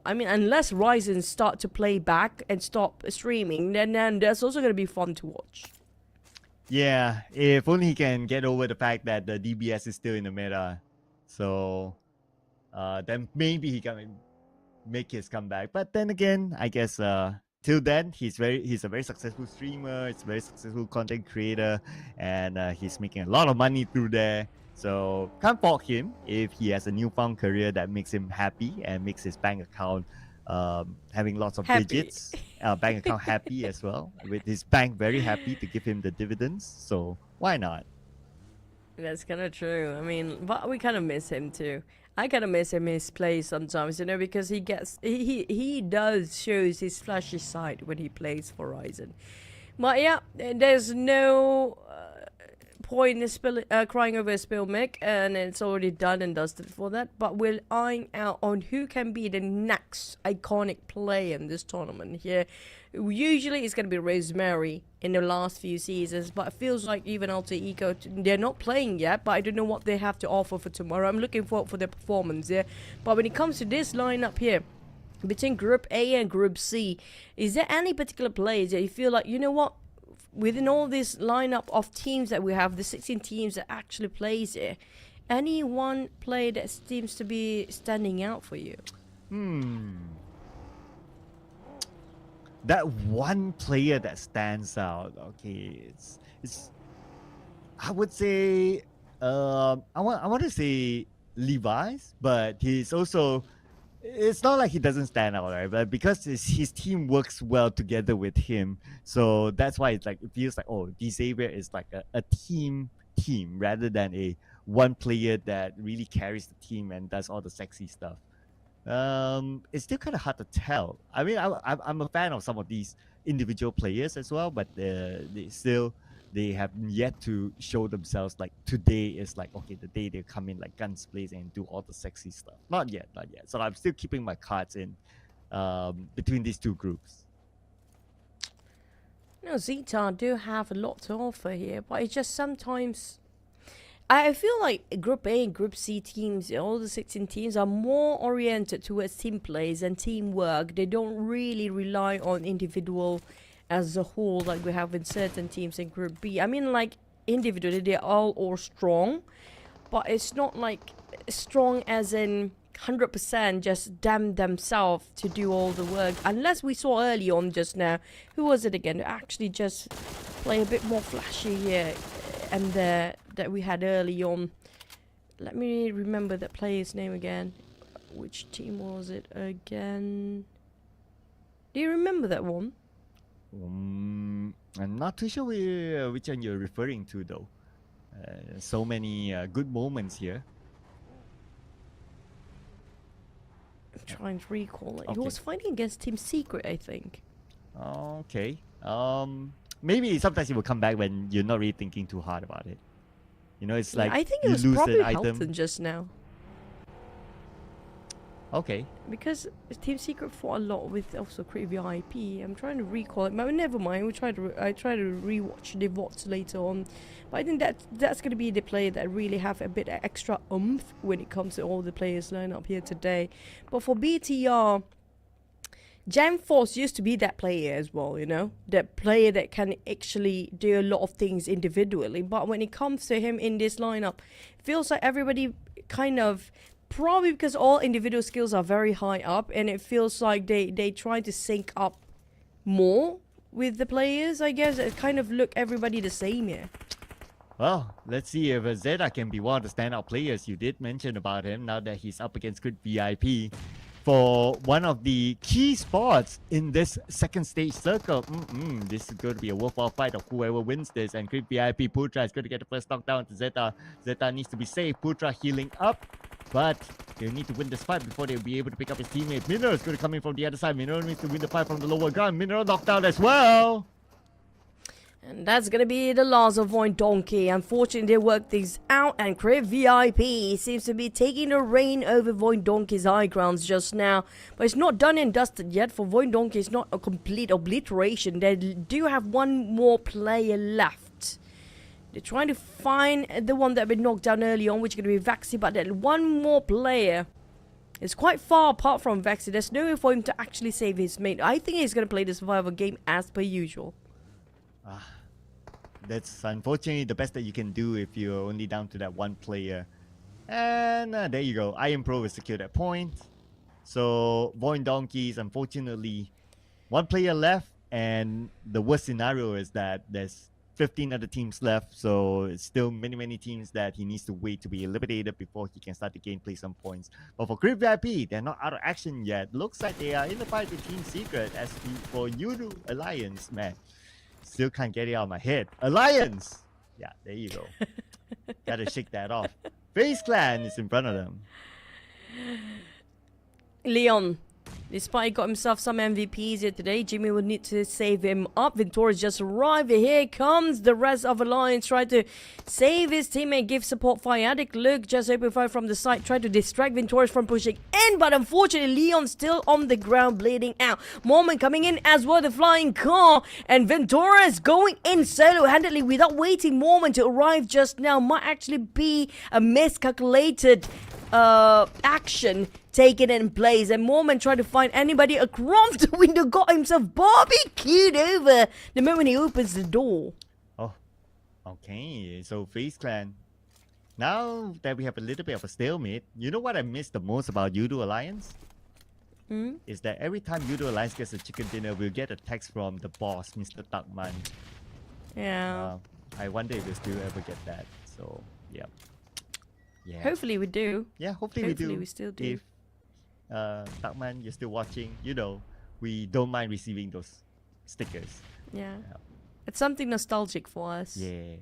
I mean, unless Ryzen start to play back and stop streaming, then that's also going to be fun to watch. Yeah, if only he can get over the fact that the DBS is still in the meta. So then maybe he can make his comeback. But then again, I guess till then, he's a very successful streamer, he's a very successful content creator, and he's making a lot of money through there. So can't fault him if he has a newfound career that makes him happy and makes his bank account having lots of digits. Bank account happy as well, with his bank very happy to give him the dividends. So why not? That's kind of true. I mean, but we kind of miss him too. I kind of miss him his play sometimes, you know, because he does shows his flashy side when he plays for Ryzen. But yeah, there's no point in crying over a spill mic, and it's already done and dusted for that. But we're eyeing out on who can be the next iconic player in this tournament here. Usually it's going to be Rosemary in the last few seasons, but it feels like even Alter Ego, they're not playing yet, but I don't know what they have to offer for tomorrow. I'm looking forward for their performance, yeah. But when it comes to this lineup here, between Group A and Group C, is there any particular players that you feel like, you know what, within all this lineup of teams that we have, the 16 teams that actually plays here, any one player that seems to be standing out for you? that one player that stands out. Okay, it's I would say I want to say Levi's, but he's also, it's not like he doesn't stand out, right? But because his team works well together with him, so that's why it's like it feels like, oh, Xavier is like a team rather than a one player that really carries the team and does all the sexy stuff. It's still kind of hard to tell. I mean, I'm a fan of some of these individual players as well, but they have yet to show themselves. Like today is like, okay, the day they come in like guns blazing and do all the sexy stuff. Not yet. So I'm still keeping my cards in between these two groups. You know, Zeta do have a lot to offer here, but it's just sometimes I feel like Group A and Group C teams, all the 16 teams, are more oriented towards team plays and teamwork. They don't really rely on individual as a whole like we have in certain teams in Group B. I mean, like, individually, they're all strong, but it's not like strong as in 100% just damn themselves to do all the work. Unless we saw early on just now, who was it again? Actually just play a bit more flashy here. And that we had early on. Let me remember that player's name again. Which team was it again? Do you remember that one? I'm not too sure which one you're referring to though. So many good moments here. I'm trying to recall it. Okay. He was fighting against Team Secret, I think. Okay. Maybe sometimes it will come back when you're not really thinking too hard about it. You know, it's like I think you it was lose probably an item. Helton just now. Okay. Because Team Secret fought a lot with also Create VIP. I'm trying to recall it, but never mind. I try to rewatch the VODs later on. But I think that's going to be the player that really have a bit of extra oomph when it comes to all the players lined up here today. But for BTR, Jam Force used to be that player as well, you know? That player that can actually do a lot of things individually. But when it comes to him in this lineup, it feels like everybody kind of, probably because all individual skills are very high up, and it feels like they try to sync up more with the players, I guess. It kind of look everybody the same here. Well, let's see if Zeta can be one of the standout players. You did mention about him now that he's up against Grid VIP for one of the key spots in this second stage circle. This is going to be a worthwhile fight of whoever wins this. And Grid VIP Putra is going to get the first knockdown to Zeta. Zeta needs to be safe. Putra healing up, but they'll need to win this fight before they'll be able to pick up his teammate. Mineral is going to come in from the other side. Mineral needs to win the fight from the lower ground. Mineral knocked out as well. And that's going to be the loss of VOIN Donkey. Unfortunately, they worked things out, and Crib VIP seems to be taking the reign over VOIN Donkey's high grounds just now. But it's not done and dusted yet. For VOIN Donkey, it's not a complete obliteration. They do have one more player left. They're trying to find the one that had been knocked down early on, which is going to be Vaxi. But that one more player is quite far apart from Vaxi. There's no way for him to actually save his mate. I think he's going to play the survival game as per usual. That's unfortunately the best that you can do if you're only down to that one player. And there you go. Iron Pro is secured that point. So VOIN Donkeys, unfortunately, one player left. And the worst scenario is that there's 15 other teams left. So it's still many teams that he needs to wait to be eliminated before he can start to gain some points. But for Grid VIP, they're not out of action yet. Looks like they are in the fight with Team Secret. As for Yudu Alliance, man, still can't get it out of my head. Alliance! Yeah, there you go. Gotta shake that off. FaZe Clan is in front of them. Leon, despite he got himself some MVPs here today, Jimmy would need to save him up. Ventora's just arrived. Here comes the rest of Alliance, try to save his teammate, give support. Fiatic Luke just open fire from the side, try to distract Ventora's from pushing in, but unfortunately Leon's still on the ground bleeding out. Moment coming in as well, the flying car, and Ventora's going in solo-handedly without waiting. Moment to arrive just now might actually be a miscalculated action taken in place, and Mormon tried to find anybody across the window, got himself barbecued over the moment he opens the door. Oh, okay. So FaZe Clan, now that we have a little bit of a stalemate, you know what I miss the most about Yudu Alliance? is that every time Judo Alliance gets a chicken dinner, we'll get a text from the boss, Mr. Takman. Yeah. I wonder if we'll still ever get that. So, yeah. Yeah. Hopefully we do. Yeah, hopefully we do. Hopefully we still do. If Takman, you're still watching, you know, we don't mind receiving those stickers. Yeah. It's something nostalgic for us. Yeah.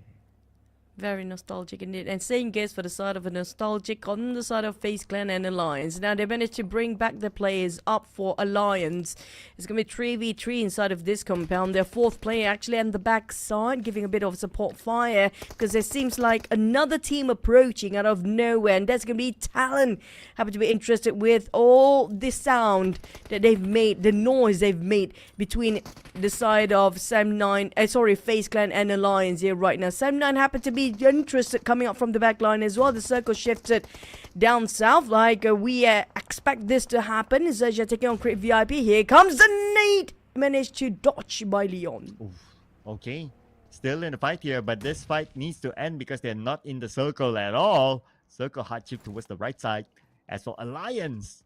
Very nostalgic indeed. And same goes for the side of a nostalgic on the side of FaZe Clan and Alliance. Now they managed to bring back the players up for Alliance. It's going to be 3v3 inside of this compound. Their fourth player actually on the back side giving a bit of support fire because there seems like another team approaching out of nowhere. And that's going to be TALON. Happen to be interested with all the sound that they've made, the noise they've made between the side of FaZe Clan and Alliance here right now. Sam9 happened to be interested coming up from the back line as well. The circle shifted down south like we expect this to happen. XERXIA taking on Crit VIP. Here comes the nade. Managed to dodge by Leon. Oof. Okay. Still in the fight here, but this fight needs to end because they're not in the circle at all. Circle hard shift towards the right side. As for Alliance,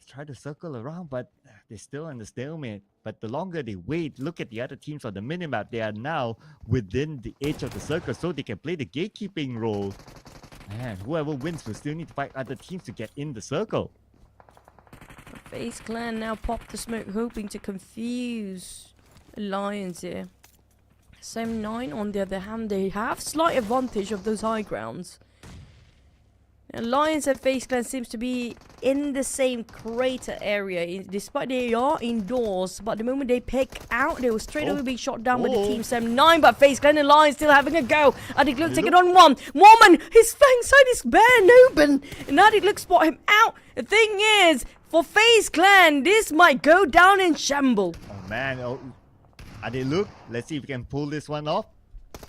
try to circle around, but they're still in the stalemate. But the longer they wait, look at the other teams on the minimap. They are now within the edge of the circle, so they can play the gatekeeping role. And whoever wins will still need to fight other teams to get in the circle. FaZe Clan now pop the smoke, hoping to confuse Alliance here. Sam9 on the other hand, they have slight advantage of those high grounds. Alliance and FaZe Clan seems to be in the same crater area, despite they are indoors. But the moment they pick out, they will straight away be shot down by the team Sam9. But FaZe Clan and Alliance still having a go. Adik Look taking on one. Woman, his fang side is bare open. And Adik Look spot him out. The thing is, for FaZe Clan, this might go down in shamble. Oh man, Adik Look, let's see if we can pull this one off.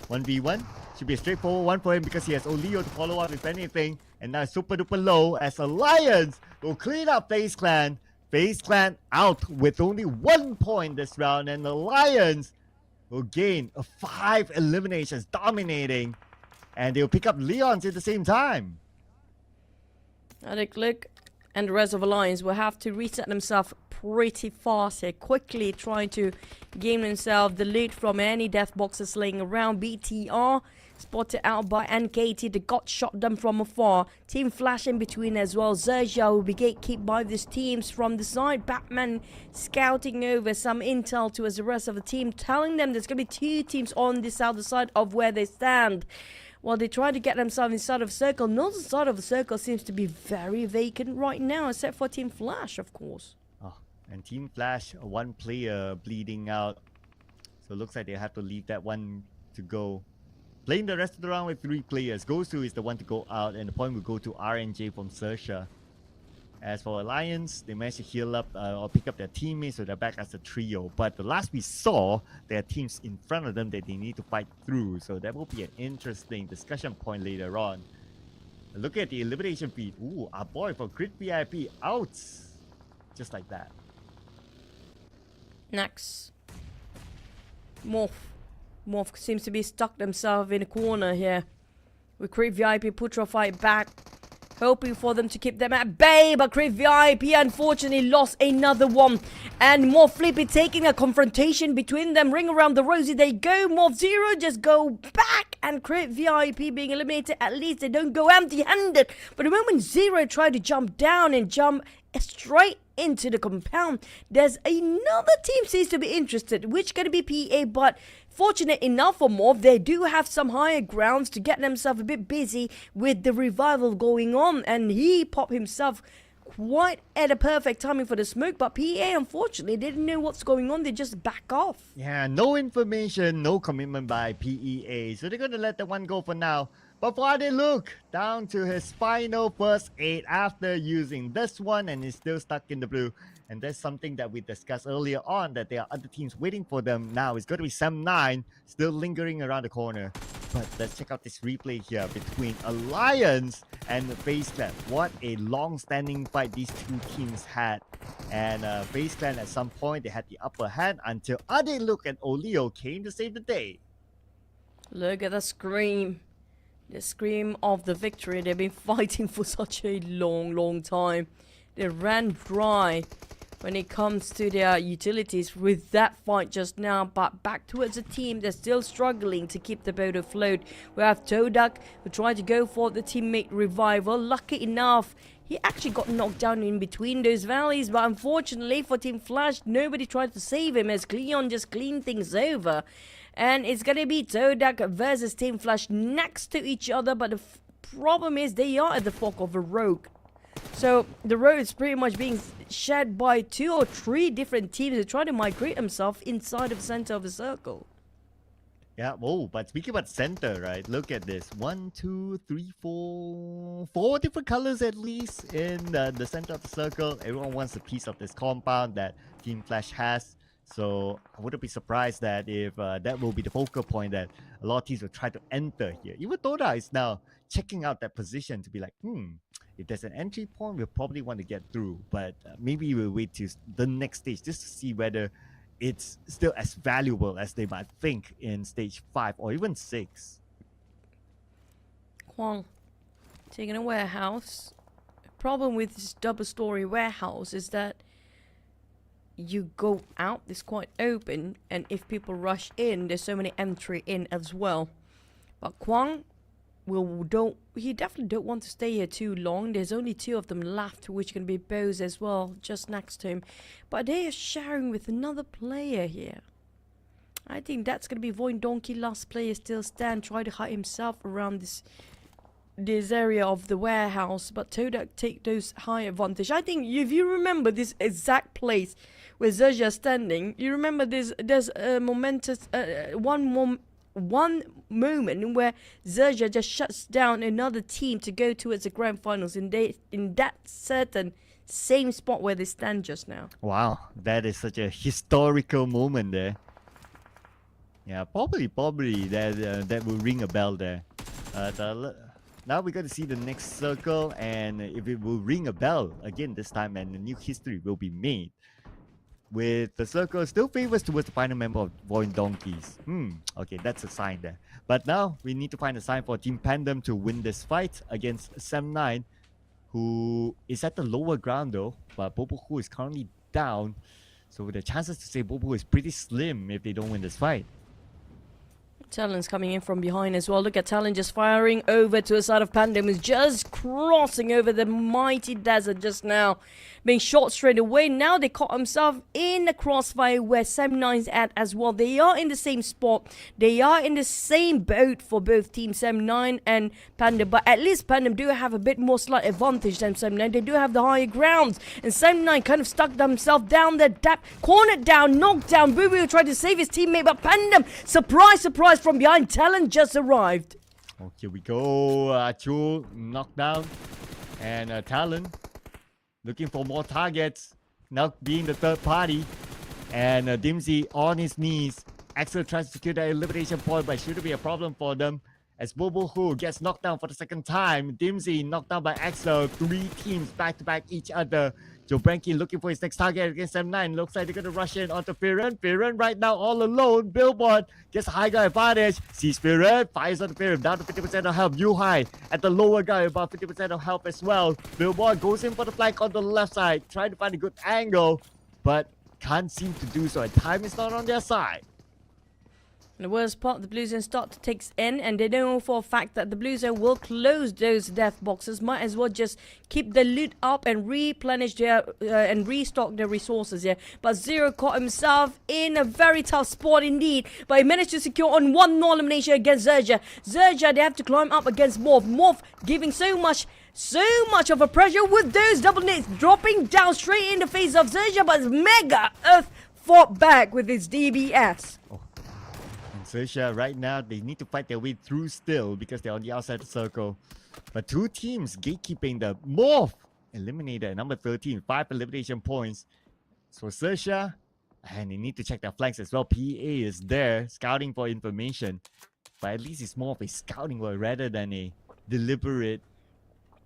1v1. Should be a straightforward one for him because he has Olio to follow up if anything. And now super duper low as Alliance will clean up FaZe Clan. FaZe Clan out with only 1 point this round, and Alliance will gain 5 eliminations, dominating. And they'll pick up Leons at the same time. Adik Look and the rest of Alliance will have to reset themselves pretty fast here, quickly trying to gain themselves the lead from any death boxes laying around. BTR spotted out by NKT, they got shot down from afar. Team Flash in between as well. XERXIA will be gatekept by these teams from the side. Batman scouting over some intel to the rest of the team, telling them there's going to be 2 teams on this other side of where they stand. While they try to get themselves inside of the circle, northern side of the circle seems to be very vacant right now, except for Team Flash, of course. Oh, and Team Flash, 1 player bleeding out. So it looks like they have to leave that one to go. Playing the rest of the round with 3 players. Gosu is the one to go out, and the point will go to RNJ from XERXIA. As for Alliance, they managed to heal up or pick up their teammates, so they're back as a trio. But the last we saw, there are teams in front of them that they need to fight through. So that will be an interesting discussion point later on. Look at the elimination feed. Ooh, our boy for Crit VIP out. Just like that. Next. MORPH. MORPH seems to be stuck themselves in a corner here. With Crit VIP Putra fight back, hoping for them to keep them at bay, but Crit VIP unfortunately lost another one. And MORPH Flippy taking a confrontation between them. Ring around the rosy they go. MORPH Zero just go back, and Crit VIP being eliminated. At least they don't go empty-handed. But the moment Zero tried to jump down and jump straight into the compound, there's another team seems to be interested, which going to be PA. But fortunate enough for MORPH, they do have some higher grounds to get themselves a bit busy with the revival going on, and he popped himself quite at a perfect timing for the smoke. But PA unfortunately didn't know what's going on. They just back off. Yeah, no information, no commitment by PEA, so they're gonna let that one go for now. But for Adik Look, down to his final first aid after using this one, and he's still stuck in the blue. And that's something that we discussed earlier on, that there are other teams waiting for them now. It's going to be Sam9 still lingering around the corner. But let's check out this replay here between Alliance and FaZe Clan. What a long-standing fight these 2 teams had. And FaZe Clan at some point, they had the upper hand until Adik Look and Olio came to save the day. Look at the scream. The scream of the victory. They've been fighting for such a long time. they ran dry when it comes to their utilities with that fight just now. But back towards the team, they're still struggling to keep the boat afloat. We have TODAK who tried to go for the teammate revival. Lucky enough, he actually got knocked down in between those valleys, but unfortunately for Team Flash, nobody tried to save him as Cleon just cleaned things over. And it's gonna be TODAK versus Team Flash next to each other, but the problem is they are at the fork of a rogue. So the road is pretty much being shared by 2 or 3 different teams who try to migrate themselves inside of the center of the circle. Yeah, oh, but speaking about center, right? Look at this. 1, 2, 3, 4 different colors at least in the center of the circle. Everyone wants a piece of this compound that Team Flash has. So I wouldn't be surprised that if that will be the focal point that a lot of teams will try to enter here. Even TODAK is now checking out that position to be like, if there's an entry point, we'll probably want to get through. But maybe we'll wait to the next stage just to see whether it's still as valuable as they might think in stage 5 or even 6. Kwang taking a warehouse. The problem with this double-story warehouse is that you go out, it's quite open, and if people rush in, there's so many entry in as well. But Kwang he definitely don't want to stay here too long. There's only 2 of them left, which can be BOZ as well, just next to him. But they are sharing with another player here. I think that's gonna be VOIN Donkey. Last player still stand, try to hide himself around this area of the warehouse, but TODAK take those high advantage. I think if you remember this exact place where XERXIA standing, you remember there's a momentous one moment where XERXIA just shuts down another team to go towards the grand finals in that certain same spot where they stand just now. Wow, that is such a historical moment there. Yeah, probably that will ring a bell there. Now we're going to see the next circle, and if it will ring a bell again this time, and a new history will be made. With the circle still favors towards the final member of VOIN Donkeys. Okay, that's a sign there. But now we need to find a sign for Team PANDUM to win this fight against SEM9, who is at the lower ground though, but BOBOHU is currently down. So the chances to say BOBOHU is pretty slim if they don't win this fight. Talon's coming in from behind as well. Look at Talon just firing over to the side of PANDUM. Is just crossing over the mighty desert just now. Being shot straight away. Now they caught himself in the crossfire where SEM9's at as well. They are in the same spot. They are in the same boat for both Team SEM9 and PANDUM. But at least PANDUM do have a bit more slight advantage than SEM9. They do have the higher grounds. And SEM9 kind of stuck themselves down there. Cornered down, knocked down. Boo tried to save his teammate. But PANDUM, surprise, surprise, from behind, Talon just arrived. Okay, here we go. Chul knocked down. And Talon looking for more targets. Now being the third party. And Dimsy on his knees. Axel tries to secure the elimination point, but it shouldn't be a problem for them. As BOBOHU gets knocked down for the second time. Dimsy knocked down by Axel. 3 teams back to back each other. Joe Branky looking for his next target against M9. Looks like they're going to rush in onto Firen. Firen right now all alone. Billboard gets a high guy advantage. Sees Firen. Fires on the Firen. Down to 50% of health. Yuhai at the lower guy about 50% of health as well. Billboard goes in for the flank on the left side. Trying to find a good angle. But can't seem to do so. And time is not on their side. And the worst part, the Blue Zone start to take in, and they know for a fact that the Blue Zone will close those death boxes. Might as well just keep the loot up and replenish their and restock their resources here. But Zero caught himself in a very tough spot indeed, but he managed to secure on 1 no elimination against XERXIA. XERXIA, they have to climb up against MORPH. MORPH giving so much of a pressure with those double nades dropping down straight in the face of XERXIA, but Mega Earth fought back with his DBS. XERXIA right now, they need to fight their way through still because they're on the outside of the circle. But 2 teams gatekeeping the MORPH eliminated number 13, 5 elimination points. So XERXIA, and they need to check their flanks as well. PA is there scouting for information, but at least it's more of a scouting work rather than a deliberate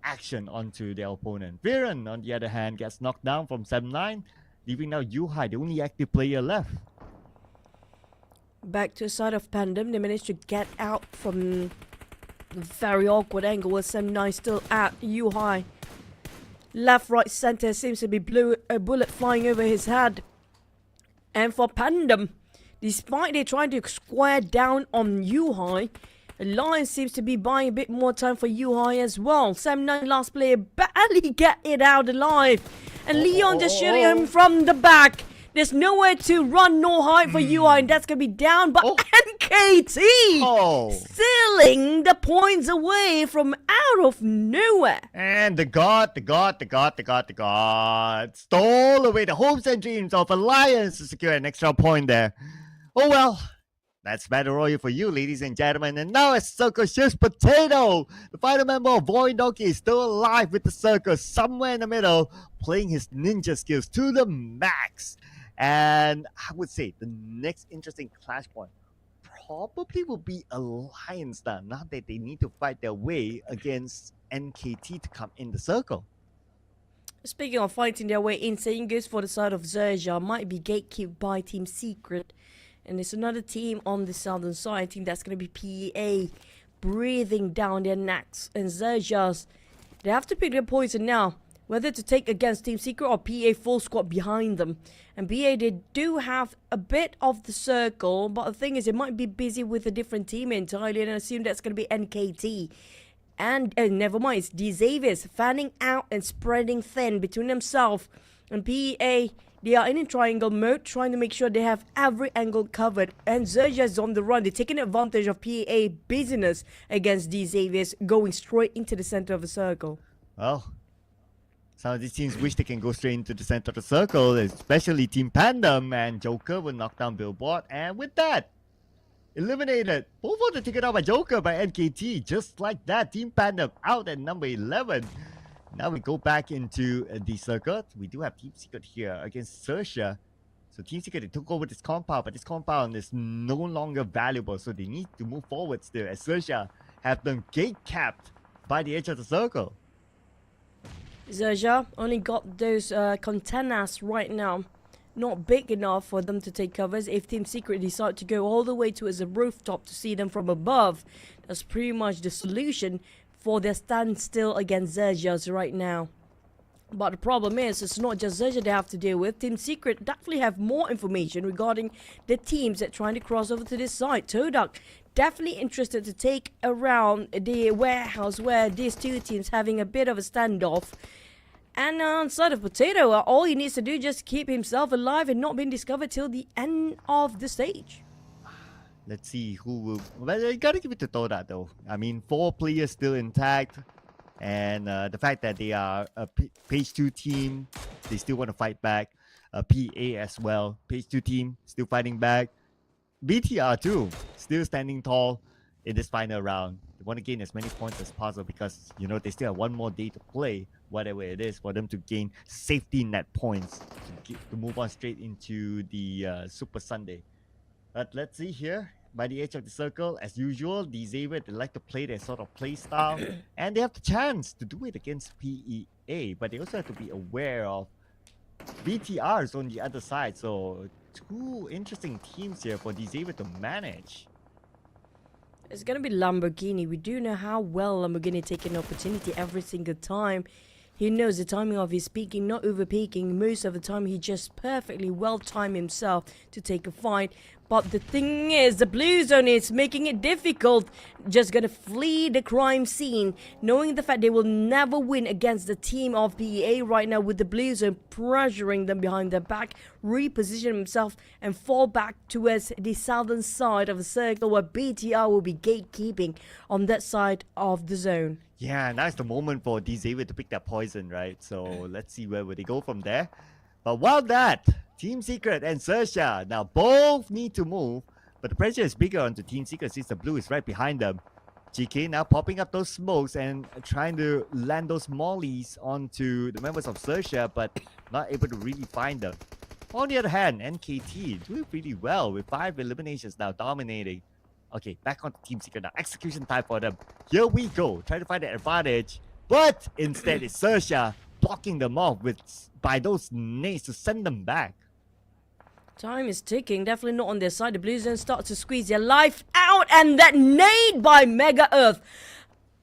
action onto their opponent. Viren, on the other hand, gets knocked down from 7-9, leaving now Yuhai, the only active player left. Back to the side of PANDUM, they managed to get out from the very awkward angle where SEM9 still at Yuhai. Left, right, center seems to be a bullet flying over his head. And for PANDUM, despite they trying to square down on Yuhai, Alliance seems to be buying a bit more time for Yuhai as well. 7-9 last player barely get it out alive. And Leon just shooting him from the back. There's nowhere to run, no hide for Yuhai, and that's going to be down. But NKT stealing the points away from out of nowhere. And the God stole away the hopes and dreams of Alliance to secure an extra point there. Oh well. That's Battle Royale for you, ladies and gentlemen. And now as Circle shifts Potato, the final member of VOIN Donkey is still alive with the Circle somewhere in the middle, playing his ninja skills to the max. And I would say the next interesting clash point probably will be Alliance now that they need to fight their way against NKT to come in the Circle. Speaking of fighting their way in, saying goes for the side of XERXIA might be gatekept by Team Secret. And there's another team on the southern side. I think that's going to be PEA breathing down their necks. And XERXIA's, they have to pick their poison now. Whether to take against Team Secret or PEA full squad behind them. And PEA, they do have a bit of the circle. But the thing is, they might be busy with a different team entirely. And I assume that's going to be NKT. And never mind, it's the Xaviers fanning out and spreading thin between themselves. And PEA, they are in a triangle mode, trying to make sure they have every angle covered. And XERXIA is on the run. They're taking advantage of PEA business against the Xaviers, going straight into the center of the circle. Well, some of these teams wish they can go straight into the center of the circle, especially Team PANDUM, and Joker will knock down Billboard. And with that, eliminated. Both of them taken out by Joker by NKT. Just like that, Team PANDUM out at number 11. Now we go back into the circuit. We do have Team Secret here against XERXIA. So Team Secret, they took over this compound, but this compound is no longer valuable. So they need to move forward still, as XERXIA have them gate capped by the edge of the circle. XERXIA only got those containers right now. Not big enough for them to take covers. If Team Secret decide to go all the way towards the rooftop to see them from above, that's pretty much the solution for their standstill against XERXIA's right now. But the problem is, it's not just XERXIA they have to deal with. Team Secret definitely have more information regarding the teams that are trying to cross over to this side. TODAK definitely interested to take around the warehouse where these two teams having a bit of a standoff. And on side of Potato, all he needs to do is just keep himself alive and not being discovered till the end of the stage. Let's see who will... Well, you gotta give it to Toda though. I mean, 4 players still intact. And the fact that they are a Page 2 team, they still want to fight back. PA as well. Page 2 team, still fighting back. BTR too, still standing tall in this final round. They want to gain as many points as possible because, you know, they still have one more day to play, whatever it is, for them to gain safety net points to move on straight into the Super Sunday. But let's see here, by the edge of the circle, as usual, the Xavier, they like to play their sort of play style, and they have the chance to do it against PEA, but they also have to be aware of BTRs on the other side. So 2 interesting teams here for the Xavier to manage. It's going to be Lamborghini. We do know how well Lamborghini taking opportunity every single time. He knows the timing of his peaking, not over peaking. Most of the time, he just perfectly well timed himself to take a fight. But the thing is, the blue zone is making it difficult. Just gonna flee the crime scene, knowing the fact they will never win against the team of PEA right now, with the blue zone pressuring them behind their back, reposition himself and fall back towards the southern side of the circle where BTR will be gatekeeping on that side of the zone. Yeah, now it's the moment for D Xavier to pick that poison, right? So let's see where will they go from there. But while that, Team Secret and XERXIA now both need to move, but the pressure is bigger onto Team Secret since the blue is right behind them. GK now popping up those smokes and trying to land those mollies onto the members of XERXIA, but not able to really find them. On the other hand, NKT doing pretty well with 5 eliminations now dominating. Okay, back on Team Secret now. Execution time for them. Here we go. Try to find the advantage. But instead, it's XERXIA blocking them off by those nades to send them back. Time is ticking. Definitely not on their side. The Blue Zone start to squeeze their life out. And that nade by Mega Earth.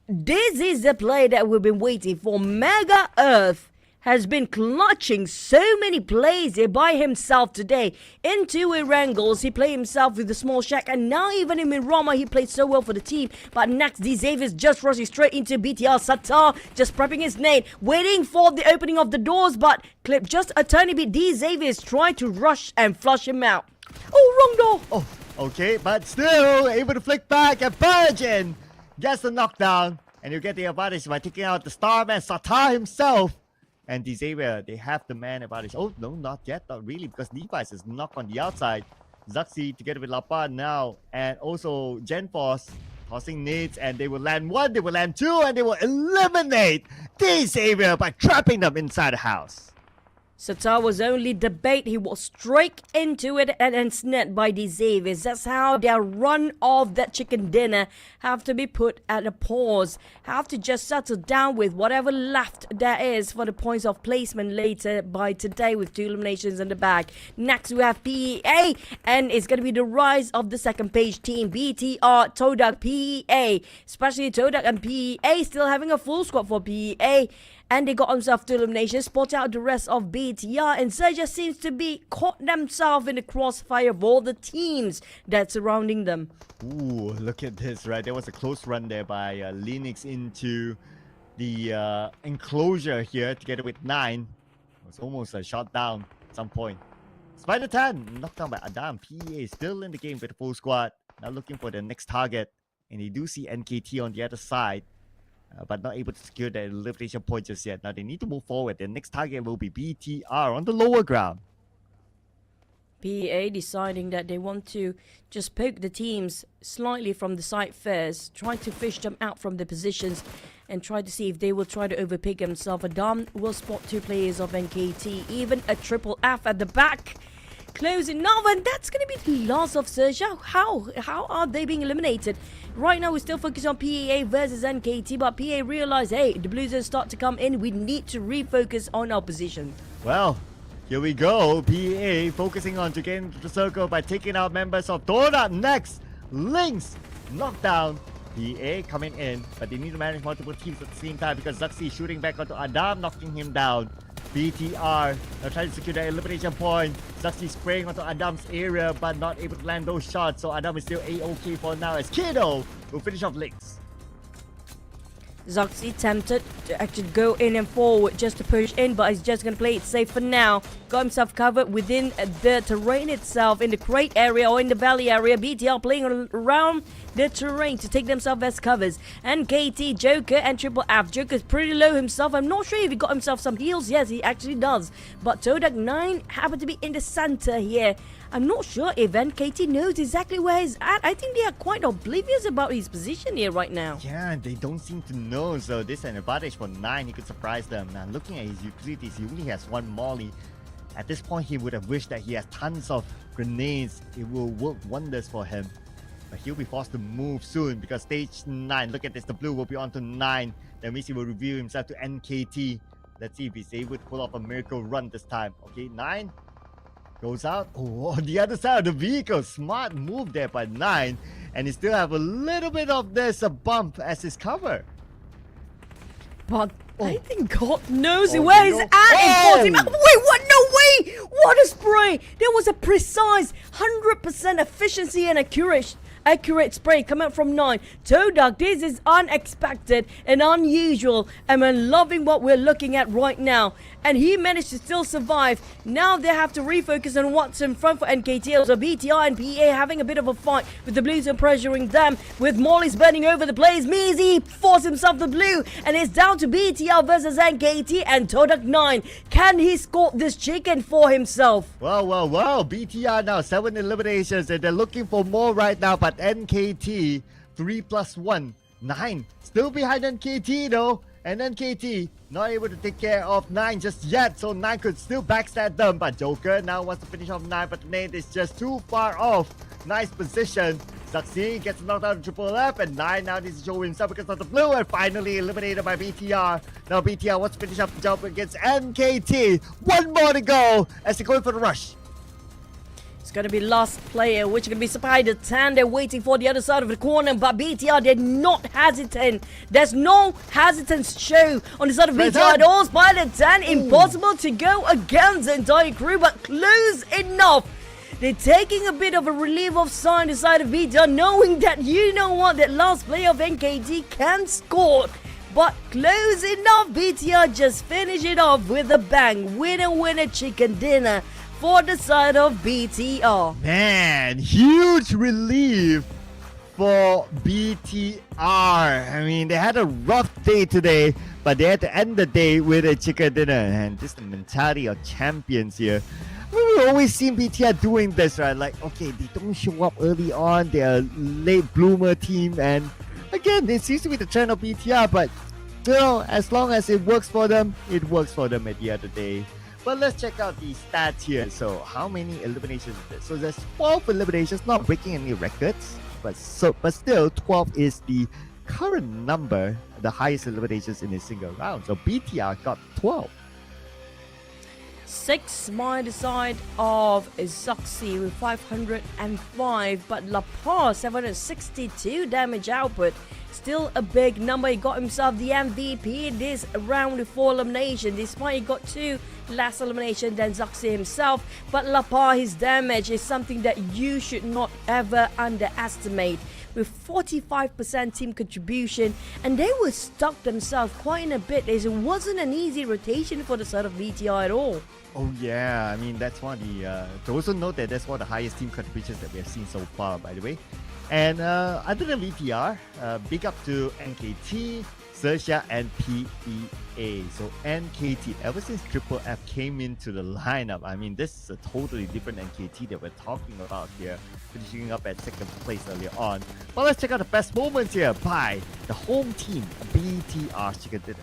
This is the play that we've been waiting for. Mega Earth has been clutching so many plays here by himself today. Into Erangel, he played himself with the small shack, and now even in Miramar, he played so well for the team. But next, D Xavier's just rushing straight into BTR. Satar just prepping his nade, waiting for the opening of the doors, but clip just a tiny bit. D Xavier's trying to rush and flush him out. Oh, wrong door. Oh, okay, but still able to flick back, and Virgin gets the knockdown, and you get the advantage by taking out the Starman Satar himself. And Xavier, they have the man advantage. Oh, no, not yet, not really, because Levi's is knocked on the outside. Zaxi together with Lapa now, and also Genforce tossing nades, and they will land one, they will land two, and they will eliminate Xavier by trapping them inside the house. Satar was only the bait. He was straight into it and snared by the Xaviers. That's how their run of that chicken dinner have to be put at a pause. Have to just settle down with whatever left there is for the points of placement later by today with 2 eliminations in the bag. Next we have PEA, and it's going to be the rise of the second page team. BTR, TODAK, PEA. Especially TODAK and PEA still having a full squad for PEA. And they got themselves to elimination, spot out the rest of BTR, and Sergio seems to be caught themselves in the crossfire of all the teams that's surrounding them. Ooh, look at this, right? There was a close run there by Linux into the enclosure here together with 9. It was almost a shot down at some point. Spider 10 knocked down by Adam. PEA still in the game with the full squad. Now looking for the next target. And they do see NKT on the other side. But not able to secure the elimination point just yet. Now they need to move forward. The next target will be BTR on the lower ground. PEA deciding that they want to just poke the teams slightly from the side first, try to fish them out from the positions and try to see if they will try to overpick themselves. Adam will spot 2 players of NKT, even a triple F at the back. Closing enough, and that's going to be the last of Sergio. How are they being eliminated? Right now, we're still focused on PEA versus NKT, but PEA realized, hey, the Blues start to come in. We need to refocus on our position. Well, here we go. PEA focusing on to get into the circle by taking out members of TODAK next. Lynx knockdown. PEA coming in, but they need to manage multiple teams at the same time because Zaxi shooting back onto Adam, knocking him down. BTR now trying to secure the elimination point. Zaxi spraying onto Adam's area but not able to land those shots, so Adam is still A-OK for now as Kido will finish off Lynx. Zaxi tempted to actually go in and forward just to push in, but he's just going to play it safe for now. Got himself covered within the terrain itself, in the crate area or in the valley area. BTR playing around the terrain to take themselves as covers. And KT, Joker and Triple F. Joker's pretty low himself. I'm not sure if he got himself some heals. Yes, he actually does. But TODAK 9 happened to be in the center here. I'm not sure if NKT knows exactly where he's at. I think they are quite oblivious about his position here right now. Yeah, they don't seem to know, so this is an advantage for 9. He could surprise them. Now, looking at his utilities, he only has 1 molly. At this point, he would have wished that he has tons of grenades. It will work wonders for him. But he'll be forced to move soon because stage 9, look at this, the blue will be on to 9. That means he will reveal himself to NKT. Let's see if he's able to pull off a miracle run this time. Okay, 9 goes out. Oh, on the other side of the vehicle. Smart move there by 9. And he still have a little bit of this bump as his cover. But I think God knows where he's at. Wait, what? No way! What a spray! There was a precise 100% efficiency and accurate spray coming out from 9. TODAK, this is unexpected and unusual, and I'm loving what we're looking at right now. And he managed to still survive. Now they have to refocus on what's in front for NKT. So BTR and PEA having a bit of a fight with the Blues and pressuring them. With Molly's burning over the place, Measy forced himself the blue, and it's down to BTR versus NKT and TODAK 9. Can he score this chicken for himself? Wow. BTR now 7 eliminations, and they're looking for more right now. But NKT 3+1, 9 still behind NKT though. And NKT not able to take care of 9 just yet, so 9 could still backstab them. But Joker now wants to finish off 9, but the nade is just too far off. Nice position. Zaxi gets knocked out of Triple F, and 9 now needs to show himself because of the blue, and finally eliminated by BTR. Now BTR wants to finish up the jump against NKT. 1 more to go as they go for the rush. It's going to be last player, which is going to be Spider Tan. They're waiting for the other side of the corner, but BTR, they're not hesitant. There's no hesitance show on the side of BTR at all. Spider Tan, impossible to go against the entire crew, but close enough. They're taking a bit of a relief of sign the side of BTR, knowing that, you know what, that last player of NKT can score. But close enough, BTR just finish it off with a bang. Winner, chicken dinner for the side of BTR. Man, huge relief for BTR. I mean, they had a rough day today, but they had to end the day with a chicken dinner. And this is the mentality of champions here. We've always seen BTR doing this, right? Like, okay, they don't show up early on. They're a late bloomer team. And again, it seems to be the trend of BTR. But, you know, as long as it works for them, it works for them at the end of the day. But let's check out the stats here. So how many eliminations is this? So there's 12 eliminations, not breaking any records, but still 12 is the current number, the highest eliminations in a single round. So BTR got 12. 6 by the side of XERXIA with 505, but La Paz 762 damage output. Still a big number. He got himself the MVP this round with 4 elimination, despite he got 2 less elimination than XERXIA himself. But La Paz, his damage is something that you should not ever underestimate. With 45% team contribution, and they were stuck themselves quite in a bit. It wasn't an easy rotation for the side of BTR at all. Oh yeah, I mean that's one of the. To also note that that's one of the highest team contributions that we have seen so far, by the way. And other than VTR, big up to NKT, XERXIA, and PEA. So NKT, ever since Triple F came into the lineup, I mean this is a totally different NKT that we're talking about here, finishing up at second place earlier on. But let's check out the best moments here by the home team, BTR Chicken Dinner.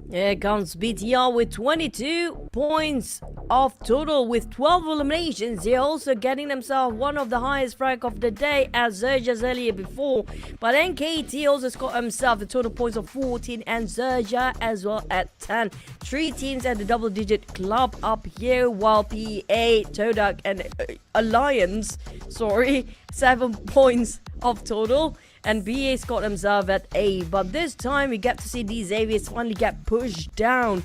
Here comes BTR with 22 points of total with 12 eliminations. They're also getting themselves one of the highest rank of the day as XERXIA earlier before. But NKT also got himself the total points of 14 and XERXIA as well at 10. 3 teams at the double-digit club up here, while PEA, TODAK and Alliance, 7 points of total. and BA scored himself at A. But this time we get to see these Xaviers finally get pushed down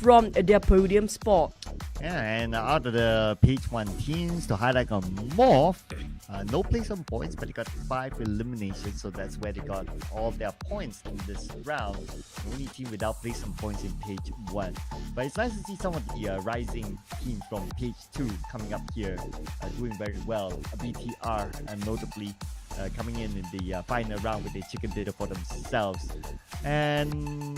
from their podium spot. Yeah, and out of the page 1 teams, to highlight on MORPH, no place on points, but they got 5 eliminations, so that's where they got all their points in this round. The only team without place on points in page 1. But it's nice to see some of the rising teams from page 2 coming up here, doing very well. BTR, notably, coming in the final round with a chicken dinner for themselves. And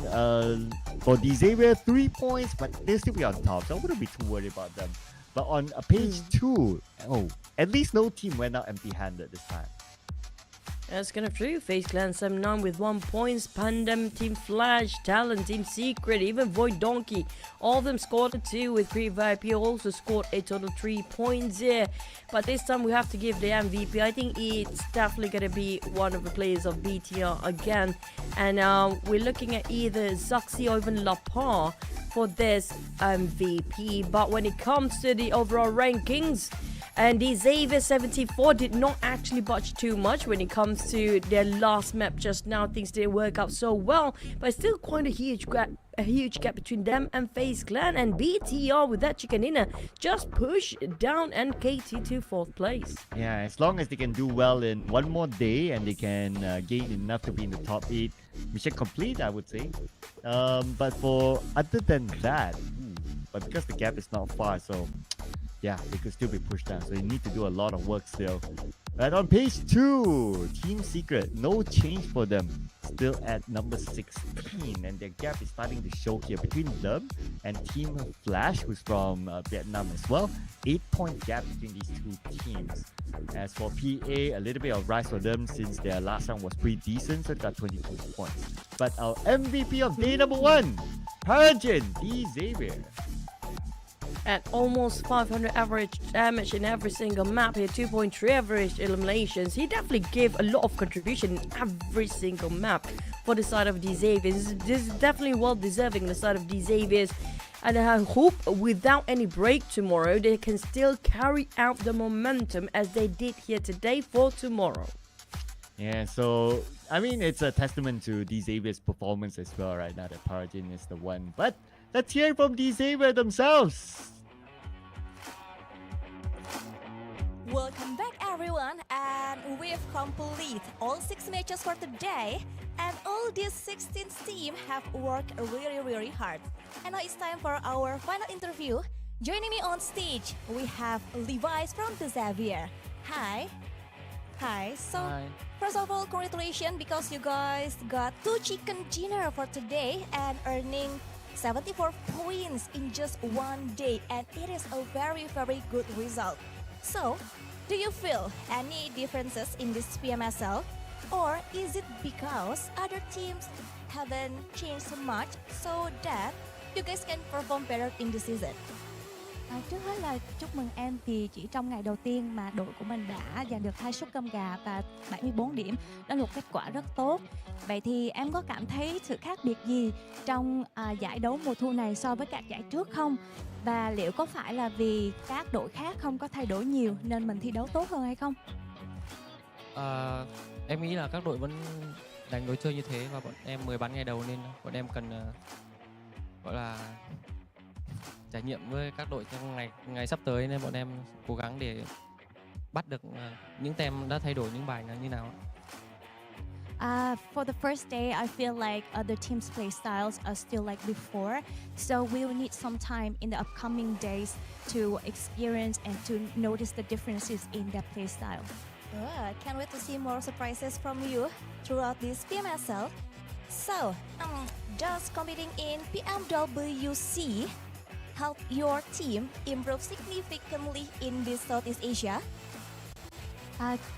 for the Xavier, 3 points, but they'll still be on top, so I wouldn't be too worried about them. But on page 2, at least no team went out empty-handed this time. That's kind of true. FaZe Clan 7-9 with 1 point. PANDUM, Team Flash, TALON, Team Secret, even VOIN Donkey. All of them scored a 2 with Creep VIP also scored a total 3 points here. But this time we have to give the MVP. I think it's definitely going to be one of the players of BTR again. And we're looking at either XERXIA or even Lapar for this MVP. But when it comes to the overall rankings, and the Xavier 74 did not actually budge too much when it comes to their last map just now. Things didn't work out so well, but still quite a huge gap between them and FaZe Clan. And BTR with that chicken dinner just push down NKT to 4th place. Yeah, as long as they can do well in one more day and they can gain enough to be in the top 8, mission complete, I would say. But for other than that, but because the gap is not far, so yeah, they could still be pushed down. So you need to do a lot of work still. But on page 2, Team Secret, no change for them. Still at number 16. And their gap is starting to show here between them and Team Flash, who's from Vietnam as well. 8-point gap between these two teams. As for PA, a little bit of rise for them since their last round was pretty decent, so they got 22 points. But our MVP of day number 1, Purgin, the Xavier. At almost 500 average damage in every single map here, 2.3 average eliminations. He definitely gave a lot of contribution in every single map for the side of the Xaviers. This is definitely well deserving on the side of the Xaviers. And I hope without any break tomorrow, they can still carry out the momentum as they did here today for tomorrow. Yeah, so, I mean, it's a testament to the Xavier's performance as well right now that Parajin is the one. But let's hear from the Xavier themselves. Welcome back everyone, and we've completed all 6 matches for today, and all these 16 teams have worked really hard. And now it's time for our final interview. Joining me on stage, we have Levi's from the Xavier. Hi. So Hi. first of all, congratulations because you guys got 2 chicken dinner for today and earning 74 points in just one day, and it is a very good result. So, do you feel any differences in this PMSL? Or is it because other teams haven't changed so much so that you guys can perform better in this season? Trước hết là chúc mừng em vì chỉ trong ngày đầu tiên mà đội của mình đã giành được 2 suất cơm gà và 74 điểm. Đó là một kết quả rất tốt. Vậy thì em có cảm thấy sự khác biệt gì trong giải đấu mùa thu này so với các giải trước không? Và liệu có phải là vì các đội khác không có thay đổi nhiều nên mình thi đấu tốt hơn hay không? Em nghĩ là các đội vẫn đánh đối chơi như thế và bọn em mới bắn ngày đầu nên bọn em cần gọi là trải nghiệm với các đội trong ngày sắp tới, nên bọn em cố gắng để bắt được những tem đã thay đổi những bài như nào. For the first day, I feel like the team's play styles are still like before. So we will need some time in the upcoming days to experience and to notice the differences in their play style. Can't wait to see more surprises from you throughout this PMSL. So, does competing in PMWC help your team improve significantly in this Southeast Asia?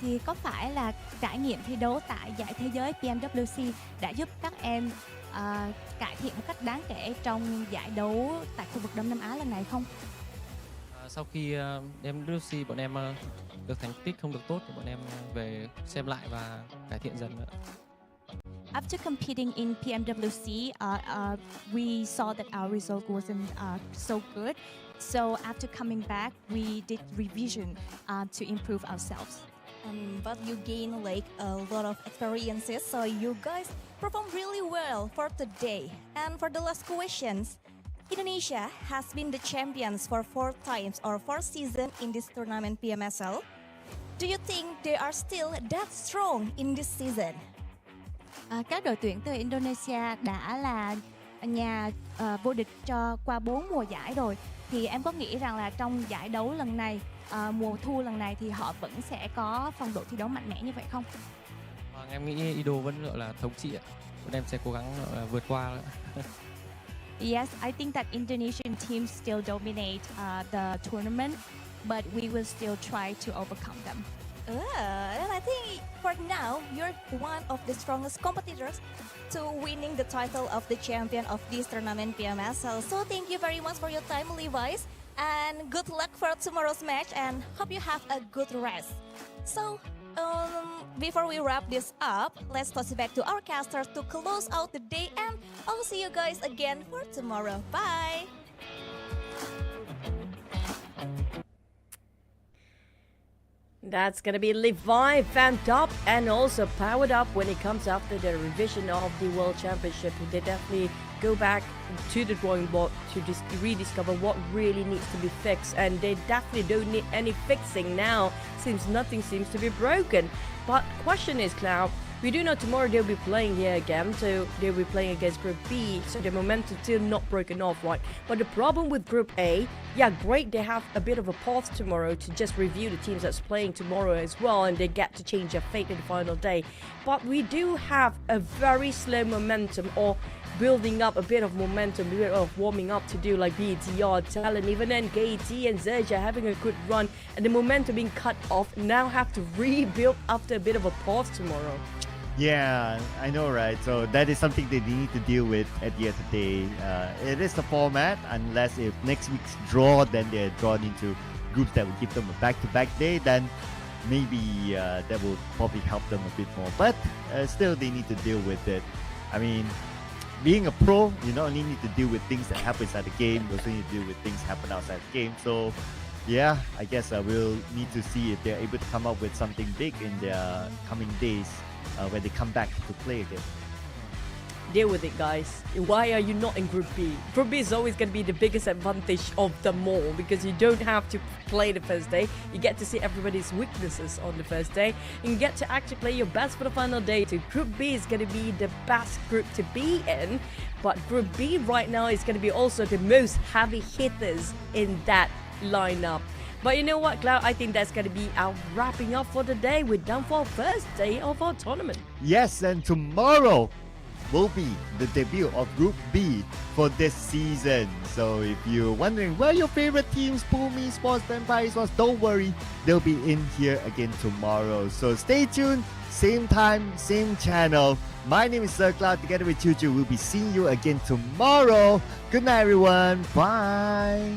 Thì có phải là trải nghiệm thi đấu tại giải thế giới PMWC đã giúp các em cải thiện một cách đáng kể trong giải đấu tại khu vực Đông Nam Á lần này không? Sau khi PMWC bọn em được thành tích không được tốt thì bọn em về xem lại và cải thiện dần nữa. After competing in PMWC, we saw that our result wasn't so good. So after coming back, we did revision to improve ourselves. But you gain like a lot of experiences, so you guys perform really well for today. And for the last questions, Indonesia has been the champions for 4 times or 4 seasons in this tournament PMSL. Do you think they are still that strong in this season? Các đội tuyển từ Indonesia đã là nhà vô địch qua 4 mùa giải rồi. Thì em có nghĩ rằng là trong giải đấu lần này, mùa thu lần này thì họ vẫn sẽ có phong độ thi đấu mạnh mẽ như vậy không? Em nghĩ Ido vẫn gọi là thống trị ạ. Bọn em sẽ cố gắng gọi là vượt qua. Yes, I think that Indonesian teams still dominate the tournament, but we will still try to overcome them. And I think for now, you're one of the strongest competitors to winning the title of the champion of this tournament PMSL. So thank you very much for your time, Levi's, and good luck for tomorrow's match, and hope you have a good rest. So before we wrap this up, let's toss it back to our casters to close out the day, and I'll see you guys again for tomorrow. Bye! That's going to be Levi vamped up and also powered up when it comes after the revision of the World Championship. They definitely go back to the drawing board to just rediscover what really needs to be fixed, and they definitely don't need any fixing now since nothing seems to be broken. But question is, Cloud, we do know tomorrow they'll be playing here again, so they'll be playing against Group B, so the momentum still not broken off, right? But the problem with Group A, yeah, great, they have a bit of a pause tomorrow to just review the teams that's playing tomorrow as well, and they get to change their fate in the final day. But we do have a very slow momentum, or building up a bit of momentum, a bit of warming up to do, like BTR, TALON, even then KT and XERXIA having a good run, and the momentum being cut off, now have to rebuild after a bit of a pause tomorrow. Yeah, I know, right? So that is something they need to deal with at the end of the day. It is the format, unless if next week's draw, then they're drawn into groups that will give them a back-to-back day, then maybe that will probably help them a bit more. But still, they need to deal with it. I mean, being a pro, you not only need to deal with things that happen inside the game, you also need to deal with things happen outside the game. So yeah, I guess we'll need to see if they're able to come up with something big in their coming days when they come back to play again. Deal with it, guys. Why are you not in Group B? Group B is always going to be the biggest advantage of them all, because you don't have to play the first day. You get to see everybody's weaknesses on the first day, and you get to actually play your best for the final day too. Group B is going to be the best group to be in, but Group B right now is going to be also the most heavy hitters in that lineup. But you know what, Cloud? I think that's going to be our wrapping up for the day. We're done for our first day of our tournament. Yes, and tomorrow will be the debut of Group B for this season. So if you're wondering where your favorite teams, PUMI, Sports, Vampire Sports, don't worry, they'll be in here again tomorrow. So stay tuned, same time, same channel. My name is Sir Cloud, together with Chuchu. We'll be seeing you again tomorrow. Good night, everyone. Bye.